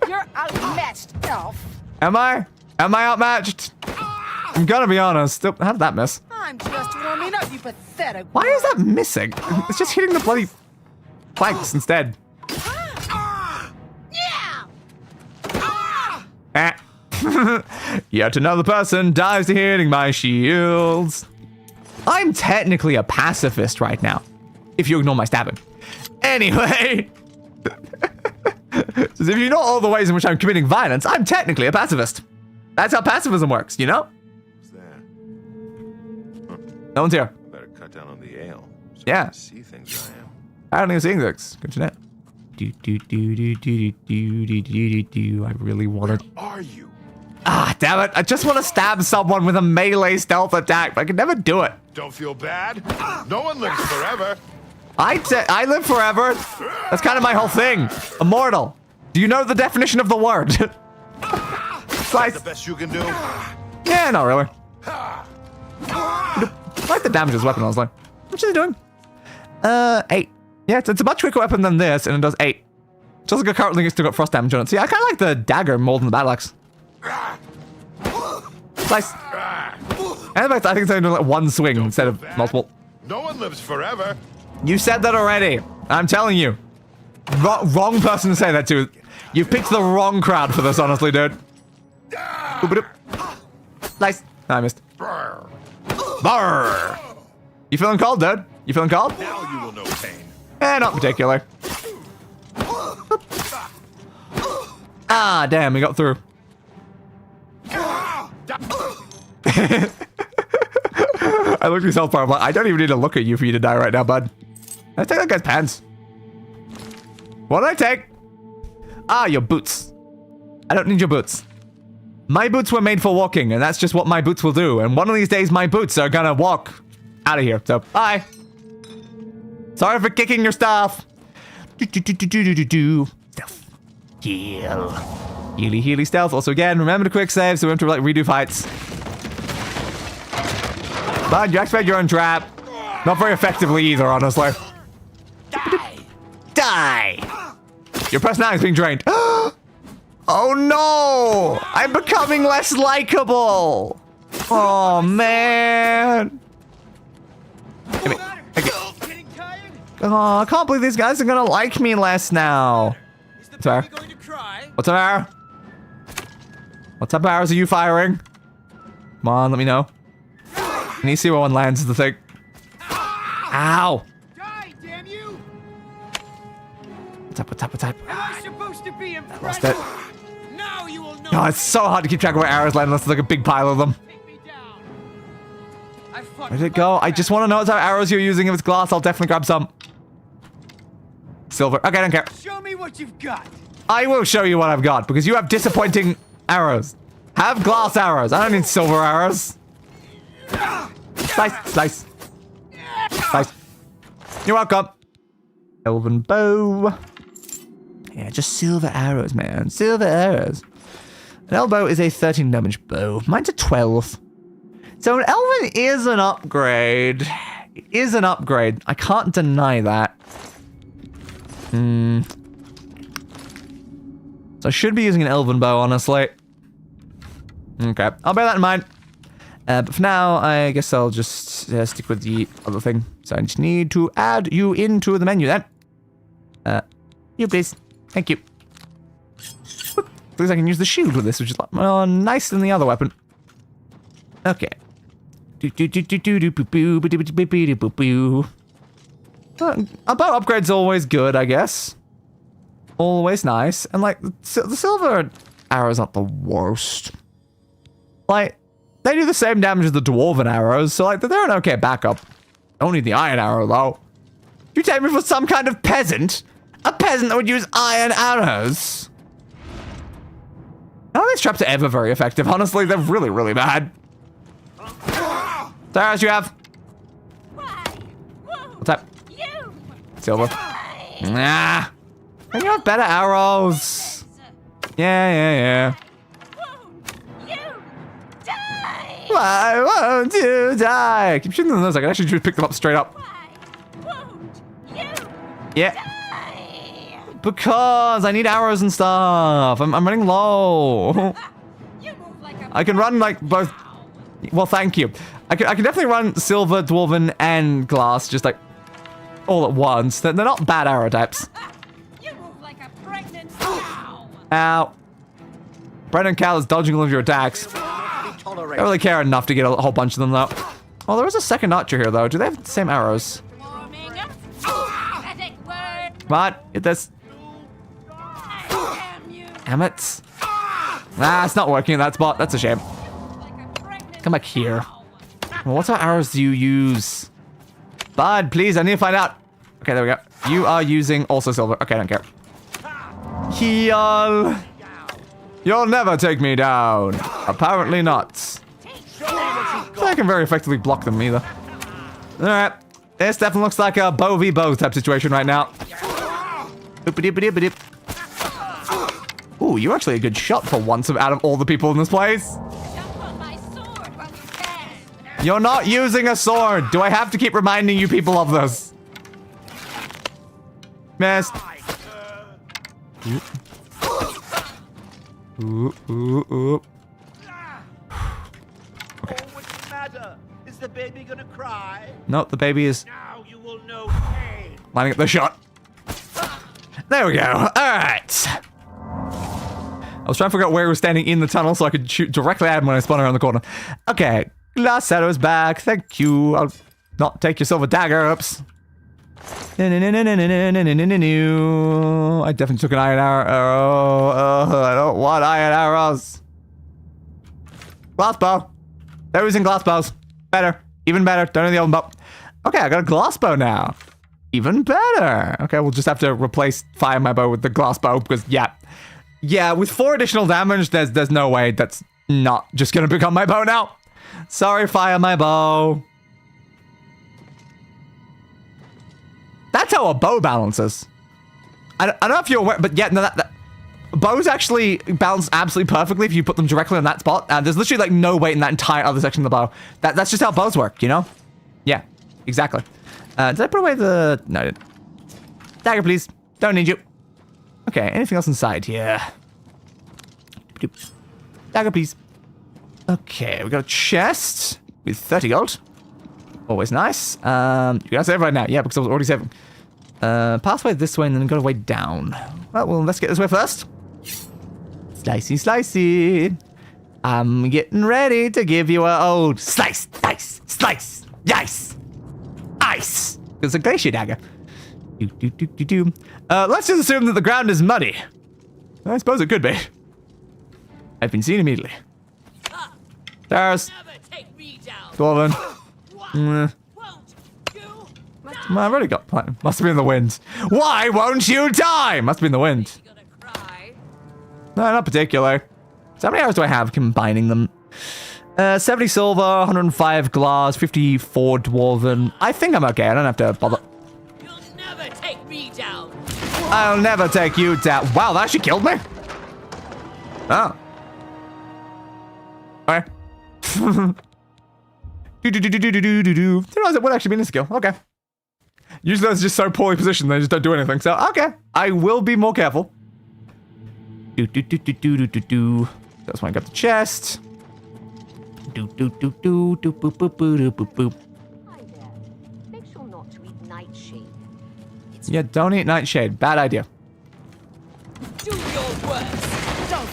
You're outmatched, elf. Am I? Am I outmatched? I'm gonna be honest. How did that miss? I'm just warming up, you pathetic. Why is that missing? It's just hitting the bloody planks instead. Yet another person dies to hitting my shields. I'm technically a pacifist right now, if you ignore my stabbing. Anyway, so if you know all the ways in which I'm committing violence, I'm technically a pacifist. That's how pacifism works, you know? What's that? No one's here. Better cut down on the ale. So Yeah. I can see things I am. I don't even see things. Good to know. I really want to. Are you? Ah, damn it. I just want to stab someone with a melee stealth attack, but I can never do it. Don't feel bad. No one lives forever. I live forever. That's kind of my whole thing. Immortal. Do you know the definition of the word? Slice. The best you can do. Yeah, not really. I like the damage of this weapon, honestly. What is it doing? 8. Yeah, it's a much quicker weapon than this, and it does 8. Just like currently it's still got frost damage on it. See, I kind of like the dagger more than the battle axe. Slice. And in fact, I think it's only doing like one swing instead of multiple. No one lives forever. You said that already. I'm telling you. Wrong person to say that to. You picked the wrong crowd for this, honestly, dude. Nice. I missed. Brr. You feeling cold, dude? You feeling cold? Now you will know pain. Not particular. Ah, damn, we got through. I looked at myself far. I don't even need to look at you for you to die right now, bud. I take that guy's pants. What did I take? Ah, your boots. I don't need your boots. My boots were made for walking, and that's just what my boots will do. And one of these days, my boots are gonna walk out of here. So, bye. Sorry for kicking your stuff. Stealth. Heal. Healy stealth. Also, again, remember to quick save so we don't have to redo fights. But you activate your own trap. Not very effectively either, honestly. Die! Your personality is being drained. Oh no! I'm becoming less likable! Oh man! Okay. Oh, I can't believe these guys are gonna like me less now. What's the matter? What's the matter? What type of arrows are you firing? Come on, let me know. Can you see where one lands is the thing? Ow! Die, damn you! What type? Am I supposed to be impressed? Lost it. Now you will know. Oh, it's so hard to keep track of where arrows land unless there's like a big pile of them. Where did it go? I just want to know what type of arrows you're using. If it's glass, I'll definitely grab some. Silver. Okay, I don't care. Show me what you've got. I will show you what I've got, because you have disappointing arrows. Have glass arrows. I don't need silver arrows. Slice. You're welcome. Elven bow. Yeah, just silver arrows, man. Silver arrows. An elbow is a 13 damage bow. Mine's a 12. So an elven is an upgrade. It is an upgrade. I can't deny that. So I should be using an elven bow, honestly. Okay, I'll bear that in mind. But for now, I guess I'll just stick with the other thing. So I just need to add you into the menu then. You please. Thank you. Whoop. Looks like I can use the shield with this, which is more nice than the other weapon. Okay. A bow upgrade's always good, I guess. Always nice. And like, the silver arrows aren't the worst. Like, they do the same damage as the dwarven arrows, so like, they're an okay backup. Don't need the iron arrow, though. You take me for some kind of peasant? A peasant that would use iron arrows? None of these traps are ever very effective, honestly. They're really, really bad. What arrows you have? What's that? Silver. Nah. And you have better arrows. Yeah. Why won't you die? I keep shooting them those. I can actually just pick them up straight up. Yeah. Because I need arrows and stuff. I'm running low. I can run like both. Well, thank you. I can definitely run silver, dwarven, and glass, just like all at once. They're not bad arrow types. Ow. Pregnant cow is dodging all of your attacks. I don't really care enough to get a whole bunch of them, though. Oh, there is a second archer here, though. Do they have the same arrows? Come on, get this. Damn it. Ah, it's not working in that spot. That's a shame. Come back here. Well, what sort of arrows do you use? Bud, please, I need to find out. Okay, there we go. You are using also silver. Okay, I don't care. Heal. You'll never take me down. Apparently not. I can very effectively block them either. Alright. This definitely looks like a bow v bow type situation right now. Ooh, you're actually a good shot for once out of all the people in this place. You're not using a sword. Do I have to keep reminding you people of this? Missed. Ooh. Okay. What's the matter? Is the baby gonna cry? No, the baby is Now you will know pain. lining up the shot. There we go. All right. I was trying to figure out where he was standing in the tunnel so I could shoot directly at him when I spun around the corner. Okay. Glass Shadow's back. Thank you. I'll not take your silver dagger. Oops. I definitely took an iron arrow. I don't want iron arrows. Glass bow. They're using glass bows. Better. Even better. Don't need the old bow. Okay, I got a glass bow now. Even better. Okay, we'll just have to replace fire my bow with the glass bow because, yeah, with 4 additional damage, there's no way that's not just gonna become my bow now. Sorry, fire my bow. That's how a bow balances. I don't know if you're aware, but yeah, no, that bows actually balance absolutely perfectly if you put them directly on that spot. There's literally like no weight in that entire other section of the bow. That's just how bows work, you know? Yeah, exactly. Did I put away the... No, I didn't. Dagger, please. Don't need you. Okay, anything else inside here? Dagger, please. Okay, we got a chest with 30 gold. Always nice. You gotta save right now. Yeah, because I was already saving. Pathway this way and then go way down. Well, let's get this way first. Slicey. I'm getting ready to give you a old slice, dice, slice, dice, ice. It's a glacier dagger. Let's just assume that the ground is muddy. I suppose it could be. I've been seen immediately. Stairs. Dwarven. I've already got plenty. Must have been the wind. Why won't you die? Must have been the wind. No, not particularly. So how many arrows do I have combining them? 70 silver, 105 glass, 54 dwarven. I think I'm okay. I don't have to bother. You'll never take me down. I'll never take you down. Wow, that actually killed me. Oh. Okay. Didn't realize it would actually be a skill. Okay. Usually that's just so poorly positioned they just don't do anything. So, okay. I will be more careful. That's when I got the chest. Make sure not to eat nightshade. Yeah, don't eat nightshade. Bad idea. Do your worst. Don't.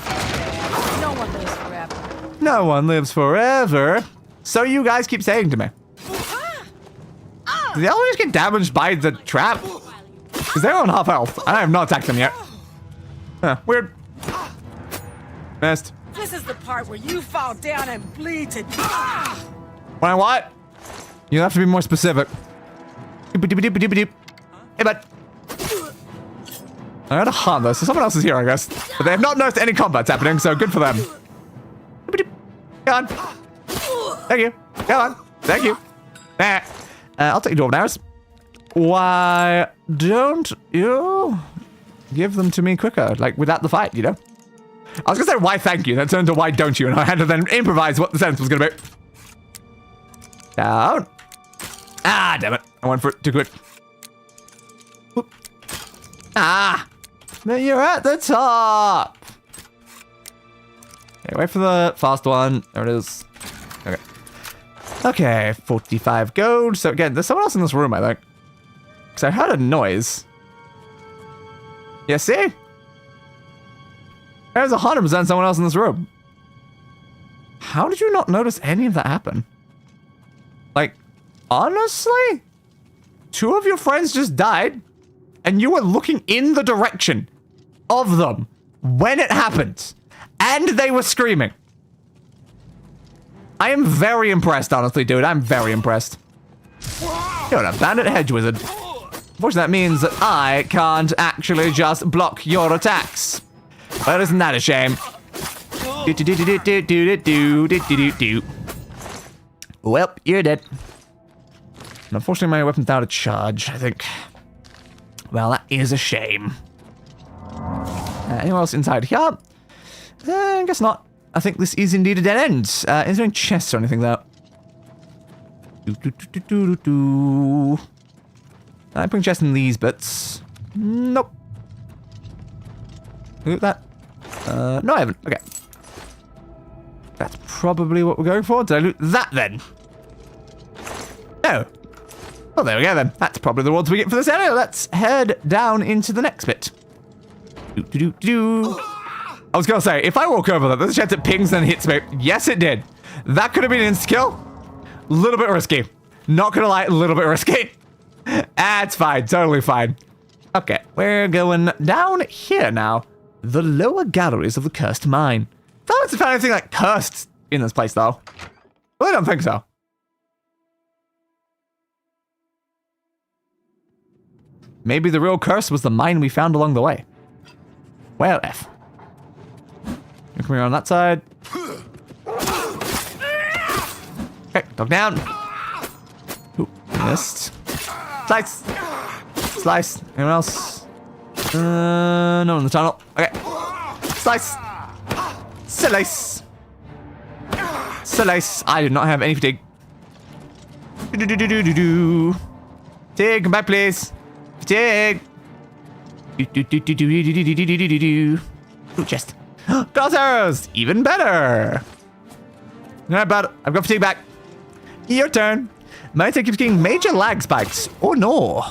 No one lives forever. No one lives forever. So you guys keep saying to me. Do they always get damaged by the trap? Because they're on half health. I have not attacked them yet. Huh, weird. Missed. This is the part where you fall down and bleed to death. When I what? You have to be more specific. Hey, bud. I gotta hunt this. So someone else is here, I guess. But they have not noticed any combat's happening, so good for them. Come on. Thank you. Come on. Thank you. I'll take your dwarven arrows. Why don't you give them to me quicker? Like, without the fight, you know? I was gonna say, why thank you? That turned to why don't you? And I had to then improvise what the sentence was gonna be. Down. Ah, damn it. I went for it too quick. Whoop. Ah. Now you're at the top. Okay, wait for the fast one. There it is. Okay. Okay, 45 gold. So again, there's someone else in this room, I think. Because I heard a noise. Yeah, see? There's 100% someone else in this room. How did you not notice any of that happen? Like, honestly? 2 of your friends just died, and you were looking in the direction of them when it happened, and they were screaming. I am very impressed, honestly, dude. I'm very impressed. You're a bandit hedge wizard. Unfortunately, that means that I can't actually just block your attacks. Well, isn't that a shame? Well, you're dead. And unfortunately, my weapon's out of charge, I think. Well, that is a shame. Anyone else inside here? I guess not. I think this is indeed a dead end. Is there any chests or anything though? I put chests in these bits. Nope. Loot that. No, I haven't. Okay. That's probably what we're going for. Did I loot that then? No. Well, there we go then. That's probably the rewards we get for this area. Let's head down into the next bit. I was gonna say, if I walk over that, there's a chance it pings and hits me. Yes, it did. That could have been an insta-kill. A little bit risky. Not gonna lie, a little bit risky. It's fine, totally fine. Okay, we're going down here now. The lower galleries of the cursed mine. I don't know if I found anything like cursed in this place though. Well, I don't think so. Maybe the real curse was the mine we found along the way. Well, F. You're coming around that side. Okay, dog down. Ooh, missed. Slice. Slice. Anyone else? No one in the tunnel. Okay. Slice. Slice. Slice. I do not have any fatigue. Fatigue, come back, please. Fatigue. Ooh, chest. Cross arrows! Even better! Alright, bud. I've got fatigue back. Your turn. My attack keeps getting major lag spikes. Oh no.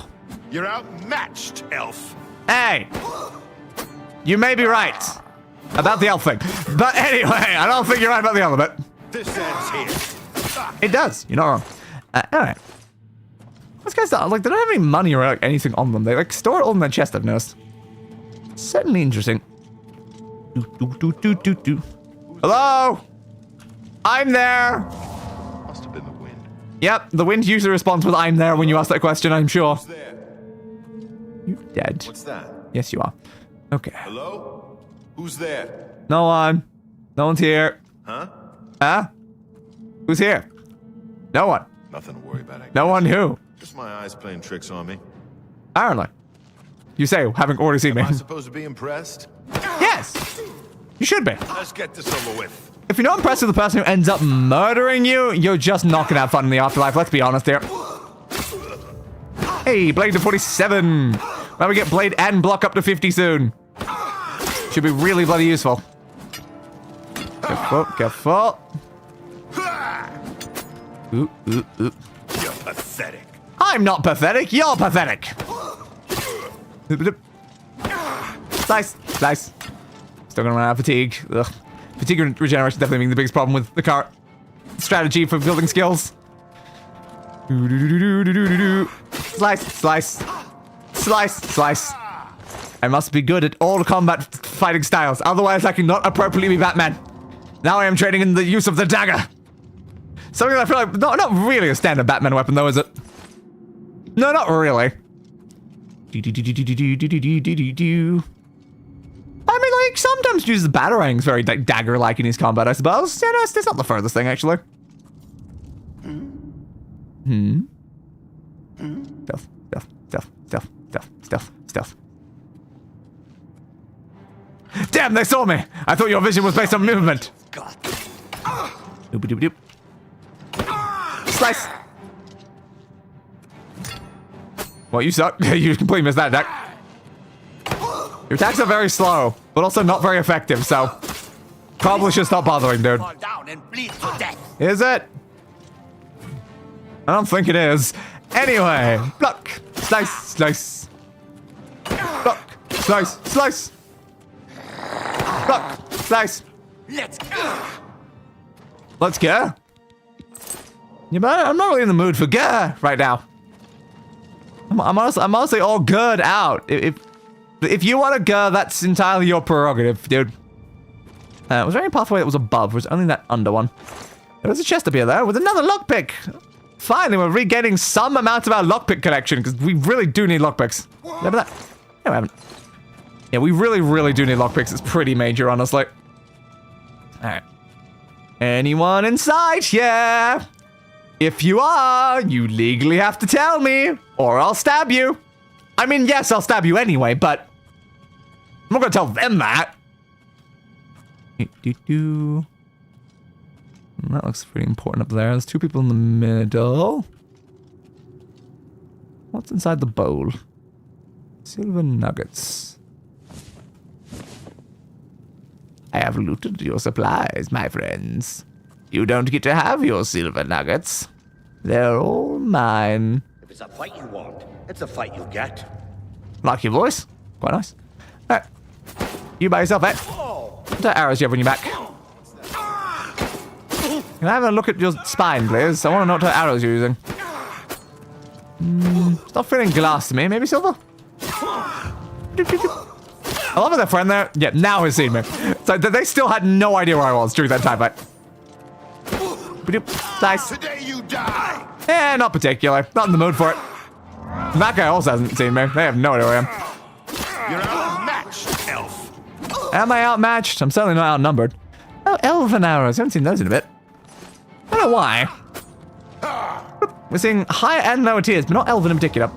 You're outmatched, elf. Hey! You may be right. about the elf thing. But anyway, I don't think you're right about the other bit. This ends here. It does. You're not wrong. Alright. These guys, like, they don't have any money or like, anything on them. They, like, store it all in their chest, I've noticed. Certainly interesting. Hello? I'm there. Must have been the wind. Yep, the wind usually responds with I'm there when you ask that question, I'm sure. Who's there? You dead. What's that? Yes, you are. Okay. Hello? Who's there? No one. No one's here. Huh? Huh? Who's here? No one. Nothing to worry about. I guess. No one who? Just my eyes playing tricks on me. Apparently. You say, having already seen me. Am I supposed to be impressed? Yes! You should be. Let's get this over with. If you're not impressed with the person who ends up murdering you, you're just not gonna have fun in the afterlife, let's be honest here. Hey, Blade to 47. Well, we get Blade and block up to 50 soon. Should be really bloody useful. Careful, careful. Ooh, ooh, ooh. You're pathetic. I'm not pathetic, you're pathetic. Slice, slice. Still gonna run out of fatigue. Ugh. Fatigue regeneration definitely being the biggest problem with the current strategy for building skills. Slice, slice. Slice, slice. I must be good at all combat fighting styles, otherwise I cannot appropriately be Batman. Now I am training in the use of the dagger. Something that I feel like, not really a standard Batman weapon though, is it? No, not really. I mean, like, sometimes uses the batarangs very like, dagger-like in his combat, I suppose. Yeah, no, it's not the furthest thing, actually. Stealth, stealth, stealth, stealth, stealth, stealth, stealth. Damn, they saw me! I thought your vision was based on movement. Doop-a-doop-a-doop. Slice! Well, you suck. You completely missed that attack. Your attacks are very slow, but also not very effective, so probably should stop bothering, dude. Is it? I don't think it is. Anyway, pluck, slice, slice. Pluck, slice, slice. Pluck, slice. Let's go. Let's go. Yeah, but I'm not really in the mood for go right now. I'm honestly all good out. If you want to go, that's entirely your prerogative, dude. Was there any pathway that was above? Was it only that under one? There was a chest up here, though, with another lockpick. Finally, we're regaining some amount of our lockpick collection, because we really do need lockpicks. Remember that? No, we haven't. Yeah, we really do need lockpicks. It's pretty major, honestly. Alright. Anyone inside? Yeah. If you are, you legally have to tell me, or I'll stab you. I mean, yes, I'll stab you anyway, but I'm not gonna tell them that. That looks pretty important up there. There's two people in the middle. What's inside the bowl? Silver nuggets. I have looted your supplies, my friends. You don't get to have your silver nuggets. They're all mine. If it's a fight you want, it's a fight you get. Like your voice. Quite nice. Alright. You by yourself, eh? What arrows do you have on your back? Can I have a look at your spine, please? I want to know what arrows you're using. It's not feeling glass to me. Maybe silver? I love that friend there. Yeah, now he's seen me. So they still had no idea where I was during that time fight. Nice. Today you die. Eh, not particularly. Not in the mood for it. That guy also hasn't seen me. They have no idea where I am. You're outmatched, elf. Am I outmatched? I'm certainly not outnumbered. Oh, elven arrows. I haven't seen those in a bit. I don't know why. We're seeing higher and lower tiers, but not elven in particular.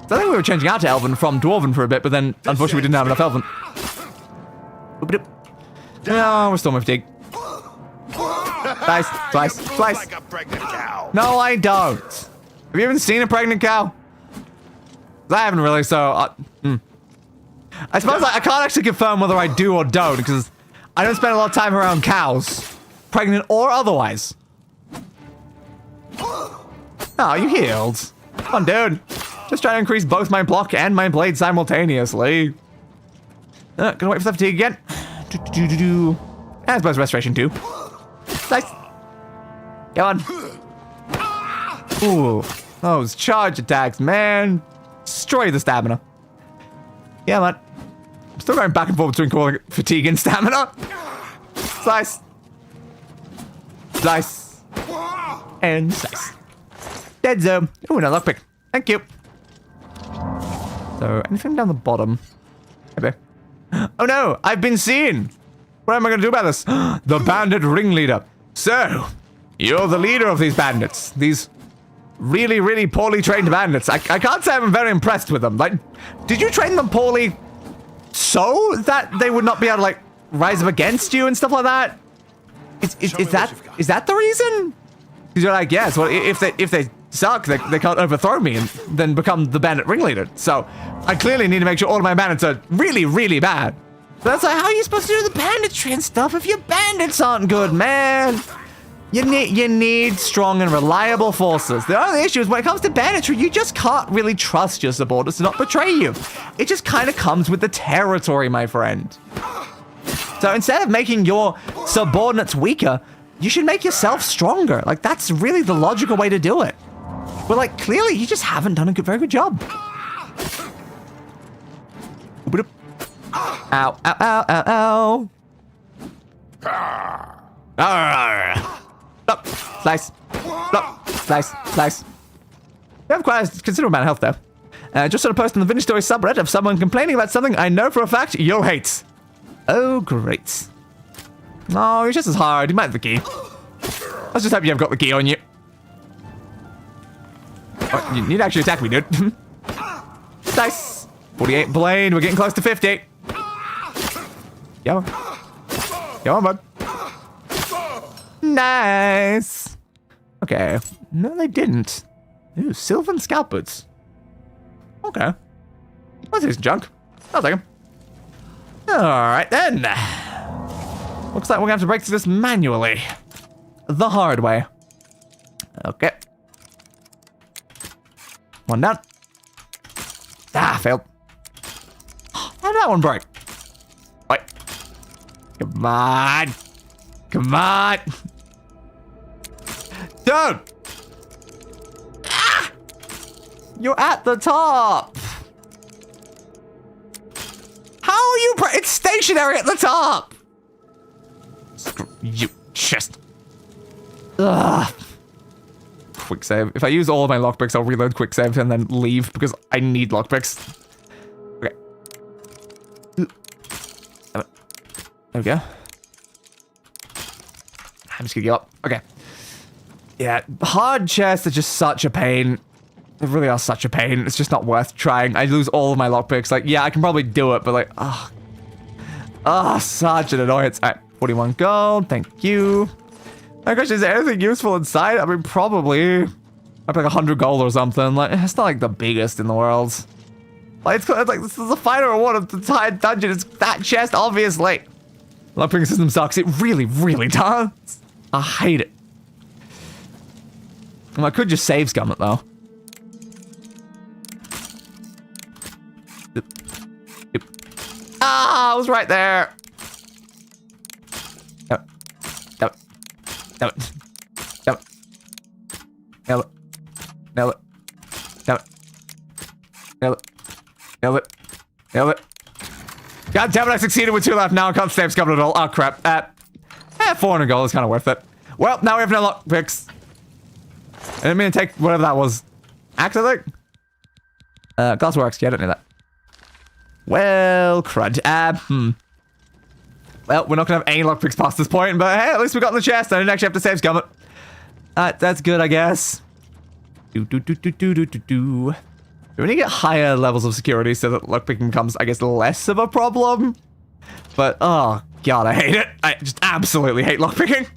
So I think we were changing out to elven from dwarven for a bit, but then unfortunately we didn't have enough elven. No, we're still my fatigue. Slice, slice, slice. Like a pregnant cow. No, I don't. Have you even seen a pregnant cow? I haven't really, so... I suppose I can't actually confirm whether I do or don't, because I don't spend a lot of time around cows. Pregnant or otherwise. Oh, you healed. Come on, dude. Just trying to increase both my block and my blade simultaneously. Gonna wait for the fatigue again. As well as restoration too. Nice. Go on. Ooh, those charge attacks, man. Destroy the stamina. Yeah, man. I'm still going back and forth between calling it fatigue and stamina. Slice. Slice. And slice. Dead zone. Ooh, another lockpick. Thank you. So, anything down the bottom? Maybe. Oh no, I've been seen. What am I going to do about this? The bandit ringleader. So, you're the leader of these bandits. These really, really poorly trained bandits. I can't say I'm very impressed with them. Like, did you train them poorly so that they would not be able to, like, rise up against you and stuff like that? Is that the reason? Because you're like, yes, well, if they suck, they can't overthrow me and then become the bandit ringleader. So, I clearly need to make sure all of my bandits are really, really bad. So that's like, how are you supposed to do the banditry and stuff if your bandits aren't good, man? You need strong and reliable forces. The only issue is when it comes to banditry, you just can't really trust your subordinates to not betray you. It just kind of comes with the territory, my friend. So instead of making your subordinates weaker, you should make yourself stronger. Like, that's really the logical way to do it. But, like, clearly you just haven't done a very good job. Ow, ow, ow, ow, ow. Block, slice, block, slice, slice. You have quite a considerable amount of health, though. Just sort of posted on the Vintage Story subreddit of someone complaining about something I know for a fact you'll hate. Oh, great. Oh, it's just as hard. You might have the key. Let's just hope you've got the key on you. Oh, you need to actually attack me, dude. Nice. 48 blade. We're getting close to 50. Come on. Come on, bud. Nice. Okay. No, they didn't. Ooh, Sylvan scalp boots. Okay. Let's do some junk. I'll take them. Alright then. Looks like we're gonna have to break through this manually. The hard way. Okay. One down. Ah, failed. How did that one break? Wait. Come on. Come on. Dude. Ah! You're at the top. How are you? It's stationary at the top. Screw you, chest. Ugh. Quick save. If I use all of my lockpicks, I'll reload quick save and then leave because I need lockpicks. Okay. There we go. I'm just gonna give up. Okay. Yeah, hard chests are just such a pain. They really are such a pain. It's just not worth trying. I lose all of my lockpicks. Like, yeah, I can probably do it, but like, such an annoyance. All right, 41 gold. Thank you. My question is there anything useful inside? I mean, probably. Like 100 gold or something. Like, it's not like the biggest in the world. Like, it's like this is the final reward of the entire dungeon. It's that chest, obviously. Lockpicking system sucks. It really, really does. I hate it. Well, I could just save scum it though. Ah, I was right there. Nail it. Nail it. Nail it. Nail it. Nail it. Nail it. Nail it. God damn it, I succeeded with 2 left. Now I can't save scum at all. Oh, crap. 400 gold is kind of worth it. Well, now we have no lockpicks. I didn't mean to take whatever that was. Axe, I think? Glassworks. Yeah, I don't need that. Well, crud. Well, we're not gonna have any lockpicks past this point, but hey, at least we got in the chest. I didn't actually have to save scum it. That's good, I guess. We need to get higher levels of security so that lockpicking becomes, I guess, less of a problem. But, oh, God, I hate it. I just absolutely hate lockpicking.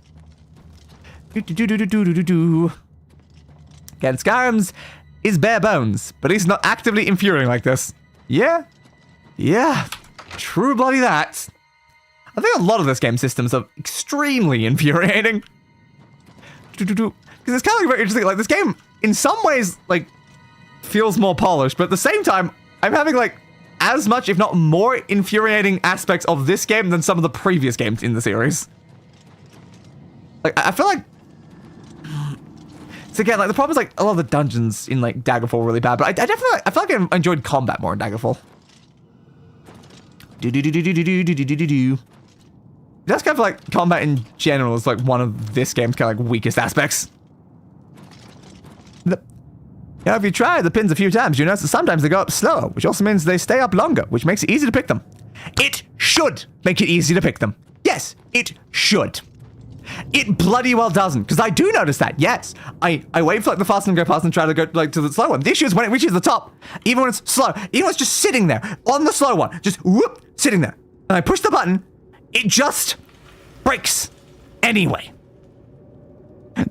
Again, Skyrim's is bare bones, but he's not actively infuriating like this. Yeah? Yeah. True bloody that. I think a lot of this game systems are extremely infuriating. Because it's kind of like very interesting. Like, this game, in some ways, like, feels more polished, but at the same time, I'm having, like, as much, if not more, infuriating aspects of this game than some of the previous games in the series. Like, I feel like... So again, like, the problem is, like, a lot of the dungeons in, like, Daggerfall are really bad, but I definitely... I feel like I enjoyed combat more in Daggerfall. That's kind of like combat in general is like one of this game's kind of like weakest aspects. If you try the pins a few times, you notice that sometimes they go up slower, which also means they stay up longer, which makes it easy to pick them. It should make it easy to pick them. Yes, it should. It bloody well doesn't, because I do notice that, yes. I wait for like the fast one to go past and try to go like to the slow one. The issue is when it reaches the top, even when it's slow, even when it's just sitting there on the slow one, just whoop, sitting there. And I push the button, it just breaks anyway.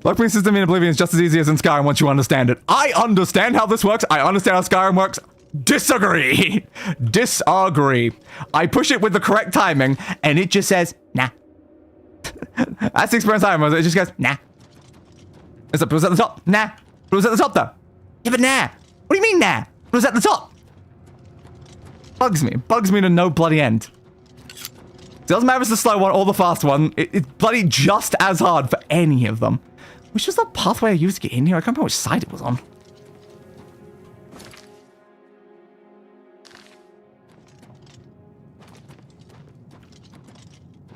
Luckily, system in Oblivion is just as easy as in Skyrim once you understand it. I understand how this works. I understand how Skyrim works. Disagree. Disagree. I push it with the correct timing, and it just says, nah. That's the experience I was. It just goes, nah. It was at the top. Nah. It was at the top, though. Yeah, but nah. What do you mean, nah? It was at the top. Bugs me. Bugs me to no bloody end. It doesn't matter if it's the slow one or the fast one. It's bloody just as hard for any of them. Which was the pathway I used to get in here? I can't remember which side it was on.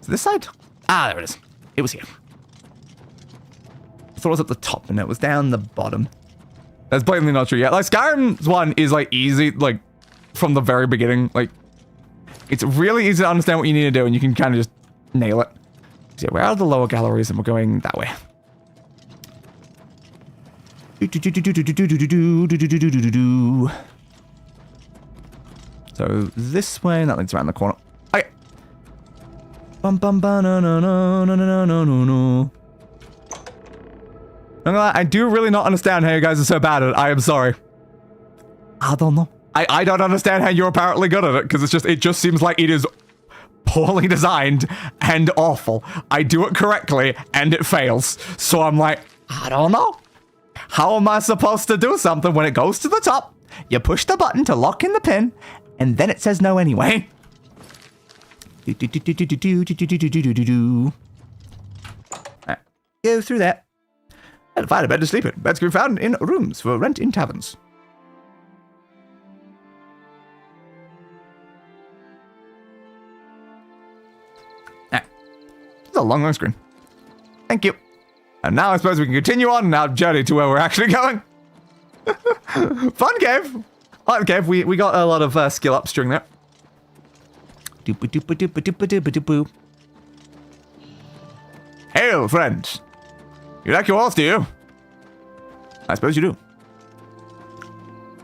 Is this side? Ah, there it is. It was here. I thought it was at the top and it was down the bottom. That's blatantly not true yet. Like, Skyrim's one is, like, easy, like, from the very beginning. Like, it's really easy to understand what you need to do and you can kind of just nail it. So, yeah, we're out of the lower galleries and we're going that way. So, this way, and that leads around the corner. Okay. Bum bum ba no no no no no no no no. I do really not understand how you guys are so bad at it. I am sorry. I don't know. I don't understand how you're apparently good at it, because it just seems like it is poorly designed and awful. I do it correctly and it fails. So I'm like, I don't know. How am I supposed to do something when it goes to the top? You push the button to lock in the pin, and then it says no anyway. Right, go through that. And find a bed to sleep in. Beds can be found in rooms for rent in taverns. Alright. It's a long screen. Thank you. And now I suppose we can continue on our journey to where we're actually going. Fun cave. I like the cave. We got a lot of skill ups during that. Hail, friend. You like your horse, do you? I suppose you do.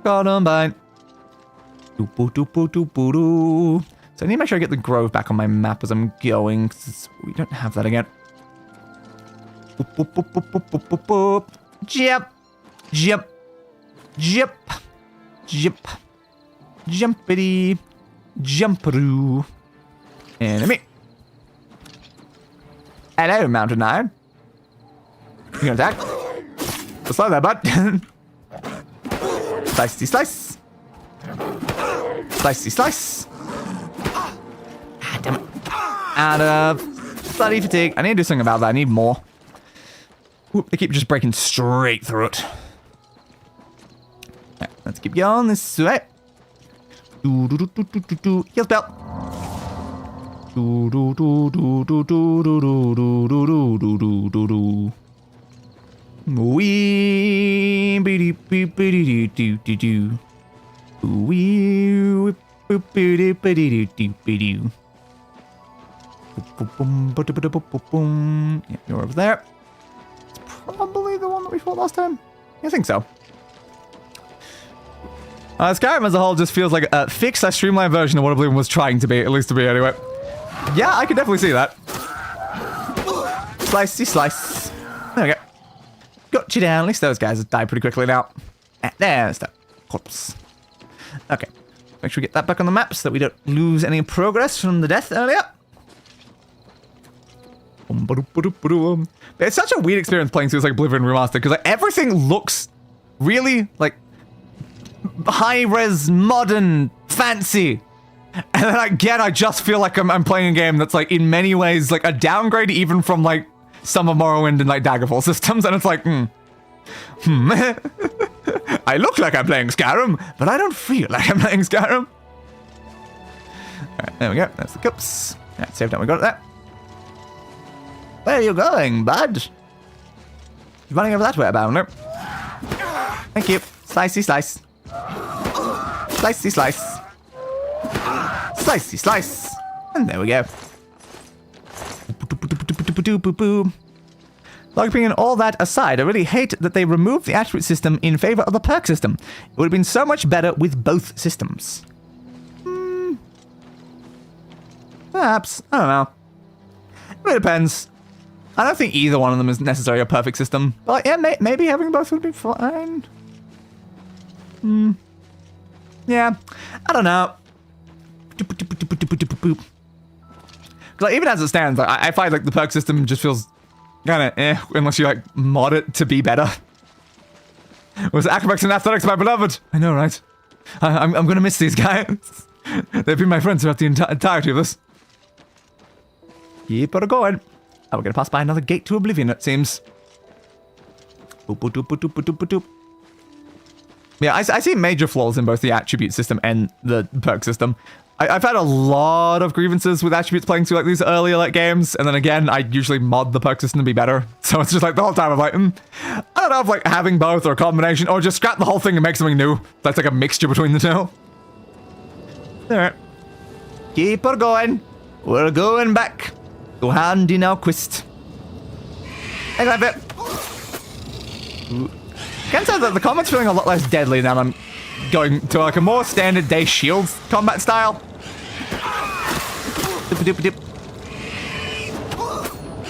Columbine. So I need to make sure I get the grove back on my map as I'm going, because we don't have that again. Jump. Jump. Jump. Jump. Jumpity. Jumperoo. Enemy. Hello, Mountain Iron. You gonna attack? Slow that, bud. Slicey slice. Slicey slice. Ah, damn it. Out of bloody fatigue. I need to do something about that. I need more. Ooh, they keep just breaking straight through it. Right, let's keep going this way. Heal spell. Wee beep beep beep do do do. Wee boop beep beep do do. Yeah, you're over there. It's probably the one that we fought last time. I think so. Skyrim as a whole just feels like a fixed, streamlined version of what Oblivion was trying to be, at least to be anyway. Yeah, I can definitely see that. Slicey slice. There we go. Got you down. At least those guys have died pretty quickly now. There's the corpse. Okay. Make sure we get that back on the map so that we don't lose any progress from the death earlier. It's such a weird experience playing through like Oblivion Remastered, because like everything looks really like high-res, modern, fancy. And then again, I just feel like I'm playing a game that's like in many ways like a downgrade even from like some of Morrowind and like Daggerfall systems, and it's like, I look like I'm playing Skyrim, but I don't feel like I'm playing Skyrim. Alright, there we go. That's the cups. Alright, save time, we got that. Where are you going, bud? You're running over that way, Bounder. Thank you. Slicey slice. Slicey slice. Slicey slice. And there we go. Logging and all that aside, I really hate that they removed the attribute system in favor of the perk system. It would have been so much better with both systems. Perhaps. I don't know. It really depends. I don't think either one of them is necessarily a perfect system. But yeah, maybe having both would be fine. Yeah. I don't know. Like, even as it stands, like, I find like the perk system just feels kind of unless you like mod it to be better. It was acrobatics and athletics, my beloved. I know, right? I'm gonna miss these guys. They've been my friends throughout the entirety of this. Keep it going. Oh, we're gonna pass by another gate to Oblivion, it seems. Yeah, I see major flaws in both the attribute system and the perk system. I've had a lot of grievances with attributes playing through like these earlier like games, and then again, I usually mod the perk system to be better. So it's just like the whole time I'm like, I don't know if like having both or a combination, or just scrap the whole thing and make something new. That's like a mixture between the two. Alright. Keep her going. We're going back to hand in our quest. I love it. Can say that the combat's feeling a lot less deadly now. I'm going to like a more standard day shields combat style. I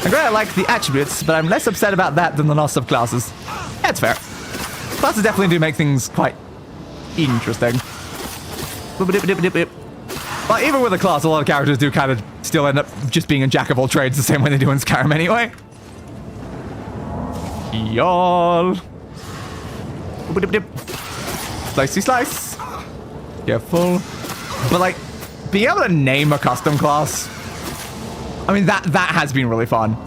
really like the attributes, but I'm less upset about that than the loss of classes. That's fair. Classes definitely do make things quite interesting. But even with a class, a lot of characters do kind of still end up just being a jack of all trades the same way they do in Skyrim anyway. Y'all. Slicey slice. Careful. But like, being able to name a custom class, I mean that has been really fun.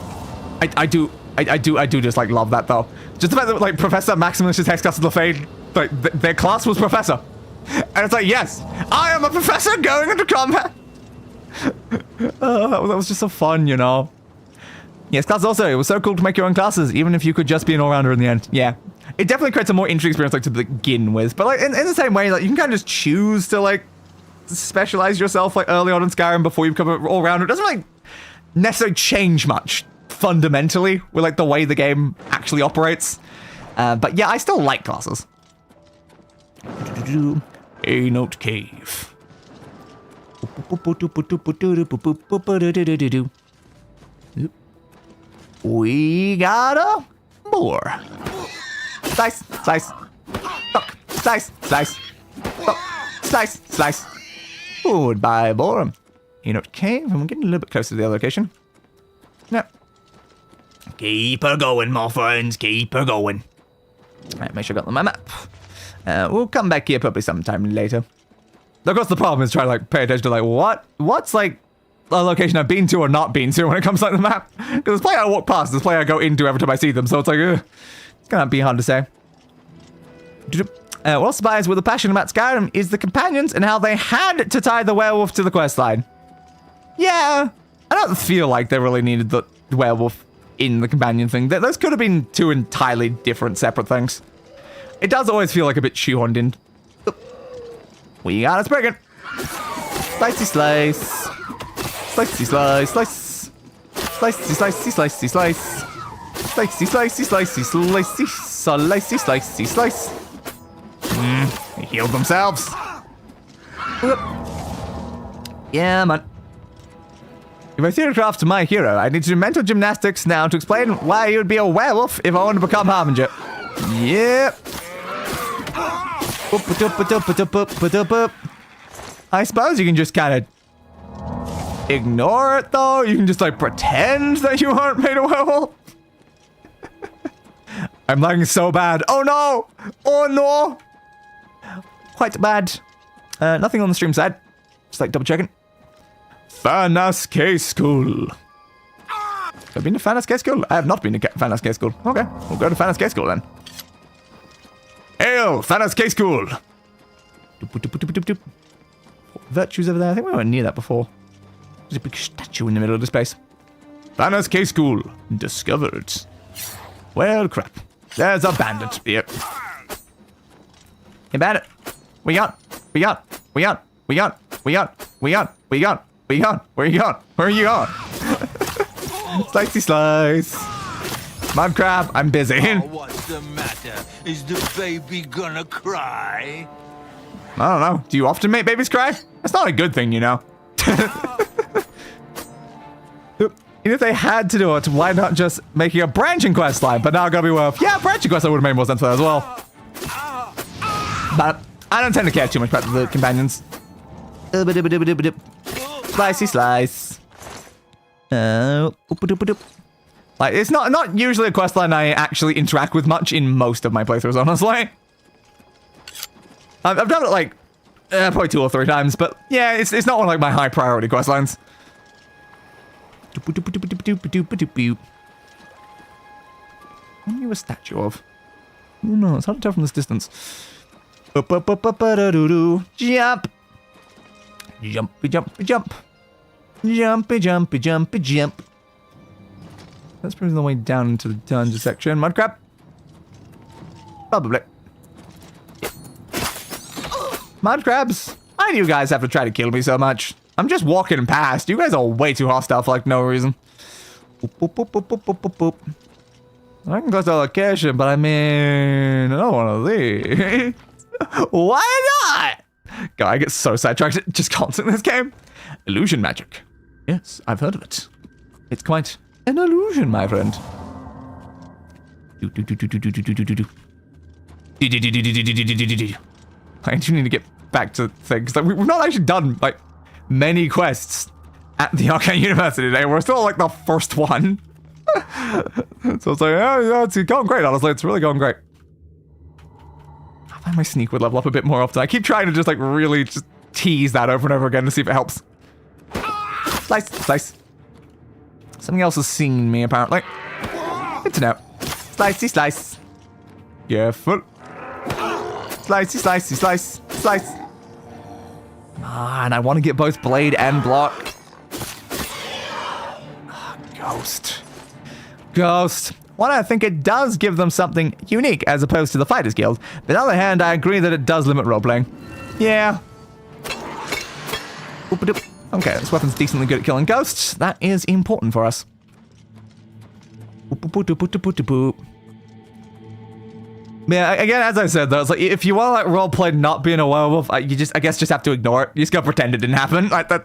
I do just like love that though. Just the fact that like Professor Maximus Cassandria Caine La Fadé, like their class was Professor, and it's like, yes, I am a professor going into combat. That was just so fun, you know. Yes, class also, it was so cool to make your own classes, even if you could just be an all-rounder in the end. Yeah. It definitely creates a more interesting experience like to begin with, but like in the same way, like you can kind of just choose to like specialize yourself like early on in Skyrim before you become an all-rounder. It doesn't really necessarily change much fundamentally with like the way the game actually operates. But yeah, I still like classes. A note cave. We got a boar. Slice, slice, duck, slice, slice, duck, slice, slice. Goodbye, boar. You know, cave. I'm getting a little bit closer to the other location. No. Keep her going, my friends. Keep her going. Alright, make sure I got my map. We'll come back here probably sometime later. Of course, the problem is trying to like pay attention to like what's like a location I've been to or not been to when it comes to like the map. Because there's play I walk past, there's play I go into every time I see them. So it's like, it's gonna be hard to say. What spies with a passion about Skyrim is the companions and how they had to tie the werewolf to the quest line. Yeah, I don't feel like they really needed the werewolf in the companion thing. Those could have been two entirely different, separate things. It does always feel like a bit shoehorned in. We got a spriggan. Slicey slice. Slicey slice, slice. Slicey slicey slicey slice. Slicey slicey slicey slicey slicey slicey slice. They healed themselves. Yeah, man. If I theatercraft my hero, I need to do mental gymnastics now to explain why he would be a werewolf if I want to become Harbinger. Yep. I suppose you can just kind of ignore it, though. You can just, like, pretend that you aren't made a werewolf. I'm lagging so bad. Oh, no. Oh, no. Quite bad. Nothing on the stream side. Just like double checking. Fanas K School. Have I been to Fanas K School? I have not been to Fanas K School. Okay, we'll go to Fanas K School then. Hail, Fanas K School. Virtues over there. I think we were near that before. There's a big statue in the middle of the space. Fanas K School discovered. Well, crap. There's a bandit here. Hey, bandit. We got. Where are you going? Slicey slice. Mud crab, I'm busy. Oh, what's the matter? Is the baby gonna cry? I don't know. Do you often make babies cry? That's not a good thing, you know. Even if they had to do it, why not just making a branching quest line? But now gotta be worth. Yeah, branching quest would have made more sense for that as well. But I don't tend to care too much about the companions. Slicey slice. Like, it's not usually a questline I actually interact with much in most of my playthroughs, honestly. I've done it like probably 2 or 3 times, but yeah, it's not one of like my high priority questlines. What are you a statue of? Oh no, it's hard to tell from this distance. Jump! Jumpy, jumpy, jump. Jumpy, jumpy, jumpy, jump. Let's bring the way down into the dungeon section. Mud crab? Probably. Mud crabs? Why do you guys have to try to kill me so much? I'm just walking past. You guys are way too hostile for like no reason. Boop, boop, boop, boop, boop, boop, boop. I can close the location, but I mean, I don't want to leave. Why not? God, I get so sidetracked just constantly in this game. Illusion magic. Yes, I've heard of it. It's quite an illusion, my friend. I do need to get back to things. Like, we've not actually done like many quests at the Arcane University today. We're still like the first one. So it's like, yeah, it's going great, honestly. It's really going great. I find my sneak would level up a bit more often. I keep trying to just like really just tease that over and over again to see if it helps. Slice, slice. Something else has seen me, apparently. Good to know. Slicey, slice. Careful. Slicey, slicey, slice, slice. Ah, and I want to get both blade and block. Ghost. Ghost. One, I think it does give them something unique as opposed to the Fighters Guild. But on the other hand, I agree that it does limit roleplaying. Yeah. Okay, this weapon's decently good at killing ghosts. That is important for us. Yeah, again, as I said, though, it's like if you want to like roleplay not being a werewolf, you just, I guess, just have to ignore it. You just gotta pretend it didn't happen. Like that.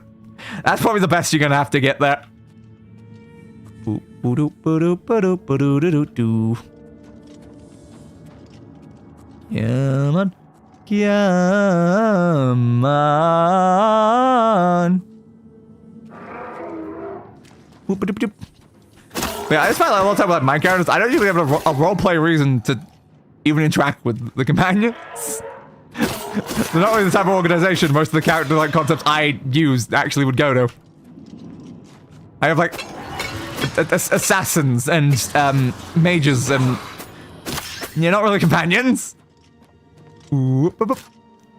That's probably the best you're gonna have to get there. Come on. Come on. Yeah, I just find like a lot of time with my characters, I don't usually have a roleplay reason to even interact with the companions. They're not really the type of organization most of the character like concepts I use actually would go to. I have like assassins and mages and you're not really companions.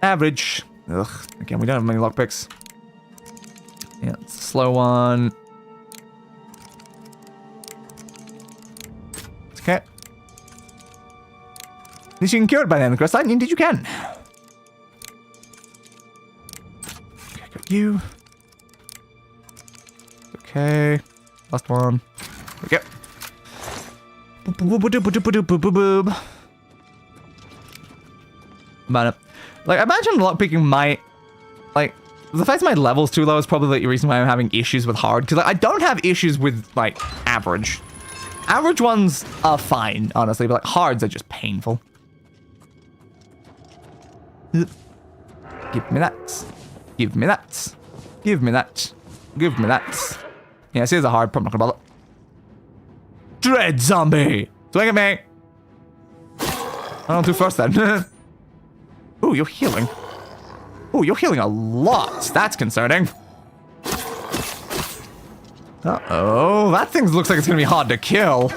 Average. Ugh. Again, we don't have many lockpicks. Yeah, it's a slow one. It's okay. At least you can cure it by the end of the quest line. Indeed you can. Okay, got you. Okay. Last one. There we go. But, like, I imagine lockpicking might, like, the fact that my level's too low is probably like, the reason why I'm having issues with hard. Because like, I don't have issues with, like, average. Average ones are fine, honestly, but like, hards are just painful. Give me that. Give me that. Give me that. Give me that. Yeah, this is a hard, but I'm not gonna bother. Dread zombie! Swing at me! I'll do first then. Ooh, you're healing. Ooh, you're healing a lot. That's concerning. Uh-oh. That thing looks like it's gonna be hard to kill.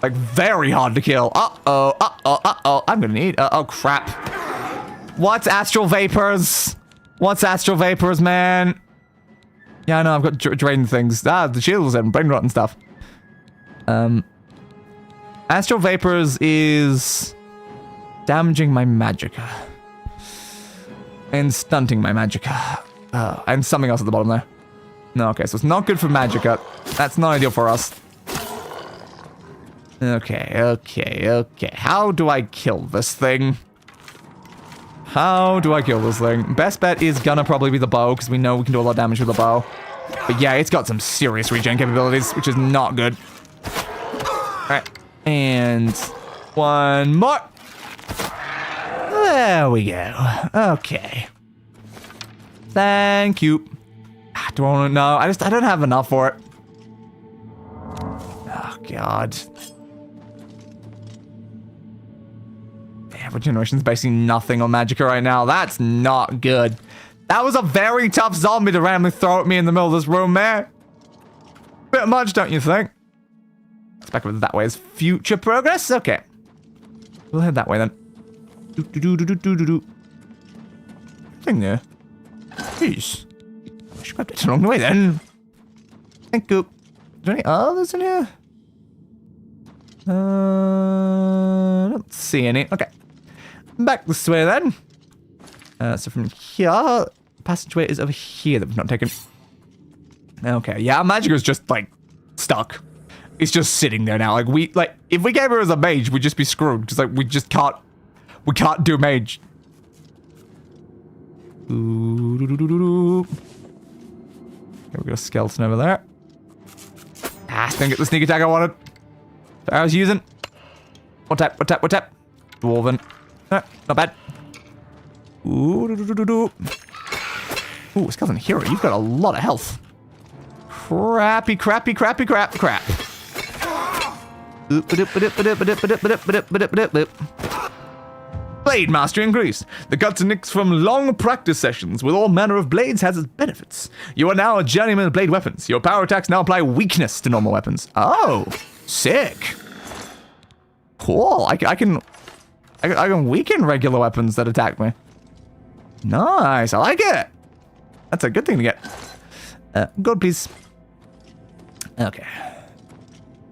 Like, very hard to kill. Uh-oh, uh-oh, uh-oh. I'm gonna need... oh, crap. What's astral vapors? What's astral vapors, man? Yeah, I know, I've got drain things. The shields and brain rot and stuff. Astral vapors is... damaging my magicka. And stunting my magicka. And something else at the bottom there. No, okay, so it's not good for magicka. That's not ideal for us. Okay. How do I kill this thing? Best bet is gonna probably be the bow, because we know we can do a lot of damage with the bow. But yeah, it's got some serious regen capabilities, which is not good. Alright. And... one more! There we go. Okay. Thank you. Do I want to know? I don't have enough for it. Oh, God. Yeah, regeneration's basically nothing on magicka right now. That's not good. That was a very tough zombie to randomly throw at me in the middle of this room, man. Bit much, don't you think? Let's back over that way as future progress. Okay. We'll head that way then. Thing there. Jeez. I should grab it along the way then. Thank you. Are there any others in here? I don't see any. Okay. Back this way then. So from here, passageway is over here that we've not taken. Okay, yeah, magicka's just like stuck. It's just sitting there now. Like if we gave her as a mage, we'd just be screwed because like we can't do mage. Ooh, okay, we got a skeleton over there. Didn't get the sneak attack I wanted. That I was using. What type? Dwarven. Not bad. Ooh, skeleton hero, you've got a lot of health. Crap. Blade mastery increased. The cuts and nicks from long practice sessions with all manner of blades has its benefits. You are now a journeyman of blade weapons. Your power attacks now apply weakness to normal weapons. Oh, sick. Cool. I can weaken regular weapons that attack me. Nice. I like it. That's a good thing to get. Gold, please. Okay.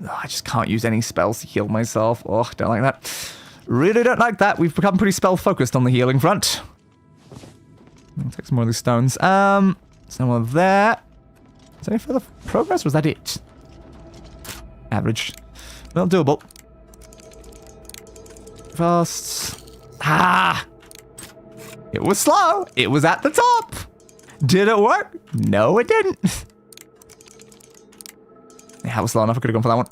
Oh, I just can't use any spells to heal myself. Oh, don't like that. Really don't like that. We've become pretty spell-focused on the healing front. I'll take some more of these stones. Some more there. Is there any further progress, or was that it? Average. Well, doable. Fast. It was slow. It was at the top. Did it work? No, it didn't. Yeah, that was slow enough. I could have gone for that one.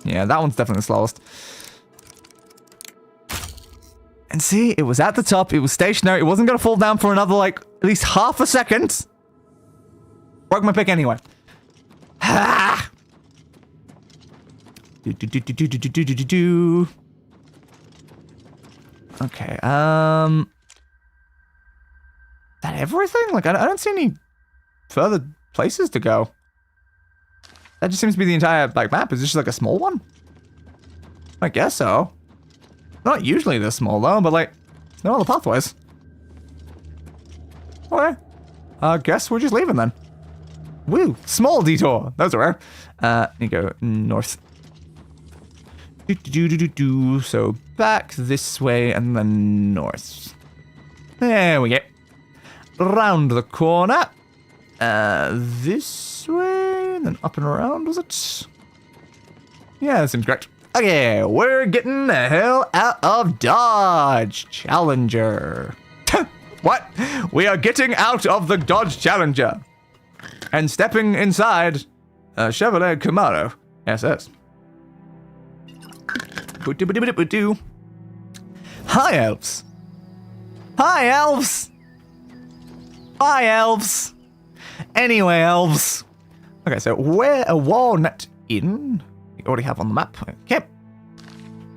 Yeah, that one's definitely the slowest. And see, it was at the top. It was stationary. It wasn't going to fall down for another, like, at least half a second. Broke my pick anyway. Ha! Okay, that everything? Like, I don't see any further places to go. That just seems to be the entire, like, map. Is this just, like, a small one? I guess so. Not usually this small, though, but, like, no other pathways. Okay. I guess we're just leaving, then. Woo! Small detour! Those are rare. You go north. So, back this way, and then north. There we go. Round the corner. This way, and then up and around, was it? Yeah, that seems correct. Okay, we're getting the hell out of Dodge Challenger. What? We are getting out of the Dodge Challenger and stepping inside a Chevrolet Camaro SS. Hi, elves. Hi, elves. Hi, elves. Anyway, elves. Okay, so we're a Walnut Inn. We already have on the map. Okay.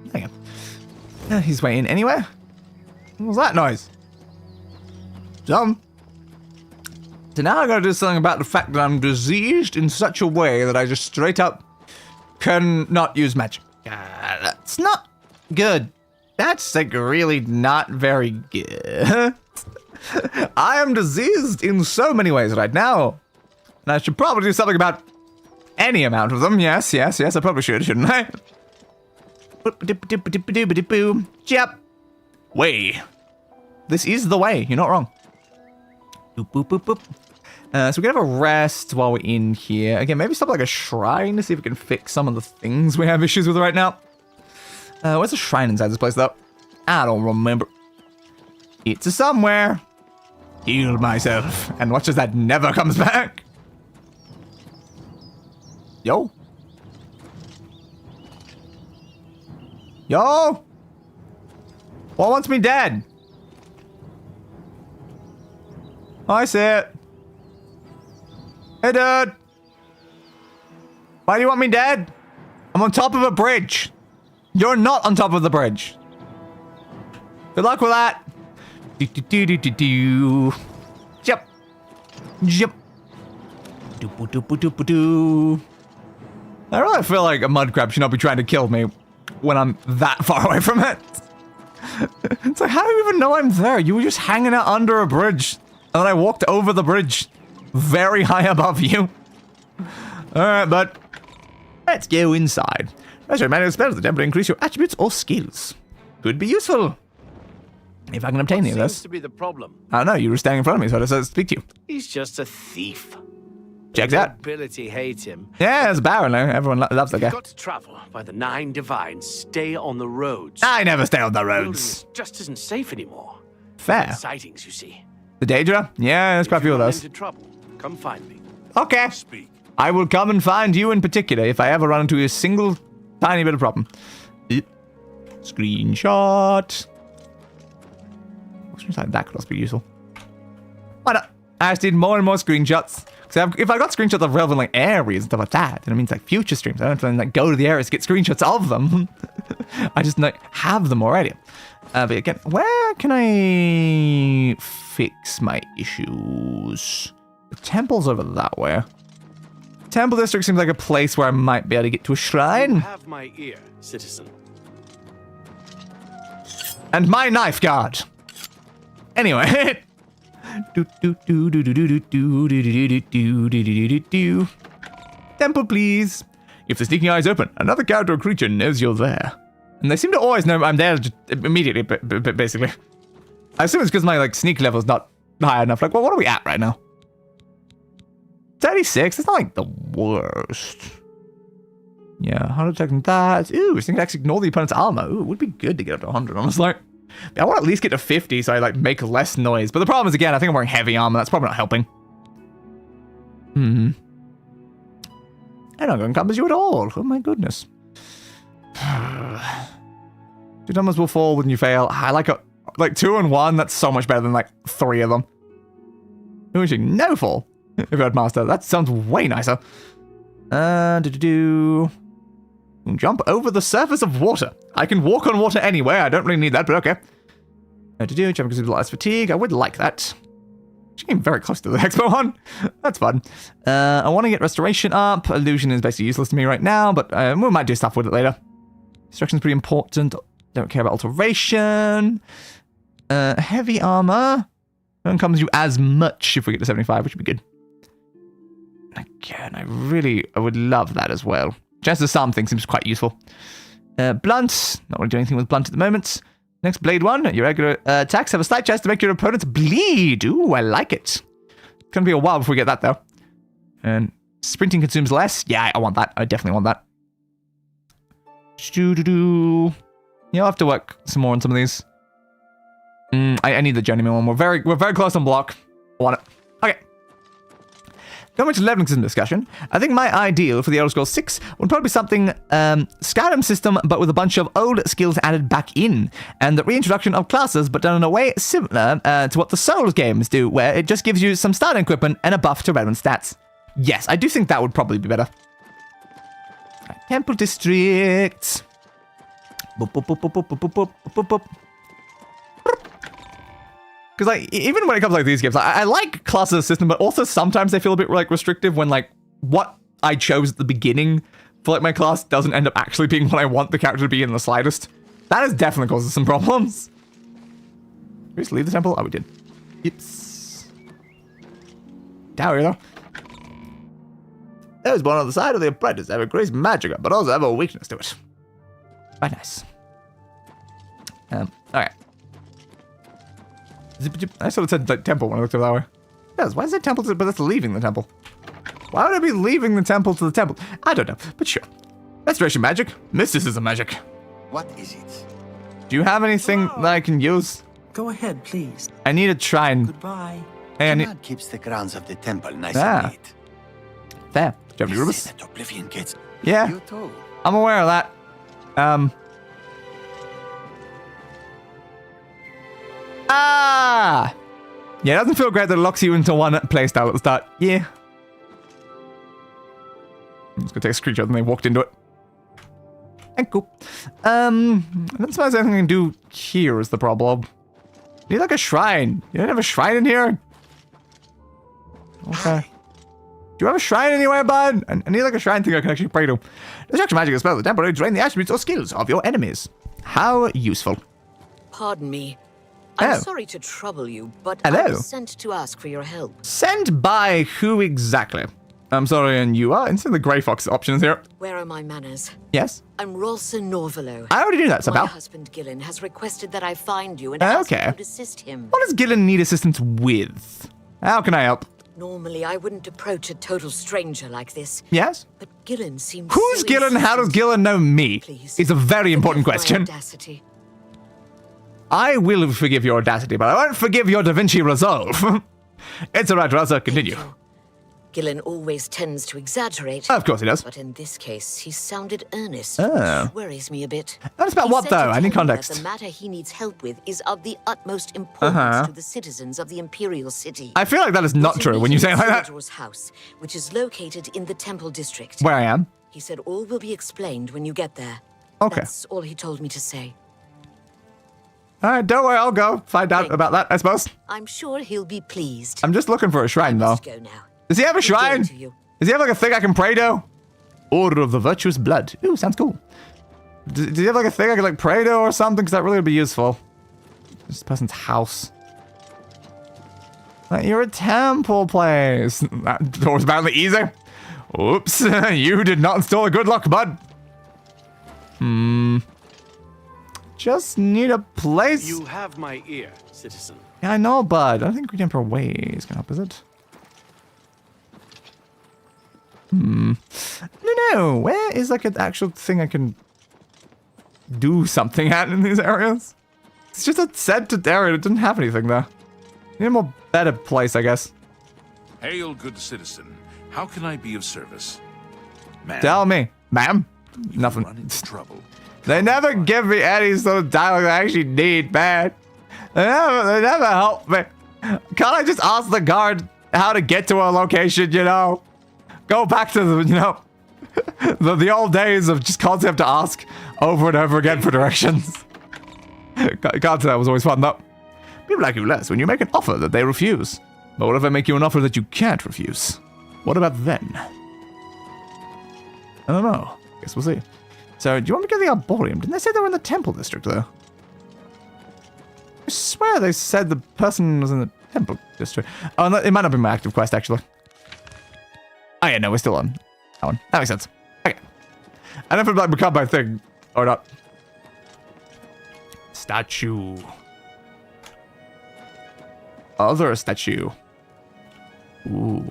There you go. His way in anywhere. What was that noise? Dumb. So now I gotta do something about the fact that I'm diseased in such a way that I just straight up cannot use magic. That's not good. That's like really not very good. I am diseased in so many ways right now. And I should probably do something about any amount of them. Yes, I probably should, shouldn't I? Yep. Way. This is the way. You're not wrong. Boop, boop, boop, boop. So we can have a rest while we're in here. Again, maybe stop like a shrine to see if we can fix some of the things we have issues with right now. Where's the shrine inside this place, though? I don't remember. It's somewhere. Heal myself. And watch as that never comes back. Yo. Yo. What wants me dead? Oh, I see it. Hey, dude. Why do you want me dead? I'm on top of a bridge. You're not on top of the bridge. Good luck with that. Jump. Jump. I really feel like a mud crab should not be trying to kill me when I'm that far away from it. It's like, how do you even know I'm there? You were just hanging out under a bridge. And then I walked over the bridge very high above you. Alright, but let's go inside. Restoration manual spells that temporarily increase your attributes or skills. Could be useful. If I can obtain any of this. Seems to be the problem. I don't know, you were standing in front of me, so I decided to speak to you. He's just a thief. Check that. Nobility hate him. Yeah, it's Baron now. Everyone loves that guy. You've got to travel by the 9 divines. Stay on the roads. I never stay on the roads. Just isn't safe anymore. Fair. Sightings, you see. The Daedra? Yeah, there's quite a few of those. Into trouble, come find me. Okay. Speak. I will come and find you in particular if I ever run into a single tiny bit of problem. Screenshot. That could also be useful. Why not? I just need more and more screenshots. So if I got screenshots of relevant like areas and stuff like that, then it means like future streams. I don't have to like go to the areas to get screenshots of them. I just like have them already. But again, where can I fix my issues? The temple's over that way. Temple District seems like a place where I might be able to get to a shrine. You have my ear, citizen. And my knife guard. Anyway. Temple, please. If the sneaking eye is open, another character or creature knows you're there. And they seem to always know I'm there just immediately, basically. I assume it's because my like sneak level is not high enough. Like, well, what are we at right now? 36? That's not like the worst. Yeah, 100 attacking that. Ooh, this thing can actually ignore the opponent's armor. Ooh, it would be good to get up to 100, honestly. I want to at least get to 50 so I like make less noise. But the problem is, again, I think I'm wearing heavy armor. That's probably not helping. I'm not going to encompass you at all. Oh my goodness. 2 numbers will fall when you fail. I like 2 and 1. That's so much better than like 3 of them. No fall. If you had master, that sounds way nicer. Jump over the surface of water. I can walk on water anywhere. I don't really need that, but okay. Jump because of less fatigue. I would like that. She came very close to the expo one. That's fun. I want to get restoration up. Illusion is basically useless to me right now, but we might do stuff with it later. Destruction's pretty important. Don't care about alteration. Heavy armor. Don't come to you as much if we get to 75, which would be good. Again, I would love that as well. Chance of something seems quite useful. Blunt. Not really doing anything with blunt at the moment. Next blade one. Your regular attacks have a slight chance to make your opponents bleed. Ooh, I like it. It's going to be a while before we get that, though. And sprinting consumes less. Yeah, I want that. I definitely want that. Yeah, I'll have to work some more on some of these. I need the journeyman one. We're very close on block. I want it. Okay. Going to leveling system discussion, I think my ideal for the Elder Scrolls 6 would probably be something Skyrim system, but with a bunch of old skills added back in, and the reintroduction of classes, but done in a way similar to what the Souls games do, where it just gives you some starting equipment and a buff to relevant stats. Yes, I do think that would probably be better. Temple District. Boop, boop, boop, boop, boop, boop, boop, boop, boop. Because like even when it comes to like these games, I like classes as a system, but also sometimes they feel a bit like restrictive when like what I chose at the beginning for like my class doesn't end up actually being what I want the character to be in the slightest. That has definitely caused some problems. Did we just leave the temple? Oh, we did. Yips. Tower though. There's one on the side of the apprentice have increased magic, but also have a weakness to it. Quite nice. Alright. I sort of said like, temple when I looked at that way. Yes, why is it temple to, but that's leaving the temple? Why would I be leaving the temple to the temple? I don't know, but sure. Restoration magic, mysticism magic. What is it? Do you have anything that I can use? Go ahead, please. I need a shrine. Goodbye. Hey, I need... God keeps the grounds of the temple nice and neat. Fair. Do you have any rubies? That Oblivion gets. Yeah. You too. I'm aware of that. Yeah, it doesn't feel great that it locks you into one playstyle at the start. Yeah. I'm just gonna take a screenshot and they walked into it. And cool. I don't suppose there's anything I can do here is the problem. You need like a shrine. You don't have a shrine in here? Okay. Do you have a shrine anywhere, bud? I need like a shrine thing I can actually pray to. Destruction magic is spell the temporary drain the attributes or skills of your enemies. How useful. Pardon me. I'm sorry to trouble you, but I was sent to ask for your help. Sent by who exactly? I'm sorry, and you are? Insert the Grey Fox options here. Where are my manners? Yes? I'm Rolsa Norvalo. I already knew that, Sabal. My husband Gillen has requested that I find you and ask you to assist him. What does Gillen need assistance with? How can I help? Normally, I wouldn't approach a total stranger like this. Yes? But Gillen seems Who's so Gillen? How does Gillen know me? Please. It's a very important question. Audacity. I will forgive your audacity, but I won't forgive your Da Vinci resolve. It's alright, Rosa. Continue. Gillen always tends to exaggerate. Of course he does. But in this case, he sounded earnest, Oh. which worries me a bit. That's about what, though? I need context. The matter he needs help with is of the utmost importance to the citizens of the Imperial City. I feel like that is not true when you say it like that. Cyrodiil's house, which is located in the Temple District. Where I am. He said all will be explained when you get there. Okay. That's all he told me to say. Alright, don't worry, I'll go find out about that, I suppose. I'm sure he'll be pleased. I'm just looking for a shrine, though. Go now. Does he have a shrine? Does he have like a thing I can pray to? Order of the Virtuous Blood. Ooh, sounds cool. Does he have like a thing I can like pray to or something? Because that really would be useful. This person's house. You're a temple place. That door's apparently easy. Oops, you did not install a good lock, bud. Just need a place. You have my ear, citizen. Yeah, I know, bud. I don't think Green Emperor Way is gonna help, is it? No. Where is like an actual thing I can do something at in these areas? It's just a centered area. It didn't have anything there. Need a more better place, I guess. Hail, good citizen. How can I be of service? Ma'am. Tell me, ma'am. Nothing. Run into trouble. They never give me any sort of dialogue I actually need, man. They never help me. Can't I just ask the guard how to get to a location, you know? Go back to the, you know, the old days of just constantly have to ask over and over again for directions. Can't say that was always fun, though. People like you less when you make an offer that they refuse. But what if I make you an offer that you can't refuse? What about then? I don't know. Guess we'll see. So, do you want me to go to the Arboreum? Didn't they say they were in the Temple District, though? I swear they said the person was in the Temple District. Oh, no, it might not be my active quest, actually. Oh, yeah, no, we're still on that one. That makes sense. Okay. I don't know if it'll become my thing or not. Statue. Other statue. Ooh.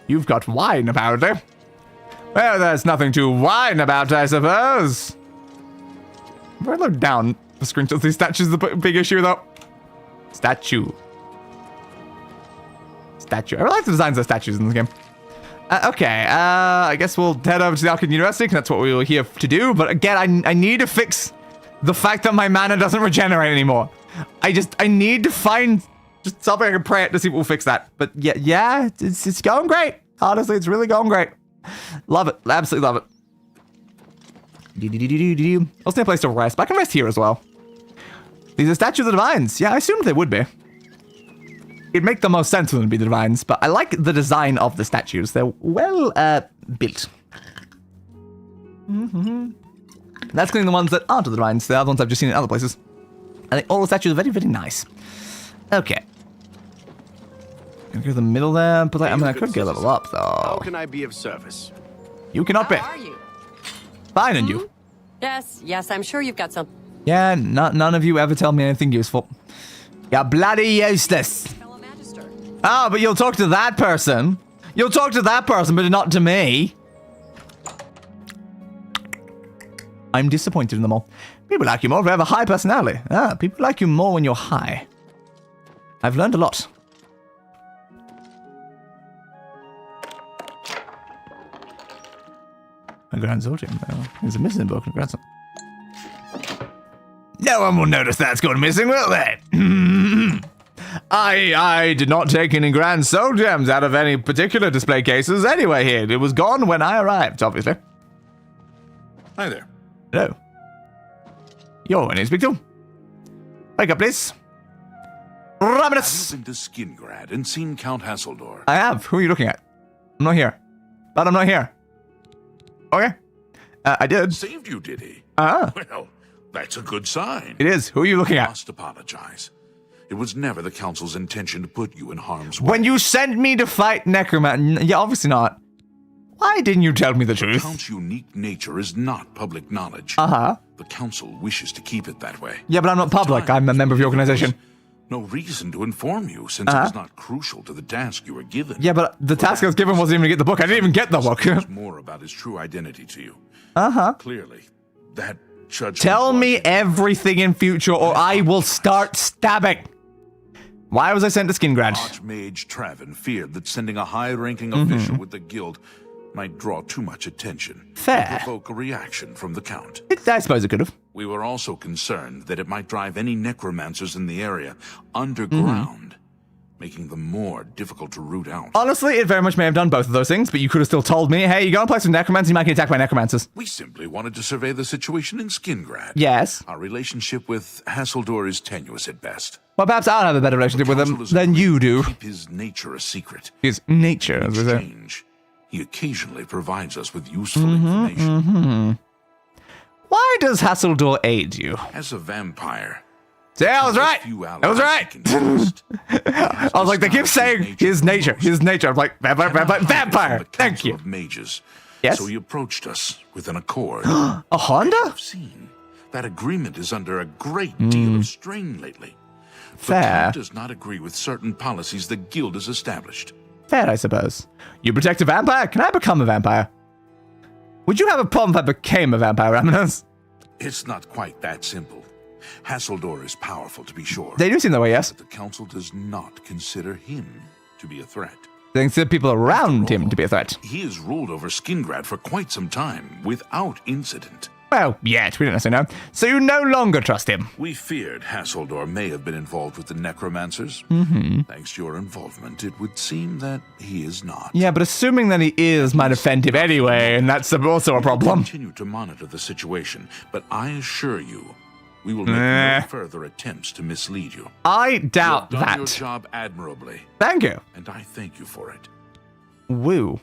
You've got wine, apparently. Well, there's nothing to whine about, I suppose. Very low down the screen to these statues is the big issue, though. Statue. Statue. I really like the designs of statues in this game. Okay, I guess we'll head over to the Arcane University, because that's what we were here to do. But again, I need to fix the fact that my mana doesn't regenerate anymore. I need to find just something I can pray at to see what will fix that. But yeah, it's going great. Honestly, it's really going great. Love it. Absolutely love it. Also, a place to rest, but I can rest here as well. These are statues of the divines. Yeah, I assumed they would be. It'd make the most sense for them to be the divines, but I like the design of the statues. They're well built. That's clearly the ones that aren't the divines. The other ones I've just seen in other places. I think all the statues are very, very nice. Okay. Go to the middle there, but I could get a level up though. How can I be of service? You cannot be. How are you? Fine, and you? Yes, I'm sure you've got something. Yeah, none of you ever tell me anything useful. You're bloody useless. Oh, but you'll talk to that person. You'll talk to that person, but not to me. I'm disappointed in them all. People like you more if you have a high personality. People like you more when you're high. I've learned a lot. A grand soldier. There's a missing book. Congrats. No one will notice that's gone missing, will they? I did not take any grand soul gems out of any particular display cases anyway here. It was gone when I arrived, obviously. Hi there. Hello. You're an inspector. Wake up, please. Ravenous! I've been to Skingrad and seen Count Hasseldor. I have. Who are you looking at? I'm not here. But I'm not here. Okay. I did. Saved you, did he? Well, that's a good sign. It is. Who are you looking at? I must apologize. It was never the Council's intention to put you in harm's way. When you sent me to fight Necromancer... Yeah, obviously not. Why didn't you tell me the truth? The Count's unique nature is not public knowledge. Uh-huh. The Council wishes to keep it that way. Yeah, but I'm not public. I'm a member of your organization. No reason to inform you, since it was not crucial to the task you were given. Yeah, but the task I was given wasn't even to get the book. I didn't even get the book. More about his true identity to you. Uh-huh. Clearly, that judgment... Tell me everything in future, or I will start stabbing. Why was I sent to Skingrad? Archmage Travin feared that sending a high-ranking official with the guild might draw too much attention. Fair. And provoke a reaction from the Count. I suppose it could have. We were also concerned that it might drive any necromancers in the area underground, making them more difficult to root out. Honestly, it very much may have done both of those things, but you could have still told me, hey, you go and play some necromancy, you might get attacked by necromancers. We simply wanted to survey the situation in Skingrad. Yes. Our relationship with Hasseldor is tenuous at best. Well, perhaps I'll have a better relationship with him than you do. Keep his nature a secret. His nature, as we say. He occasionally provides us with useful information. Mm-hmm. Why does Hasseldor aid you? As a vampire. See, I was right. I was right. I was like, they keep saying his nature. I'm like, vampire. Thank you. Of mages. Yes. So he approached us with an accord. A Honda? I've seen that agreement is under a great deal of strain lately. Fair. The Count does not agree with certain policies the guild has established. Fair, I suppose. You protect a vampire? Can I become a vampire? Would you have a problem if I became a vampire, Raminus? It's not quite that simple. Hasseldor is powerful, to be sure. They do seem that way, yes. But the Council does not consider him to be a threat. They consider people around him to be a threat. He has ruled over Skingrad for quite some time, without incident. Well, yet, we don't necessarily know. So you no longer trust him. We feared Hasseldor may have been involved with the necromancers. Thanks to your involvement, it would seem that he is not. Yeah, but assuming that he is might offend him anyway, and that's also a problem. We continue to monitor the situation, but I assure you, we will make no further attempts to mislead you. I doubt you have done that. Your job admirably. Thank you. And I thank you for it. Woo.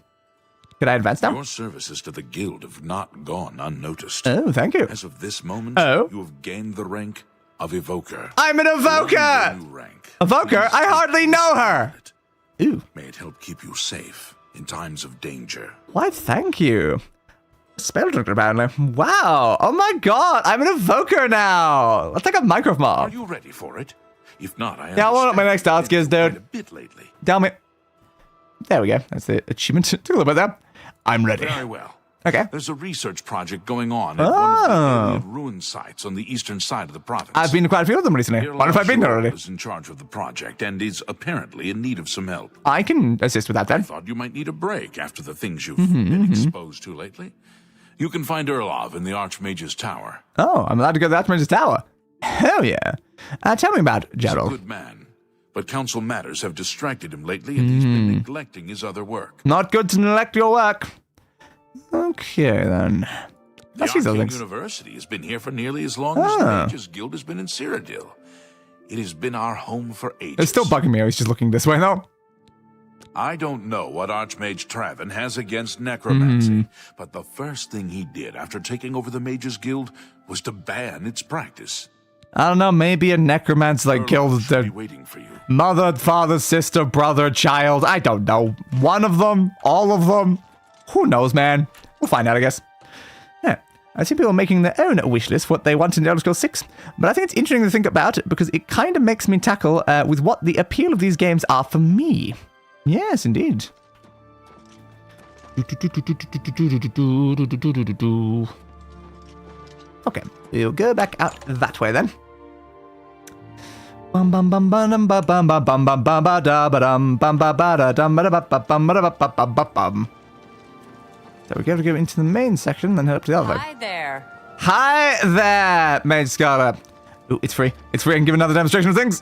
Could I advance now? Your services to the guild have not gone unnoticed. Oh, thank you. As of this moment, you have gained the rank of Evoker. I'm an Evoker! Evoker? I hardly know her! Ooh. May it help keep you safe in times of danger. Why, thank you. Spelldragon, apparently. Wow. Oh my god, I'm an Evoker now. Let's take a micro mob. Are you ready for it? If not, I I want up my next task is, dude. A bit lately. Damn it. There we go. That's the achievement. Took a little bit there. I'm ready. Very well. Okay. There's a research project going on at one of the alien ruin sites on the eastern side of the province. I've been to quite a few of them recently. What if I've been there already? Is in charge of the project and is apparently in need of some help. I can assist with that then. I thought you might need a break after the things you've been exposed to lately. You can find Erlov in the Archmage's Tower. Oh, I'm allowed to go to the Archmage's Tower. Hell yeah. Tell me about Gerald. He's a good man, but council matters have distracted him lately and he's been neglecting his other work. Not good to neglect your work. Okay, then. The Let's use those Arcane links. University has been here for nearly as long as the Mages Guild has been in Cyrodiil. It has been our home for ages. It's still bugging me. He's just looking this way, though. I don't know what Archmage Traven has against necromancy, but the first thing he did after taking over the Mages Guild was to ban its practice. I don't know. Maybe a necromancer like killed their Waiting for you. mother, father, sister, brother, child. I don't know. One of them? All of them? Who knows, man? We'll find out, I guess. Yeah. I see people making their own wish list for what they want in Elder Scrolls 6, but I think it's interesting to think about it because it kind of makes me tackle with what the appeal of these games are for me. Yes, indeed. Okay, we'll go back out that way then. Bum bum bum bum bum bum bum bum bum bum ba da ba dum bum ba ba da dum ba da ba bum ba da ba bum ba bum. So we got to go into the main section, then head up to the other. Hi there. Hi there, Mage Scholar. Ooh, it's free. It's free. I can give another demonstration of things.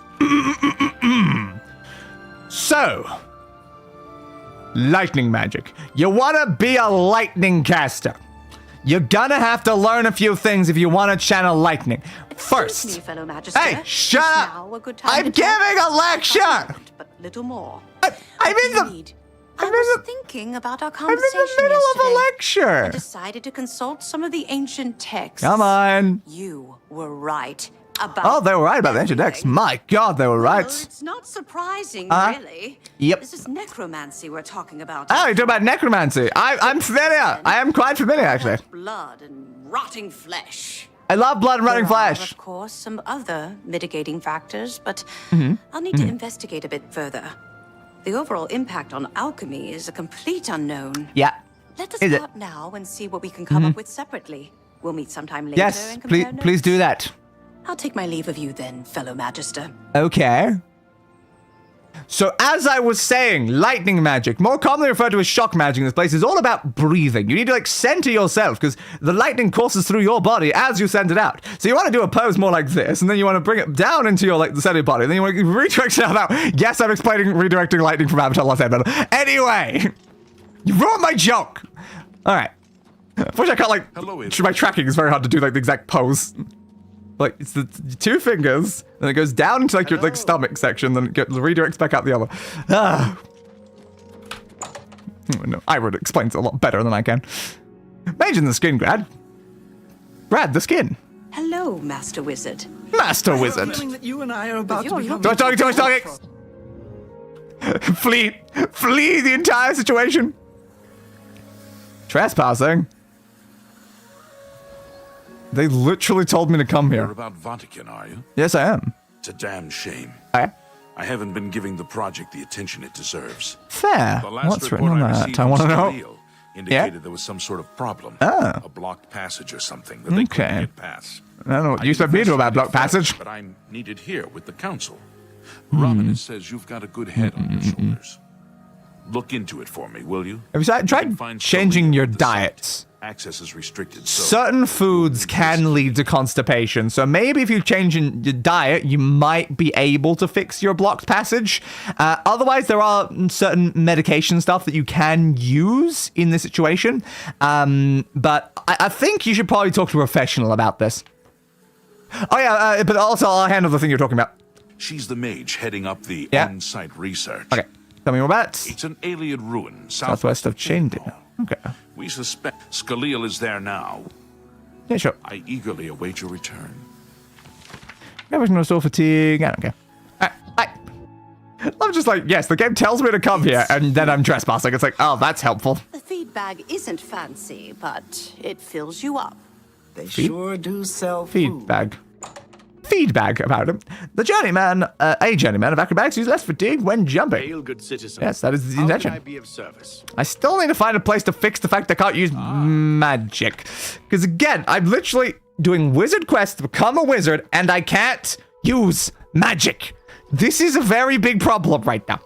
So, lightning magic. You want to be a lightning caster. You're gonna have to learn a few things if you want to channel lightning. First, Me, fellow Magister. hey, shut Is up! now a good time I'm to giving talk? a lecture. But little more. I'm in the. I was thinking about our I'm in conversation the middle of a yesterday. I lecture. decided to consult some of the ancient texts. Come on. You were right about. Oh, they were right about the ancient texts. My God, they were right. Well, it's not surprising, really. Yep. This is necromancy we're talking about. Oh, you're talking about necromancy. I'm familiar. I am quite familiar, actually. Blood and rotting flesh. I love blood and rotting There are, flesh. of course, some other mitigating factors, but Mhm. I'll need to investigate a bit further. The overall impact on alchemy is a complete unknown. Yeah. Let us Is it? start now and see what we can come up with separately. We'll meet sometime later Yes, and compare please do that. I'll take my leave of you then, fellow Magister. Okay. So as I was saying, lightning magic, more commonly referred to as shock magic in this place, is all about breathing. You need to like center yourself because the lightning courses through your body as you send it out. So you want to do a pose more like this, and then you want to bring it down into your like the center of your body, and then you want to redirect it out. Yes, I'm explaining redirecting lightning from Avatar Lost Airbender. Anyway, you ruined my joke. All right. Unfortunately, I can't like. My tracking is very hard to do like the exact pose. Like, it's the two fingers, and it goes down into like your like stomach section, then it redirects back out the other. Ah. Oh, no, Ira explains it a lot better than I can. Mage in the skin, Grad. Brad, the skin. Hello, Master Wizard. Master I have a Wizard. feeling that you and I are about to become. Do I talk? Flee the entire situation. Trespassing. They literally told me to come You're here. about Vatican, are you? Yes, I am. It's a damn shame. I haven't been giving the project the attention it deserves. Fair. The last What's written report on I that? received I from want to know. Cyrodiil indicated there was some sort of problem. Ah. A blocked passage or something that they couldn't Okay. get past. I don't know what you said me to about block passage. But I'm needed here with the council. Romanus says you've got a good head on your shoulders. Look into it for me, will you? Have you tried changing your diets? Access is restricted, so Certain foods can lead to constipation, so maybe if you change your diet, you might be able to fix your blocked passage. Otherwise, there are certain medication stuff that you can use in this situation, but I think you should probably talk to a professional about this. Oh yeah, but also I'll handle the thing you're talking about. she's the mage heading up the on-site research. Okay, tell me more about it. It's an alien ruin Southwest of Chaindale. Okay. We suspect Skyriil is there now. Yeah, sure. I eagerly await your return. Never restore fatigue. I don't care. I'm just like, yes, the game tells me to come here, and then I'm trespassing. It's like, oh, that's helpful. The feed bag isn't fancy, but it fills you up. They sure do sell Feedback about him. The journeyman, a journeyman of acrobatics uses less fatigue when jumping. Hail, good citizen. Yes, that is the How can intention. I be of service? I still need to find a place to fix the fact I can't use magic. Because again, I'm literally doing wizard quests to become a wizard, and I can't use magic. This is a very big problem right now.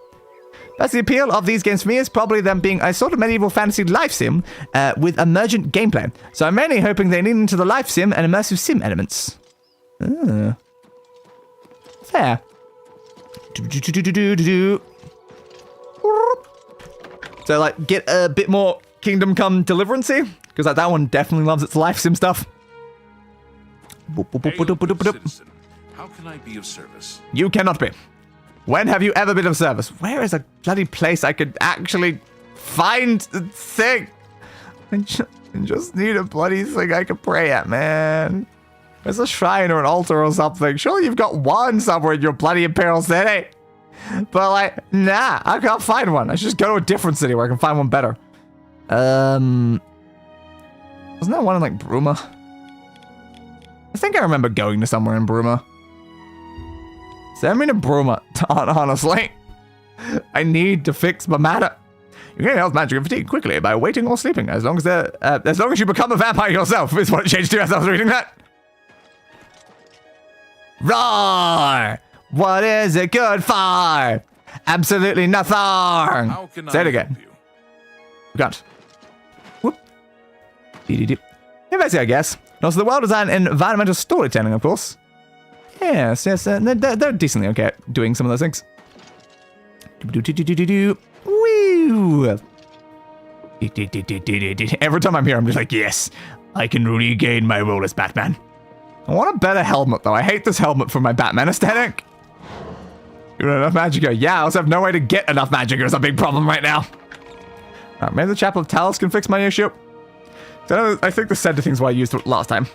That's the appeal of these games for me, is probably them being a sort of medieval fantasy life sim with emergent gameplay. So I'm mainly hoping they lean into the life sim and immersive sim elements. Fair. So, like, get a bit more Kingdom Come Deliverancy, Because like, that one definitely loves its life sim stuff. Citizen, how can I be of service? You cannot be. When have you ever been of service? Where is a bloody place I could actually find the thing? I just need a bloody thing I could pray at, man. There's a shrine or an altar or something. Surely you've got one somewhere in your bloody Imperial City. But like, nah, I can't find one. I should just go to a different city where I can find one better. Wasn't there one in like Bruma? I think I remember going to somewhere in Bruma. Send me to Bruma, honestly. I need to fix my mana. You gain health, magic, and fatigue quickly by waiting or sleeping, as long as you become a vampire yourself, is what it changed to as I was reading that. Roar! What is it good for? Absolutely nothing. How can Say it I again. help you? You can't. Whoop. University, I guess. Also, the well-designed environmental storytelling, of course. Yes, they're decently okay at doing some of those things. Woo! Every time I'm here, I'm just like, yes, I can regain my role as Batman. I want a better helmet, though. I hate this helmet for my Batman aesthetic. You don't have enough Magicka. Yeah, I also have no way to get enough Magicka. It's a big problem right now. Maybe the Chapel of Talos can fix my issue. I think the center thing's what I used last time.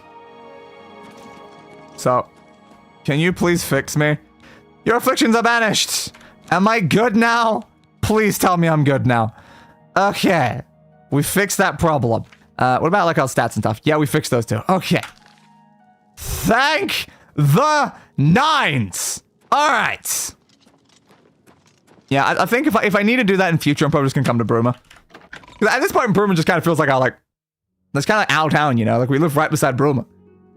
So, can you please fix me? Your afflictions are banished. Am I good now? Please tell me I'm good now. Okay. We fixed that problem. What about like our stats and stuff? Yeah, we fixed those too. Okay. Thank the nines. All right. Yeah, I think if I need to do that in future, I'm probably just gonna come to Bruma. Because at this point, Bruma just kind of feels like that's kind of like our town, you know? Like we live right beside Bruma.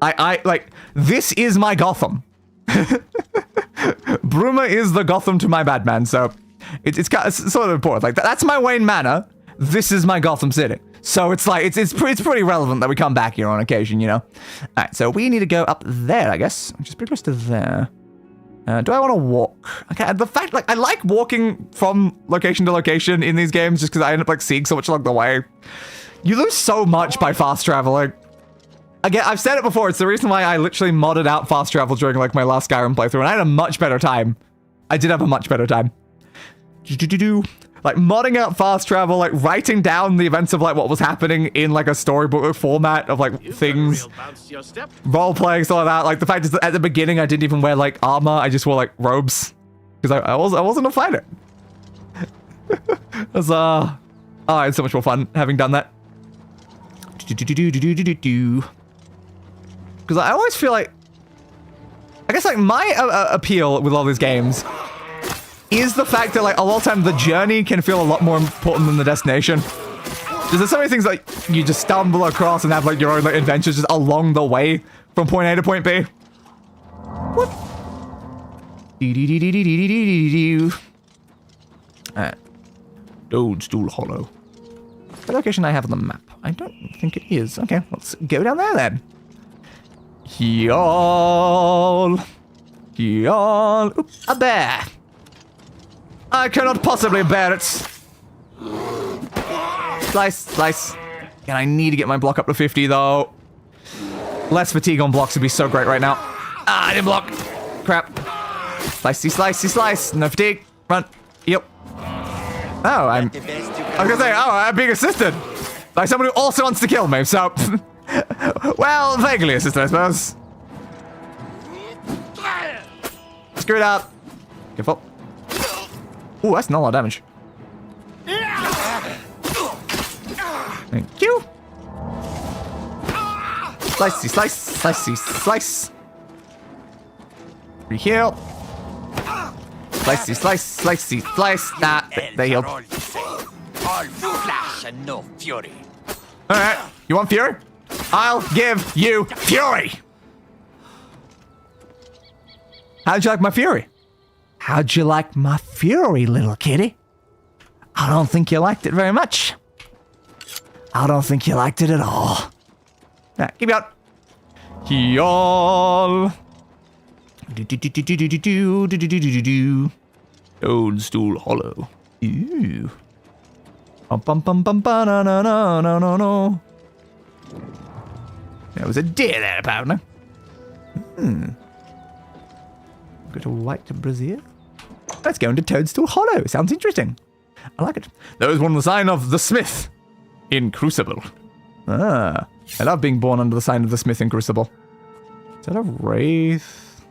Like this is my Gotham. Bruma is the Gotham to my Batman, so it's sort of important. Like that's my Wayne Manor. This is my Gotham City. So it's like it's pretty relevant that we come back here on occasion, you know. All right, so we need to go up there, I guess, which is pretty close to there. Do I want to walk? Okay, the fact like I like walking from location to location in these games just because I end up like seeing so much along the way. You lose so much by fast traveling. Again, I've said it before. It's the reason why I literally modded out fast travel during like my last Skyrim playthrough, and I had a much better time. I did have a much better time. Like modding out fast travel, like writing down the events of like what was happening in like a storybook format of like things, role playing, stuff like that. Like the fact is that at the beginning I didn't even wear like armor. I just wore like robes because I wasn't a fighter. It was it's so much more fun having done that. Because I always feel like, I guess like my appeal with all these games is the fact that like a lot of time the journey can feel a lot more important than the destination. There's so many things like you just stumble across and have like your own like adventures just along the way from point A to point B. Whoop. Alright. Toadstool Hollow. The location I have on the map. I don't think it is. Okay, let's go down there then. Y'all. Oops, a bear. I cannot possibly bear it. Slice. And I need to get my block up to 50 though. Less fatigue on blocks would be so great right now. I didn't block. Crap. Slice. No fatigue. Run. Yep. Oh, I was gonna say, I'm being assisted by someone who also wants to kill me, so... well, vaguely assisted, I suppose. Screw it up. Careful. Ooh, that's not a lot of damage. Thank you. Slicey. Reheal. Slice. Nah, they healed. All flash and no fury. Alright, you want fury? I'll give you fury! How'd you like my fury? How'd you like my fury, little kitty? I don't think you liked it very much. I don't think you liked it at all. Alright, keep going. Heal. Toadstool Hollow. Ooh. No. There was a deer there, apparently. Got a white brazier. Let's go into Toadstool Hollow. Sounds interesting. I like it. There is one on the sign of the Smith in Crucible. I love being born under the sign of the Smith in Crucible. Is that a wraith?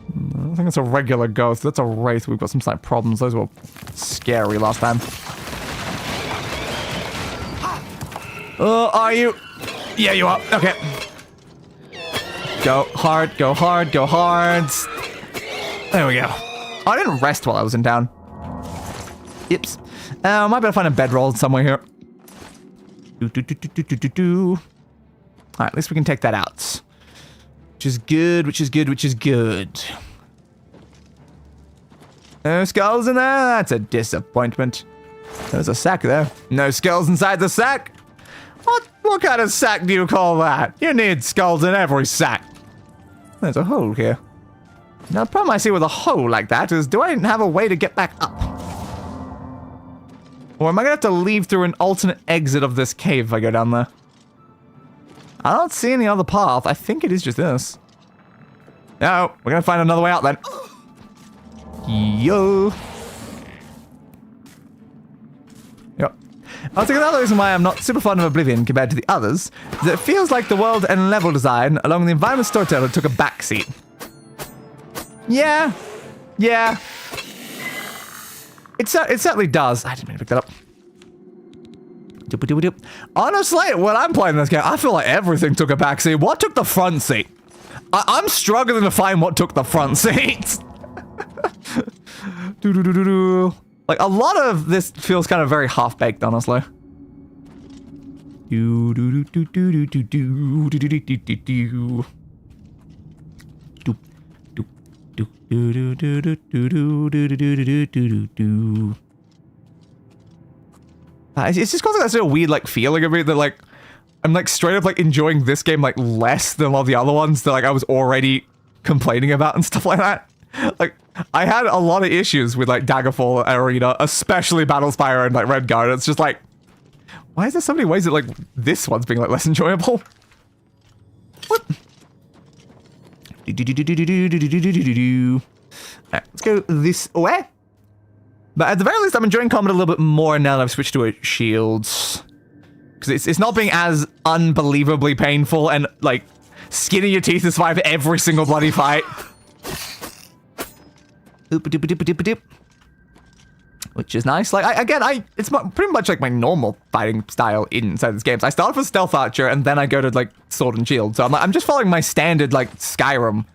I don't think it's a regular ghost. That's a wraith. We've got some slight problems. Those were scary last time. Are you? Yeah, you are. Okay. Go hard, go hard, go hard. There we go. Oh, I didn't rest while I was in town. Yips. I might better find a bedroll somewhere here. Alright, at least we can take that out. Which is good, which is good, which is good. No skulls in there? That's a disappointment. There's a sack there. No skulls inside the sack? What kind of sack do you call that? You need skulls in every sack. There's a hole here. Now, the problem I see with a hole like that is, do I have a way to get back up? Or am I gonna have to leave through an alternate exit of this cave if I go down there? I don't see any other path. I think it is just this. No, we're gonna find another way out then. Yo. Yep. I think another reason why I'm not super fond of Oblivion compared to the others is that it feels like the world and level design along with the environment storyteller took a backseat. Yeah. Yeah. It certainly does. I didn't mean to pick that up. Honestly, when I'm playing this game, I feel like everything took a backseat. What took the front seat? I'm struggling to find what took the front seat. Like, a lot of this feels kind of very half-baked, honestly. It's just causing that sort of weird, like, feeling of me that, like, I'm, like, straight up, like, enjoying this game, like, less than a lot of the other ones that, like, I was already complaining about and stuff like that. Like, I had a lot of issues with, like, Daggerfall Arena, especially Battlespire and, like, Redguard. It's just like, why is there so many ways that, like, this one's being, like, less enjoyable? What? Alright, let's go this way. But at the very least, I'm enjoying combat a little bit more now that I've switched to a shield. Because it's not being as unbelievably painful and, like, skinning your teeth to survive every single bloody fight. Which is nice. Like, it's pretty much like my normal fighting style inside this game. So I start with Stealth Archer, and then I go to, like, Sword and Shield. So I'm just following my standard, like, Skyrim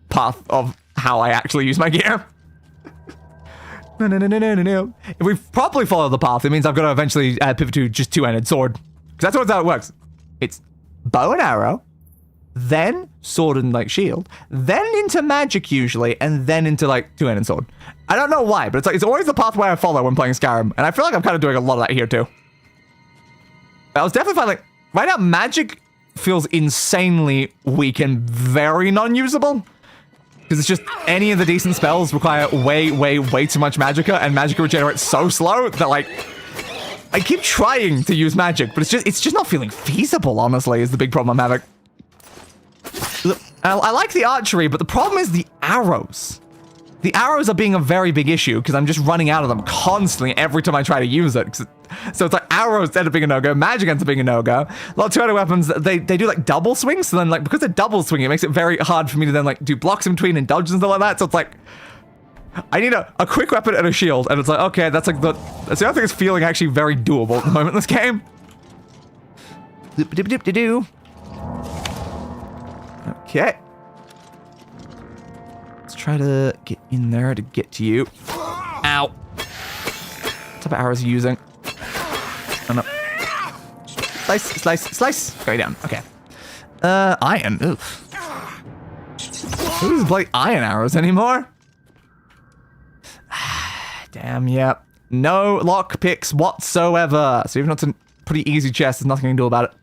path of how I actually use my gear. No. If we properly follow the path, it means I've got to eventually pivot to just two-handed sword. Because that's how it works. It's bow and arrow, then sword and, like, shield, then into magic usually, and then into, like, two-handed sword. I don't know why, but it's always the pathway I follow when playing Skyrim, and I feel like I'm kind of doing a lot of that here too. But I was definitely finding, like, right now magic feels insanely weak and very non-usable. Because it's just any of the decent spells require way too much magicka, and magicka regenerates so slow that, like, I keep trying to use magic, but it's just not feeling feasible, honestly, is the big problem I'm having. Look, I like the archery, but the problem is the arrows. The arrows are being a very big issue because I'm just running out of them constantly every time I try to use it. So it's like arrows end up being a no-go, magic ends up being a no-go. A lot of two-handed weapons, they do like double swings, so then like because they're double swinging, it makes it very hard for me to then like do blocks in between and dodges and stuff like that. So it's like I need a quick weapon and a shield, and it's like okay, that's the other thing that's feeling actually very doable at the moment in this game. Okay. Let's try to get in there to get to you. Ow. What type of arrows are you using? Oh no. Slice. Go down. Okay. Iron. Oof. Who doesn't play iron arrows anymore? Damn, yeah. No lock picks whatsoever. So even though it's a pretty easy chest, there's nothing I can do about it.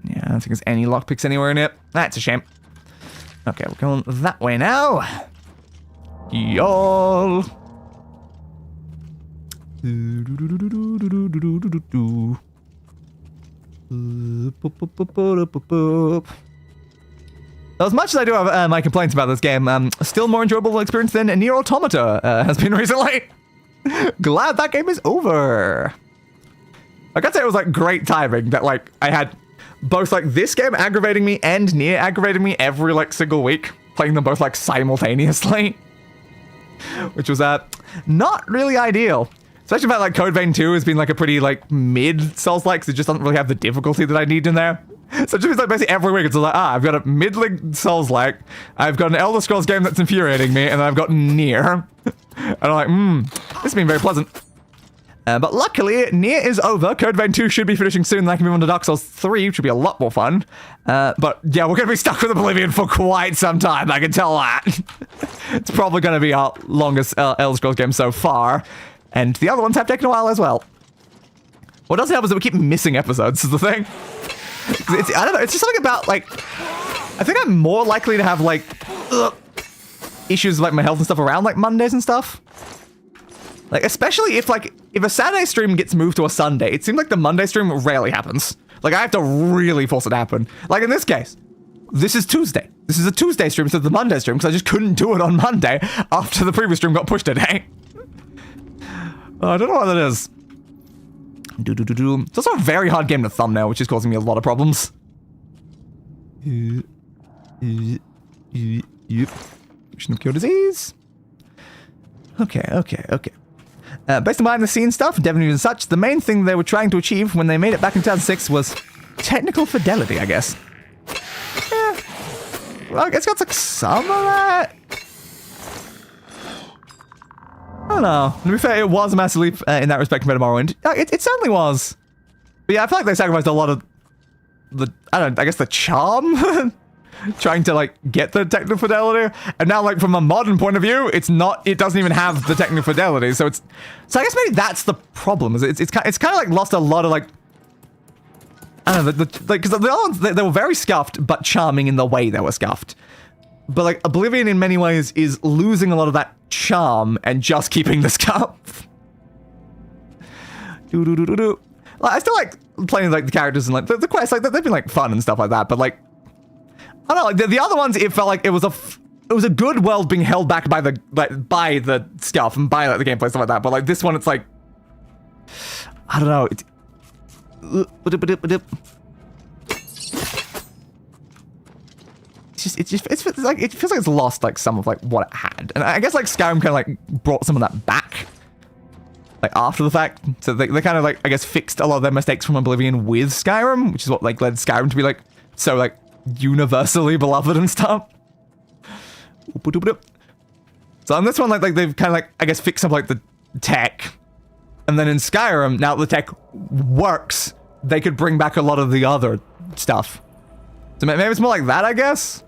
Yeah, I don't think there's any lockpicks anywhere in it. That's a shame. Okay, we're going that way now. Y'all. As much as I do have my complaints about this game, still more enjoyable experience than Nier Automata has been recently. Glad that game is over. I gotta say it was like great timing that like I had both like this game aggravating me and Nier aggravating me every like single week, playing them both like simultaneously, which was not really ideal. Especially about like Code Vein 2 has been like a pretty like mid Souls-like, because it just doesn't really have the difficulty that I need in there. So it just means like basically every week it's like, I've got a middling Souls-like, I've got an Elder Scrolls game that's infuriating me, and then I've got Nier. And I'm like, this has been very pleasant. But luckily, Nier is over. Code Vein 2 should be finishing soon, and I can move on to Dark Souls 3, which should be a lot more fun. But yeah, we're going to be stuck with Oblivion for quite some time, I can tell that. It's probably going to be our longest Elder Scrolls game so far. And the other ones have taken a while as well. What doesn't help is that we keep missing episodes, is the thing. I don't know, it's just something about, like, I think I'm more likely to have, like, issues with like, my health and stuff around, like, Mondays and stuff. Like, especially if a Saturday stream gets moved to a Sunday, it seems like the Monday stream rarely happens. Like, I have to really force it to happen. Like, in this case, this is Tuesday. This is a Tuesday stream instead of the Monday stream, because I just couldn't do it on Monday after the previous stream got pushed today. I don't know what that is. It's also a very hard game to thumbnail, which is causing me a lot of problems. Yep. Fusion of Cure Disease. Okay. Based on behind-the-scenes stuff, dev news and such, the main thing they were trying to achieve when they made it back in 2006 was technical fidelity, I guess. Yeah. Well, I guess it's got like some of that. I don't know. To be fair, it was a massive leap in that respect compared to Morrowind. It certainly was. But yeah, I feel like they sacrificed a lot of I guess the charm? Trying to, like, get the technical fidelity. And now, like, from a modern point of view, it doesn't even have the technical fidelity. So I guess maybe that's the problem. It's kind of, like, lost a lot of, like, I don't know, because the other ones, they were very scuffed, but charming in the way they were scuffed. But, like, Oblivion in many ways is losing a lot of that charm and just keeping the scuff. Like, I still like playing, like, the characters and, like, the quests. Like, they've been, like, fun and stuff like that. But, like, I don't know. Like, the other ones, it felt like it was a good world being held back by the scuff and by, like, the gameplay, stuff like that. But, like, this one, it's, like, I don't know. It feels like it's lost like some of like what it had, and I guess like Skyrim kind of like brought some of that back, like after the fact. So they kind of like I guess fixed a lot of their mistakes from Oblivion with Skyrim, which is what like led Skyrim to be like so like universally beloved and stuff. So on this one, like they've kind of like I guess fixed up like the tech, and then in Skyrim now the tech works. They could bring back a lot of the other stuff. So maybe it's more like that, I guess.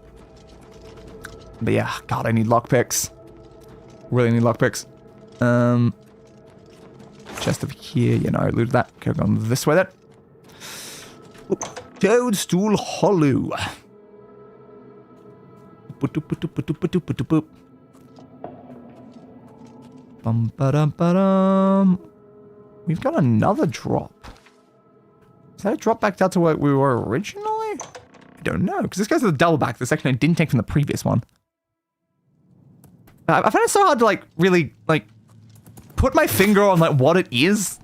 But yeah, God, I need lockpicks. Really need lockpicks. Chest over here, you know, I looted that. Okay, going this way then. Toadstool Hollow. We've got another drop. Is that a drop back down to where we were originally? I don't know, because this goes to the double back, the section I didn't take from the previous one. I find it so hard to, like, really, like, put my finger on, like, what it is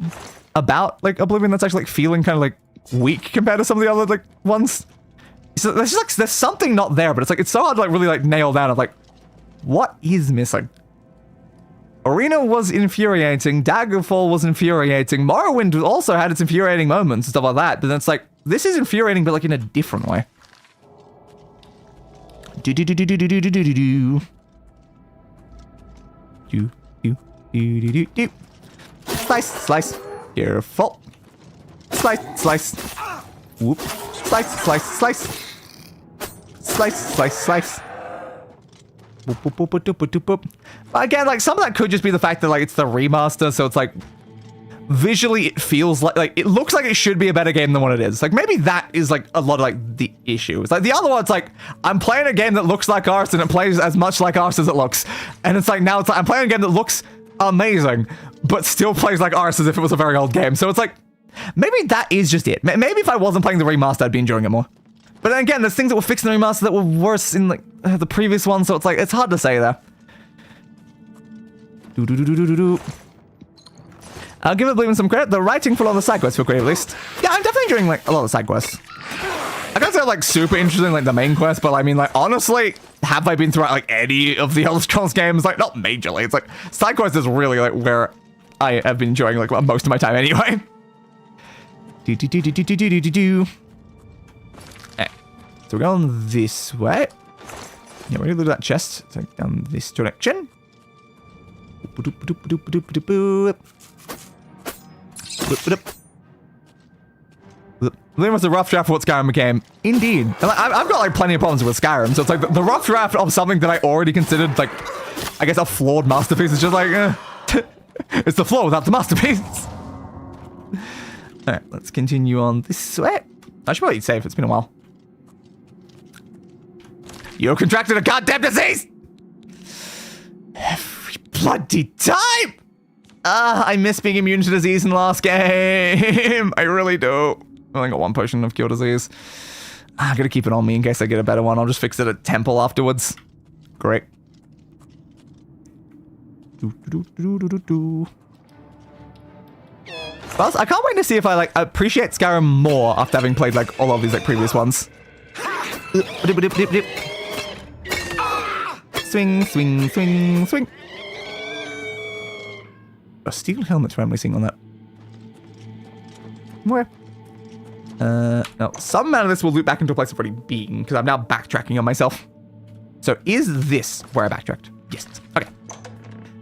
about, like, Oblivion that's actually, like, feeling kind of, like, weak compared to some of the other, like, ones. So there's just, like, there's something not there, but it's, like, it's so hard to, like, really, like, nail down of, like, what is missing? Arena was infuriating, Daggerfall was infuriating, Morrowind also had its infuriating moments and stuff like that, but then it's, like, this is infuriating, but, like, in a different way. Slice, slice. Careful. Slice, slice. Whoop. Slice, slice, slice. Slice, slice, slice. Boop, boop, boop, boop, boop, boop, boop. But again, like, some of that could just be the fact that, like, it's the remaster, so it's, like, visually it feels like it looks like it should be a better game than what it is. Like, maybe that is, like, a lot of, like, the issue. It's like, the other one's like, I'm playing a game that looks like ours and it plays as much like ours as it looks. And it's like, now it's like, I'm playing a game that looks amazing, but still plays like arse as if it was a very old game. So it's like, maybe that is just it. Maybe if I wasn't playing the remaster, I'd be enjoying it more. But then again, there's things that were fixed in the remaster that were worse in like the previous one, so it's like, it's hard to say there. I'll give Oblivion some credit. The writing for all the side quests feel great, at least. Yeah, I'm definitely enjoying like a lot of the side quests. I can't say like super interesting like the main quest, but I mean like honestly, have I been throughout like any of the Elder Scrolls games? Like not majorly. It's like side quest is really like where I have been enjoying like most of my time anyway. Okay. So we're going this way. Yeah, we're gonna look at that chest. So down this direction. There was a rough draft of what Skyrim became. Indeed. And I've got like plenty of problems with Skyrim, so it's like the rough draft of something that I already considered like, I guess a flawed masterpiece is just like, it's the flaw without the masterpiece. Alright, let's continue on this way. I should probably eat safe, it's been a while. You contracted a goddamn disease! Every bloody time! I miss being immune to disease in the last game. I really do. I only got one potion of cure disease. I gotta keep it on me in case I get a better one. I'll just fix it at temple afterwards. Great. Well, I can't wait to see if I like appreciate Skyrim more after having played like all of these like previous ones. Swing, swing, swing, swing. A steel helmet's randomly sitting on that. Where? No, some amount of this will loop back into a place I've already been, because I'm now backtracking on myself. So is this where I backtracked? Yes. Okay.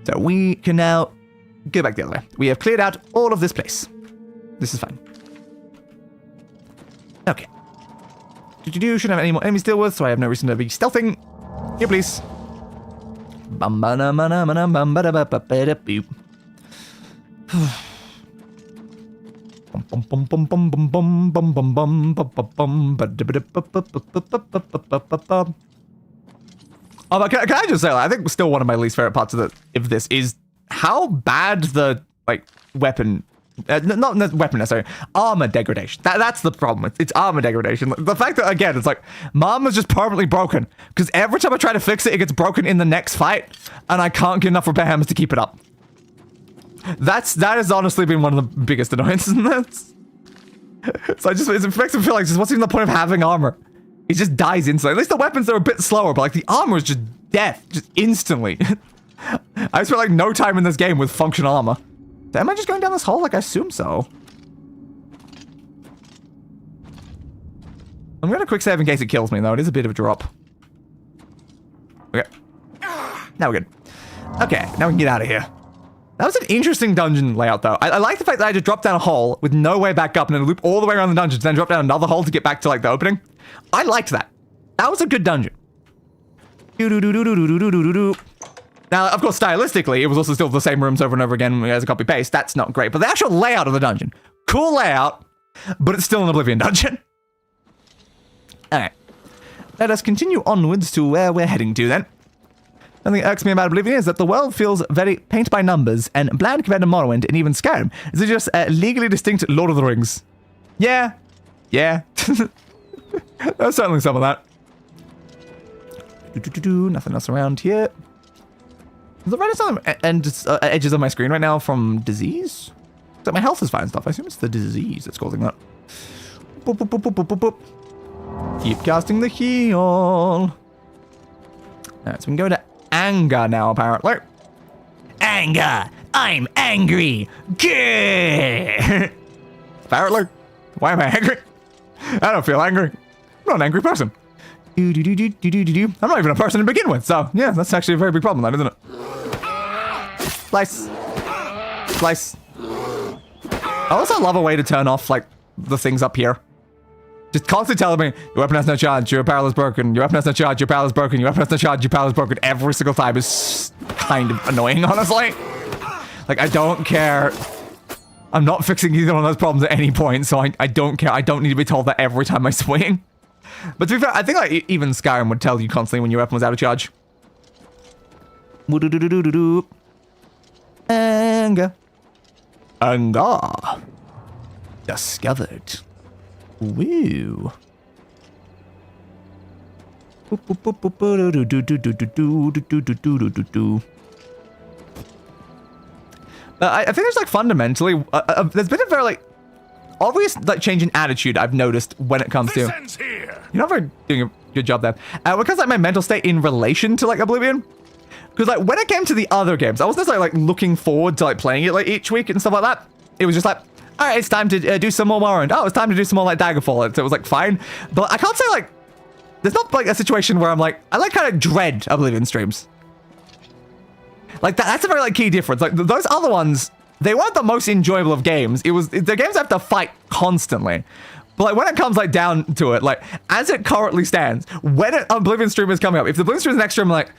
So we can now go back the other way. We have cleared out all of this place. This is fine. Okay. Shouldn't have any more enemies to deal with, so I have no reason to be stealthing. Here, please. Oh, but can I just say, like, I think still one of my least favorite parts of this is how bad the like weapon, not weapon necessarily, armor degradation. That's the problem. It's armor degradation. The fact that again, it's like my armor's just permanently broken because every time I try to fix it, it gets broken in the next fight, and I can't get enough repair hammers to keep it up. That has honestly been one of the biggest annoyances in this. So it makes me feel like, what's even the point of having armor? It just dies instantly. At least the weapons are a bit slower, but like the armor is just death, just instantly. I spent like no time in this game with functional armor. Am I just going down this hole? Like I assume so. I'm gonna quick save in case it kills me though. It is a bit of a drop. Okay. Now we're good. Okay, now we can get out of here. That was an interesting dungeon layout, though. I like the fact that I just dropped down a hole with no way back up and then loop all the way around the dungeon to then drop down another hole to get back to, like, the opening. I liked that. That was a good dungeon. Now, of course, stylistically, it was also still the same rooms over and over again as a copy-paste. That's not great. But the actual layout of the dungeon. Cool layout, but it's still an Oblivion dungeon. Alright. Let us continue onwards to where we're heading to, then. Something that irks me about Oblivion is that the world feels very paint by numbers and bland compared to Morrowind and even Skyrim. Is it just a legally distinct Lord of the Rings? Yeah. Yeah. There's certainly some of that. Nothing else around here. The red is on the edges of my screen right now from disease? So my health is fine and stuff. I assume it's the disease that's causing that. Boop, boop, boop, boop, boop, boop, boop. Keep casting the heal. Alright, so we can go to anger now, apparently. Anger! I'm angry! Gah! Apparently. Why am I angry? I don't feel angry. I'm not an angry person. I'm not even a person to begin with, so yeah, that's actually a very big problem then, isn't it? Slice. Slice. I also love a way to turn off, like, the things up here. Just constantly telling me, your weapon has no charge, your barrel is broken, your weapon has no charge, your barrel is broken, your weapon has no charge, your barrel is broken every single time is kind of annoying, honestly. Like, I don't care. I'm not fixing either one of those problems at any point, so I don't care. I don't need to be told that every time I swing. But to be fair, I think like even Skyrim would tell you constantly when your weapon was out of charge. Anger. Anger. Discovered. Woo. I think there's like fundamentally, there's been a very like obvious like change in attitude I've noticed when it comes to. You're not very doing a good job there. Because like my mental state in relation to like Oblivion. Because like when it came to the other games, I wasn't necessarily like looking forward to like playing it like each week and stuff like that. It was just like, all right, it's time to do some more Morrowind. Oh, it's time to do some more like Daggerfall. So it was like fine, but I can't say like there's not like a situation where I'm like I like kind of dread Oblivion streams. Like that's a very like key difference. Like those other ones, they weren't the most enjoyable of games. It was the games I have to fight constantly. But like when it comes like down to it, like as it currently stands, when an Oblivion stream is coming up, if the Oblivion stream is next stream, I'm like,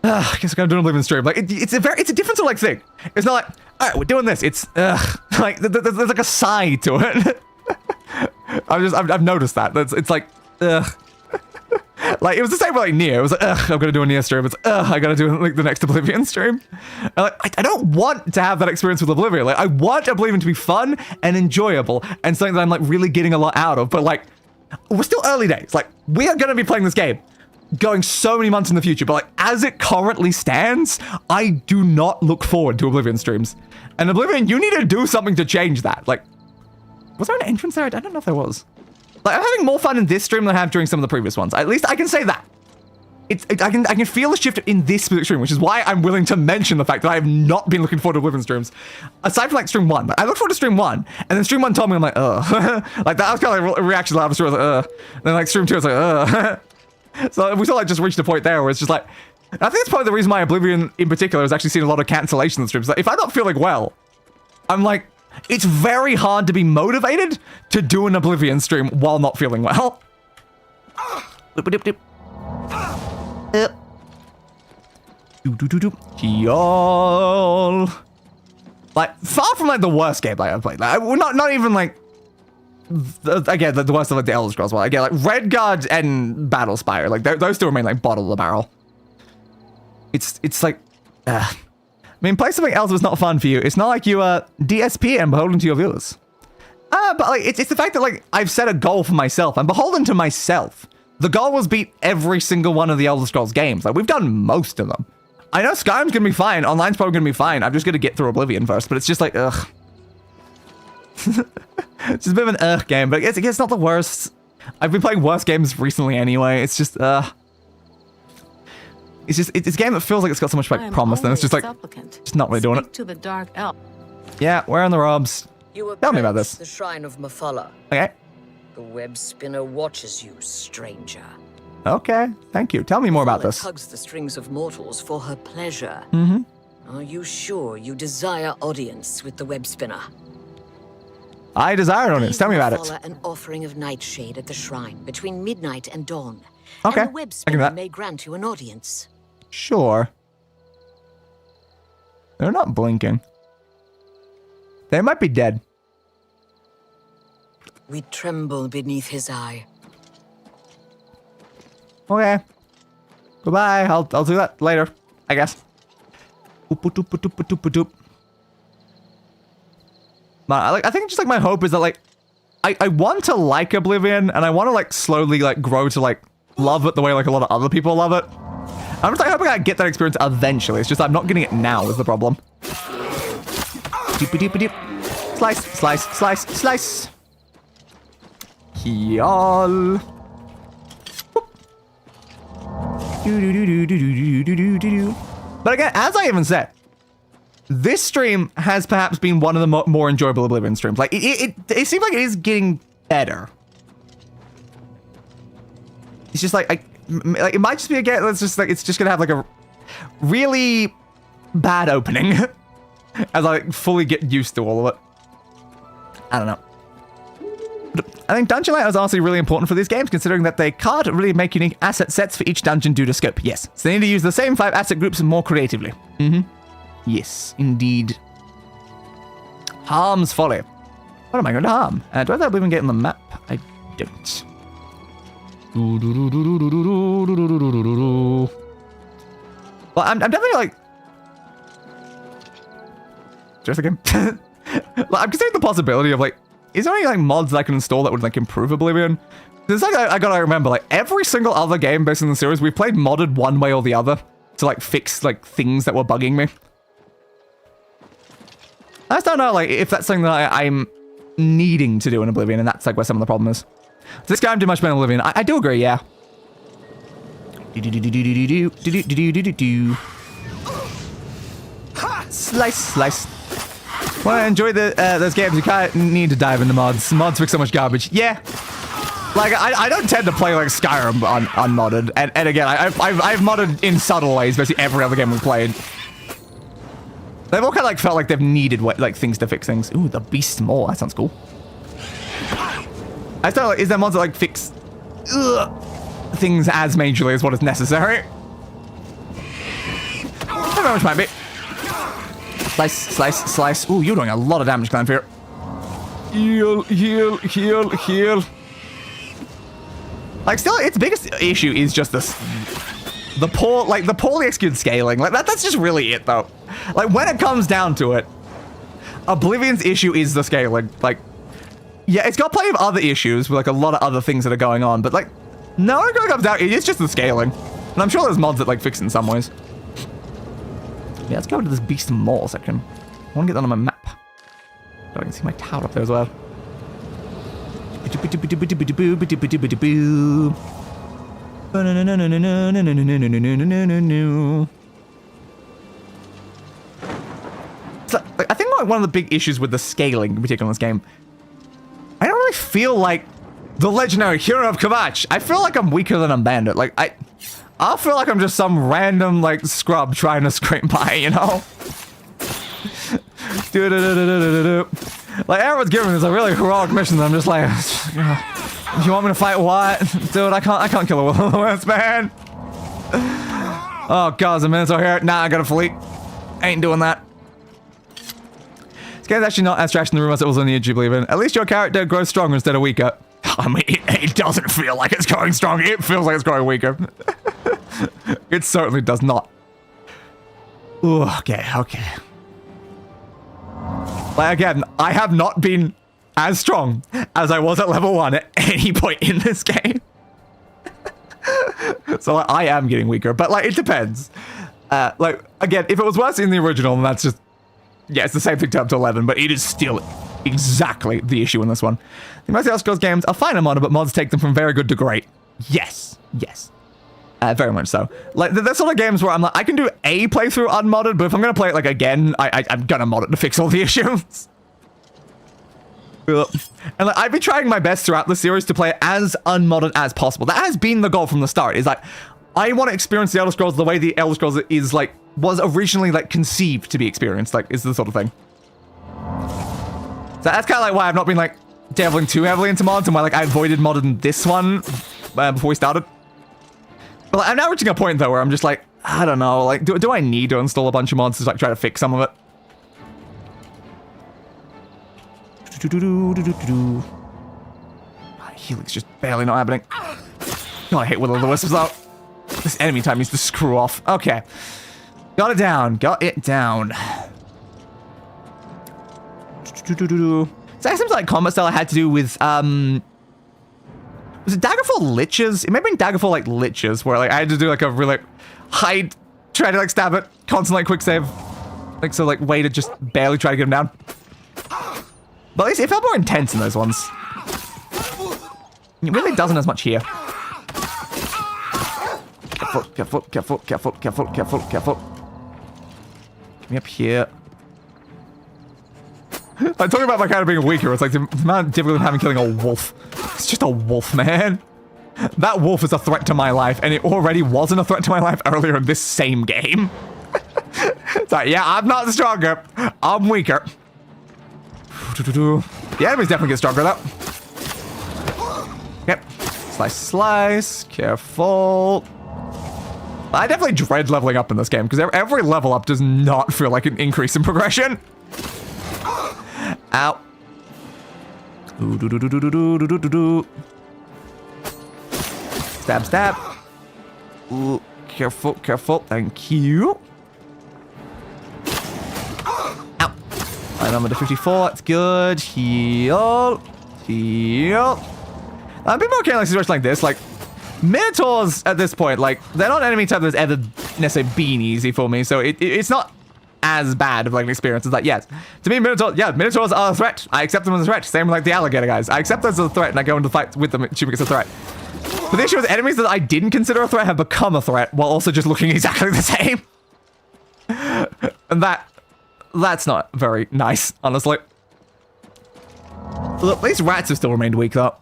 I guess I'm gonna do an Oblivion stream. Like it's a different sort of like thing. It's not like, all right, we're doing this. It's like there's like a side to it. I've noticed that. It's like like it was the same with like Nier. It was like, I'm gonna do a Nier stream. It's I gotta do like the next Oblivion stream. And, like, I don't want to have that experience with Oblivion. Like I want Oblivion to be fun and enjoyable and something that I'm like really getting a lot out of. But like we're still early days. Like we are gonna be playing this game going so many months in the future. But like as it currently stands, I do not look forward to Oblivion streams. And Oblivion, you need to do something to change that. Like, was there an entrance there? I don't know if there was. Like, I'm having more fun in this stream than I have during some of the previous ones. At least I can say that. I can feel a shift in this specific stream, which is why I'm willing to mention the fact that I have not been looking forward to Oblivion streams. Aside from like stream 1. But I looked forward to stream 1, and then stream 1 told me, I'm like, ugh. Like that was kind of like a reaction to the stream. I was like, ugh. And then like stream 2, I was like, ugh. So we sort of like just reached a point there where it's just like, I think it's probably the reason why Oblivion in particular has actually seen a lot of cancellations in streams. Like if I'm not feeling well, I'm like, it's very hard to be motivated to do an Oblivion stream while not feeling well. Y'all. Like, far from like the worst game I've played. Like, we're not even like, again, the worst of like the Elder Scrolls. Well, again, like Redguard and Battlespire, like those two remain like bottom of the barrel. It's like, I mean, play something else was not fun for you. It's not like you DSP and beholden to your viewers. But like it's the fact that like I've set a goal for myself. I'm beholden to myself. The goal was beat every single one of the Elder Scrolls games. Like we've done most of them. I know Skyrim's gonna be fine. Online's probably gonna be fine. I'm just gonna get through Oblivion first. But it's just like ugh. It's just a bit of an ugh game. But it's not the worst. I've been playing worse games recently anyway. It's just it's a game that feels like it's got so much like promise, and it's just like just not really doing it. To the Dark Elves. Yeah, wearing the robes. Tell me about this. The shrine of Mafala. Okay. The web spinner watches you, stranger. Okay, thank you. Tell me more about this. Tugs the strings of mortals for her pleasure. Mm-hmm. Are you sure you desire audience with the web spinner? I desire an audience. Tell me about it. An offering of nightshade at the shrine between midnight and dawn. Okay, And the web I can do spinner that. may grant you an audience. Sure. They're not blinking. They might be dead. We tremble beneath his eye. Okay. Goodbye. I'll do that later, I guess. I think just like my hope is that like I want to like Oblivion and I want to like slowly like grow to like love it the way like a lot of other people love it. I'm just like hoping I get that experience eventually. It's just I'm not getting it now is the problem. Slice, slice, slice, slice. Y'all. But again, as I even said, this stream has perhaps been one of the more enjoyable Oblivion streams. Like it seems like it is getting better. It's just like it might just be again. It's just like it's just gonna have like a really bad opening as I like, fully get used to all of it. I don't know. I think dungeon layout is honestly really important for these games, considering that they can't really make unique asset sets for each dungeon due to scope. Yes, so they need to use the same 5 asset groups more creatively. Mm-hmm. Yes, indeed. Harm's Folly. What am I going to harm? Do I have that Oblivion Gate on the map? I don't. Well, I'm definitely like... just again. Like, I'm considering the possibility of like, is there any like mods that I can install that would like improve Oblivion? There's like I gotta remember, like every single other game based on the series, we've played modded one way or the other to like fix like things that were bugging me. I just don't know like if that's something that I'm needing to do in Oblivion, and that's like where some of the problem is. Does this game do much better in Oblivion? I do agree, yeah. Slice, slice. Well, I enjoy those games. You kind of need to dive into mods. Mods fix so much garbage. Yeah. Like, I don't tend to play like Skyrim unmodded. And again, I've modded in subtle ways, basically every other game we've played. They've all kind of like felt like they've needed like things to fix things. Ooh, the Beast Maw. That sounds cool. I still like, is there mods that like fix things as majorly as what is necessary? I don't know how much might be. Slice, slice, slice. Ooh, you're doing a lot of damage, Clanfear. Heal, heal, heal, heal. Like, still, its biggest issue is just this. The poorly executed scaling. Like, that's just really it, though. Like, when it comes down to it, Oblivion's issue is the scaling. Like, yeah, it's got plenty of other issues with, like, a lot of other things that are going on, but, like, no, it comes down, it's just the scaling. And I'm sure there's mods that, like, fix it in some ways. Yeah, let's go over to this Beast Maw section. I want to get that on my map. So I can see my tower up there as well. So, like, I think like, one of the big issues with the scaling, in particular in this game, I don't really feel like the legendary hero of Kavach. I feel like I'm weaker than a bandit. Like, I feel like I'm just some random, like, scrub trying to scrape by, you know? Like, everyone's giving this a really heroic mission, and I'm just like, you want me to fight what? Dude, I can't kill a will-o-wisp, man. Oh, God, there's a Minotaur here. Nah, I gotta flee. Ain't doing that. This game's actually not as trash in the rumors it was on the YouTube, even. At least your character grows stronger instead of weaker. I mean, it doesn't feel like it's growing stronger. It feels like it's growing weaker. It certainly does not. Ooh, okay, okay. Like, again, I have not been as strong as I was at level 1 at any point in this game. So like, I am getting weaker, but like, it depends. Like, again, if it was worse in the original, then that's just... Yeah, it's the same thing to up to 11, but it is still exactly the issue in this one. The most Elder Scrolls games are fine in modded, but mods take them from very good to great. Yes, yes. Very much so. Like, there's sort of games where I'm like, I can do a playthrough unmodded, but if I'm going to play it, like, again, I'm going to mod it to fix all the issues. And, like, I've been trying my best throughout the series to play it as unmodded as possible. That has been the goal from the start, is like, I want to experience the Elder Scrolls the way the Elder Scrolls is, like, was originally, like, conceived to be experienced, like, is the sort of thing. So that's kind of like why I've not been, like, dabbling too heavily into mods, and why, like, I avoided modding this one before we started. But like, I'm now reaching a point, though, where I'm just like, I don't know, like, do I need to install a bunch of mods to, like, try to fix some of it? Healing's just barely not happening. Oh, I hate will-o'-the-wisps, though. This enemy type needs to screw off. Okay. Got it down. Got it down. So that seems like combat style I had to do with, was it Daggerfall Liches? It may have been Daggerfall, like, Liches, where, like, I had to do, like, a really hide, try to, like, stab it, constantly quick save. Like, so, like, way to just barely try to get him down. But at least it felt more intense in those ones. It really doesn't as much here. Careful, careful, careful, careful, careful, careful, careful. Get me up here. I'm talking about my kind of being weaker. It's like the amount of difficulty I'm having killing a wolf. It's just a wolf, man. That wolf is a threat to my life, and it already wasn't a threat to my life earlier in this same game. So yeah, I'm not stronger. I'm weaker. The enemies definitely get stronger though. Yep. Slice, slice. Careful. I definitely dread leveling up in this game, because every level up does not feel like an increase in progression. Ow. Stab, stab. Ooh, careful, careful. Thank you. Ow. Number to 54, that's good. Heal. Heal. I've been more okay in like a situation like this. Like, Minotaurs at this point, like, they're not an enemy type that's ever necessarily been easy for me, so it's not as bad of like an experience as like, yes. To me, Minotaurs are a threat. I accept them as a threat. Same like the alligator guys. I accept them as a threat and I go into fight with them assuming it's a threat. But the issue is enemies that I didn't consider a threat have become a threat while also just looking exactly the same. And that's not very nice, honestly. Look, at least rats have still remained weak though.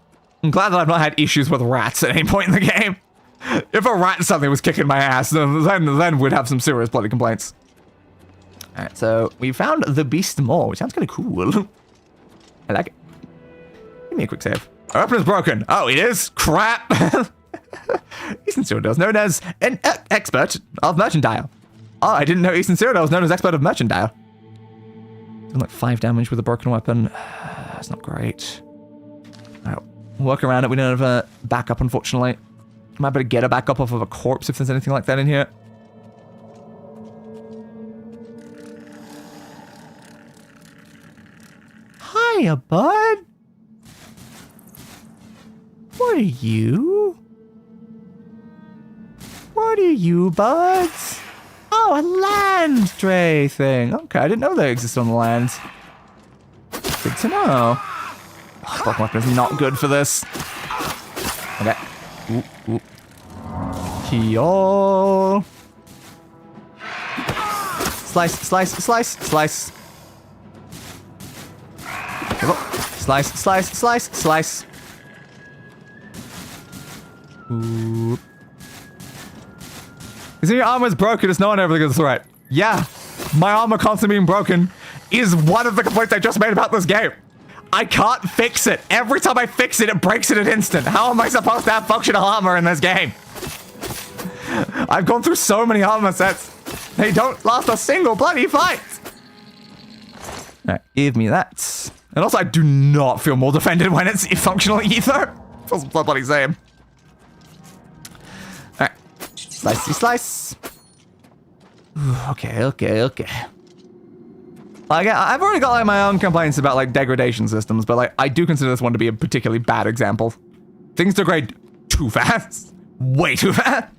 I'm glad that I've not had issues with rats at any point in the game. If a rat suddenly was kicking my ass, then we'd have some serious bloody complaints. Alright, so we found the Beast Maw, which sounds kind of cool. I like it. Give me a quick save. Our weapon is broken. Oh, it is? Crap. Eastern Cyrodiil is known as an expert of merchandise. Oh, I didn't know Eastern Cyrodiil was known as expert of merchandise. Doing like 5 damage with a broken weapon. That's not great. Alright, work around it. We don't have a backup, unfortunately. Might be able to get a backup off of a corpse if there's anything like that in here. Hiya, bud. What are you? What are you, buds? Oh, a land stray thing. Okay, I didn't know they existed on the land. Good to know. Oh, broken weapon is not good for this. Okay. Ooh, ooh. Heal. Slice, slice, slice, slice. Slice, slice, slice, slice. Ooh. Because your armor is broken, it's no one ever a threat. Yeah, my armor constantly being broken is one of the complaints I just made about this game. I can't fix it. Every time I fix it, it breaks it at instant. How am I supposed to have functional armor in this game? I've gone through so many armor sets. They don't last a single bloody fight. Alright, give me that. And also, I do not feel more defended when it's functional either. Feels bloody same. Alright. Slicey slice. Ooh, okay, okay, okay. Like, I've already got like my own complaints about like degradation systems, but like I do consider this one to be a particularly bad example. Things degrade too fast. Way too fast.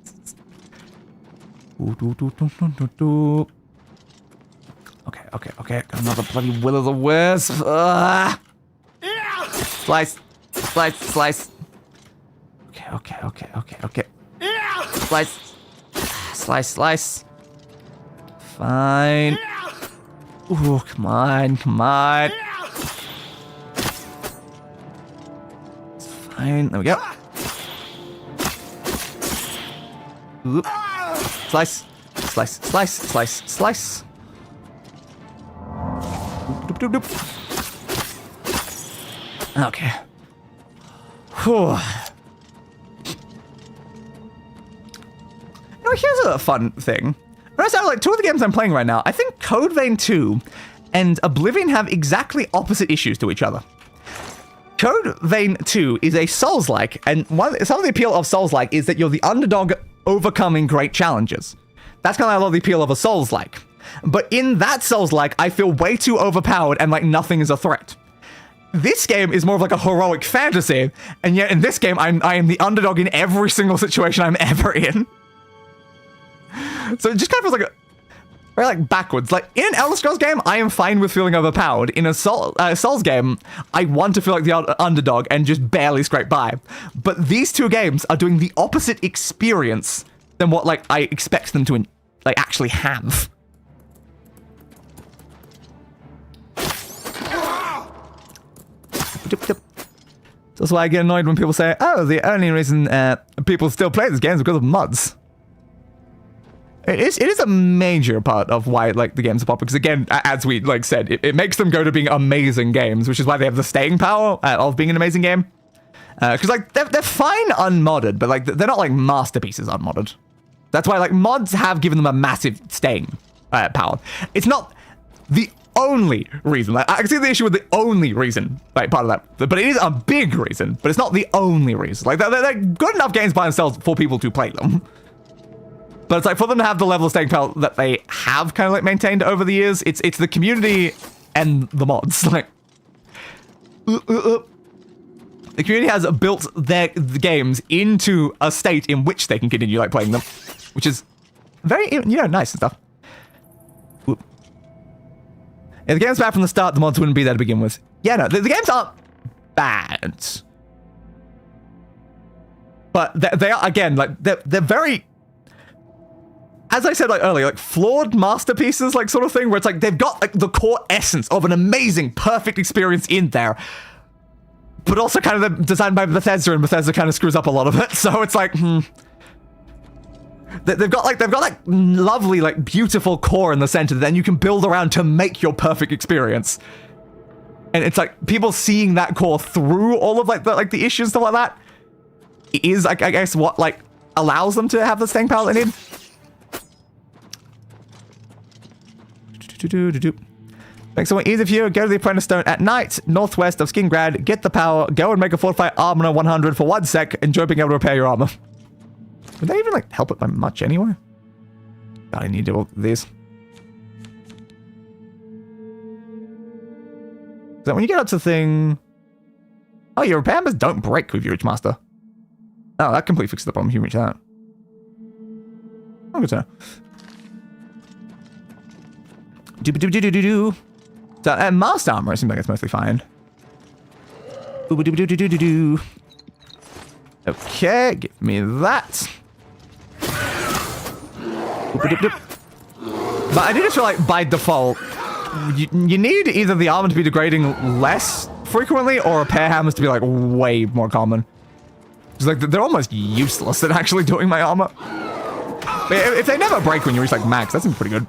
Okay, okay, okay. Got another bloody will o' the wisp. Slice. Slice, slice. Okay, okay, okay, okay, okay. Slice. Slice, slice. Fine. Ooh, come on, come on. It's fine. There we go. Oop. Slice. Slice, slice, slice, slice. Doop, doop, doop. Okay. Whew. Now, here's a fun thing. Notice how, like, 2 of the games I'm playing right now, I think Code Vein 2 and Oblivion have exactly opposite issues to each other. Code Vein 2 is a Souls-like, and some of the appeal of Souls-like is that you're the underdog overcoming great challenges. That's kind of a lot of the appeal of a Souls-like. But in that Souls-like, I feel way too overpowered and like nothing is a threat. This game is more of like a heroic fantasy, and yet in this game, I am the underdog in every single situation I'm ever in. So it just kind of feels like very like backwards. Like in an Elder Scrolls game, I am fine with feeling overpowered. In a Souls game, I want to feel like the underdog and just barely scrape by. But these 2 games are doing the opposite experience than what like I expect them to like actually have. That's why I get annoyed when people say, "Oh, the only reason people still play this game is because of mods." It is a major part of why like the games are popular, because again, as we like said, it makes them go to being amazing games, which is why they have the staying power of being an amazing game. Because like they're fine unmodded, but like they're not like masterpieces unmodded. That's why like mods have given them a massive staying power. It's not the only reason. Like I can see the issue with the only reason, like part of that, but it is a big reason. But it's not the only reason. Like they're good enough games by themselves for people to play them. But it's like for them to have the level of staying power that they have kind of like maintained over the years, it's the community and the mods. Like, the community has built the games into a state in which they can continue like playing them, which is very, you know, nice and stuff. If the game's bad from the start, the mods wouldn't be there to begin with. Yeah, no, the games aren't bad. But they are, again, like, they're very, as I said like earlier, like flawed masterpieces, like sort of thing, where it's like they've got like the core essence of an amazing, perfect experience in there, but also kind of designed by Bethesda, and Bethesda kind of screws up a lot of it. So it's like, They've got like lovely, like beautiful core in the center that then you can build around to make your perfect experience. And it's like people seeing that core through all of like the issues and stuff like that is, I guess, what like allows them to have the staying power they need. Makes it more easy for you. Go to the Apprentice Stone at night, northwest of Skingrad, get the power, go and make a fortified armor 100 for 1 sec, enjoy being able to repair your armor. Would that even like help it by much anyway? God, I need to do all these. So when you get up to the thing, oh, your repair hammers don't break with your Reach Master. Oh, that completely fixes the problem if you reach that. Oh, good to know. So, Master Armor, it seems like it's mostly fine. Okay, give me that. But I do just feel like, by default, you need either the armor to be degrading less frequently, or repair hammers to be, like, way more common. It's like, they're almost useless at actually doing my armor. But if they never break when you reach, like, max, that seems pretty good.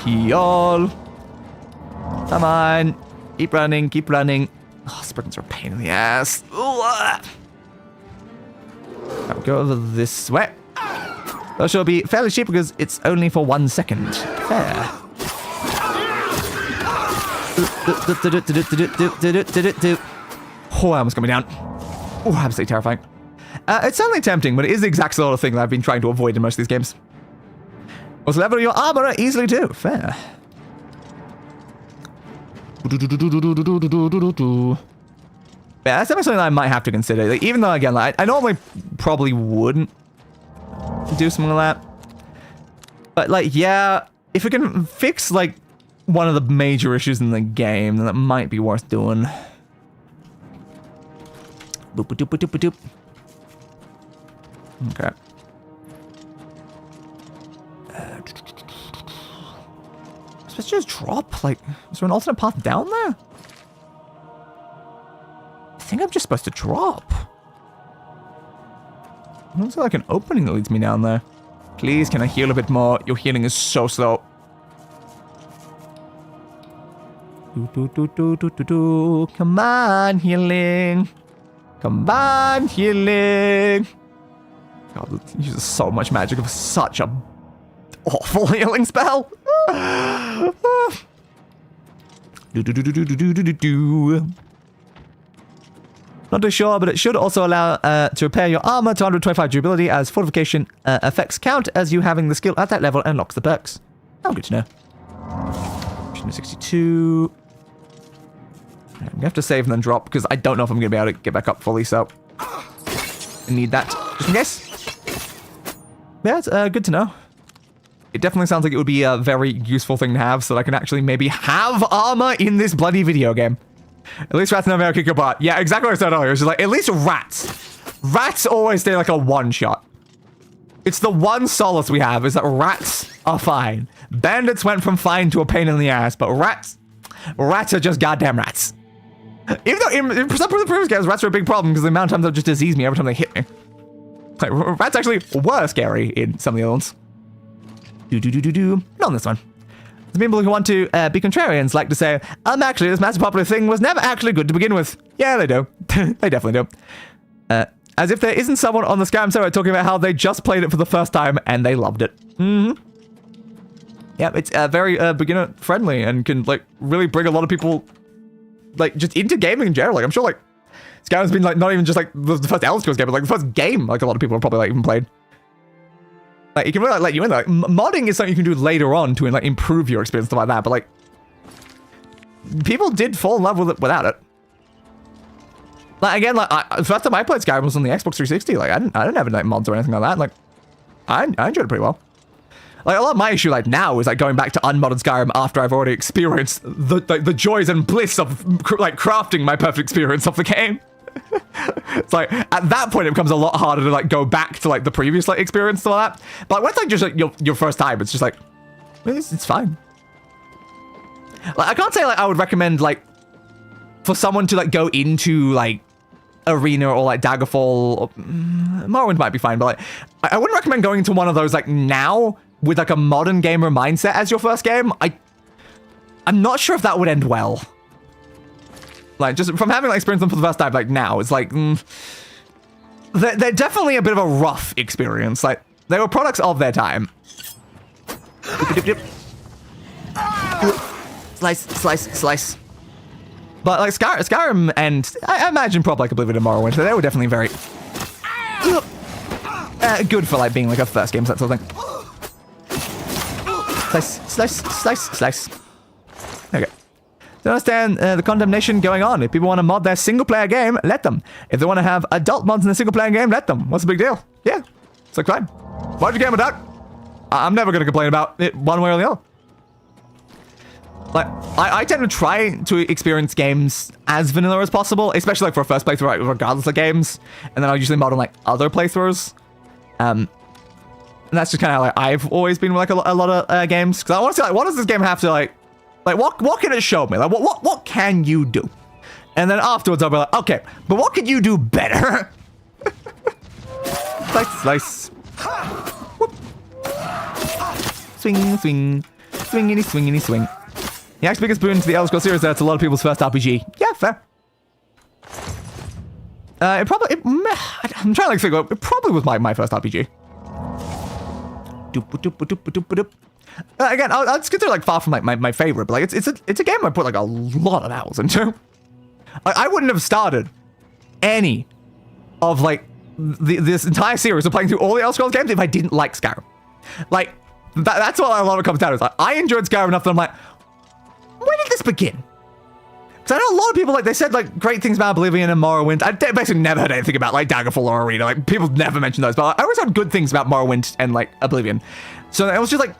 Heal. Come on. Keep running, keep running. Oh, sprinters are a pain in the ass. I'll go over this way. That should be fairly cheap because it's only for 1 second. Fair. Oh, I almost got me down. Oh, absolutely terrifying. It's certainly tempting, but it is the exact sort of thing that I've been trying to avoid in most of these games. Also, level your armor easily too. Fair. Yeah, that's definitely something that I might have to consider. Like, even though, again, like, I normally probably wouldn't do something like that. But, like, yeah, if we can fix, like, one of the major issues in the game, then that might be worth doing. Boop-a-doop-a-doop-a-doop. Okay. Let's just drop, like, is there an alternate path down there? I think I'm just supposed to drop. It looks like an opening that leads me down there. Please, can I heal a bit more? Your healing is so slow. Come on, healing. Come on, healing. God, it uses so much magic of such a awful healing spell. Not too sure, but it should also allow to repair your armor to 125 durability as fortification effects count as you having the skill at that level unlocks the perks. Oh, good to know. 62. I'm gonna have to save and then drop because I don't know if I'm gonna be able to get back up fully, so I need that just in case. Yeah, it's good to know. It definitely sounds like it would be a very useful thing to have so that I can actually maybe have armor in this bloody video game. At least rats never kick your butt. Yeah, exactly what I said earlier. It's just like, at least rats. Rats always stay like a one-shot. It's the one solace we have is that rats are fine. Bandits went from fine to a pain in the ass, but rats are just goddamn rats. Even though in some of the previous games, rats are a big problem because the amount of times they'll just disease me every time they hit me. Like, rats actually were scary in some of the other ones. Not on this one. The people who want to be contrarians like to say, actually, this massive popular thing was never actually good to begin with. Yeah, they do. They definitely do. As if there isn't someone on the Skyrim server talking about how they just played it for the first time and they loved it. Mm-hmm. Yeah, it's very beginner friendly and can like really bring a lot of people like just into gaming in general. Like I'm sure like Skyrim's been like not even just like the first Elder Scrolls game, but like the first game like a lot of people have probably like even played. Like, it can really like, let you in. Like, modding is something you can do later on to like improve your experience, stuff like that. But like, people did fall in love with it without it. Like again, like the first time I played Skyrim was on the Xbox 360. Like I didn't have any like mods or anything like that. Like I enjoyed it pretty well. Like a lot of my issue like now is like going back to unmodded Skyrim after I've already experienced the joys and bliss of like crafting my perfect experience of the game. It's like at that point it becomes a lot harder to like go back to like the previous like experience and all that. But when it's like just like your first time, it's just like it's fine. Like I can't say like I would recommend like for someone to like go into like Arena or like Daggerfall or Morrowind might be fine, but like I wouldn't recommend going into one of those like now with like a modern gamer mindset as your first game. I'm not sure if that would end well. Like just from having like experienced them for the first time, like now it's like they're definitely a bit of a rough experience. Like they were products of their time. Slice, slice, slice. But like Skyrim and I imagine probably like Oblivion and Morrowind, they were definitely very good for like being like a first game, that sort of thing. Slice, slice, slice, slice. Okay. Don't understand the condemnation going on. If people want to mod their single player game, let them. If they want to have adult mods in the single player game, let them. What's the big deal? Yeah, it's like fine. Mod your game adult. I'm never going to complain about it one way or the other. Like, I tend to try to experience games as vanilla as possible, especially like for a first playthrough, right, regardless of games. And then I'll usually mod on like other playthroughs. And that's just kind of how like, I've always been with like a lot of games. Because I want to see like, what does this game have to like what can it show me? Like what can you do? And then afterwards I'll be like, okay, but what can you do better? Slice, slice. Whoop. Swing, swing, swingity, swingity, swing. The next biggest boon to the Elder Scrolls series, that's a lot of people's first RPG. Yeah, fair. I'm trying to like figure out, it probably was my first RPG. Again, I'll just consider like far from like my favorite, but like it's a game I put like a lot of hours into. I wouldn't have started any of like this entire series of playing through all the Elder Scrolls games if I didn't like Skyrim. Like that's what a lot of it comes down to. Like, I enjoyed Skyrim enough that I'm like, when did this begin? Because I know a lot of people, like, they said, like, great things about Oblivion and Morrowind. I basically never heard anything about, like, Daggerfall or Arena. Like, people never mention those, but I always heard good things about Morrowind and, like, Oblivion. So I was just like,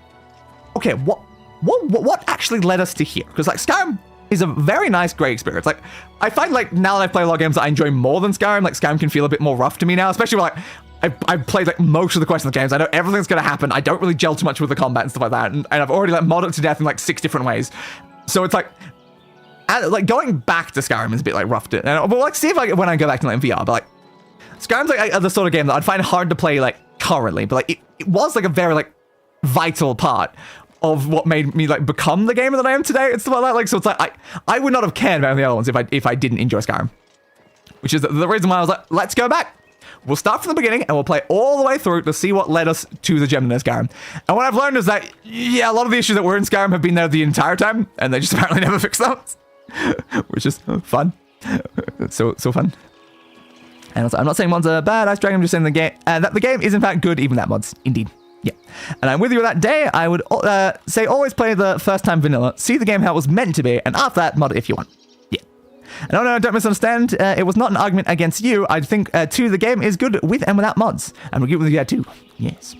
okay, what actually led us to here? Because, like, Skyrim is a very nice, great experience. Like, I find, like, now that I've played a lot of games that I enjoy more than Skyrim, like, Skyrim can feel a bit more rough to me now, especially when, like, I've played like most of the quests of the games. I know everything's going to happen. I don't really gel too much with the combat and stuff like that. And I've already like modded it to death in like 6 different ways. So it's like going back to Skyrim is a bit like rough. But like see if like when I go back to like VR. But like Skyrim's like the sort of game that I'd find hard to play like currently. But like it was like a very like vital part of what made me like become the gamer that I am today and stuff like that. Like so it's like I would not have cared about the other ones if I didn't enjoy Skyrim. Which is the reason why I was like, let's go back. We'll start from the beginning and we'll play all the way through to see what led us to the gem in Skyrim. And what I've learned is that, yeah, a lot of the issues that were in Skyrim have been there the entire time, and they just apparently never fixed those. Which is fun. so fun. And also, I'm not saying mods are bad, I'm just saying that the game is in fact good, even that mods. Indeed. Yeah. And I'm with you that day. I would say always play the first time vanilla, see the game how it was meant to be, and after that, mod it if you want. No, don't misunderstand. It was not an argument against you. I think, too, the game is good with and without mods. And we'll get with you that, too. Yes.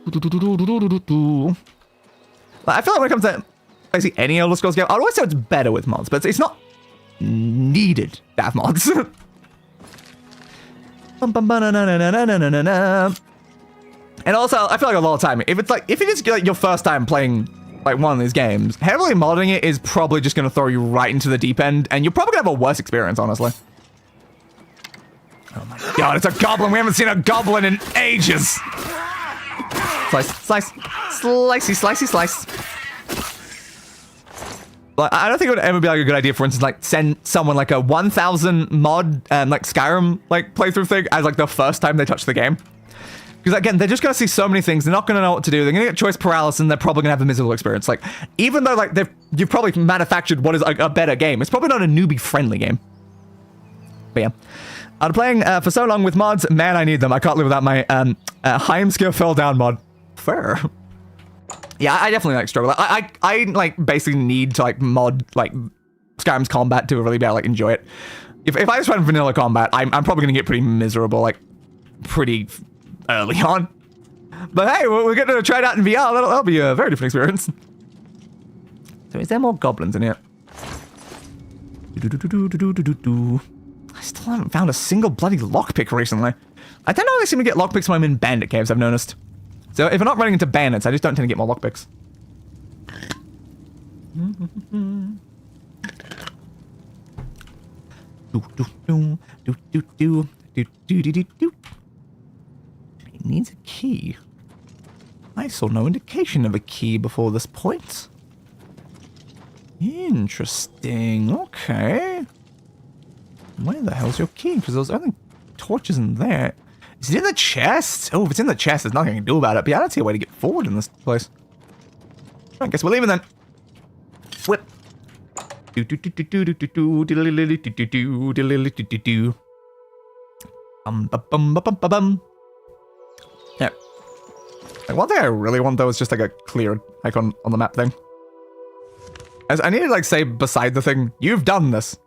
I feel like when it comes to basically any Elder Scrolls game, I'd always say it's better with mods, but it's not needed to have mods. And also, I feel like a lot of time, if it is like your first time playing like one of these games, heavily modding it is probably just going to throw you right into the deep end, and you're probably going to have a worse experience, honestly. Oh my god, it's a goblin! We haven't seen a goblin in ages! Slice, slice, slicey, slicey, slice. Like, I don't think it would ever be like a good idea, for instance, like send someone like a 1000 mod like Skyrim like playthrough thing as like the first time they touch the game. Because again, they're just going to see so many things. They're not going to know what to do. They're going to get choice paralysis, and they're probably going to have a miserable experience. Like, even though like you've probably manufactured what is like a better game, it's probably not a newbie-friendly game. But After playing for so long with mods, man, I need them. I can't live without my Heimskir fell down mod. Fair. Yeah, I definitely like struggle. I like basically need to like mod like Skyrim's combat to really be able to like enjoy it. If I just run vanilla combat, I'm probably gonna get pretty miserable like pretty early on. But hey, we're getting to try it out in VR. That'll be a very different experience. So is there more goblins in here? I still haven't found a single bloody lockpick recently. I don't know how they seem to get lockpicks when I'm in bandit caves, I've noticed. So if I'm not running into bandits, I just don't tend to get more lockpicks. It needs a key. I saw no indication of a key before this point. Interesting. Okay. Where the hell's your key? Because there's only torches in there. Is it in the chest? Oh, if it's in the chest, there's nothing I can do about it. But yeah, I don't see a way to get forward in this place. I guess we're leaving then. Whip. Yeah. Like, one thing I really want, though, is just like a clear icon on the map thing. As I need to, like, say beside the thing, you've done this.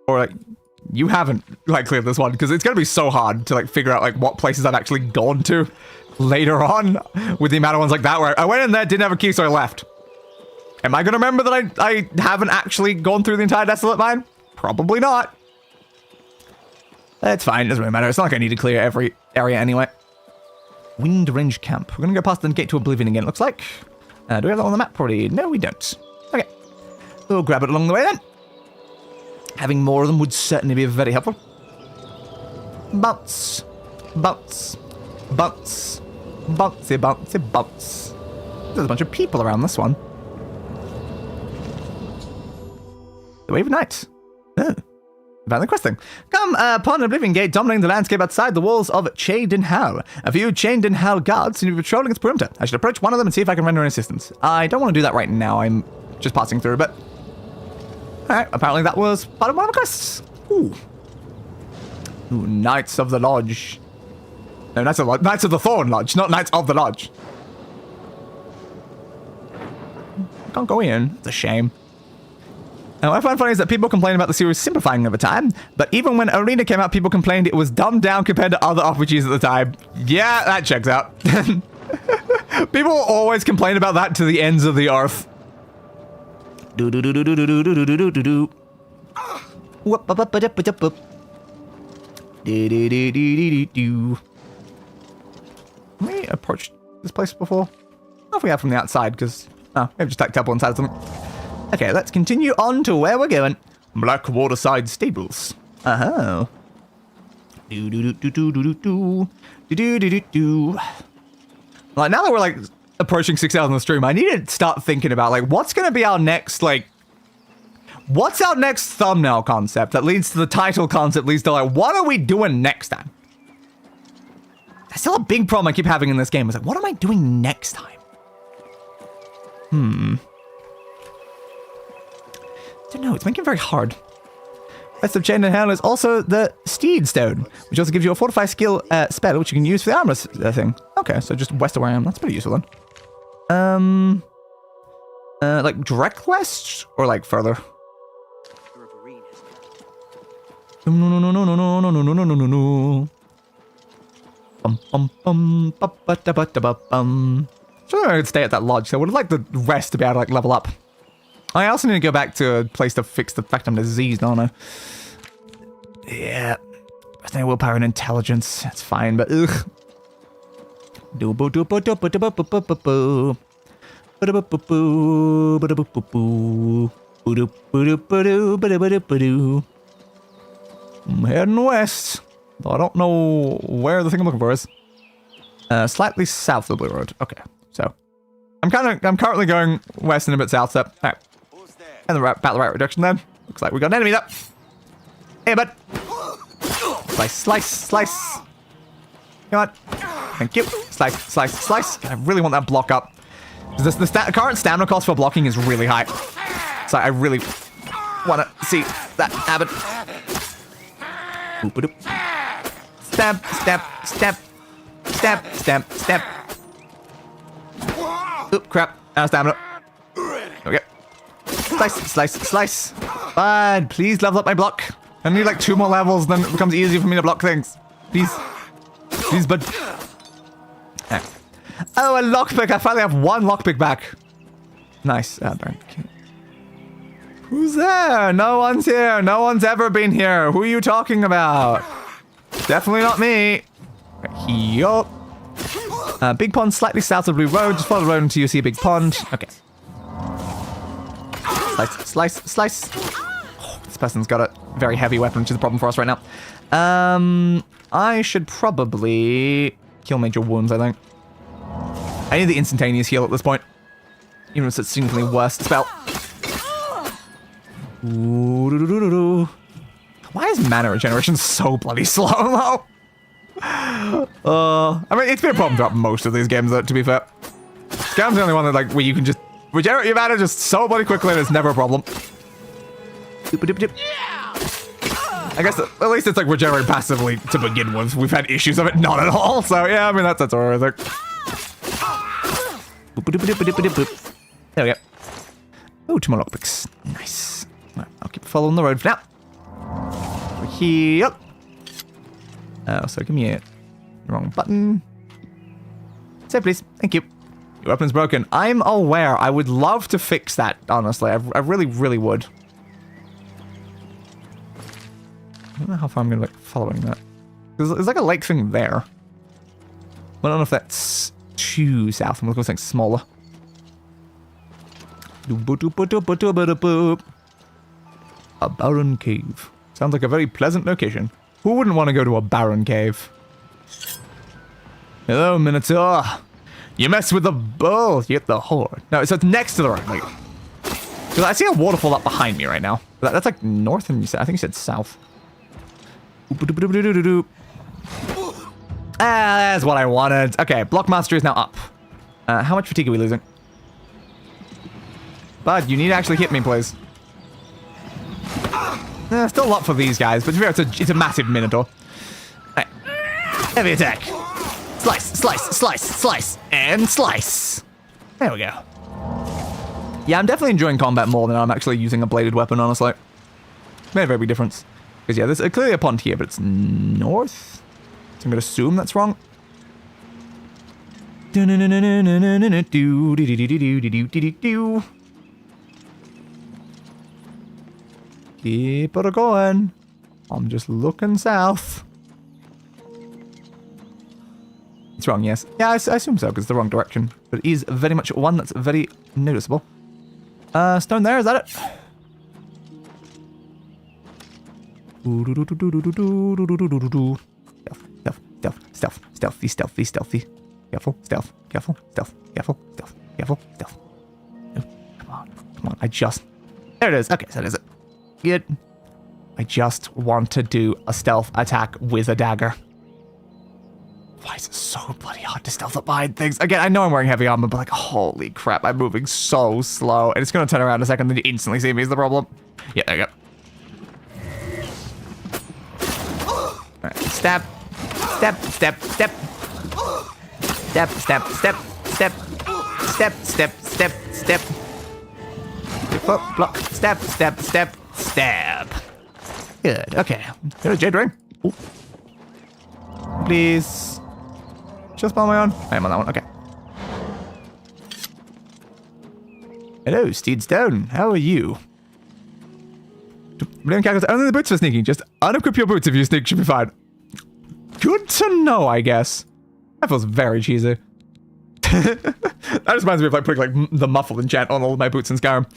Or, like, you haven't, like, cleared this one. Because it's going to be so hard to, like, figure out, like, what places I've actually gone to later on. With the amount of ones like that where I went in there, didn't have a key, so I left. Am I going to remember that I haven't actually gone through the entire Desolate Mine? Probably not. It's fine, doesn't really matter. It's not like I need to clear every area anyway. Wind Range Camp. We're going to go past the gate to Oblivion again, it looks like. Do we have that on the map already? No, we don't. Okay. We'll grab it along the way then. Having more of them would certainly be very helpful. Bounce. Bounce. Bounce. Bouncy, bouncy, bounce. There's a bunch of people around this one. The Wave of Night. Oh. About the quest thing. Come upon Oblivion Gate, dominating the landscape outside the walls of Cheydinhal. A few Cheydinhal guards seem to be patrolling its perimeter. I should approach one of them and see if I can render any assistance. I don't want to do that right now. I'm just passing through, but... Alright, apparently that was part of one of the quests. Ooh. Ooh, Knights of the Lodge. No, Knights of the Thorn Lodge, not Knights of the Lodge. I can't go in. It's a shame. What I find funny is that people complain about the series simplifying over time, but even when Arena came out, people complained it was dumbed down compared to other RPGs at the time. Yeah, that checks out. People always complain about that to the ends of the earth. Have we approached this place before? I don't know if we have from the outside, because... Oh, maybe just like temple inside or something. Okay, let's continue on to where we're going. Blackwaterside Stables. Uh-huh. Like, now that we're, like, approaching 6 hours on the stream, I need to start thinking about, like, what's going to be our next, like... What's our next thumbnail concept that leads to the title concept, leads to, like, what are we doing next time? That's still a big problem I keep having in this game. It's like, what am I doing next time? I don't know, it's making it very hard. Best of Cheydinhal is also the Steed Stone, which also gives you a fortify skill spell, which you can use for the armor thing. Okay, so just west of where I am. That's pretty useful then. Like direct west or like further? No. Sure, I could stay at that lodge, so I would like the rest to be able to like level up. I also need to go back to a place to fix the fact I'm diseased, don't I? Yeah. I think willpower and intelligence. That's fine, but ugh. I'm heading west. Though I don't know where the thing I'm looking for is. Slightly south of the Blue Road. Okay, so I'm currently going west and a bit south. So, all right. And the battle rate reduction then. Looks like we got an enemy there. Hey, bud. Slice. Come on. Thank you. Slice. I really want that block up. The current stamina cost for blocking is really high. So I really want to see that happen. Boop-a-doop. Stab, stab, stab. Stab, stab, stab. Oop, crap. Out of stamina. Okay. Slice, slice, slice. Bud, please level up my block. I need like 2 more levels, then it becomes easier for me to block things. Please. Please, bud. Right. Oh, a lockpick. I finally have 1 lockpick back. Nice. Darn. Who's there? No one's here. No one's ever been here. Who are you talking about? Definitely not me. Yup. Big pond slightly south of Blue Road. Just follow the road until you see a big pond. Okay. Slice, slice, slice. Oh, this person's got a very heavy weapon, which is a problem for us right now. I should probably heal major wounds, I think. I need the instantaneous heal at this point. Even if it's a significantly worse spell. Ooh, why is mana regeneration so bloody slow, though? I mean, it's been a problem throughout most of these games, though, to be fair. Skyrim's the only one that, like, where you can just regenerate your mana just so bloody quickly and it's never a problem. I guess at least it's like regenerate passively to begin with. We've had issues of it not at all, so yeah, I mean, that's alright, I think. There we go. Oh, 2 more lockpicks. Nice. Right, I'll keep following the road for now. Over here. Oh, so give me a wrong button. Save, please. Thank you. Your weapon's broken. I'm aware. I would love to fix that, honestly. I really, really would. I don't know how far I'm going to be following that. There's like a lake thing there. I don't know if that's too south. I'm looking for something smaller. A barren cave. Sounds like a very pleasant location. Who wouldn't want to go to a barren cave? Hello, Minotaur. You mess with the bull, you get the horde. No, so it's next to the road. Like, because I see a waterfall up behind me right now. That's like north, and I think you said south. That's what I wanted. Okay, block mastery is now up. How much fatigue are we losing? Bud, you need to actually hit me, please. Still a lot for these guys, but it's a massive Minotaur. Right. Heavy attack. Slice, slice, slice, slice, and slice. There we go. Yeah, I'm definitely enjoying combat more than I'm actually using a bladed weapon, honestly. Made a very big difference. Because yeah, there's clearly a pond here, but it's north. So I'm going to assume that's wrong. Keep it going. I'm just looking south. It's wrong, yes. Yeah, I assume so, because it's the wrong direction. But it is very much one that's very noticeable. Stone there, is that it? Stealth, stealthy, stealthy, stealthy. Careful, stealth, careful, stealth, careful, stealth, careful, stealth. No, come on, there it is. Okay, so that is it. Good. I just want to do a stealth attack with a dagger. Why is it so bloody hard to stealth up behind things? Again, I know I'm wearing heavy armor, but like, holy crap, I'm moving so slow. And it's going to turn around in a second and you instantly see me is the problem. Yeah, there you go. Alright, stab. Step, step, step. Step, step, step, step. Step, step, step, step. Foot, block, step, step, step, stab. Good, okay. There's a jade ring. Ooh. Please. Just on my own. I am on that one, okay. Hello, Steed Stone. How are you? Only the boots for sneaking. Just unequip your boots if you sneak, should be fine. Good to know, I guess. That feels very cheesy. That just reminds me of like putting like the muffled enchant on all of my boots in Skyrim.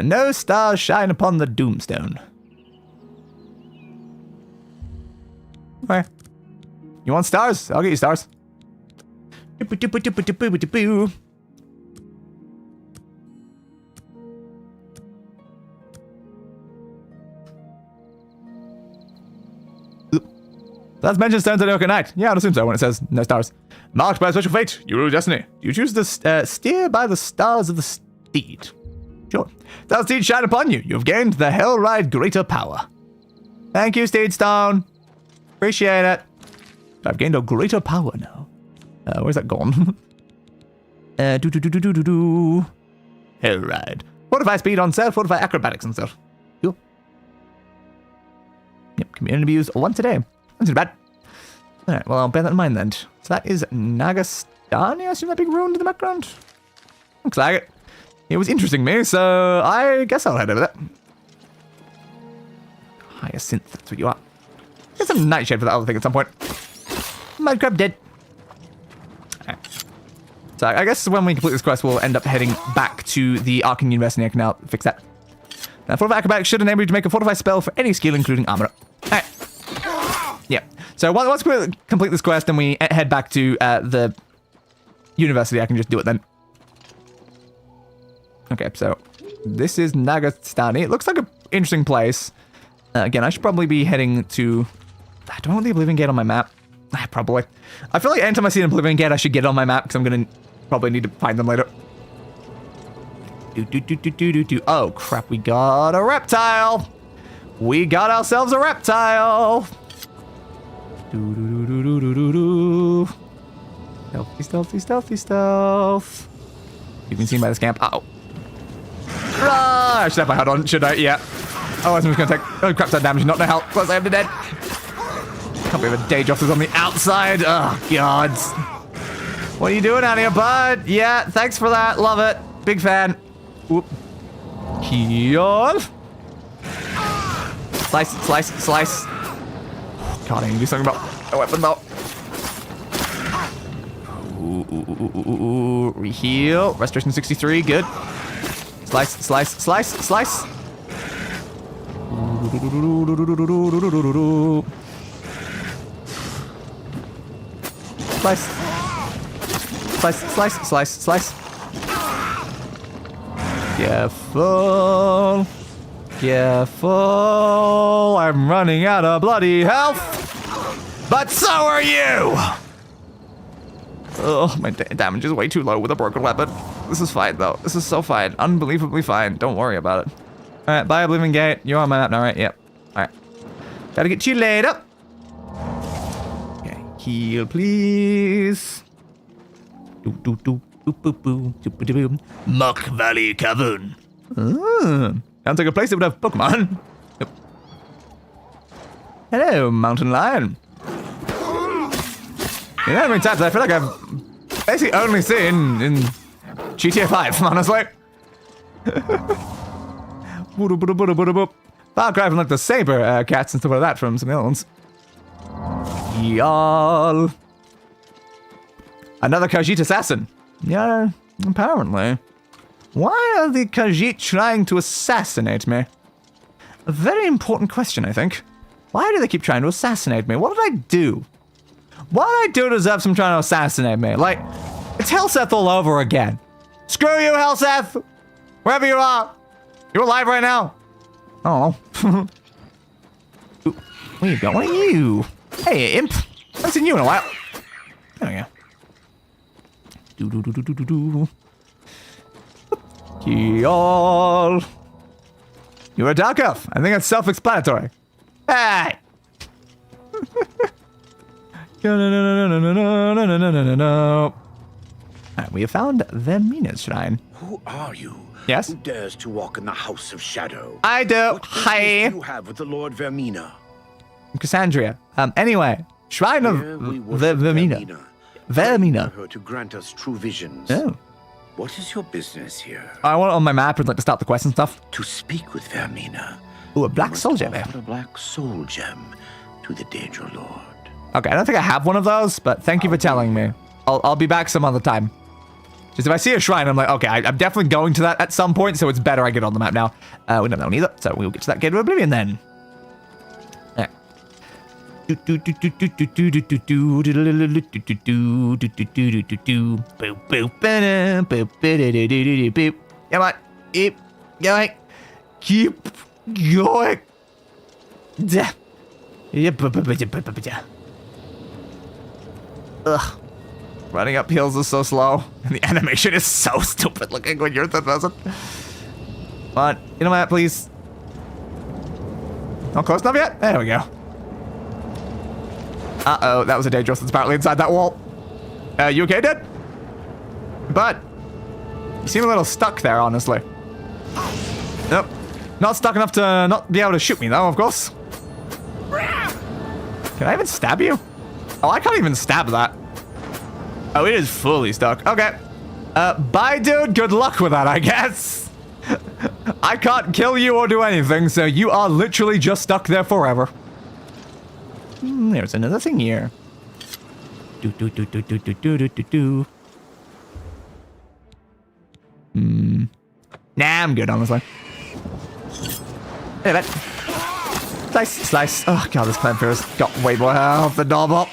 No stars shine upon the Doomstone. Okay. You want stars? I'll get you stars. That's mentioned stones at the Oak at night. Yeah, I'd assume so when it says no stars. Marked by a special fate, you rule destiny. You choose to steer by the stars of the steed. Sure. Does steed shine upon you? You've gained the Hell Ride greater power. Thank you, Steedstone. Appreciate it. I've gained a greater power now. Where's that gone? Alright. Fortify speed on self, fortify acrobatics on self. Cool. Yep, community views once a day. That's not bad. Alright, well, I'll bear that in mind then. So that is Nagastani, I assume that big ruin in the background? Looks like it. It was interesting me, so I guess I'll head over there. Hyacinth, that's what you are. Get some nightshade for that other thing at some point. Minecraft dead. Right. So I guess when we complete this quest, we'll end up heading back to the Arcane University. I can now fix that. Now, Fortify Acrobatics should enable you to make a Fortify spell for any skill, including armor. Alright. Yeah. So once we complete this quest and we head back to the university, I can just do it then. Okay, so this is Nagastani. It looks like an interesting place. Again, I should probably be heading to... I don't want the Oblivion Gate on my map. Probably. I feel like anytime I see an Oblivion Gate, I should get it on my map, because I'm going to probably need to find them later. Oh, crap. We got a reptile. We got ourselves a reptile. Stealthy, stealthy, stealthy, stealth. You've been seen by the scamp. Uh-oh. I should have my HUD on, should I? Yeah. Oh, I'm just gonna take... Oh, crap, that damage. Not to help. Close, I am to dead. Can't believe a day Joss is on the outside. Oh, God. What are you doing out here, bud? Yeah, thanks for that. Love it. Big fan. Whoop. Heal. Slice, slice, slice. God, I need to do something about a weapon, though. Ooh. Reheal. Restoration 63. Good. Slice, slice, slice, slice. Slice. Slice, slice, slice, slice. Careful. Careful. I'm running out of bloody health. But so are you. Oh, my damage is way too low with a broken weapon. This is fine, though. This is so fine. Unbelievably fine. Don't worry about it. Alright, bye, Oblivion Gate. You're on my map now, right? Yep. Alright. Gotta get you later. Okay. Heal, please. Muck Valley Cavern. Sounds like a place that would have Pokemon. Yep. Hello, Mountain Lion. You know how many times I feel like I've basically only seen in GTA 5, honestly. Far cry from like the saber cats and stuff like that from some other ones. Y'all. Another Khajiit assassin. Yeah, apparently. Why are the Khajiit trying to assassinate me? A very important question, I think. Why do they keep trying to assassinate me? What did I do? What did I do to deserve some trying to assassinate me? Like, it's Helseth all over again. Screw you, Helseth! Wherever you are! You alive right now? Oh. Where you going? What are you? Hey, imp. I haven't seen you in a while. There we go. Y'all. You're a Dark Elf. I think that's self-explanatory. Hey! No. Alright, we have found Vermina's shrine. Who are you? Yes? Who dares to walk in the House of Shadow? I do. What Hi. do you have with the Lord Vermina? Cassandria. Anyway, shrine of Vermina. Vermina. Her to grant us true visions. Oh. What is your business here? I want it on my map. I'd like to start the quest and stuff. To speak with Vermina. Ooh, a black soul gem. A black soul gem to the Daedra Lord. Okay, I don't think I have one of those, but thank you for telling me. I'll be back some other time. Just if I see a shrine, I'm like, okay, I'm definitely going to that at some point, so it's better I get on the map now. We don't know either, so we'll get to that Gate of Oblivion then. Alright. Come on. Keep going. Keep going. Ugh. Running up hills is so slow, and the animation is so stupid looking when you're the person. Come on, get on my map, please. Not close enough yet? There we go. Uh-oh, that was a dangerous that's apparently inside that wall. You okay, dude? But you seem a little stuck there, honestly. Nope. Not stuck enough to not be able to shoot me, though, of course. Can I even stab you? Oh, I can't even stab that. Oh, it is fully stuck. Okay. Bye, dude. Good luck with that, I guess. I can't kill you or do anything, so you are literally just stuck there forever. There's another thing here. Nah, I'm good, honestly. Hey, that. Slice, slice. Oh, God, this clan fear's got way more health than normal.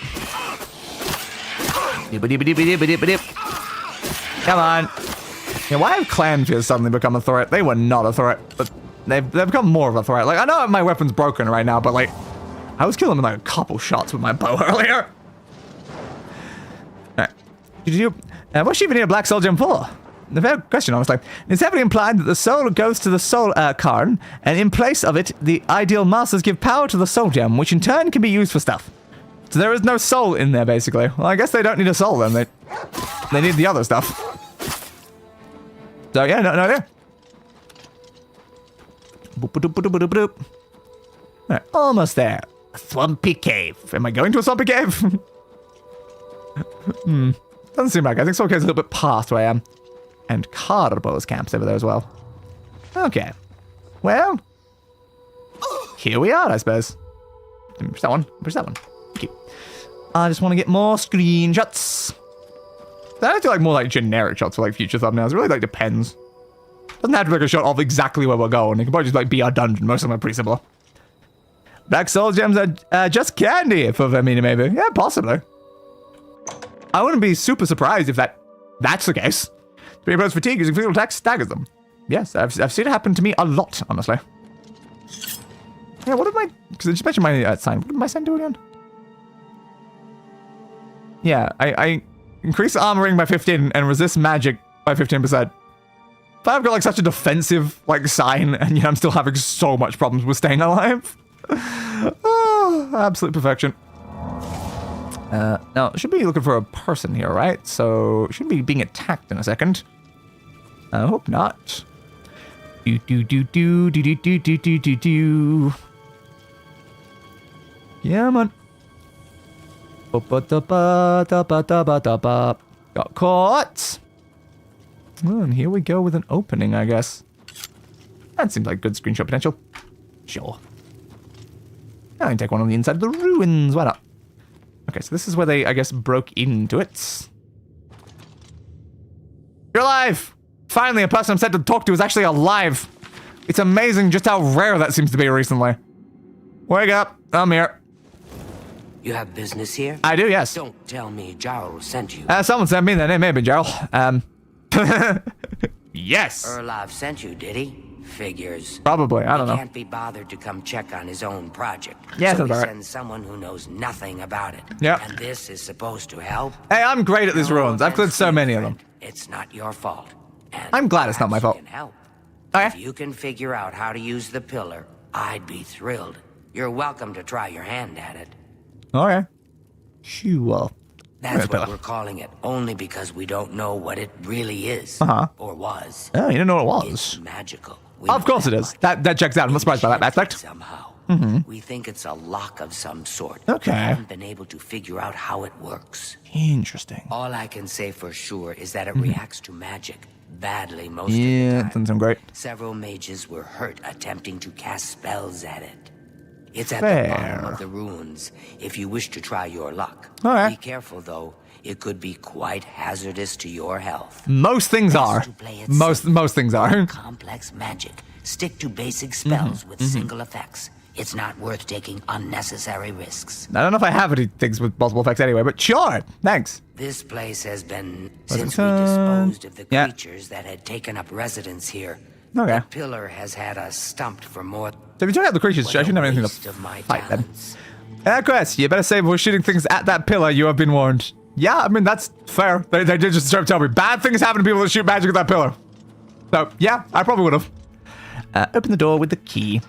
Come on. Yeah, why have clan fears suddenly become a threat? They were not a threat, but they've become more of a threat. Like, I know my weapon's broken right now, but like, I was killing them with like a couple shots with my bow earlier. Alright. What's she even need a black soul gem for? The fair question, honestly. It's heavily implied that the soul goes to the soul Karn, and in place of it, the ideal masters give power to the soul gem, which in turn can be used for stuff. So there is no soul in there, basically. Well, I guess they don't need a soul then. They need the other stuff. So yeah, no idea. Right, almost there. A swampy cave. Am I going to a swampy cave? Doesn't seem like it. I think Swamp Cave's a little bit past where I am. And Carbo's camp's over there as well. Okay. Well. Here we are, I suppose. Push that one. Push that one. Thank you. I just want to get more screenshots. I don't do like more like generic shots for like future thumbnails. It really like depends. Doesn't have to be like a shot of exactly where we're going. It can probably just like be our dungeon. Most of them are pretty similar. Black soul gems are just candy for Vermina, maybe. Yeah, possibly. I wouldn't be super surprised if that's the case. Three opponents fatigue using physical attacks staggers them. Yes, I've seen it happen to me a lot, honestly. Yeah, what did my... Because I just mentioned my sign. What did my sign do again? Yeah, I increase armoring by 15 and resist magic by 15%. But I've got like such a defensive like sign, and yet I'm still having so much problems with staying alive. Oh, absolute perfection. Now, should be looking for a person here, right? So, should be being attacked in a second. I hope not. Do. Yeah, man. Got caught. Oh, and here we go with an opening, I guess. That seems like good screenshot potential. Sure. I can take one on the inside of the ruins. Why not? Okay, so this is where they, I guess, broke into it. You're alive! Finally, a person I'm set to talk to is actually alive. It's amazing just how rare that seems to be recently. Wake up. I'm here. You have business here? I do, yes. Don't tell me Jarl sent you. Someone sent me. Their name may have been Jarl. Yes. Erlov sent you, did he? Figures. Probably. I don't know. He can't be bothered to come check on his own project. Yeah, so he right. sends someone who knows nothing about it. Yeah. And this is supposed to help? Hey, I'm great at these ruins. I've cleared so many of them. It's not your fault. And I'm glad it's not my fault. can help. Okay. If you can figure out how to use the pillar, I'd be thrilled. You're welcome to try your hand at it. Okay. Sure. That's what we're calling it, only because we don't know what it really is. Or was. Oh, you didn't know what it was. It's magical. Of course it is. That checks out. I'm not surprised by that aspect. Somehow. Mm-hmm. We think it's a lock of some sort. Okay. We haven't been able to figure out how it works. Interesting. All I can say for sure is that it reacts to magic badly most of the Yeah, time. doesn't sound great. Several mages were hurt attempting to cast spells at it. It's at Fair. the bottom of the ruins, if you wish to try your luck. All right. Be careful, though. It could be quite hazardous to your health. Most things are. Most things are. Complex magic. Stick to basic spells with single effects. It's not worth taking unnecessary risks. I don't know if I have any things with multiple effects anyway, but sure. Thanks. This place has been, since we disposed of the creatures that had taken up residence here. Okay. The pillar has had us stumped for more. So if you took out the creatures, I shouldn't have anything to fight them. Quest, you better say we're shooting things at that pillar. You have been warned. Yeah, I mean, that's fair. They did just straight up tell me bad things happen to people that shoot magic at that pillar. So, yeah, I probably would have. Open the door with the key.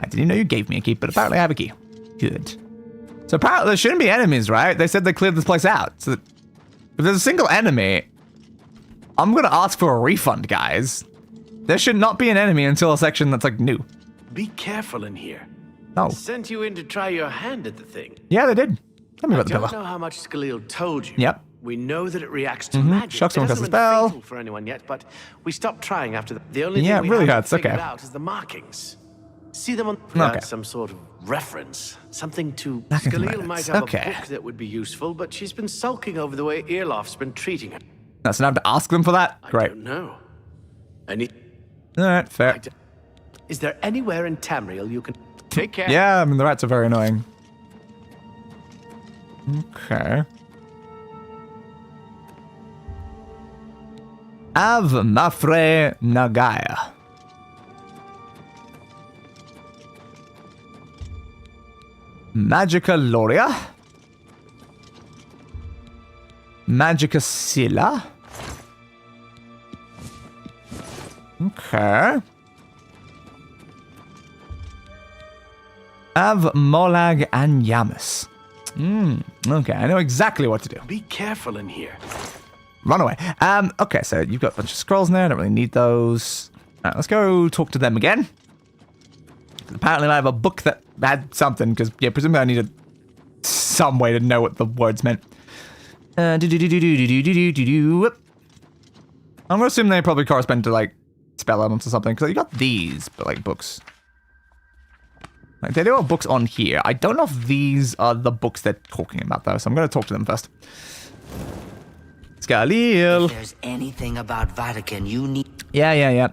I didn't know you gave me a key, but apparently I have a key. Good. So apparently there shouldn't be enemies, right? They said they cleared this place out. So if there's a single enemy, I'm going to ask for a refund, guys. There should not be an enemy until a section that's like new. Be careful in here. Oh. Sent you in to try your hand at the thing. Yeah, they did. Tell me about the I don't pillar. know how much Skyriil told you. Yep. We know that it reacts to magic. Shock someone It casts a hasn't been spell. fatal for anyone yet, but we stopped trying after the only Yeah, thing it we really haven't hurts. figured Okay. out is the markings. See them on Okay. some sort of reference, something to Back into Skyriil minutes. might have Okay. a book that would be useful, but she's been sulking over the way Earloft's been treating her. That's enough to ask them for that? Great. I don't know. Any? Alright, fair. Is there anywhere in Tamriel you can take care? Yeah, I mean, the rats are very annoying. Okay. Av Mafre Nagaya. Magica Loria. Magica Silla. Okay. Av Molag and Yamas. Okay, I know exactly what to do. Be careful in here. Run away. Okay, so you've got a bunch of scrolls in there. I don't really need those. Alright, let's go talk to them again. Apparently I have a book that had something, because, yeah, presumably I needed some way to know what the words meant. I'm gonna assume they probably correspond to, like, spell elements or something, because you got these, but, like, books. Like, they do have books on here. I don't know if these are the books they're talking about, though, so I'm gonna talk to them first. Skyriil. If there's anything about Vatican you need... Yeah.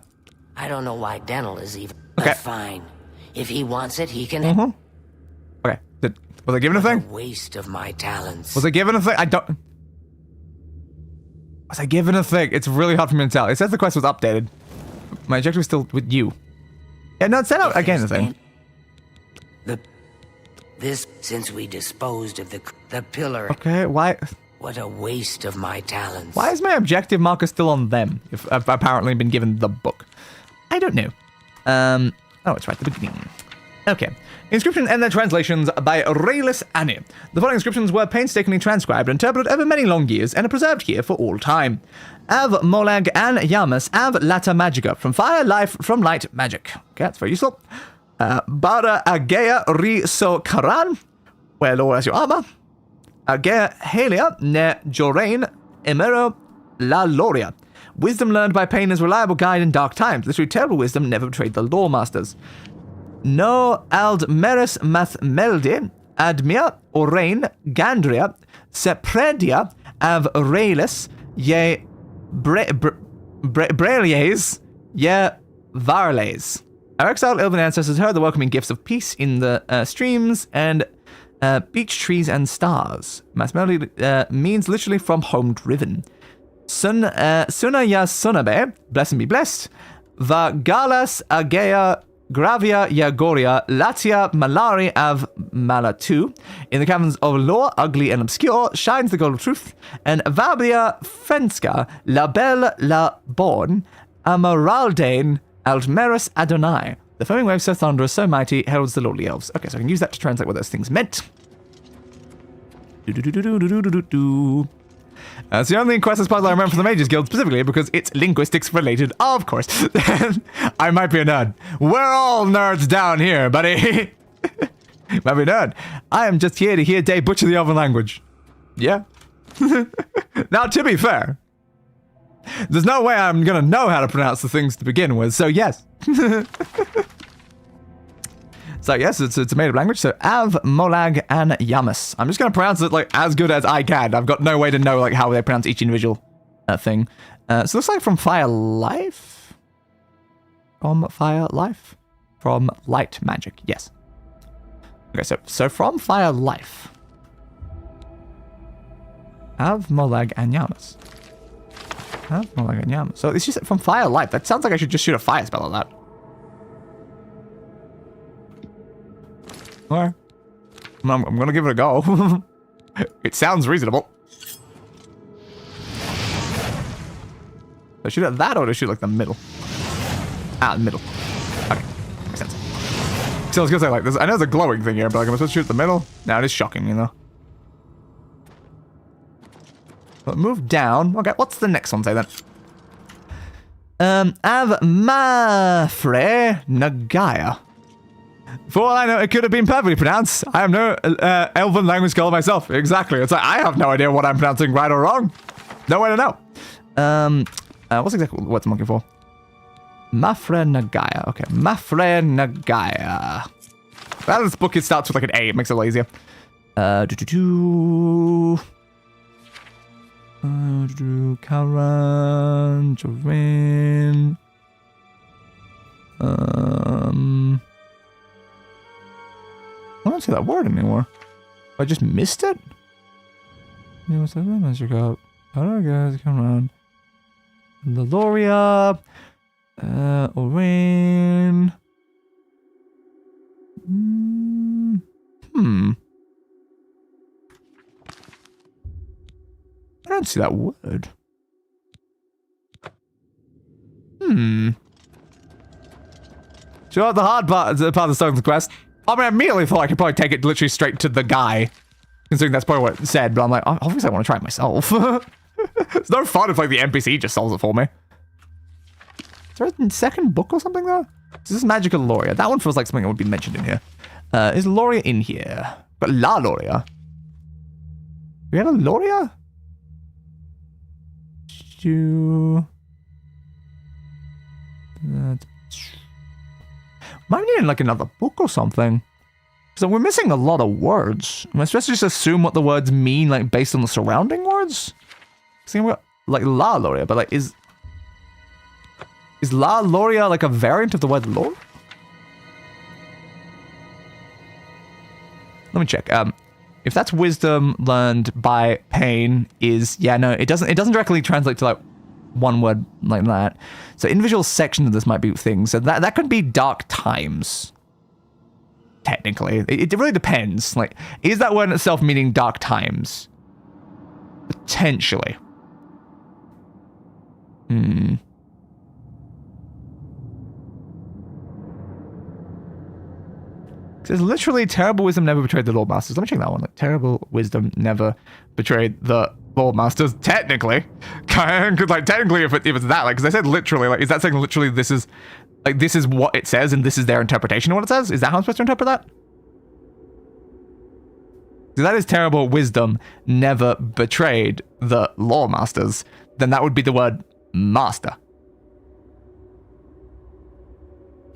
I don't know why Dental is even... Okay. Fine. If he wants it, he can... Okay. Was I given a thing? Waste of my talents. Was I given a thing? I don't... Was I given a thing? It's really hard for me to tell. It says the quest was updated. My objective is still with you. Yeah, no, it said out again the thing. This, since we disposed of the pillar... Okay, why... What a waste of my talents. Why is my objective marker still on them, if I've apparently been given the book? I don't know. Oh, it's right at the beginning. Okay. Inscription and their translations by Rayless Annie. The following inscriptions were painstakingly transcribed and interpreted over many long years and are preserved here for all time. Av Molag an Yamas Av Lata Magica. From fire, life, from light, magic. Okay, that's very useful. Bara Agea Ri So Karan. Where Lord as your armor. Agea Halia Ne Jorain Emero La Loria. Wisdom learned by pain is reliable guide in dark times. Literally terrible wisdom never betrayed the lore masters. No ald meris math melde admia orain gandria sepredia av raelis ye brelies ye varles. Our exiled elven ancestors heard the welcoming gifts of peace in the streams and beach trees and stars. Math melody means literally from home driven. Suna ya sunabe, bless and be blessed. Va galas agea gravia ya goria latia malari av malatu. In the caverns of lore, ugly and obscure, shines the gold of truth. And vabia frenska la belle la born amaraldain altmeris adonai. The foaming waves so thunderous, so mighty, heralds the lordly elves. Okay, so I can use that to translate what those things meant. That's the only quest as puzzle I remember from the Mages Guild, specifically because it's linguistics related. Oh, of course. I might be a nerd. We're all nerds down here, buddy. Might be a nerd. I am just here to hear Dave butcher the elven language. Yeah. Now, to be fair, there's no way I'm going to know how to pronounce the things to begin with, so yes. So yes, it's a made-up language. So Av, Molag, and Yamas. I'm just going to pronounce it like as good as I can. I've got no way to know like how they pronounce each individual thing. So it looks like from Fire Life. From Fire Life. From Light Magic. Yes. Okay, so from Fire Life. Av, Molag, and Yamas. Av, Molag, and Yamas. So it's just from Fire Life. That sounds like I should just shoot a fire spell at that. Alright. I'm gonna give it a go. It sounds reasonable. Do I shoot at that or do I shoot like the middle? Ah, the middle. Okay, makes sense. So I was gonna say, like, I know there's a glowing thing here, but like, am I supposed to shoot at the middle? No, it is shocking me, though. But move down. Okay, what's the next one say then? Av Mafre Nagaya. For all I know, it could have been perfectly pronounced. I am no elven language scholar myself. Exactly. It's like, I have no idea what I'm pronouncing right or wrong. No way to know. What's exactly what I'm looking for? Mafre Nagaya. Okay, Mafre Nagaya. Well, this book, it starts with like an A. It makes it a little easier. Karan, Jorin. I don't see that word anymore. I just missed it? What's that message called? How do I guys come around? Laloria. Orin. I don't see that word. Sure, the hard part of the Stone's quest. I mean, I immediately thought I could probably take it literally straight to the guy, considering that's probably what it said, but I'm like, obviously I want to try it myself. It's no fun if like the NPC just solves it for me. Is there a second book or something though? This is Magical Loria. That one feels like something that would be mentioned in here. Is Loria in here? But La Loria. Do we have a Loria? Might be in like another book or something. So we're missing a lot of words. Am I supposed to just assume what the words mean, like based on the surrounding words? See, we got like La Loria, but like is La Loria like a variant of the word Lord? Let me check. If that's wisdom learned by pain, it doesn't directly translate to like one word like that. So individual sections of this might be things. So that could be dark times. Technically, it really depends. Like, is that word itself meaning dark times? Potentially. There's literally terrible wisdom never betrayed the Lord Masters. Let me check that one. Like, terrible wisdom never betrayed the Lord Masters. Technically, like technically, if it's that, like, because I said literally, like, is that saying literally this is what it says and this is their interpretation of what it says? Is that how I'm supposed to interpret that? So that is terrible wisdom never betrayed the Lore Masters. Then that would be the word master.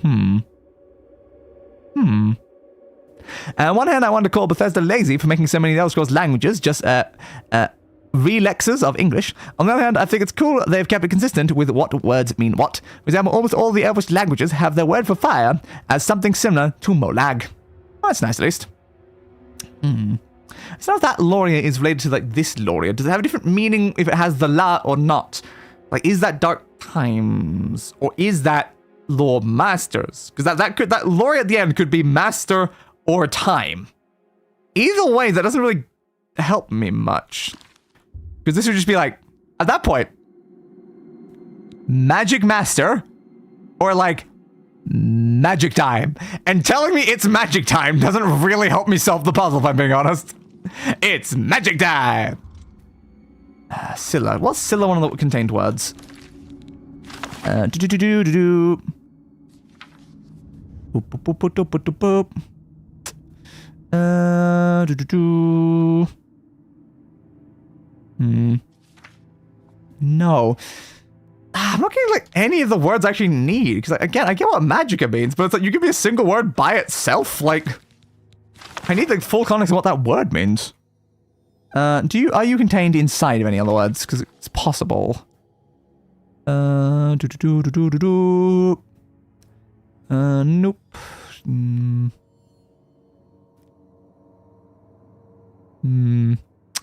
On one hand, I want to call Bethesda lazy for making so many Elder Scrolls languages just relexes of English. On the other hand, I think it's cool they've kept it consistent with what words mean what. For example, almost all the Elvish languages have their word for fire as something similar to Molag. Oh, that's nice at least. It's not if that Loria is related to like this Loria. Does it have a different meaning if it has the La or not? Like, is that Dark Times or is that Lore Masters? Because that Loria at the end could be Master or Time. Either way, that doesn't really help me much. Because this would just be like, at that point, Magic Master or like Magic Time. And telling me it's Magic Time doesn't really help me solve the puzzle, if I'm being honest. It's Magic Time! Scylla. What's Scylla one of the contained words? No. I'm not getting like any of the words I actually need. Because again, I get what Magica means, but it's like you give me a single word by itself. Like, I need the full context of what that word means. Are you contained inside of any other words? Because it's possible. Nope.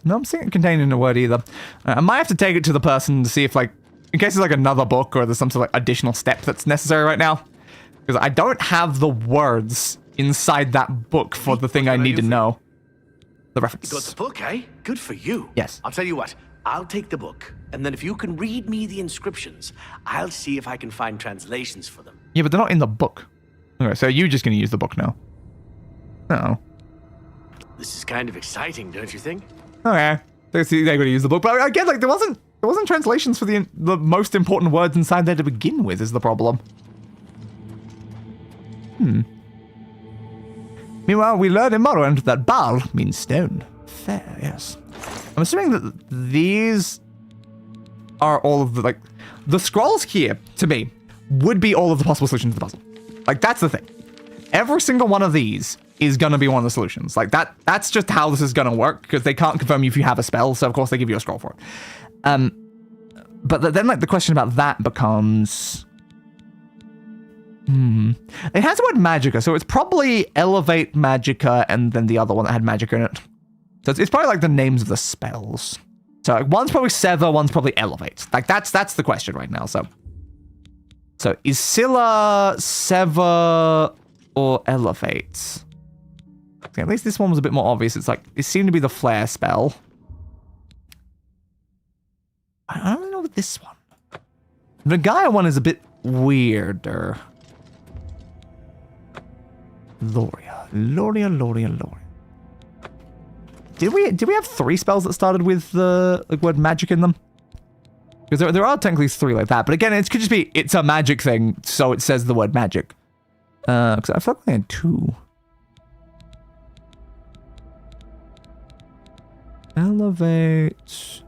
No, I'm seeing it contained in a word either. I might have to take it to the person to see if, like, in case it's like another book or there's some sort of like additional step that's necessary right now. Because I don't have the words inside that book for the thing I need to know. The reference. You got the book, eh? Good for you. Yes. I'll tell you what. I'll take the book, and then if you can read me the inscriptions, I'll see if I can find translations for them. Yeah, but they're not in the book. Okay, so you're just going to use the book now. Oh. This is kind of exciting, don't you think? Okay. They're going to use the book, but again, like there wasn't translations for the most important words inside there to begin with. Is the problem? Meanwhile, we learn in Morrowind that Bal means stone. Fair, yes. I'm assuming that these are all of the the scrolls here to me would be all of the possible solutions to the puzzle. Like that's the thing. Every single one of these is gonna be one of the solutions. Like that's just how this is gonna work because they can't confirm if you have a spell, so of course they give you a scroll for it. But then like the question about that becomes, it has the word magicka, so it's probably elevate magicka and then the other one that had magicka in it. So it's probably like the names of the spells. So like, one's probably sever, one's probably elevate. Like that's the question right now. So is Scylla sever or elevate? Okay, at least this one was a bit more obvious. It's like it seemed to be the flare spell. I don't know with this one. The Gaia one is a bit weirder. Loria. Did we have 3 spells that started with the word magic in them? Because there are technically 3 like that, but again, it could just be it's a magic thing, so it says the word magic. Because I felt like I had 2. Elevate.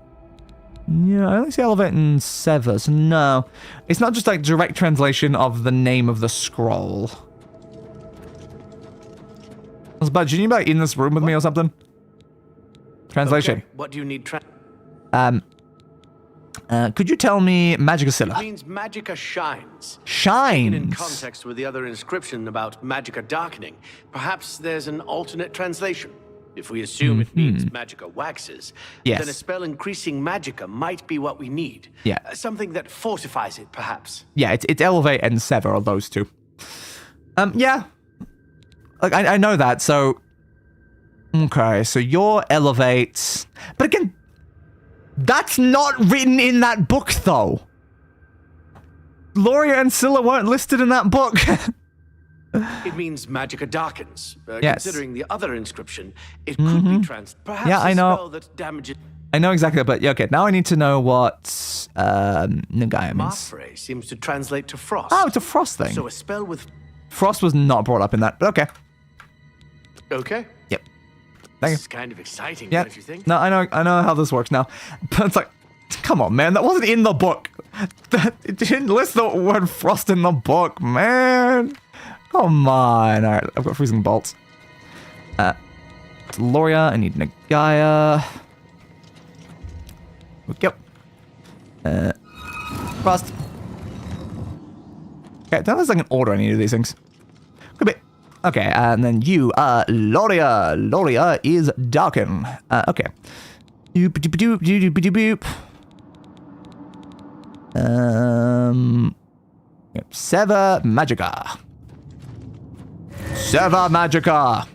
Yeah, I only see elevate and sever, so no. It's not just like direct translation of the name of the scroll. I was about, do you need to be like in this room with me or something? Translation. Okay. What do you need? Could you tell me Magicka Scylla? It means Magicka shines. Shines. In context with the other inscription about Magicka darkening, perhaps there's an alternate translation. If we assume it means Magicka waxes, then a spell increasing Magicka might be what we need. Yeah. Something that fortifies it, perhaps. Yeah, it's elevate and sever are those 2. Yeah. Like I know that, so okay, so your elevate. But again, that's not written in that book though. Loria and Scylla weren't listed in that book. It means Magicka darkens. Yes. Considering the other inscription, it could be perhaps yeah, I know. a spell that damages. I know exactly, but yeah, okay. Now I need to know what Nagaya means. Mafre seems to translate to frost. Oh, it's a frost thing. So a spell with Frost was not brought up in that, but okay. Okay. Yep. Thank you. This is kind of exciting, Yeah. don't you think? No, I know how this works now. But it's like, come on, man, that wasn't in the book. It didn't list the word frost in the book, man. Come on. All right, I've got freezing bolts. It's Loria. I need Nagaya. Yep. Frost. Okay, there's like an order on any of these things. Could be. Okay, and then you, Loria. Loria is darken. Okay. Doop doop doop doop doop doop. Yep. Sever Magicka. Sever Magicka.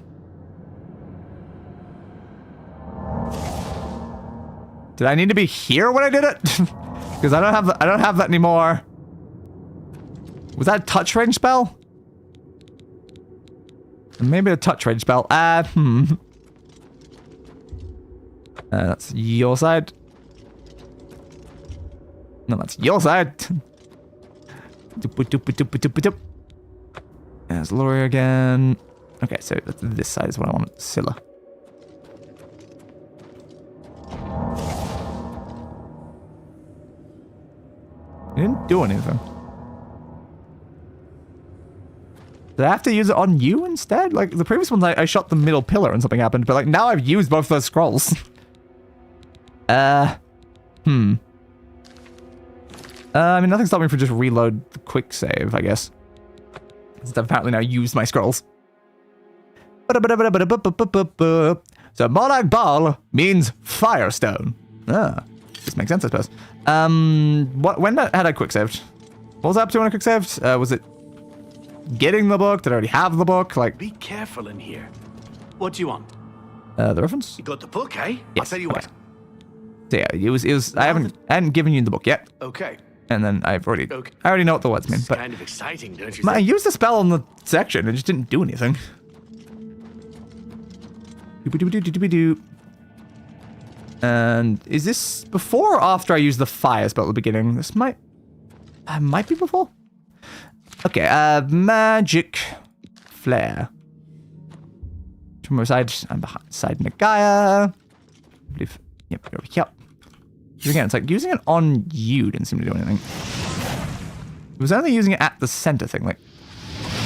Did I need to be here when I did it? Because I don't have that anymore. Was that a touch range spell? Maybe a touch range spell. That's your side. No, that's your side. There's Loria again. Okay, so this side is what I want. Scylla. It didn't do anything. Did I have to use it on you instead? Like, the previous ones, I shot the middle pillar and something happened, but like, now I've used both those scrolls. I mean, nothing stopped me from just reload the quick save, I guess. Since I've apparently now used my scrolls. So, Monarch Bal means Firestone. This makes sense, I suppose. When had I quick saved? What was I up to when I quick saved? Was it getting the book? Did I already have the book? Like, be careful in here. What do you want? The reference? You got the book, eh? Yes. I'll tell you what. So yeah, it was. I hadn't given you the book yet. Okay. And then I already know what the words mean. It's But kind of exciting, don't you man, I think? used the spell on the section. It just didn't do anything. Doobie-doobie-doo-doobie-doo. And is this before or after I use the fire spell at the beginning? This might be before. Okay, magic flare. From side, I'm beside Nagaya. I believe, yep, over here. Again, it's like using it on you didn't seem to do anything. It was only using it at the center thing. Like,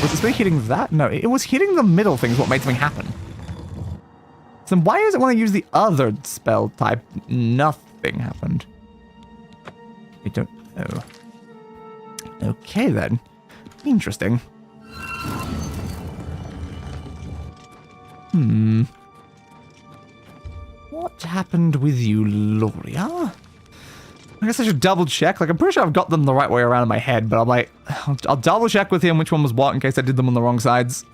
was it really hitting that? No, it was hitting the middle thing is what made something happen. So why is it when I use the other spell type, nothing happened? I don't know. Okay then. Interesting. What happened with you, Loria? I guess I should double check. Like, I'm pretty sure I've got them the right way around in my head, but I'm like, I'll double check with him which one was what in case I did them on the wrong sides.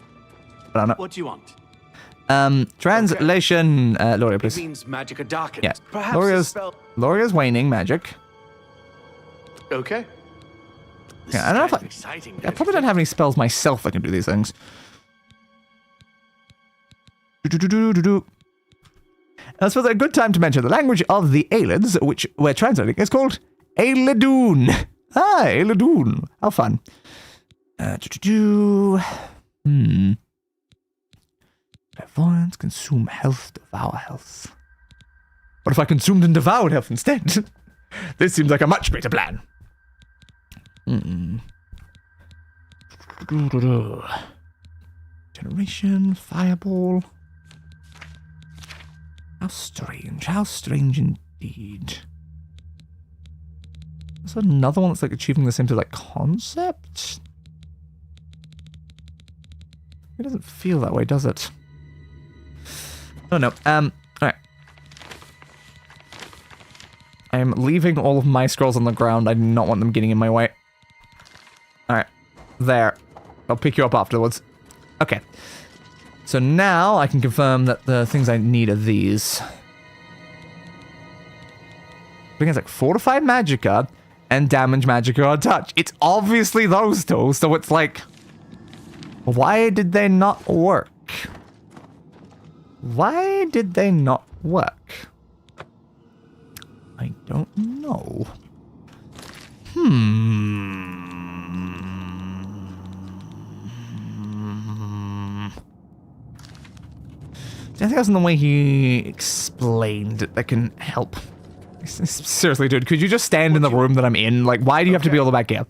But I don't know. What do you want? Translation, Loria, please. It means magic darkens. Yeah. Perhaps Loria's waning magic. Okay. Yeah, I don't know if I probably don't have any spells myself that can do these things. I suppose a good time to mention the language of the Aelids, which we're translating, is called Aelidoon. Ah, Aelidoon. How fun. Clairvoyance, consume health, devour health. What if I consumed and devoured health instead? This seems like a much better plan. Generation, fireball. How strange indeed. There's another one that's like achieving the same sort of like concept. It doesn't feel that way, does it? Oh no. Alright. I am leaving all of my scrolls on the ground. I do not want them getting in my way. Alright. There. I'll pick you up afterwards. Okay. So now I can confirm that the things I need are these. I think it's like fortified magicka and damage magicka or touch. It's obviously those two, so it's like, why did they not work? Why did they not work? I don't know. I think that's in the way he explained it that can help. Seriously, dude, could you just stand in the room that I'm in? Like, why do you have to be all the back here?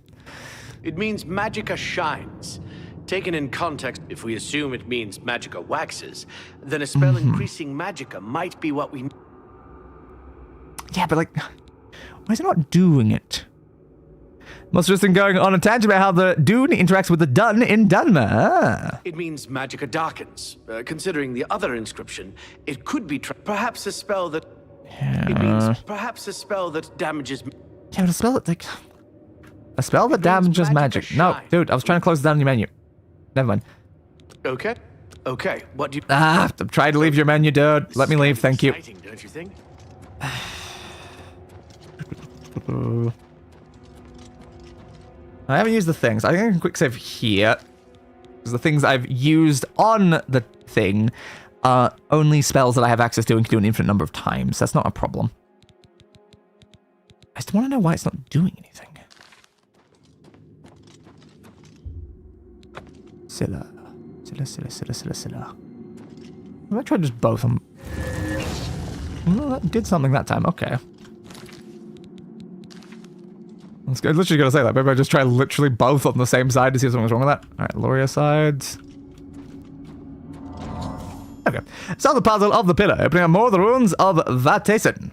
It means magicka shines. Taken in context, if we assume it means magicka waxes, then a spell increasing magicka might be what we need. Yeah, but like, why is it not doing it? Must have just been going on a tangent about how the Dune interacts with the Dun in Dunmer. Ah. It means magicka darkens. Considering the other inscription, it could be perhaps a spell that... It means perhaps a spell that damages... Yeah, but a spell that, like... A spell that damages magic. No, dude, I was trying to close down your menu. Never mind. Okay. Okay, what do you... I'm trying to leave your menu, dude. Let me leave, thank you. Don't you think? I haven't used the things. I think I can quick save here. Because the things I've used on the thing are only spells that I have access to and can do an infinite number of times. That's not a problem. I just want to know why it's not doing anything. Scylla. Scylla. I'm going to try just both of them. Well, that did something that time. Okay. I was literally going to say that. Maybe I just try literally both on the same side to see if something's wrong with that. Alright, Loria sides. Okay. Solve the puzzle of the pillar, opening up more of the ruins of Vatesen.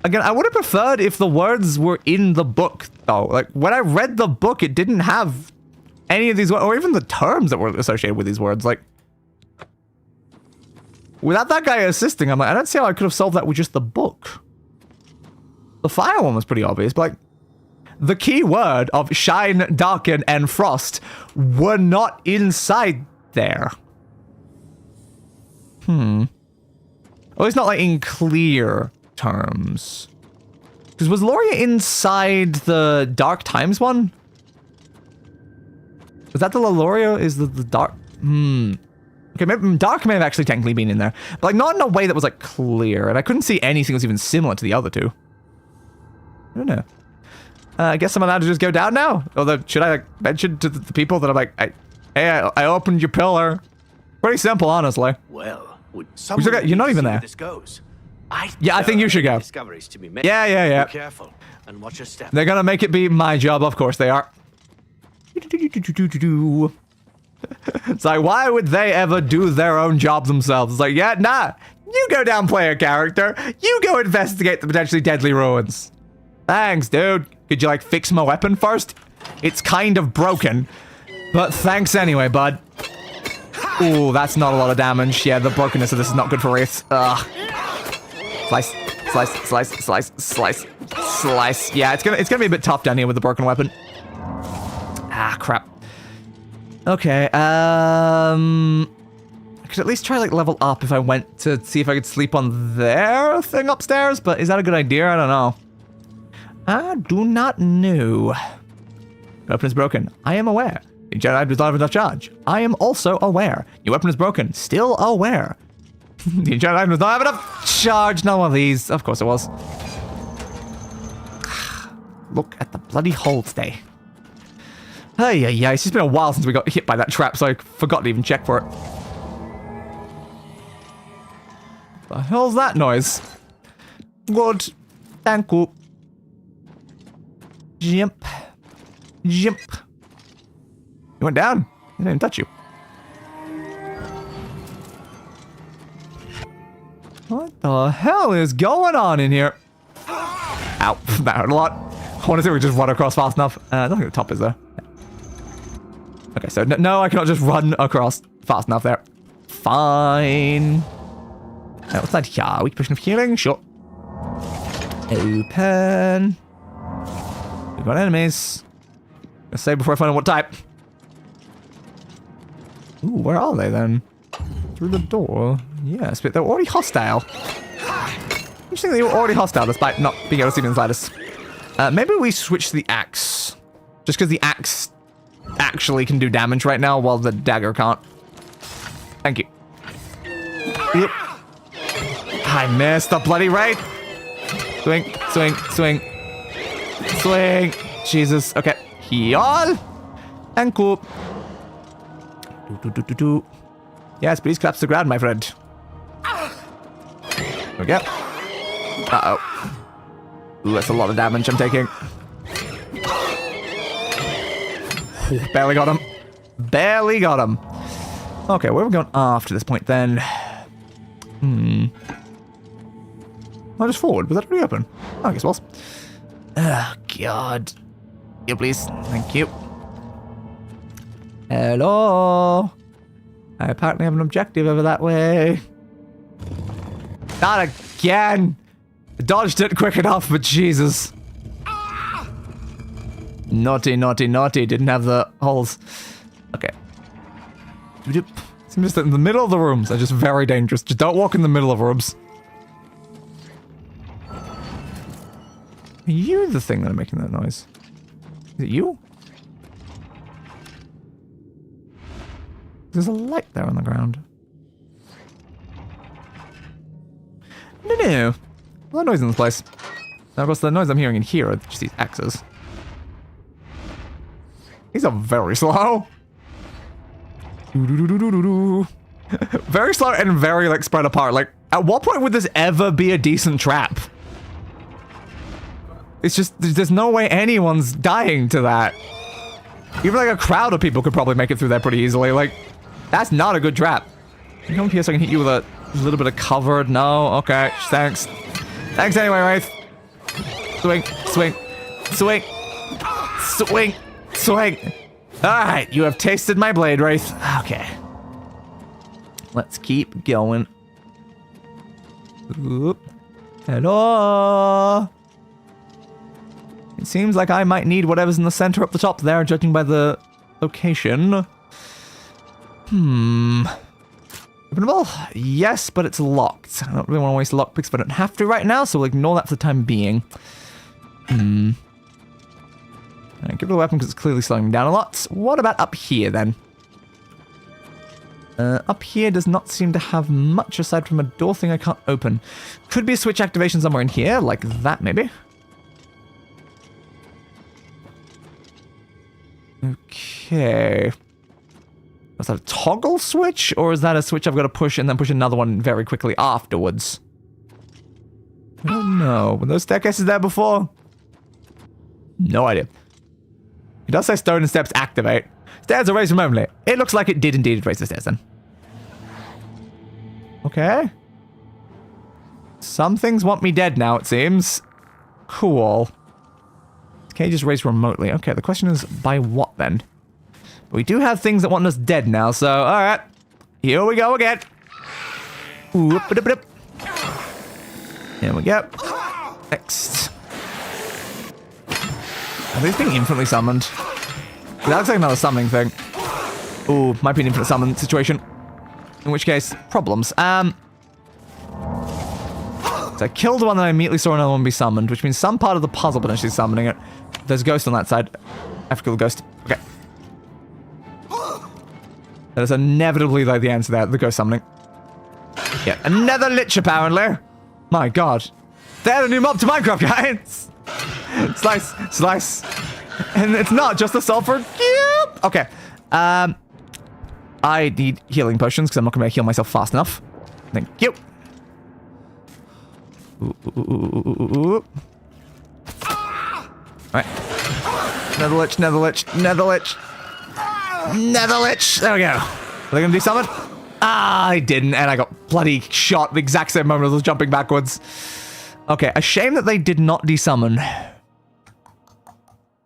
Again, I would have preferred if the words were in the book, though. Like, when I read the book, it didn't have any of these words, or even the terms that were associated with these words. Like, without that guy assisting, I'm like, I don't see how I could have solved that with just the book. The fire one was pretty obvious, but like, the key word of shine, darken, and frost were not inside there. At least not like in clear terms. Because was Loria inside the Dark Times one? Was that the Loria? Is the Dark... Okay, maybe Dark may have actually technically been in there. But like, not in a way that was like clear. And I couldn't see anything that was even similar to the other two. I don't know. I guess I'm allowed to just go down now? Although, should I like mention to the people that I'm like, hey, I opened your pillar. Pretty simple, honestly. Well, would someone you're not even there. This goes? I think you should go. Discoveries to be made. Yeah. Be careful and watch your step. They're gonna make it be my job, of course they are. It's like, why would they ever do their own job themselves? It's like, yeah, nah. You go down, play a character. You go investigate the potentially deadly ruins. Thanks, dude. Could you, like, fix my weapon first? It's kind of broken. But thanks anyway, bud. Ooh, that's not a lot of damage. Yeah, the brokenness of this is not good for Wraith. Ugh. Slice. Yeah, it's gonna be a bit tough down here with the broken weapon. Ah, crap. Okay, I could at least try, like, level up if I went to see if I could sleep on their thing upstairs, but is that a good idea? I don't know. I do not know. Your weapon is broken. I am aware. The Jedi does not have enough charge. I am also aware. Your weapon is broken. Still aware. The Jedi does not have enough charge. None of these. Of course it was. Look at the bloody hole today. Hey, it's just been a while since we got hit by that trap, so I forgot to even check for it. The hell's that noise? Good. Thank you. Jump. You went down. I didn't touch you. What the hell is going on in here? Ow, that hurt a lot. I want to see if we just run across fast enough. I don't think the top is there. Okay, so no, I cannot just run across fast enough there. Fine. What's that here? Weak potion of healing? Sure. Open. We've got enemies. Let's say before I find out what type. Ooh, where are they then? Through the door. Yes, but they're already hostile. Interesting that they were already hostile despite not being able to see them inside us. Maybe we switch to the axe. Just because the axe actually can do damage right now while the dagger can't. Thank you. Yep. I missed the bloody right. Swing. Jesus. Okay. Heal. And cool. Yes, please collapse the ground, my friend. There we go. Uh-oh. Ooh, that's a lot of damage I'm taking. Barely got him. Okay, where are we going after this point then? Oh, just forward. Was that already open? Oh, I guess it was. Oh, God. Yeah, please. Thank you. Hello? I apparently have an objective over that way. Not again! I dodged it quick enough, but Jesus. Naughty. Didn't have the holes. Okay. Seems just in the middle of the rooms are just very dangerous. Just don't walk in the middle of rooms. Are you the thing that are making that noise? Is it you? There's a light there on the ground. No. A lot of noise in this place. Now, of course, the noise I'm hearing in here are just these axes. These are very slow. Very slow and very, like, spread apart. Like, at what point would this ever be a decent trap? It's just, there's no way anyone's dying to that. Even, like, a crowd of people could probably make it through there pretty easily. Like, that's not a good trap. Can you come here so I can hit you with a little bit of cover? No? Okay, thanks. Thanks anyway, Wraith. Swing. Alright, you have tasted my blade, Wraith. Okay. Let's keep going. Oop. Hello? It seems like I might need whatever's in the center up the top there, judging by the location. Openable? Yes, but it's locked. I don't really want to waste lockpicks if I don't have to right now, so we'll ignore that for the time being. Alright, give it a weapon because it's clearly slowing down a lot. What about up here then? Up here does not seem to have much aside from a door thing I can't open. Could be a switch activation somewhere in here, like that maybe. Okay. Is that a toggle switch, or is that a switch I've got to push and then push another one very quickly afterwards? I don't know. Were those staircases there before? No idea. It does say stone and steps activate. Stairs are raised remotely. It looks like it did indeed raise the stairs then. Okay. Some things want me dead now, it seems. Cool. Okay, just raised remotely. Okay, the question is, by what then? We do have things that want us dead now, so alright. Here we go again. Here we go. Next. Are these being infinitely summoned? That looks like another summoning thing. Ooh, might be an infinite summon situation. In which case, problems. So I killed one, then I immediately saw another one be summoned, which means some part of the puzzle potentially summoning it. There's a ghost on that side. I have to kill the ghost. Okay. That is inevitably like the answer there, the ghost summoning. Yeah, another lich apparently. My god. They're a new mob to Minecraft, guys! Slice, slice. And it's not just a sulfur cube. Okay. I need healing potions because I'm not going to heal myself fast enough. Thank you. Alright. Nether lich, nether lich, nether lich. Nether lich. There we go. Are they going to do something? Ah, I didn't, and I got bloody shot the exact same moment as I was jumping backwards. Okay, a shame that they did not desummon.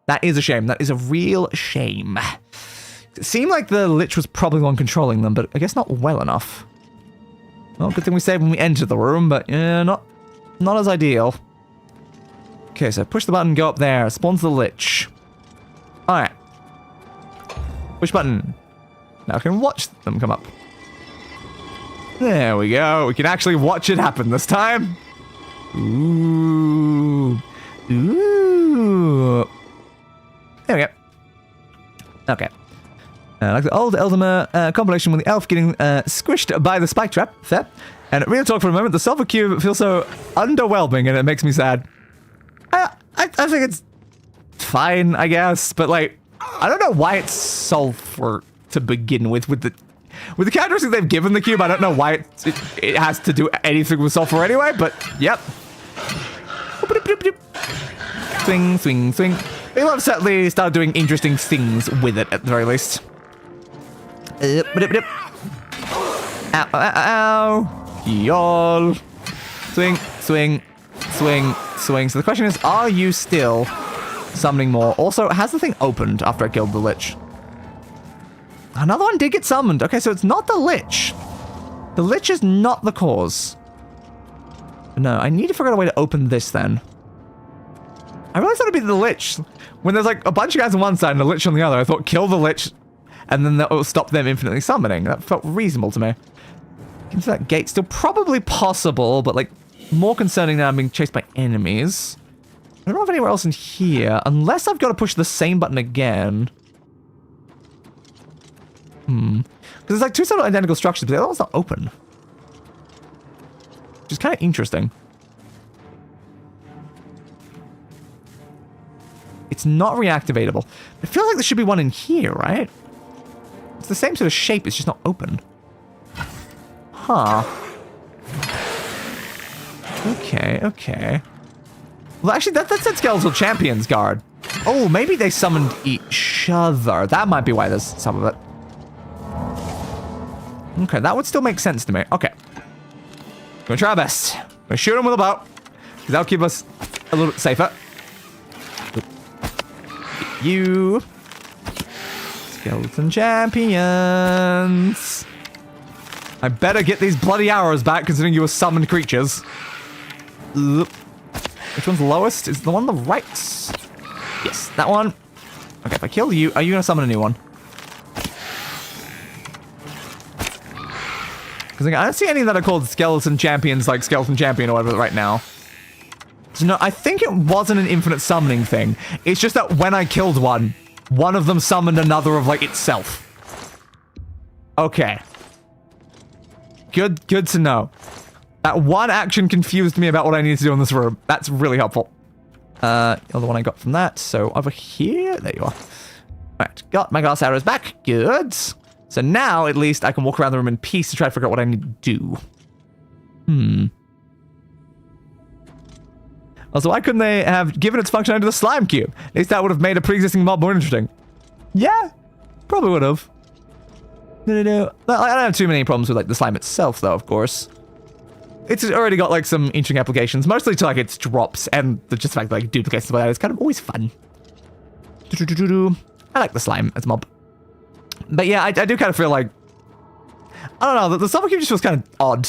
That is a shame. That is a real shame. It seemed like the lich was probably the one controlling them, but I guess not well enough. Well, good thing we saved when we entered the room, but yeah, not as ideal. Okay, so push the button, go up there. Spawns the lich. Alright. Push button. Now I can watch them come up. There we go. We can actually watch it happen this time. Ooh. Ooh. There we go. Okay. Like the old Eldamer compilation with the elf getting squished by the spike trap. Fair. And real talk for a moment, the sulfur cube feels so underwhelming and it makes me sad. I think it's fine, I guess, but like, I don't know why it's sulfur to begin with the characteristics they've given the cube. I don't know why it has to do anything with sulfur anyway, but yep. Swing, swing, swing. They'll have certainly started doing interesting things with it at the very least. Ow, ow, ow. Y'all. Swing, swing, swing, swing. So the question is, are you still summoning more? Also, has the thing opened after I killed the lich? Another one did get summoned. Okay, so it's not the lich. The lich is not the cause. No, I need to figure out a way to open this then. I really thought it'd be the lich. When there's like a bunch of guys on one side and a lich on the other, I thought kill the lich and then that will stop them infinitely summoning. That felt reasonable to me. Into that gate, still probably possible, but like more concerning now I'm being chased by enemies. I don't know if anywhere else in here, unless I've got to push the same button again. Because there's like two sort of identical structures, but the other one's not open. Which is kind of interesting. It's not reactivatable. It feels like there should be one in here, right? It's the same sort of shape, it's just not open. Huh. Okay, okay. Well, actually, that said Skeletal Champions Guard. Oh, maybe they summoned each other. That might be why there's some of it. Okay, that would still make sense to me. Okay. Gonna try our best. Gonna shoot him with a bow. Because that'll keep us a little bit safer. You. Skeleton Champions. I better get these bloody arrows back, considering you were summoned creatures. Which one's lowest? Is the one on the right? Yes, that one. Okay, if I kill you, are you gonna summon a new one? Because I don't see any that are called Skeleton Champions, like Skeleton Champion or whatever right now. So no, I think it wasn't an infinite summoning thing. It's just that when I killed one of them summoned another of, like, itself. Okay. Good to know. That one action confused me about what I needed to do in this room. That's really helpful. The other one I got from that. So over here, there you are. Right, got my glass arrows back. Good. So now, at least, I can walk around the room in peace to try to figure out what I need to do. Also, why couldn't they have given its functionality to the slime cube? At least that would have made a pre-existing mob more interesting. Yeah, probably would have. No. I don't have too many problems with, like, the slime itself, though, of course. It's already got, like, some interesting applications, mostly to, like, its drops, and just the fact that, like, duplicates stuff like that is kind of always fun. I like the slime as a mob. But yeah, I do kind of feel like, I don't know, the Sulfur Cube just feels kind of odd.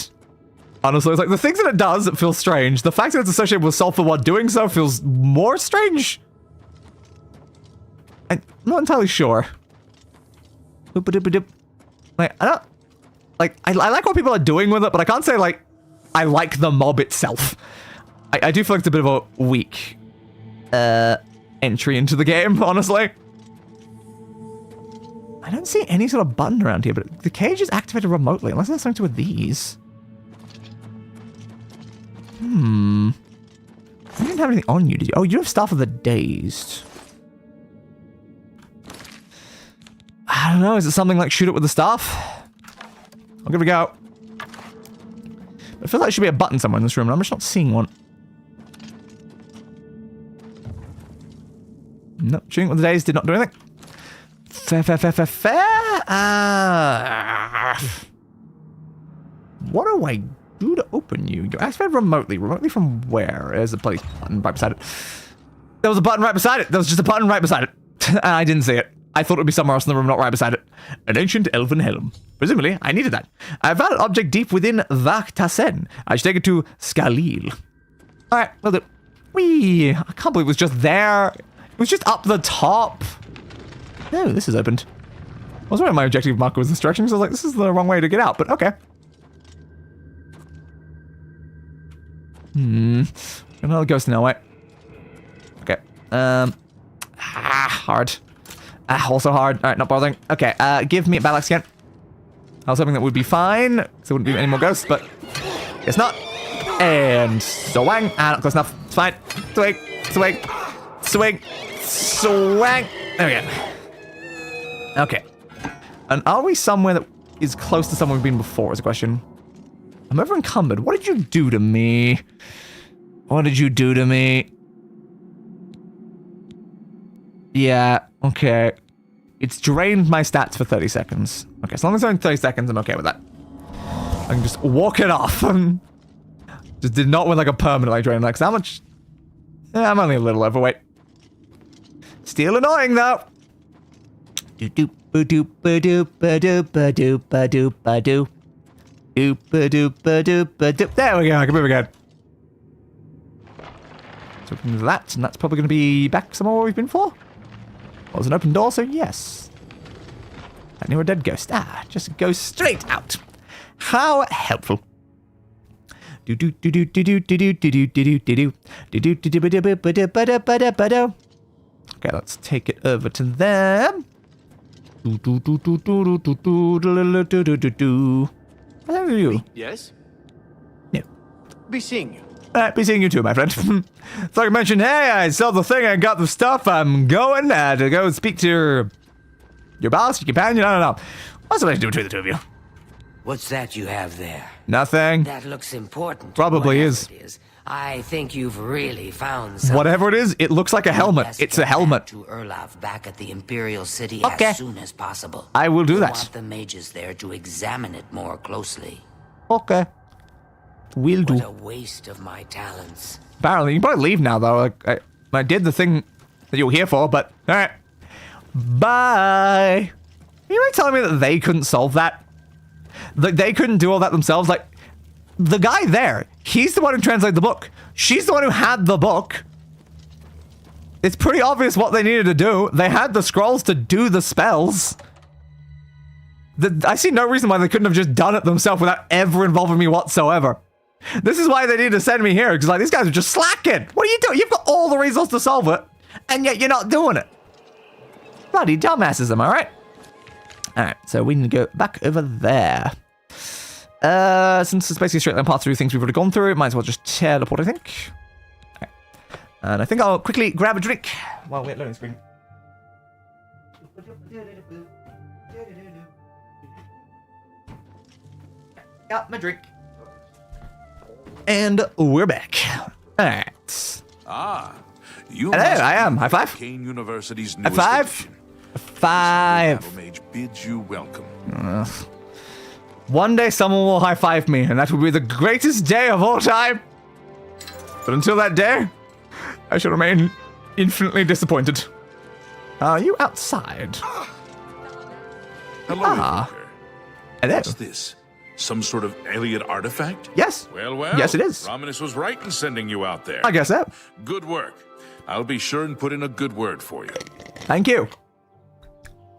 Honestly, it's like the things that it does, it feels strange. The fact that it's associated with sulfur while doing so feels more strange. I'm not entirely sure. Like, I don't, like, I like what people are doing with it, but I can't say, like, I like the mob itself. I do feel like it's a bit of a weak entry into the game, honestly. I don't see any sort of button around here, but the cage is activated remotely, unless there's something to do with these. You didn't have anything on you, did you? Oh, you have Staff of the Dazed. I don't know, is it something like shoot it with the staff? I'll give it a go. I feel like there should be a button somewhere in this room, and I'm just not seeing one. Nope, shooting with the Dazed did not do anything. Fair. What do I do to open you? You're activated remotely. Remotely from where? There's a place button right beside it. There was a button right beside it. There was just a button right beside it. And I didn't see it. I thought it would be somewhere else in the room, not right beside it. An ancient elven helm. Presumably, I needed that. I found an object deep within Vaktasen. I should take it to Cyrodiil. Alright, we'll do. Whee! I can't believe it was just there. It was just up the top. No, this is opened. I was wondering my objective marker was this direction, so I was like, this is the wrong way to get out, but okay. Another ghost in our way. Okay. Hard. Also hard. Alright, not bothering. Okay, give me a battle axe again. I was hoping that would be fine, so there wouldn't be any more ghosts, but it's not. And swang. Not close enough. It's fine. Swing. There we go. Okay. And are we somewhere that is close to somewhere we've been before, is the question. I'm over encumbered. What did you do to me? What did you do to me? Yeah, okay. It's drained my stats for 30 seconds. Okay, as long as it's only 30 seconds, I'm okay with that. I can just walk it off. Just did not win like a permanent like drain. Like, how much? Yeah, I'm only a little overweight. Still annoying though. There we go, I can move again. So open that, and that's probably going to be back somewhere where we've been before. Well, there's an open door, so yes. I knew a dead ghost. Just go straight out. How helpful. Okay, let's take it over to them. Hello, you. Yes? No. Be seeing you. Be seeing you too, my friend. So I mentioned, hey, I saw the thing, I got the stuff, I'm going to go speak to your boss, your companion, I don't know. What's supposed to do between the two of you? What's that you have there? Nothing. That looks important. Probably is. I think you've really found something. Whatever it is, it looks like a helmet. It's a helmet. To Erlaf back at the Imperial City Okay. as soon as possible. I will do that. I want the mages there to examine it more closely. Okay. Will do. What a waste of my talents. Apparently, you can probably leave now, though. I did the thing that you were here for, but alright. Bye. Are you really telling me that they couldn't solve that? Like, they couldn't do all that themselves? Like, the guy there, he's the one who translated the book. She's the one who had the book. It's pretty obvious what they needed to do. They had the scrolls to do the spells. I see no reason why they couldn't have just done it themselves without ever involving me whatsoever. This is why they need to send me here, because like these guys are just slacking. What are you doing? You've got all the resources to solve it, and yet you're not doing it. Bloody dumbasses, am I right? Alright, so we need to go back over there. Since it's basically a straight line path through things we've already gone through, might as well just teleport, I think. Okay. And I think I'll quickly grab a drink while we're at loading screen. Got my drink. And we're back. Alright. You Hello, I am. High five. Arcane University's High newest five. edition. Five. Battle Mage bids you welcome. One day someone will high five me, and that will be the greatest day of all time. But until that day, I shall remain infinitely disappointed. Are you outside? Hello, Invoker. Hello. What's this? Some sort of alien artifact? Yes. Well. Yes, it is. Romanus was right in sending you out there. I guess so. Good work. I'll be sure and put in a good word for you. Thank you.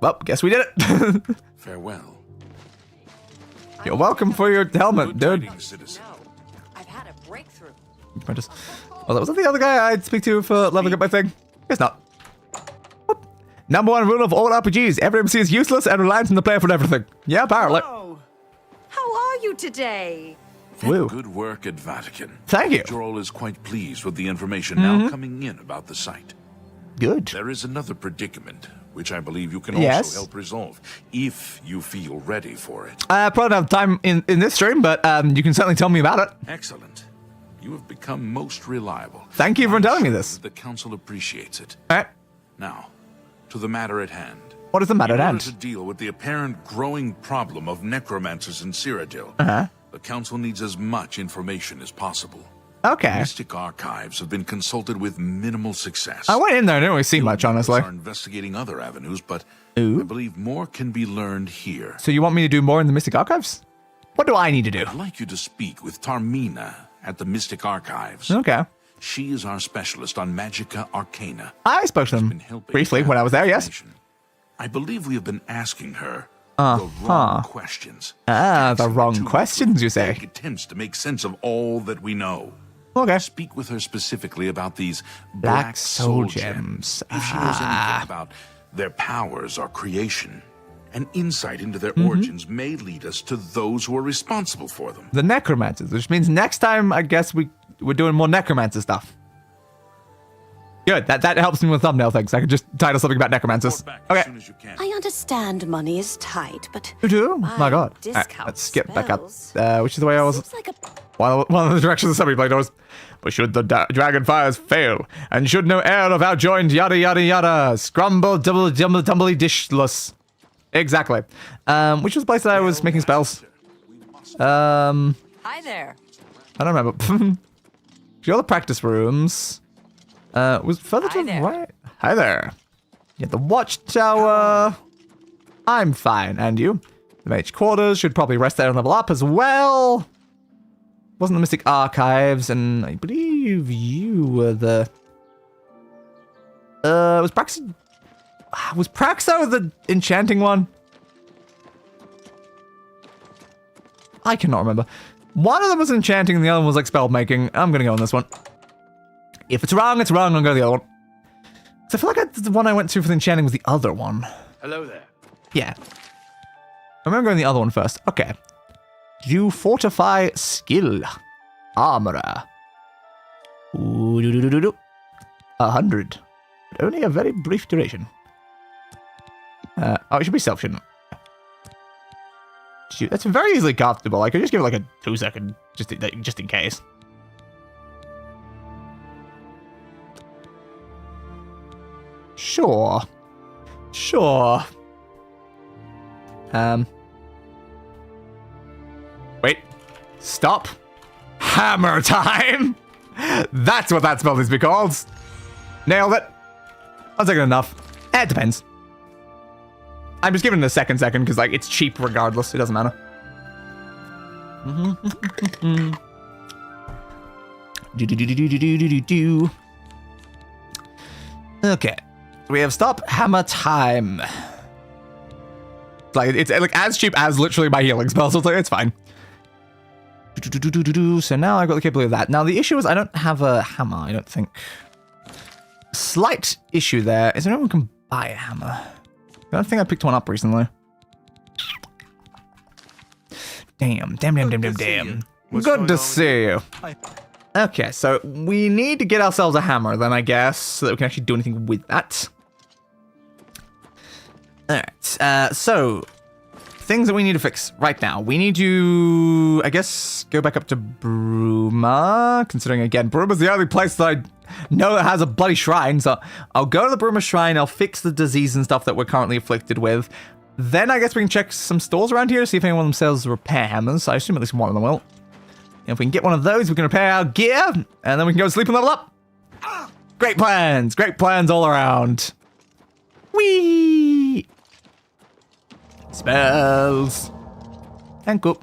Well, guess we did it. Farewell. You're welcome for your helmet, dude. I've had a breakthrough. Well, that was the other guy I'd speak to for leveling up my thing. Guess not. Whoop. Number one rule of all RPGs: every MC is useless and reliant on the player for everything. Yeah, apparently. How are you today? Woo. Good work at Vatican. Thank you. Jorol is quite pleased with the information now coming in about the site. Good. There is another predicament, which I believe you can Yes. also help resolve, if you feel ready for it. I probably don't have time in this stream, but you can certainly tell me about it. Excellent. You have become most reliable. Thank you for telling me this. The council appreciates it. All right. Now, to the matter at hand. What is the matter at In hand? order to deal with the apparent growing problem of necromancers in Cyrodiil, the council needs as much information as possible. Okay. Mystic archives have been consulted with minimal success. I went in there. I didn't really see much, honestly. Are investigating other avenues, but I believe more can be learned here. So you want me to do more in the Mystic Archives? What do I need to do? I'd like you to speak with Tarmina at the Mystic Archives. Okay. She is our specialist on Magica Arcana. I spoke to them briefly when I was there, yes. I believe we have been asking her the wrong questions. The wrong questions, you say? Attempts to make sense of all that we know. Okay. Speak with her specifically about these Black Soul Gems. If she knows anything about their powers or creation, an insight into their origins may lead us to those who are responsible for them. The Necromancers, which means next time, I guess we're doing more Necromancer stuff. Good, that helps me with thumbnail things. I could just title something about Necromancers. Okay. I understand money is tight, but You do? My God. All right, let's skip back up. Which is the way I was. One of the directions of somebody played was, but should the dragon fires fail, and should no heir of our joined yada yada yada, scrumble double tumbly dishless. Exactly. Which was the place that I was making spells. Hi there. I don't remember. The other practice rooms. Was further to the right? Hi there. Yeah, the watchtower. I'm fine. And you? The mage quarters should probably rest there and level up as well. Wasn't the Mystic Archives, and I believe you were the... Was Praxo the enchanting one? I cannot remember. One of them was enchanting and the other one was like spell making. I'm gonna go on this one. If it's wrong, it's wrong. I'll go to the other one. So I feel like the one I went to for the enchanting was the other one. Hello there. Yeah. I remember going the other one first. Okay. You fortify skill. Armorer. 100. But only a very brief duration. Oh, it should be self, shouldn't it? Shoot, that's very easily craftable. I could just give it like a 2-second, just in case. Sure. Wait. Stop. Hammer time! That's what that spell needs to be called. Nailed it. I was thinking enough. It depends. I'm just giving it a second because like it's cheap regardless. It doesn't matter. Okay. We have stop hammer time. Like it's like as cheap as literally my healing spell, so it's like it's fine. So now I've got the capability of that. Now the issue is I don't have a hammer, I don't think. Slight issue there. Is there anyone who can buy a hammer? I don't think I picked one up recently. Damn. Good to see you. Okay, so we need to get ourselves a hammer then, I guess, so that we can actually do anything with that. Alright, so things that we need to fix right now. We need to, I guess, go back up to Bruma, considering, again, Bruma's the only place that I know that has a bloody shrine, so I'll go to the Bruma shrine, I'll fix the disease and stuff that we're currently afflicted with. Then I guess we can check some stores around here to see if anyone of them sells repair hammers. I assume at least one of them will. If we can get one of those, we can repair our gear, and then we can go to sleep and level up. Great plans all around. Whee! Spells. And go.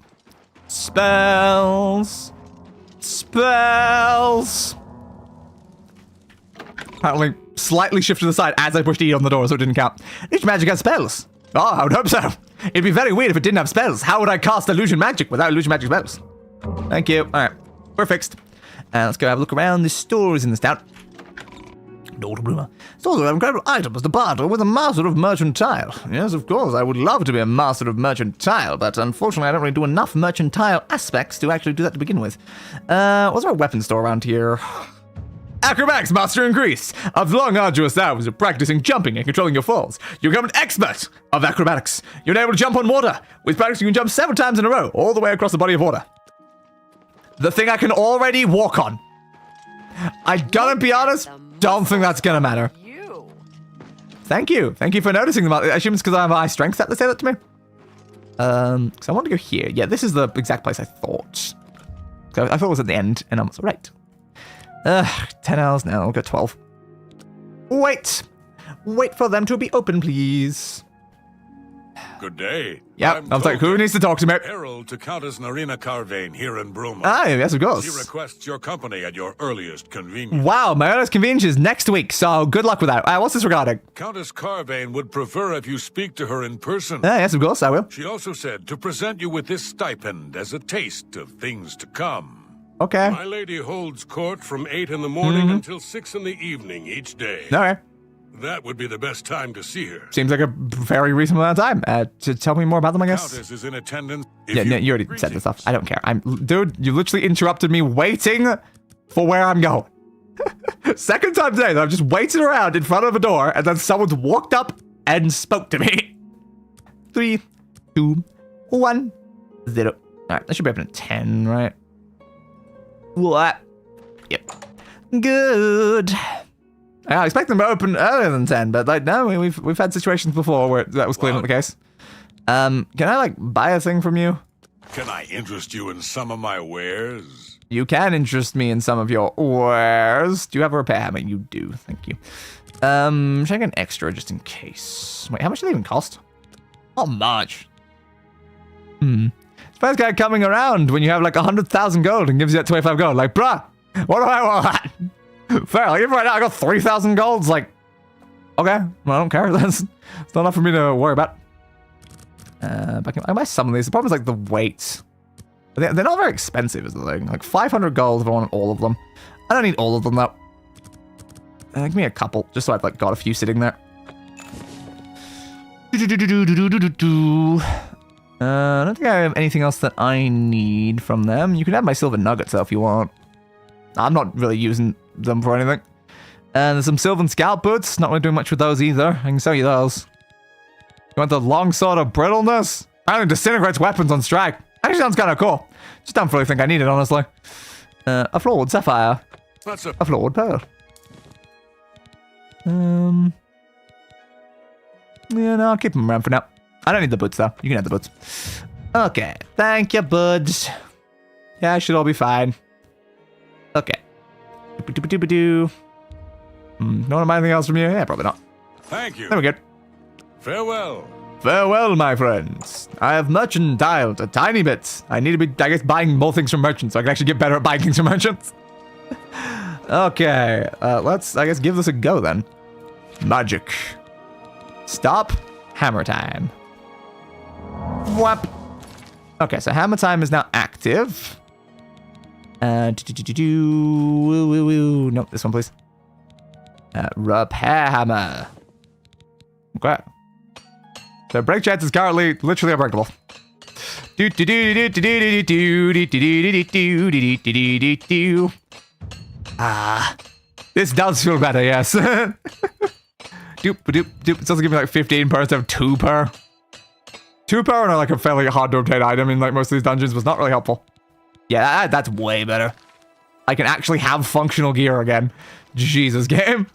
Spells. Apparently, slightly shifted to the side as I pushed E on the door, so it didn't count. Each magic has spells. Oh, I would hope so. It'd be very weird if it didn't have spells. How would I cast illusion magic without illusion magic spells? Thank you. All right, we're fixed. Let's go have a look around the stores in this town. Stores have incredible items to barter with a master of mercantile. Yes, of course, I would love to be a master of mercantile, but unfortunately I don't really do enough mercantile aspects to actually do that to begin with. Was there a weapon store around here? Acrobatics master increase. Of long arduous hours of practicing jumping and controlling your falls, you become an expert of acrobatics. You're able to jump on water. With practice, you can jump several times in a row, all the way across the body of water. The thing I can already walk on. I gotta be honest, don't think that's gonna matter. Thank you for noticing them. I assume it's because I have a high strength that they say that to me. So I want to go here. Yeah, this is the exact place I thought. So I thought it was at the end, and I was right. 10 hours now, I'll go 12. Wait for them to be open, please. Good day. Yeah, I was like, who needs to talk to me? Herald to Countess Narina Carvain here in Bruma. Ah, yes, of course. She requests your company at your earliest convenience. Wow, my earliest convenience is next week, so good luck with that. What's this regarding? Countess Carvain would prefer if you speak to her in person. Ah, yes, of course, I will. She also said to present you with this stipend as a taste of things to come. Okay. My lady holds court from 8 in the morning until 6 in the evening each day. Okay. That would be the best time to see her. Seems like a very reasonable amount of time. To tell me more about them, I guess. Countess is in attendance. Yeah, no, you already said this stuff. I don't care. Dude, you literally interrupted me waiting for where I'm going. Second time today that I've just waited around in front of a door and then someone's walked up and spoke to me. 3, 2, 1, 0. Alright, that should be open at 10, right? What? Yep. Good. I expect them to open earlier than 10, but like, no, we've had situations before where that was clearly not the case. Can I like buy a thing from you? Can I interest you in some of my wares? You can interest me in some of your wares. Do you have a repair hammer? You do, thank you. Should I get an extra just in case? Wait, how much do they even cost? Not much. First guy coming around when you have like 100,000 gold and gives you that 25 gold. Like, bruh, what do I want? Fair, like, if right now I got 3,000 gold, it's like, okay, well, I don't care. That's it's not enough for me to worry about. I buy some of these. The problem is like the weight. They're not very expensive, is the thing. Like 500 gold if I want all of them. I don't need all of them though. Give me a couple, just so I've like got a few sitting there. I don't think I have anything else that I need from them. You can have my silver nuggets though if you want. I'm not really using them for anything. And there's some Sylvan Scout boots. Not really doing much with those either. I can sell you those. You want the long sword of brittleness? Apparently disintegrates weapons on strike. Actually sounds kind of cool. Just don't really think I need it, honestly. A flawed sapphire. That's a flawed pearl. Yeah, no, I'll keep them around for now. I don't need the boots though. You can have the boots. Okay, thank you, buds. Yeah, it should all be fine. Okay. No one buy anything else from you? Yeah, probably not. Thank you. There we go. Farewell. Farewell, my friends. I have merchantiled a tiny bit. I need to be, I guess, buying more things from merchants so I can actually get better at buying things from merchants. Okay, let's, I guess, give this a go then. Magic. Stop. Hammer time. Whap. Okay, so hammer time is now active. Nope, this one, please. Repair hammer. Okay. So break chance is currently literally unbreakable. This does feel better, yes. It doesn't give me like 15 per instead of 2 per. 2 per on like a fairly hard to obtain item in like most of these dungeons was not really helpful. Yeah, that's way better. I can actually have functional gear again. Jesus, game.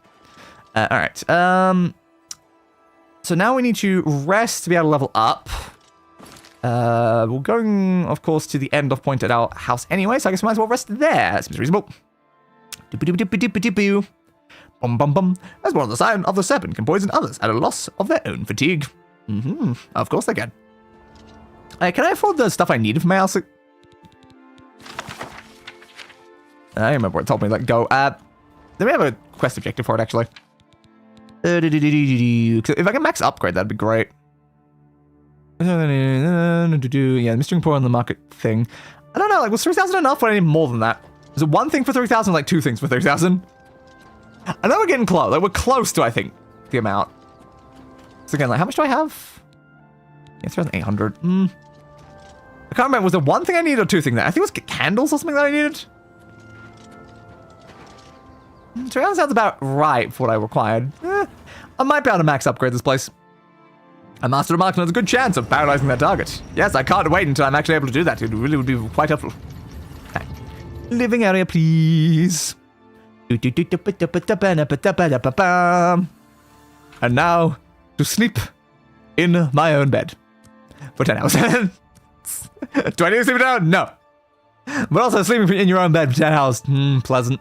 Alright. So now we need to rest to be able to level up. We're going, of course, to the end of point at our house anyway, so I guess we might as well rest there. Seems reasonable. Bum bum bum. As well as the sign of the serpent can poison others at a loss of their own fatigue. Of course they can. Can I afford the stuff I needed for my house? I remember what it told me, like, go. Then we have a quest objective for it, actually. If I can max upgrade, that'd be great. Yeah, mystery pour on the market thing. I don't know, like, was 3,000 enough or I need more than that? Is it one thing for 3,000, like 2 things for 3,000? I know we're getting close. Like, we're close to, I think, the amount. So again, like, how much do I have? Yeah, 3,800. I can't remember, was there one thing I needed or 2 things there? I think it was candles or something that I needed. 3,000 sounds about right for what I required. I might be able to max upgrade this place. A master of marksman has a good chance of paralyzing their target. Yes, I can't wait until I'm actually able to do that. It really would be quite helpful. Okay. Living area, please. And now, to sleep in my own bed. For 10 hours. Do I need to sleep down? No. But also sleeping in your own bed for 10 hours. Pleasant.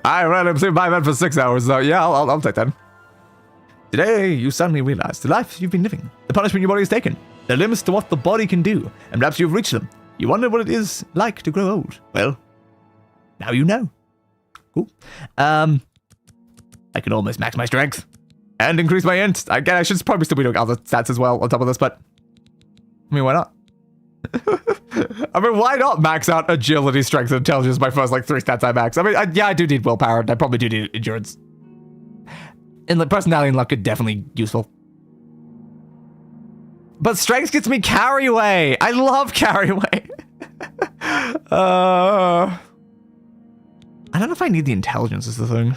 I rather sleep in my bed for 6 hours, so yeah, I'll take that. Today, you suddenly realize the life you've been living, the punishment your body has taken, the limits to what the body can do, and perhaps you've reached them. You wonder what it is like to grow old. Well, now you know. Cool. I can almost max my strength and increase my int. Again, I should probably still be doing other stats as well on top of this, but I mean, why not? I mean, why not max out agility, strength, and intelligence my first, like, 3 stats I max? I mean, yeah, I do need willpower, and I probably do need endurance. And, like, personality and luck are definitely useful. But strength gets me carry away. I love carry away. I don't know if I need the intelligence is the thing.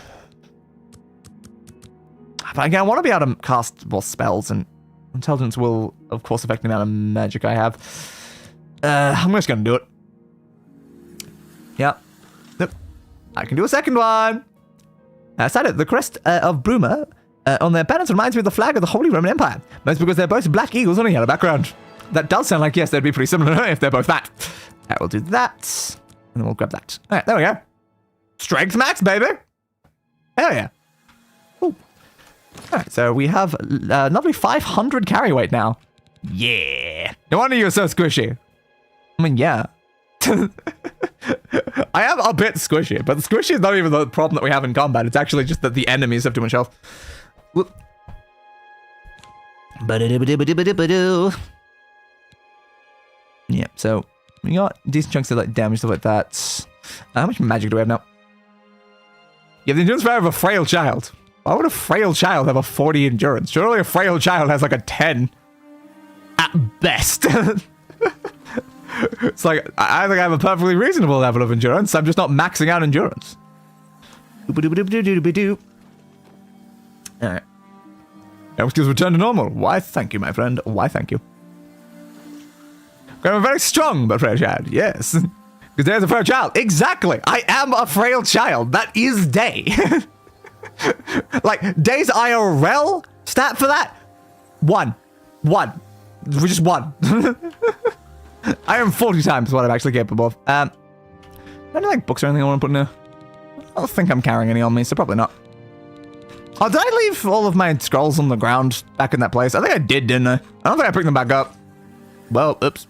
But again, I want to be able to cast more spells, and intelligence will, of course, affect the amount of magic I have. I'm just gonna do it. Yeah. Nope. I can do a second one. Cited, the crest of Bruma on their banners reminds me of the flag of the Holy Roman Empire. Most because they're both black eagles on a yellow background. That does sound like, yes, they'd be pretty similar if they're both that. Alright, we'll do that. And then we'll grab that. Alright, there we go. Strength max, baby. Hell yeah. Ooh. Alright, so we have another 500 carry weight now. Yeah. No wonder you're so squishy. I mean, yeah. I am a bit squishy, but the squishy is not even the problem that we have in combat. It's actually just that the enemies have too much health. Whoop. Yeah, so we got decent chunks of like damage, stuff like that. How much magic do we have now? You have the endurance power of a frail child. Why would a frail child have a 40 endurance? Surely a frail child has like a 10. At best. It's like, I think I have a perfectly reasonable level of endurance. I'm just not maxing out endurance. Alright. Health skills return to normal. Why, thank you, my friend. Why, thank you. I'm a very strong but frail child. Yes. Because there's a frail child. Exactly. I am a frail child. That is Day. Like, Day's IRL stat for that? 1. Just 1. I am 40 times what I'm actually capable of. Any like books or anything I want to put in there? I don't think I'm carrying any on me, so probably not. Oh, did I leave all of my scrolls on the ground back in that place? I think I did, didn't I? I don't think I picked them back up. Well, oops.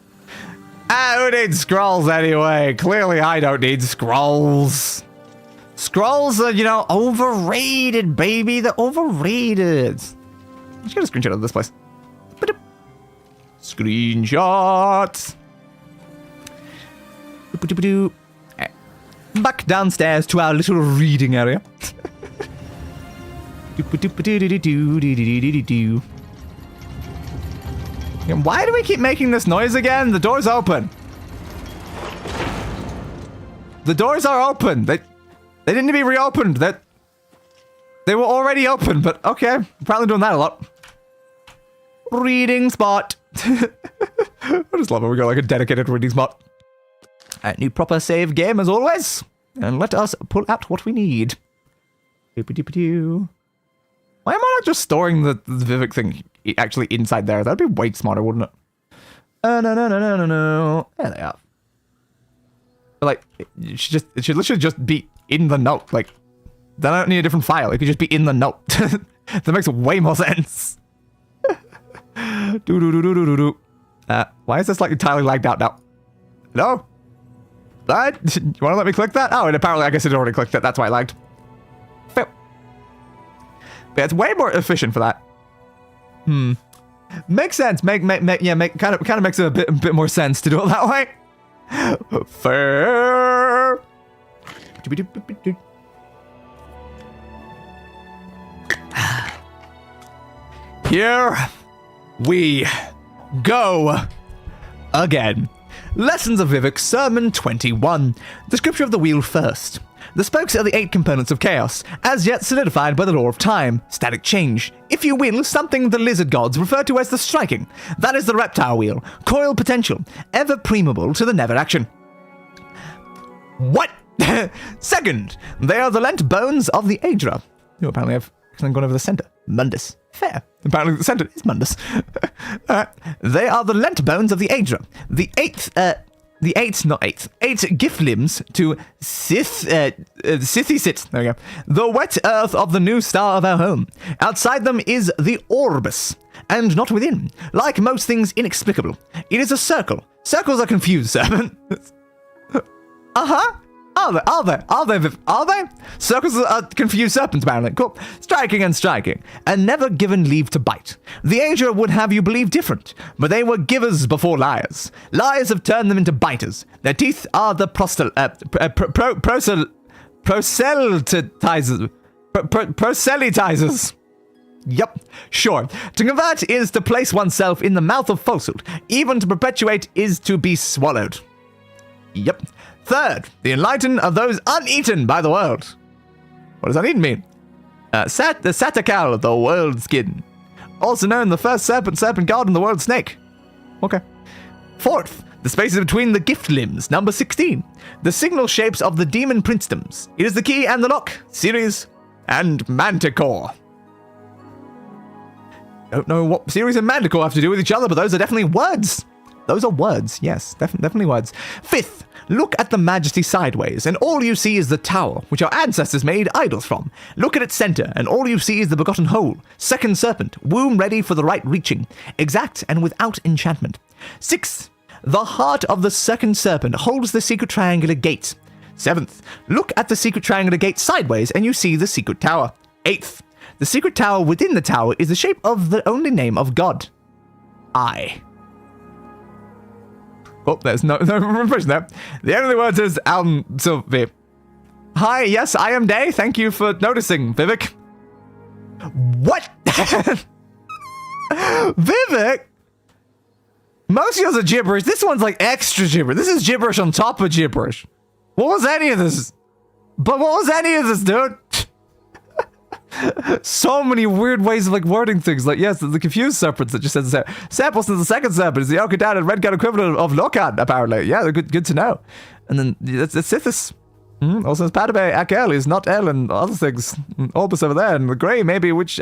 Who needs scrolls anyway? Clearly I don't need scrolls. Scrolls are, you know, overrated, baby. They're overrated. Let's get a screenshot of this place. Screenshot. Back downstairs to our little reading area. Why do we keep making this noise again? The door's open. The doors are open. They didn't need to be reopened. They were already open, but okay. Probably doing that a lot. Reading spot. I just love it. We got like a dedicated reading spot. A new proper save game as always. And let us pull out what we need. Why am I not just storing the Vivek thing actually inside there? That'd be way smarter, wouldn't it? No. There they are. Like, it should literally just be in the note. Like, then I don't need a different file. It could just be in the note. That makes way more sense. Why is this like entirely lagged out now? No? What? You want to let me click that? Oh, and apparently I guess it already clicked it. That's why I lagged. Fail. But it's way more efficient for that. Makes sense. Kind of makes a bit more sense to do it that way. Fair. Here we go again. Lessons of Vivek, Sermon 21. The Scripture of the Wheel first. The spokes are the 8 components of chaos, as yet solidified by the law of time, static change. If you will, something the lizard gods refer to as the striking. That is the reptile wheel, coil potential, ever preemable to the never action. What? Second, they are the lent bones of the Aedra. You apparently have gone over the center. Mundus. Fair. Apparently the center is Mundus. They are the lent bones of the Aedra. The eight gift limbs to Sithy sit. There we go. The wet earth of the new star of our home. Outside them is the Orbis, and not within. Like most things inexplicable. It is a circle. Circles are confused, servant. Are they? Circles are confused serpents, apparently. Cool. Striking and striking, and never given leave to bite. The Aedra would have you believe different, but they were givers before liars. Liars have turned them into biters. Their teeth are the proselytizers. Yep, sure. To convert is to place oneself in the mouth of falsehood. Even to perpetuate is to be swallowed. Yep. Third, the enlightened are those uneaten by the world. What does uneaten mean? The Satakal, the world skin. Also known the first serpent god and the world snake. Okay. Fourth, the spaces between the gift limbs, number 16. The signal shapes of the demon princedoms. It is the key and the lock, Ceres and Manticore. Don't know what Ceres and Manticore have to do with each other, but those are definitely words. Those are words, yes, definitely words. Fifth, look at the Majesty sideways, and all you see is the tower, which our ancestors made idols from. Look at its center, and all you see is the begotten whole. Second serpent, womb ready for the right reaching, exact and without enchantment. Sixth, the heart of the second serpent holds the secret triangular gate. Seventh, look at the secret triangular gate sideways, and you see the secret tower. Eighth, the secret tower within the tower is the shape of the only name of God. I. Oh, there's no impression there. The only word is Sylvie. Hi, yes, I am Day. Thank you for noticing, Vivek. What? Vivek? Most of yours are gibberish. This one's like extra gibberish. This is gibberish on top of gibberish. What was any of this? But what was any of this, dude? So many weird ways of like wording things. Like, yes, the confused serpents that just says the samples to the second serpent is the Okadan and Redguard equivalent of Lokan, apparently. Yeah, they're good to know. And then it's Sithis. Also, it's Padabe, Akel is not El and other things. Orbis over there, and the grey maybe, which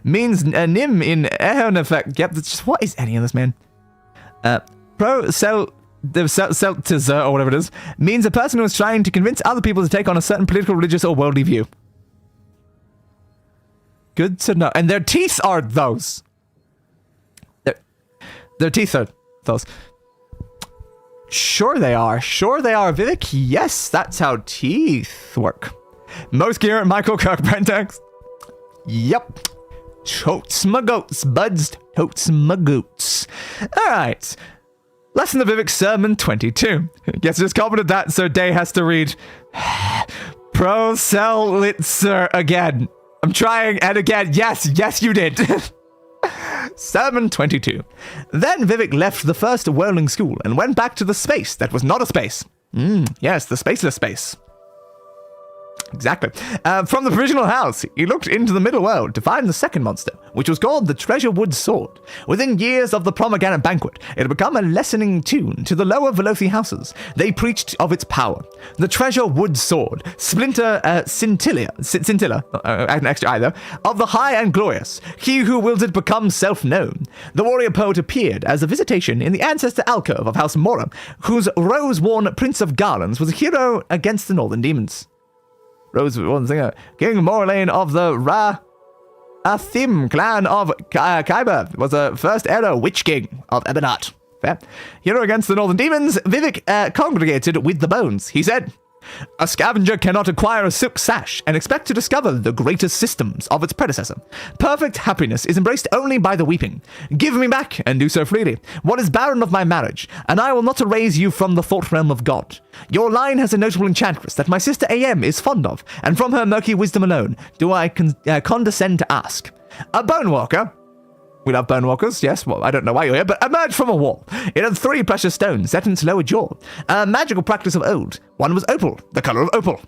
means Nim in Ehon effect. Yep, that's just, what is any of this, man? Pro-Celtizer, or whatever it is, means a person who is trying to convince other people to take on a certain political, religious, or worldly view. Good to know. And their teeth are those. Their teeth are those. Sure they are. Sure they are, Vivek. Yes, that's how teeth work. Most gear at Michael Kirk Brentex. Yep. Totes my goats, buds. Totes my goats. Alright. Lesson of Vivek Sermon 22. Yes, just commented that, so Day has to read Proselitzer again. I'm trying, and again. Yes, you did. Sermon 22. Then Vivek left the first whirling school and went back to the space that was not a space. Yes, the spaceless space. Exactly. From the provisional house, he looked into the middle world to find the second monster, which was called the Treasurewood Sword. Within years of the Pomegranate Banquet, it had become a lessening tune to the lower Velothi houses. They preached of its power. The Treasurewood Sword, scintilla, an extra either, of the high and glorious, he who wills it become self-known. The warrior poet appeared as a visitation in the ancestor alcove of House Mora, whose rose-worn Prince of Garlands was a hero against the northern demons. Rose-worn singer, King Morlane of the Ra-Athim clan of Khyber, was the first era Witch King of Ebenat. Fair. Hero against the northern demons, Vivek congregated with the bones. He said, a scavenger cannot acquire a silk sash and expect to discover the greatest systems of its predecessor. Perfect happiness is embraced only by the weeping. Give me back, and do so freely, what is barren of my marriage, and I will not erase you from the thought realm of God. Your line has a notable enchantress that my sister A.M. is fond of, and from her murky wisdom alone do I condescend to ask. A bone walker. We love bone walkers, yes, well, I don't know why you're here, but emerged from a wall. It had 3 precious stones set in its lower jaw. A magical practice of old. One was opal, the color of opal.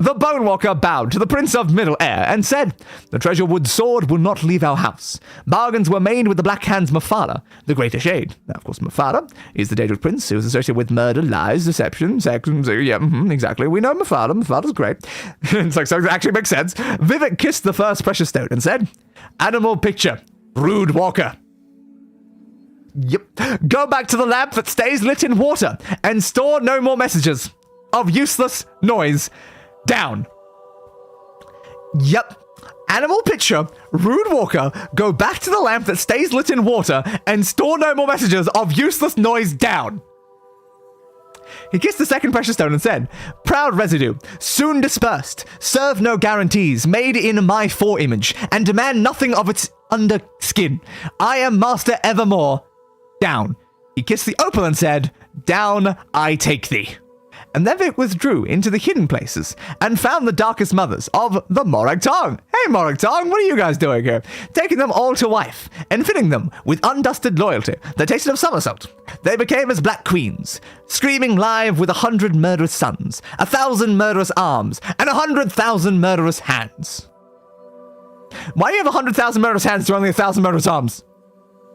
The Bone Walker bowed to the Prince of Middle Air and said, the Treasurewood Sword will not leave our house. Bargains were made with the Black Hand's Mafala, the Greater Shade. Now, of course, Mafala is the dangerous prince who is associated with murder, lies, deception, sex, exactly. We know Mafala. Mafala's great. It's like, so it actually makes sense. Vivek kissed the first precious stone and said, animal picture, rude walker. Yep. Go back to the lamp that stays lit in water and store no more messages of useless noise. Down. Yep. Animal picture, rude walker, go back to the lamp that stays lit in water and store no more messages of useless noise. Down. He kissed the second precious stone and said, proud residue, soon dispersed, serve no guarantees, made in my foreimage, and demand nothing of its under skin. I am master evermore. Down. He kissed the opal and said, down I take thee. And then it withdrew into the hidden places and found the darkest mothers of the Morag Tong. Hey, Morag Tong, what are you guys doing here? Taking them all to wife and filling them with undusted loyalty that tasted of somersault. They became as black queens, screaming live with 100 murderous sons, 1,000 murderous arms, and 100,000 murderous hands. Why do you have 100,000 murderous hands to only 1,000 murderous arms?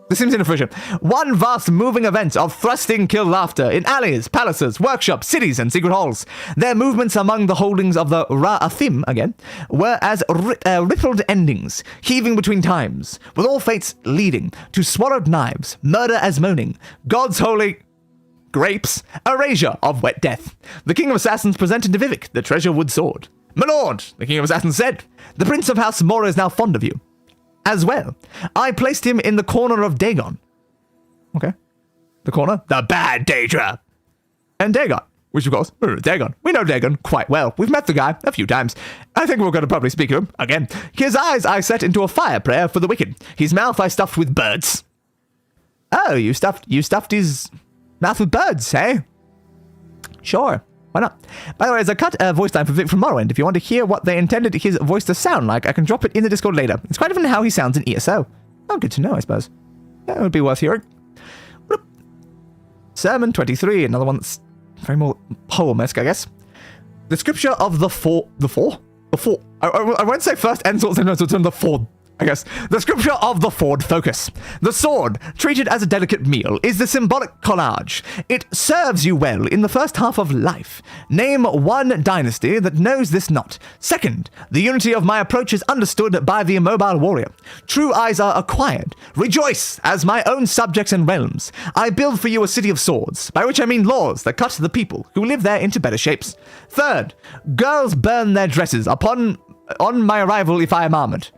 This seems inefficient. One vast moving event of thrusting kill laughter in alleys, palaces, workshops, cities, and secret halls. Their movements among the holdings of the Ra-Athim, again, were as rippled endings, heaving between times, with all fates leading to swallowed knives, murder as moaning, God's holy grapes, erasure of wet death. The King of Assassins presented to Vivek the Treasurewood Sword. My lord, the King of Assassins said, the Prince of House Mora is now fond of you. As well, I placed him in the corner of Dagon. Okay. The corner? The bad Daedra. And Dagon, which of course, Dagon. We know Dagon quite well. We've met the guy a few times. I think we're going to probably speak to him again. His eyes I set into a fire prayer for the wicked. His mouth I stuffed with birds. Oh, you stuffed his mouth with birds, eh? Sure. Why not? By the way, as I cut a voice line for Vic from Morrowind, if you want to hear what they intended his voice to sound like, I can drop it in the Discord later. It's quite different how he sounds in ESO. Oh, good to know, I suppose. Yeah, it would be worth hearing. Sermon 23, another one that's very more poem-esque, I guess. The scripture of the four. I won't say first and sort of turn the four. I guess. The scripture of the Ford focus. The sword, treated as a delicate meal, is the symbolic collage. It serves you well in the first half of life. Name one dynasty that knows this not. Second, the unity of my approach is understood by the immobile warrior. True eyes are acquired. Rejoice as my own subjects and realms. I build for you a city of swords, by which I mean laws that cut the people who live there into better shapes. Third, girls burn their dresses on my arrival if I am armored.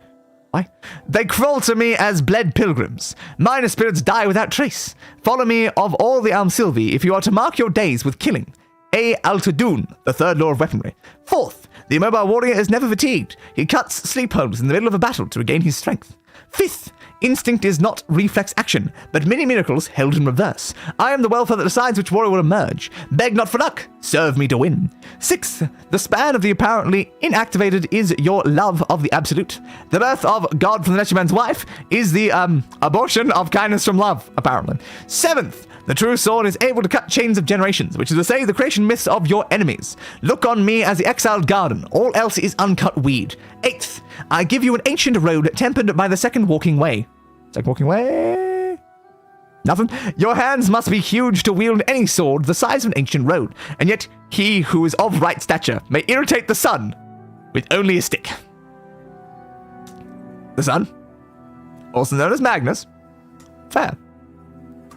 Why? They crawl to me as bled pilgrims. Minor spirits die without trace. Follow me of all the Almsilvi if you are to mark your days with killing. A. Altadun, the third law of weaponry. Fourth, the immobile warrior is never fatigued. He cuts sleep holes in the middle of a battle to regain his strength. Fifth, Instinct is not reflex action, but many miracles held in reverse. I am the welfare that decides which warrior will emerge. Beg not for luck, serve me to win. 6th, the span of the apparently inactivated is your love of the absolute. The birth of God from the Netherman's wife is the abortion of kindness from love, apparently. 7th, the true sword is able to cut chains of generations, which is to say the creation myths of your enemies. Look on me as the exiled garden, all else is uncut weed. 8th, I give you an ancient road tempered by the second walking way. Second walking way? Nothing. Your hands must be huge to wield any sword the size of an ancient road, and yet he who is of right stature may irritate the sun with only a stick. The sun, also known as Magnus. Fair.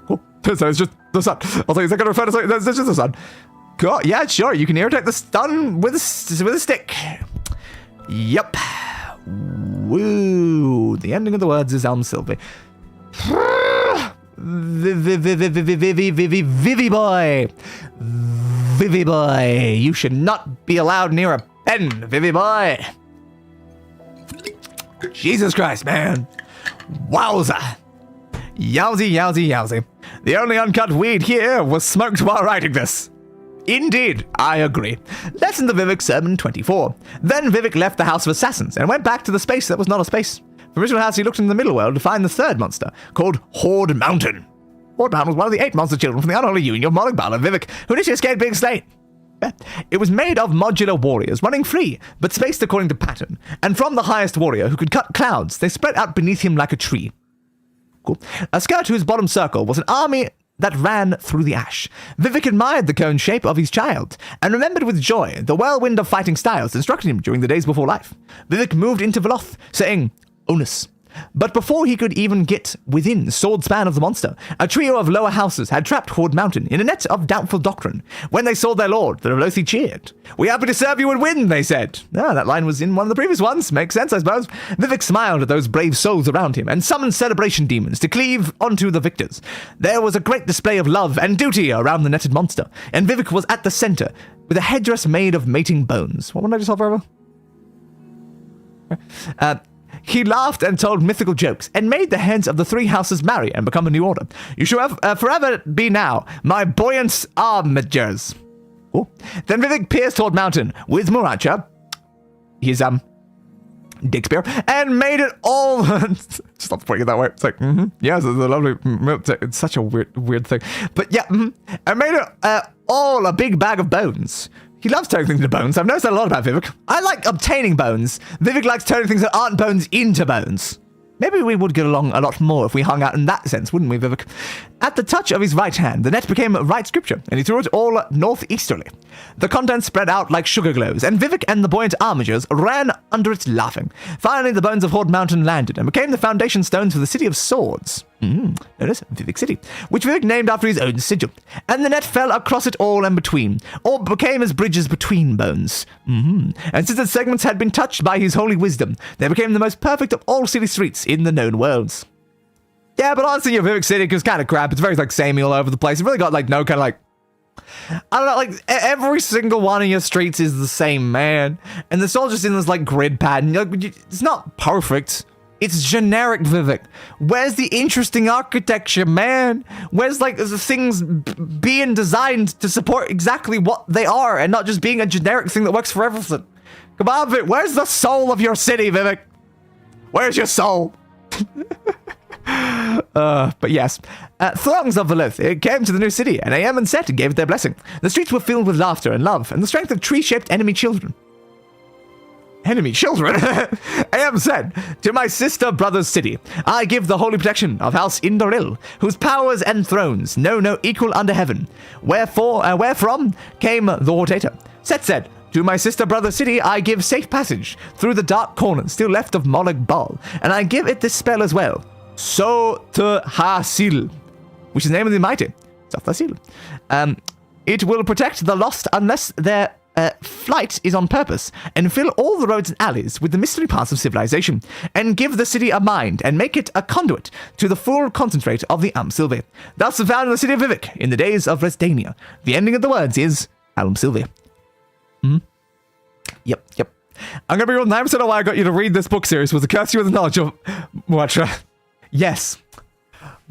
Cool. So it's just the sun. Also, is that going to refer to something? That's just the sun. Cool. Yeah, sure. You can irritate the sun with a stick. Yep. Woo. The ending of the words is Sylvie. Vivi boy. Vivi boy. You should not be allowed near a pen, Vivi boy. Jesus Christ, man. Wowza. Yowzy, yowzy, yowzy. The only uncut weed here was smoked while writing this. Indeed, I agree. Lesson to Vivek Sermon 24. Then Vivek left the House of Assassins and went back to the space that was not a space. From Original House, he looked in the middle world to find the third monster, called Horde Mountain. Horde Mountain was one of the 8 monster children from the unholy union of Mologbal and Vivek, who initially escaped being slain. It was made of modular warriors running free, but spaced according to pattern, and from the highest warrior who could cut clouds, they spread out beneath him like a tree. Cool. A skirt whose bottom circle was an army that ran through the ash. Vivek admired the cone shape of his child, and remembered with joy the whirlwind of fighting styles instructed him during the days before life. Vivek moved into Veloth, saying, Onus. But before he could even get within sword span of the monster, a trio of lower houses had trapped Horde Mountain in a net of doubtful doctrine. When they saw their lord, the Velothi cheered. We happy to serve you and win, they said. Ah, that line was in one of the previous ones. Makes sense, I suppose. Vivek smiled at those brave souls around him and summoned celebration demons to cleave onto the victors. There was a great display of love and duty around the netted monster, and Vivek was at the center, with a headdress made of mating bones. What would I just hold forever? He laughed and told mythical jokes, and made the heads of the 3 houses marry and become a new order. You shall forever be now my buoyant armigers. Cool. Then Vivek pierced toward Mountain with Muracha, his dick spear, and made it all. Stop putting it that way. It's like, yes, it's a lovely. It's such a weird thing, but yeah, I made it all a big bag of bones. He loves turning things into bones. I've noticed that a lot about Vivek. I like obtaining bones. Vivek likes turning things that aren't bones into bones. Maybe we would get along a lot more if we hung out in that sense, wouldn't we, Vivek? At the touch of his right hand, the net became right scripture, and he threw it all northeasterly. The contents spread out like sugar globes, and Vivek and the buoyant armigers ran under it laughing. Finally, the bones of Horde Mountain landed and became the foundation stones for the City of Swords. Known as Vivek City, which Vivek named after his own sigil. And the net fell across it all and between, or became as bridges between bones. And since its segments had been touched by his holy wisdom, they became the most perfect of all city streets in the known worlds. Yeah, but honestly, your Vivek City is kind of crap. It's very, like, samey all over the place. It really got, like, no kind of, like, I don't know, like, every single one of your streets is the same, man. And it's all just in this, like, grid pattern. Like, it's not perfect. It's generic, Vivek. Where's the interesting architecture, man? Where's, like, the things being designed to support exactly what they are and not just being a generic thing that works for everything? Come on, Vivek. Where's the soul of your city, Vivek? Where's your soul? But yes, throngs of Veloth came to the new city, and Aem and Set gave it their blessing. The streets were filled with laughter and love, and the strength of tree-shaped enemy children. Enemy children? Aem said, to my sister brother's city, I give the holy protection of House Indoril, whose powers and thrones know no equal under heaven. Wherefrom came the Hortator. Set said, to my sister brother's city, I give safe passage through the dark corners still left of Molag Bal, and I give it this spell as well. Hasil, which is the name of the mighty. Hasil. It will protect the lost unless their flight is on purpose, and fill all the roads and alleys with the mystery paths of civilization, and give the city a mind, and make it a conduit to the full concentrate of the Sylvie. Thus found in the city of Vivek in the days of Resdania. The ending of the words is Sylvie. Yep. I'm gonna be real 9% of why I got you to read this book series was to curse you with the knowledge of Muatra. Yes.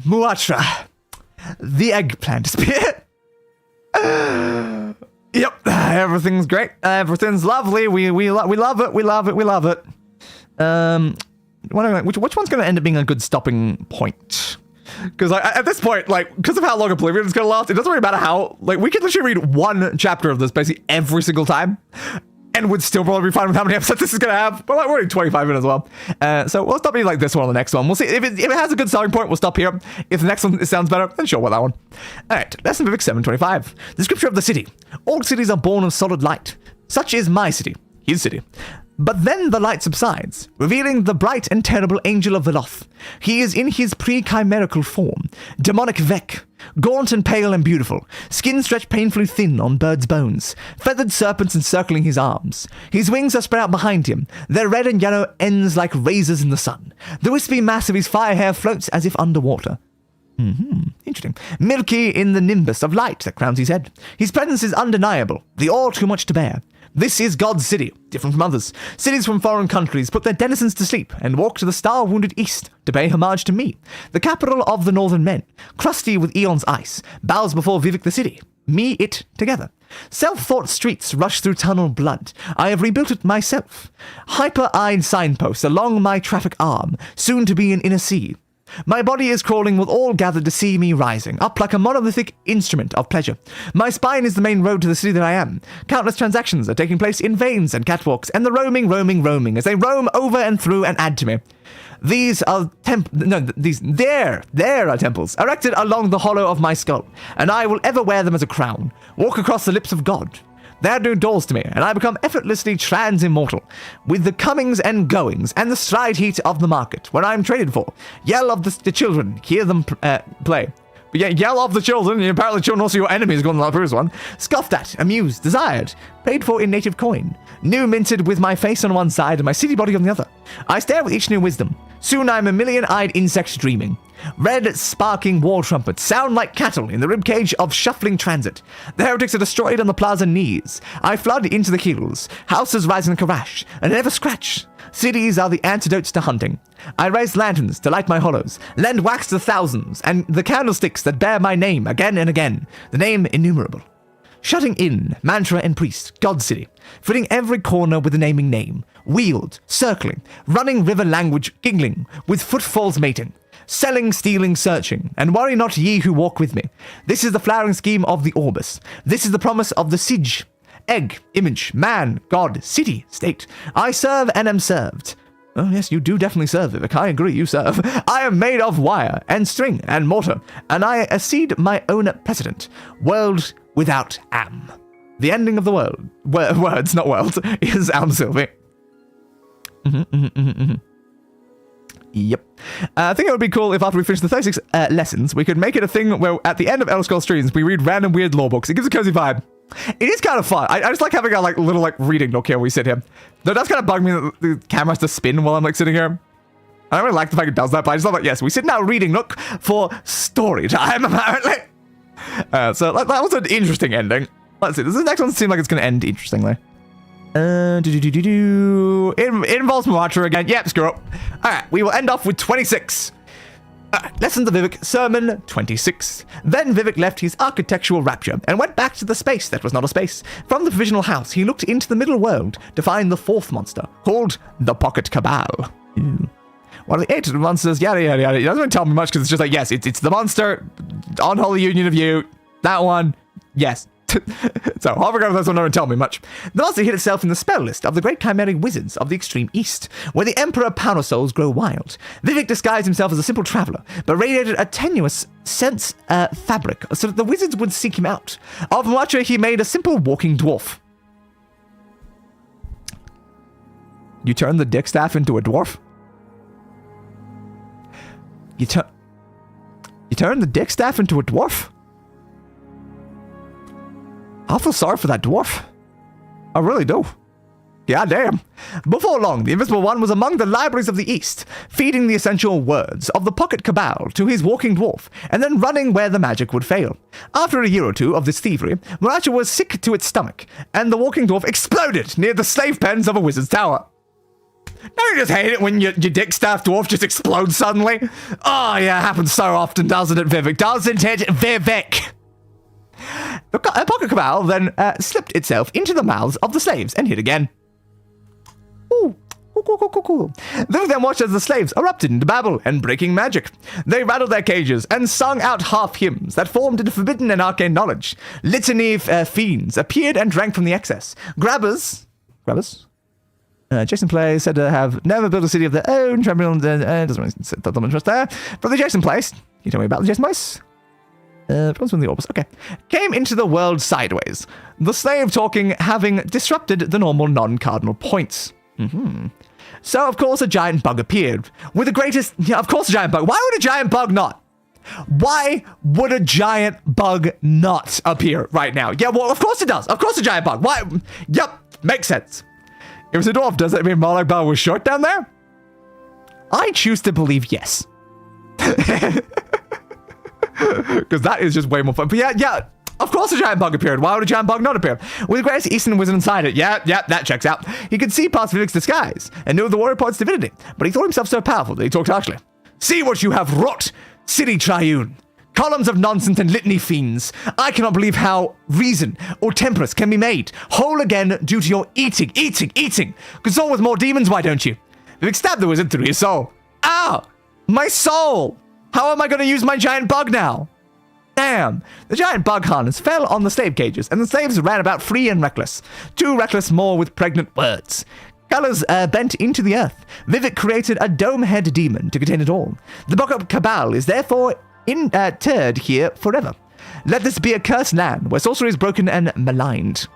Muatra. The eggplant spear. Yep, everything's great. Everything's lovely. We love it. We love it. We love it. Which one's going to end up being a good stopping point? Because at this point, like, because of how long Oblivion is going to last, it doesn't really matter how, like, we could literally read one chapter of this basically every single time, and would still probably be fine with how many episodes this is going to have. But like, we're only 25 minutes as well. So we'll stop being like this one on the next one. We'll see. If it has a good starting point, we'll stop here. If the next one sounds better, then sure, with that one. Alright, Lesson Vivek 725. The scripture of the city. All cities are born of solid light. Such is my city, his city. But then the light subsides, revealing the bright and terrible Angel of Veloth. He is in his pre-chimerical form, demonic Vec, gaunt and pale and beautiful, skin stretched painfully thin on birds' bones, feathered serpents encircling his arms. His wings are spread out behind him, their red and yellow ends like razors in the sun. The wispy mass of his fire hair floats as if underwater. Interesting. Milky in the nimbus of light that crowns his head. His presence is undeniable, the all too much to bear. This is God's city, different from others. Cities from foreign countries put their denizens to sleep and walk to the star-wounded east to pay homage to me, the capital of the northern men, crusty with eon's ice, bows before Vivek the city, me it together. Self-thought streets rush through tunnel blood. I have rebuilt it myself. Hyper-eyed signposts along my traffic arm, soon to be an inner sea. My body is crawling with all gathered to see me rising, up like a monolithic instrument of pleasure. My spine is the main road to the city that I am. Countless transactions are taking place in veins and catwalks, and the roaming as they roam over and through and add to me. These are there are temples, erected along the hollow of my skull, and I will ever wear them as a crown, walk across the lips of God. They are new doors to me, and I become effortlessly trans-immortal, with the comings and goings, and the stride heat of the market, where I am traded for. Yell of the children, hear them play. But yeah, yell of the children, apparently children also your enemies, going to the previous one. Scoffed at, amused, desired, paid for in native coin. New minted with my face on one side and my city body on the other. I stare with each new wisdom. Soon I am a million-eyed insect dreaming. Red, sparking war trumpets sound like cattle in the ribcage of shuffling transit. The heretics are destroyed on the plaza knees. I flood into the hills. Houses rise in a crash, and never scratch. Cities are the antidotes to hunting. I raise lanterns to light my hollows, lend wax to thousands, and the candlesticks that bear my name again and again, the name innumerable. Shutting in, mantra and priest, God City, filling every corner with a naming name, wheeled, circling, running river language, giggling, with footfalls mating, selling, stealing, searching, and worry not ye who walk with me. This is the flowering scheme of the Orbis. This is the promise of the Sige. Egg, image, man, God, city, state. I serve and am served. Oh yes, you do definitely serve, Vivek. I agree, you serve. I am made of wire and string and mortar, and I accede my own precedent. World without am. The ending of the world. Words, not world, is Am Sylvie. Yep. I think it would be cool if after we finish the 36 lessons, we could make it a thing where at the end of Elder Scrolls streams, we read random weird lore books. It gives a cozy vibe. It is kind of fun. I just like having a little reading nook here where we sit here. Though it does kind of bug me that the camera has to spin while I'm sitting here. I don't really like the fact it does that, but I just love it. Yes, we sit in our reading nook for story time, apparently. So that was an interesting ending. Let's see. This next one seems like it's going to end interestingly. It involves Muatra again. Yep, screw up. Alright, we will end off with 26. Lessons of Vivek, Sermon 26. Then Vivek left his architectural rapture and went back to the space that was not a space. From the provisional house, he looked into the middle world to find the fourth monster, called the Pocket Cabal. One of the 8 monsters, yada yada yada. It doesn't really tell me much because it's just like, yes, it's the monster, unholy union of you, that one, yes. So, I'll forget this one, don't tell me much. The monster hid itself in the spell list of the great chimeric wizards of the extreme east, where the Emperor Power Souls grow wild. Vivek disguised himself as a simple traveler, but radiated a tenuous sense fabric so that the wizards would seek him out. Of Muatra, he made a simple walking dwarf. You turn the dick staff into a dwarf? You turn the dick staff into a dwarf? I feel sorry for that dwarf. I really do. God damn. Before long, the Invisible One was among the libraries of the East, feeding the essential words of the Pocket Cabal to his walking dwarf, and then running where the magic would fail. After a year or two of this thievery, Muatra was sick to its stomach, and the walking dwarf exploded near the slave pens of a wizard's tower. Don't you just hate it when your dick staff dwarf just explodes suddenly? Oh, yeah, it happens so often, doesn't it, Vivek? Doesn't it, Vivek? The pocket cabal then slipped itself into the mouths of the slaves and hid again. Ooh. Cool. Vivek then watched as the slaves erupted into babble and breaking magic. They rattled their cages and sung out half hymns that formed into forbidden and arcane knowledge. Litany of fiends appeared and drank from the excess. Grabbers? Jason Play said to have never built a city of their own. Doesn't really interest there. But the Jason Place, can you tell me about the Jason Place? From the Orbis. Okay. Came into the world sideways. The slave talking having disrupted the normal non-cardinal points. So, of course, a giant bug appeared. With the greatest... Yeah, of course a giant bug. Why would a giant bug not? Why would a giant bug not appear right now? Yeah, well, of course it does. Of course a giant bug. Why? Yep, makes sense. If it's a dwarf, does that mean Moloch Bell was short down there? I choose to believe yes. Because that is just way more fun. But yeah. Of course a giant bug appeared. Why would a giant bug not appear? With the greatest Eastern wizard inside it. Yeah, that checks out. He could see past Vivek's disguise and knew of the warrior pod's divinity, but he thought himself so powerful that he talked harshly. See what you have wrought, city triune. Columns of nonsense and litany fiends. I cannot believe how reason or temperance can be made whole again due to your eating. Console with more demons, why don't you? Vivek stabbed the wizard through his soul. Ow! My soul! How am I going to use my giant bug now? Damn! The giant bug harness fell on the slave cages, and the slaves ran about free and reckless. Too reckless, more with pregnant words. Colors bent into the earth. Vivek created a dome-head demon to contain it all. The Bokop Cabal is therefore interred here forever. Let this be a cursed land where sorcery is broken and maligned.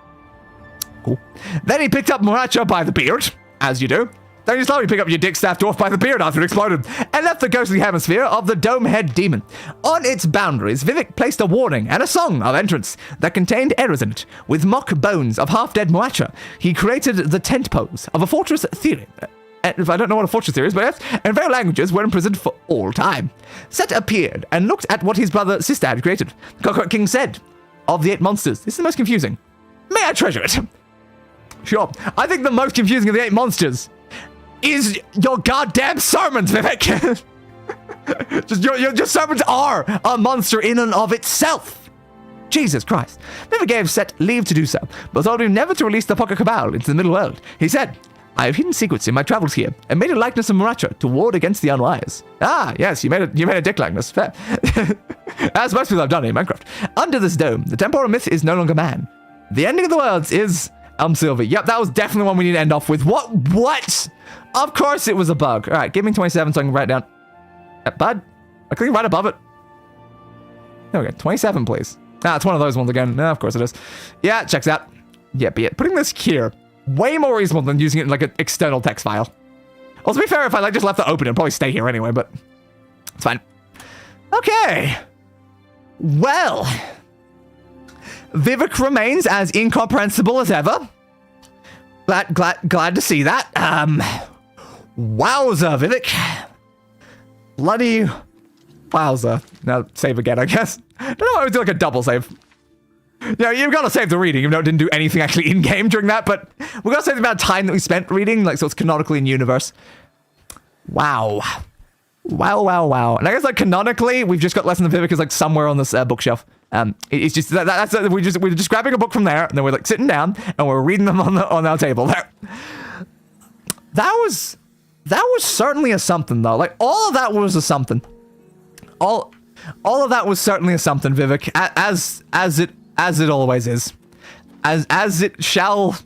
Cool. Then he picked up Moracha by the beard, as you do. Then you slowly pick up your dick staff dwarf by the beard after it exploded, and left the ghostly hemisphere of the dome-head demon. On its boundaries, Vivek placed a warning and a song of entrance that contained errors in it. With mock bones of half-dead Moacha, he created the tent poles of a fortress theory. If I don't know what a fortress theory is, but yes, and various languages were imprisoned for all time. Set appeared and looked at what his brother Sister had created. The Cockroach King said, of the 8 monsters, this is the most confusing. May I treasure it? Sure. I think the most confusing of the 8 monsters is your goddamn sermons, Vivek. your sermons are a monster in and of itself. Jesus Christ. Vivek gave Set leave to do so, but told him never to release the Pocket Cabal into the middle world. He said, I have hidden secrets in my travels here, and made a likeness of Moracha to ward against the unwise. Ah, yes, you made a dick likeness. Fair. As most people have done in Minecraft. Under this dome, the temporal myth is no longer man. The ending of the worlds is Sylvie. Yep, that was definitely one we need to end off with. What? Of course it was a bug. All right, give me 27 so I can write down. Bud, I click right above it. There we go. 27, please. Ah, it's one of those ones again. Of course it is. Yeah, checks out. Yeah, be it. Putting this here, way more reasonable than using it in like an external text file. Well, to be fair, if I just left it open, it'd probably stay here anyway, but it's fine. Okay. Well, Vivek remains as incomprehensible as ever. Glad to see that. Wowza, Vivek. Bloody wowza. Now save again, I guess. I don't know why I would do like a double save. Yeah, you've got to save the reading, even though it didn't do anything actually in-game during that, but we've got to save the amount of time that we spent reading, like, so it's canonically in universe. Wow. Wow. And I guess, like, canonically, we've just got Lesson of Vivek is, like, somewhere on this bookshelf. It's just, we're just grabbing a book from there, and then we're, like, sitting down, and we're reading them on our table there. That was certainly a something, though. Like, all of that was a something. All of that was certainly a something, Vivek, as it always is. As it shall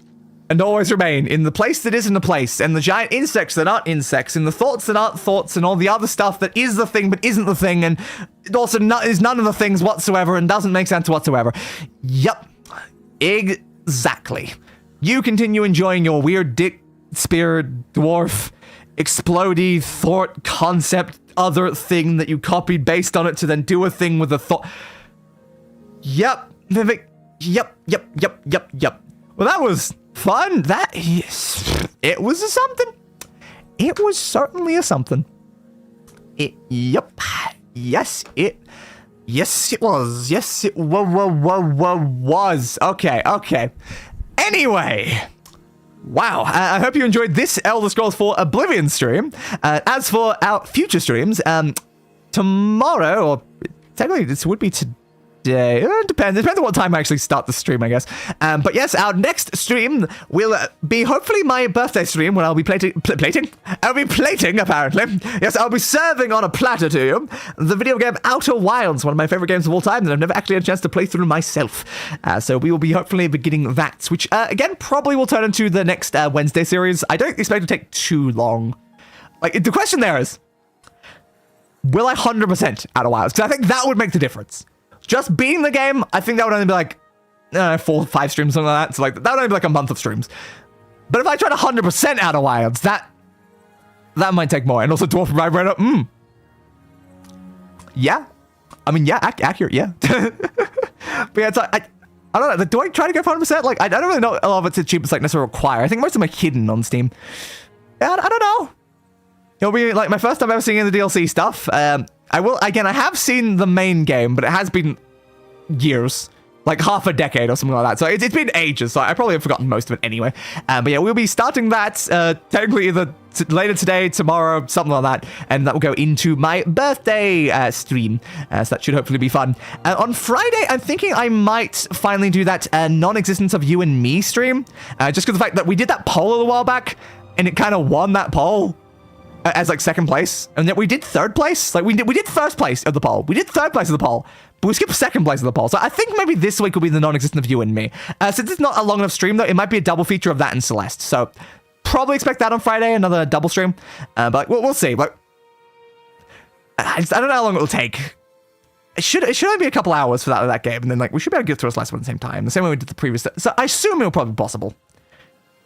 and always remain, in the place that isn't a place, and the giant insects that aren't insects, and the thoughts that aren't thoughts, and all the other stuff that is the thing but isn't the thing, and it also is none of the things whatsoever and doesn't make sense whatsoever. Yup. Exactly. You continue enjoying your weird dick, spear, dwarf, explodey, thought, concept, other thing that you copied based on it to then do a thing with a thought. Yup. Vivek. Yup. Well, that was fun. It was a something. It was certainly a something. Yup. Yes, it was. Yes, it was. Okay. Anyway, Wow, I hope you enjoyed this Elder Scrolls 4 Oblivion stream. As for our future streams, tomorrow, or technically this would be today, it depends on what time I actually start the stream, I guess. But yes, our next stream will be hopefully my birthday stream, when I'll be plating, apparently. Yes, I'll be serving on a platter to you the video game Outer Wilds, one of my favorite games of all time that I've never actually had a chance to play through myself. So we will be hopefully beginning that, which again probably will turn into the next Wednesday series. I don't expect it to take too long. Like, the question there is, will I 100% Outer Wilds? Because I think that would make the difference. Just beating the game, I think that would only be like 4 or 5 streams, something like that. So like that would only be like a month of streams. But if I tried 100% Outer Wilds, that might take more. And also Dwarf Vibrator, yeah. I mean, yeah, accurate, yeah. But yeah, it's like, I don't know. Do I try to go for 100%? Like, I don't really know a lot of it's the cheapest like necessarily require. I think most of them are hidden on Steam. Yeah, I don't know. It'll be like my first time ever seeing the DLC stuff. I have seen the main game, but it has been years, like half a decade or something like that. So it's been ages, so I probably have forgotten most of it anyway. But yeah, we'll be starting that technically either later today, tomorrow, something like that. And that will go into my birthday stream. So that should hopefully be fun. On Friday, I'm thinking I might finally do that non-existence of you and me stream. Just because of the fact that we did that poll a little while back, and it kind of won that poll. As like second place, and then we did third place. Like we did first place of the poll, we did third place of the poll, but we skipped second place of the poll. So I think maybe this week will be the non-existent of you and me. Since it's not a long enough stream though, it might be a double feature of that and Celeste. So probably expect that on Friday, another double stream. But we'll see. But I don't know how long it will take. It should only be a couple hours for that game, and then like we should be able to get through Celeste one at the same time, the same way we did the previous. So I assume it'll probably be possible.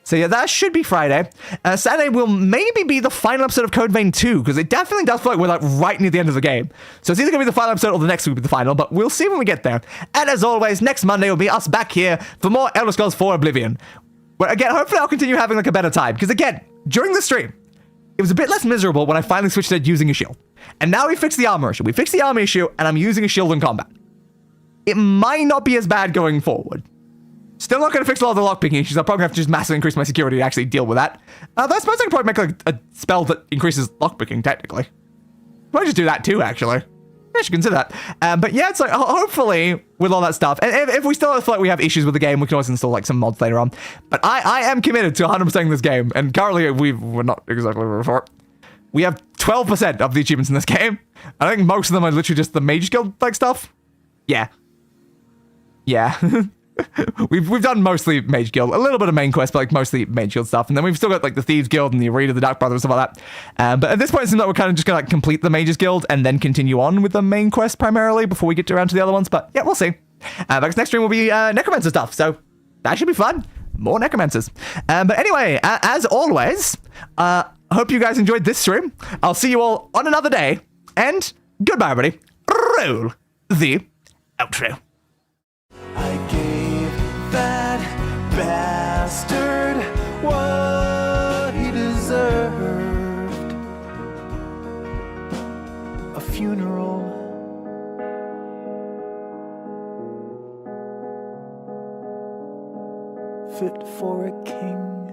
So yeah, that should be Friday. Saturday will maybe be the final episode of Code Vein 2, because it definitely does feel like we're like right near the end of the game. So it's either going to be the final episode or the next week will be the final, but we'll see when we get there. And as always, next Monday will be us back here for more Elder Scrolls 4 Oblivion. Where again, hopefully I'll continue having like a better time, because again, during the stream, it was a bit less miserable when I finally switched to using a shield. And now we fixed the armor issue. We fixed the armor issue, and I'm using a shield in combat. It might not be as bad going forward. Still not going to fix a lot of the lockpicking issues. I'll probably have to just massively increase my security to actually deal with that. Though I suppose I can probably make like a spell that increases lockpicking, technically. Might just do that too, actually. I should consider that. But yeah, it's like, hopefully, with all that stuff, and if we still feel like we have issues with the game, we can always install like some mods later on. But I am committed to 100%ing this game, and currently we're not exactly ready for it. We have 12% of the achievements in this game. I think most of them are literally just the Mage Guild like stuff. Yeah. Yeah. We've done mostly Mage Guild, a little bit of main quest, but like mostly Mage Guild stuff, and then we've still got like the Thieves Guild and the Arena, the Dark Brothers, stuff like that. But at this point, it seems like we're kind of just gonna like complete the Mages Guild and then continue on with the main quest primarily before we get around to the other ones. But yeah, we'll see. Because next stream will be Necromancer stuff, so that should be fun. More Necromancers. But anyway, as always, hope you guys enjoyed this stream. I'll see you all on another day, and goodbye, everybody. Roll the outro. That bastard what he deserved. A funeral. Fit for a king.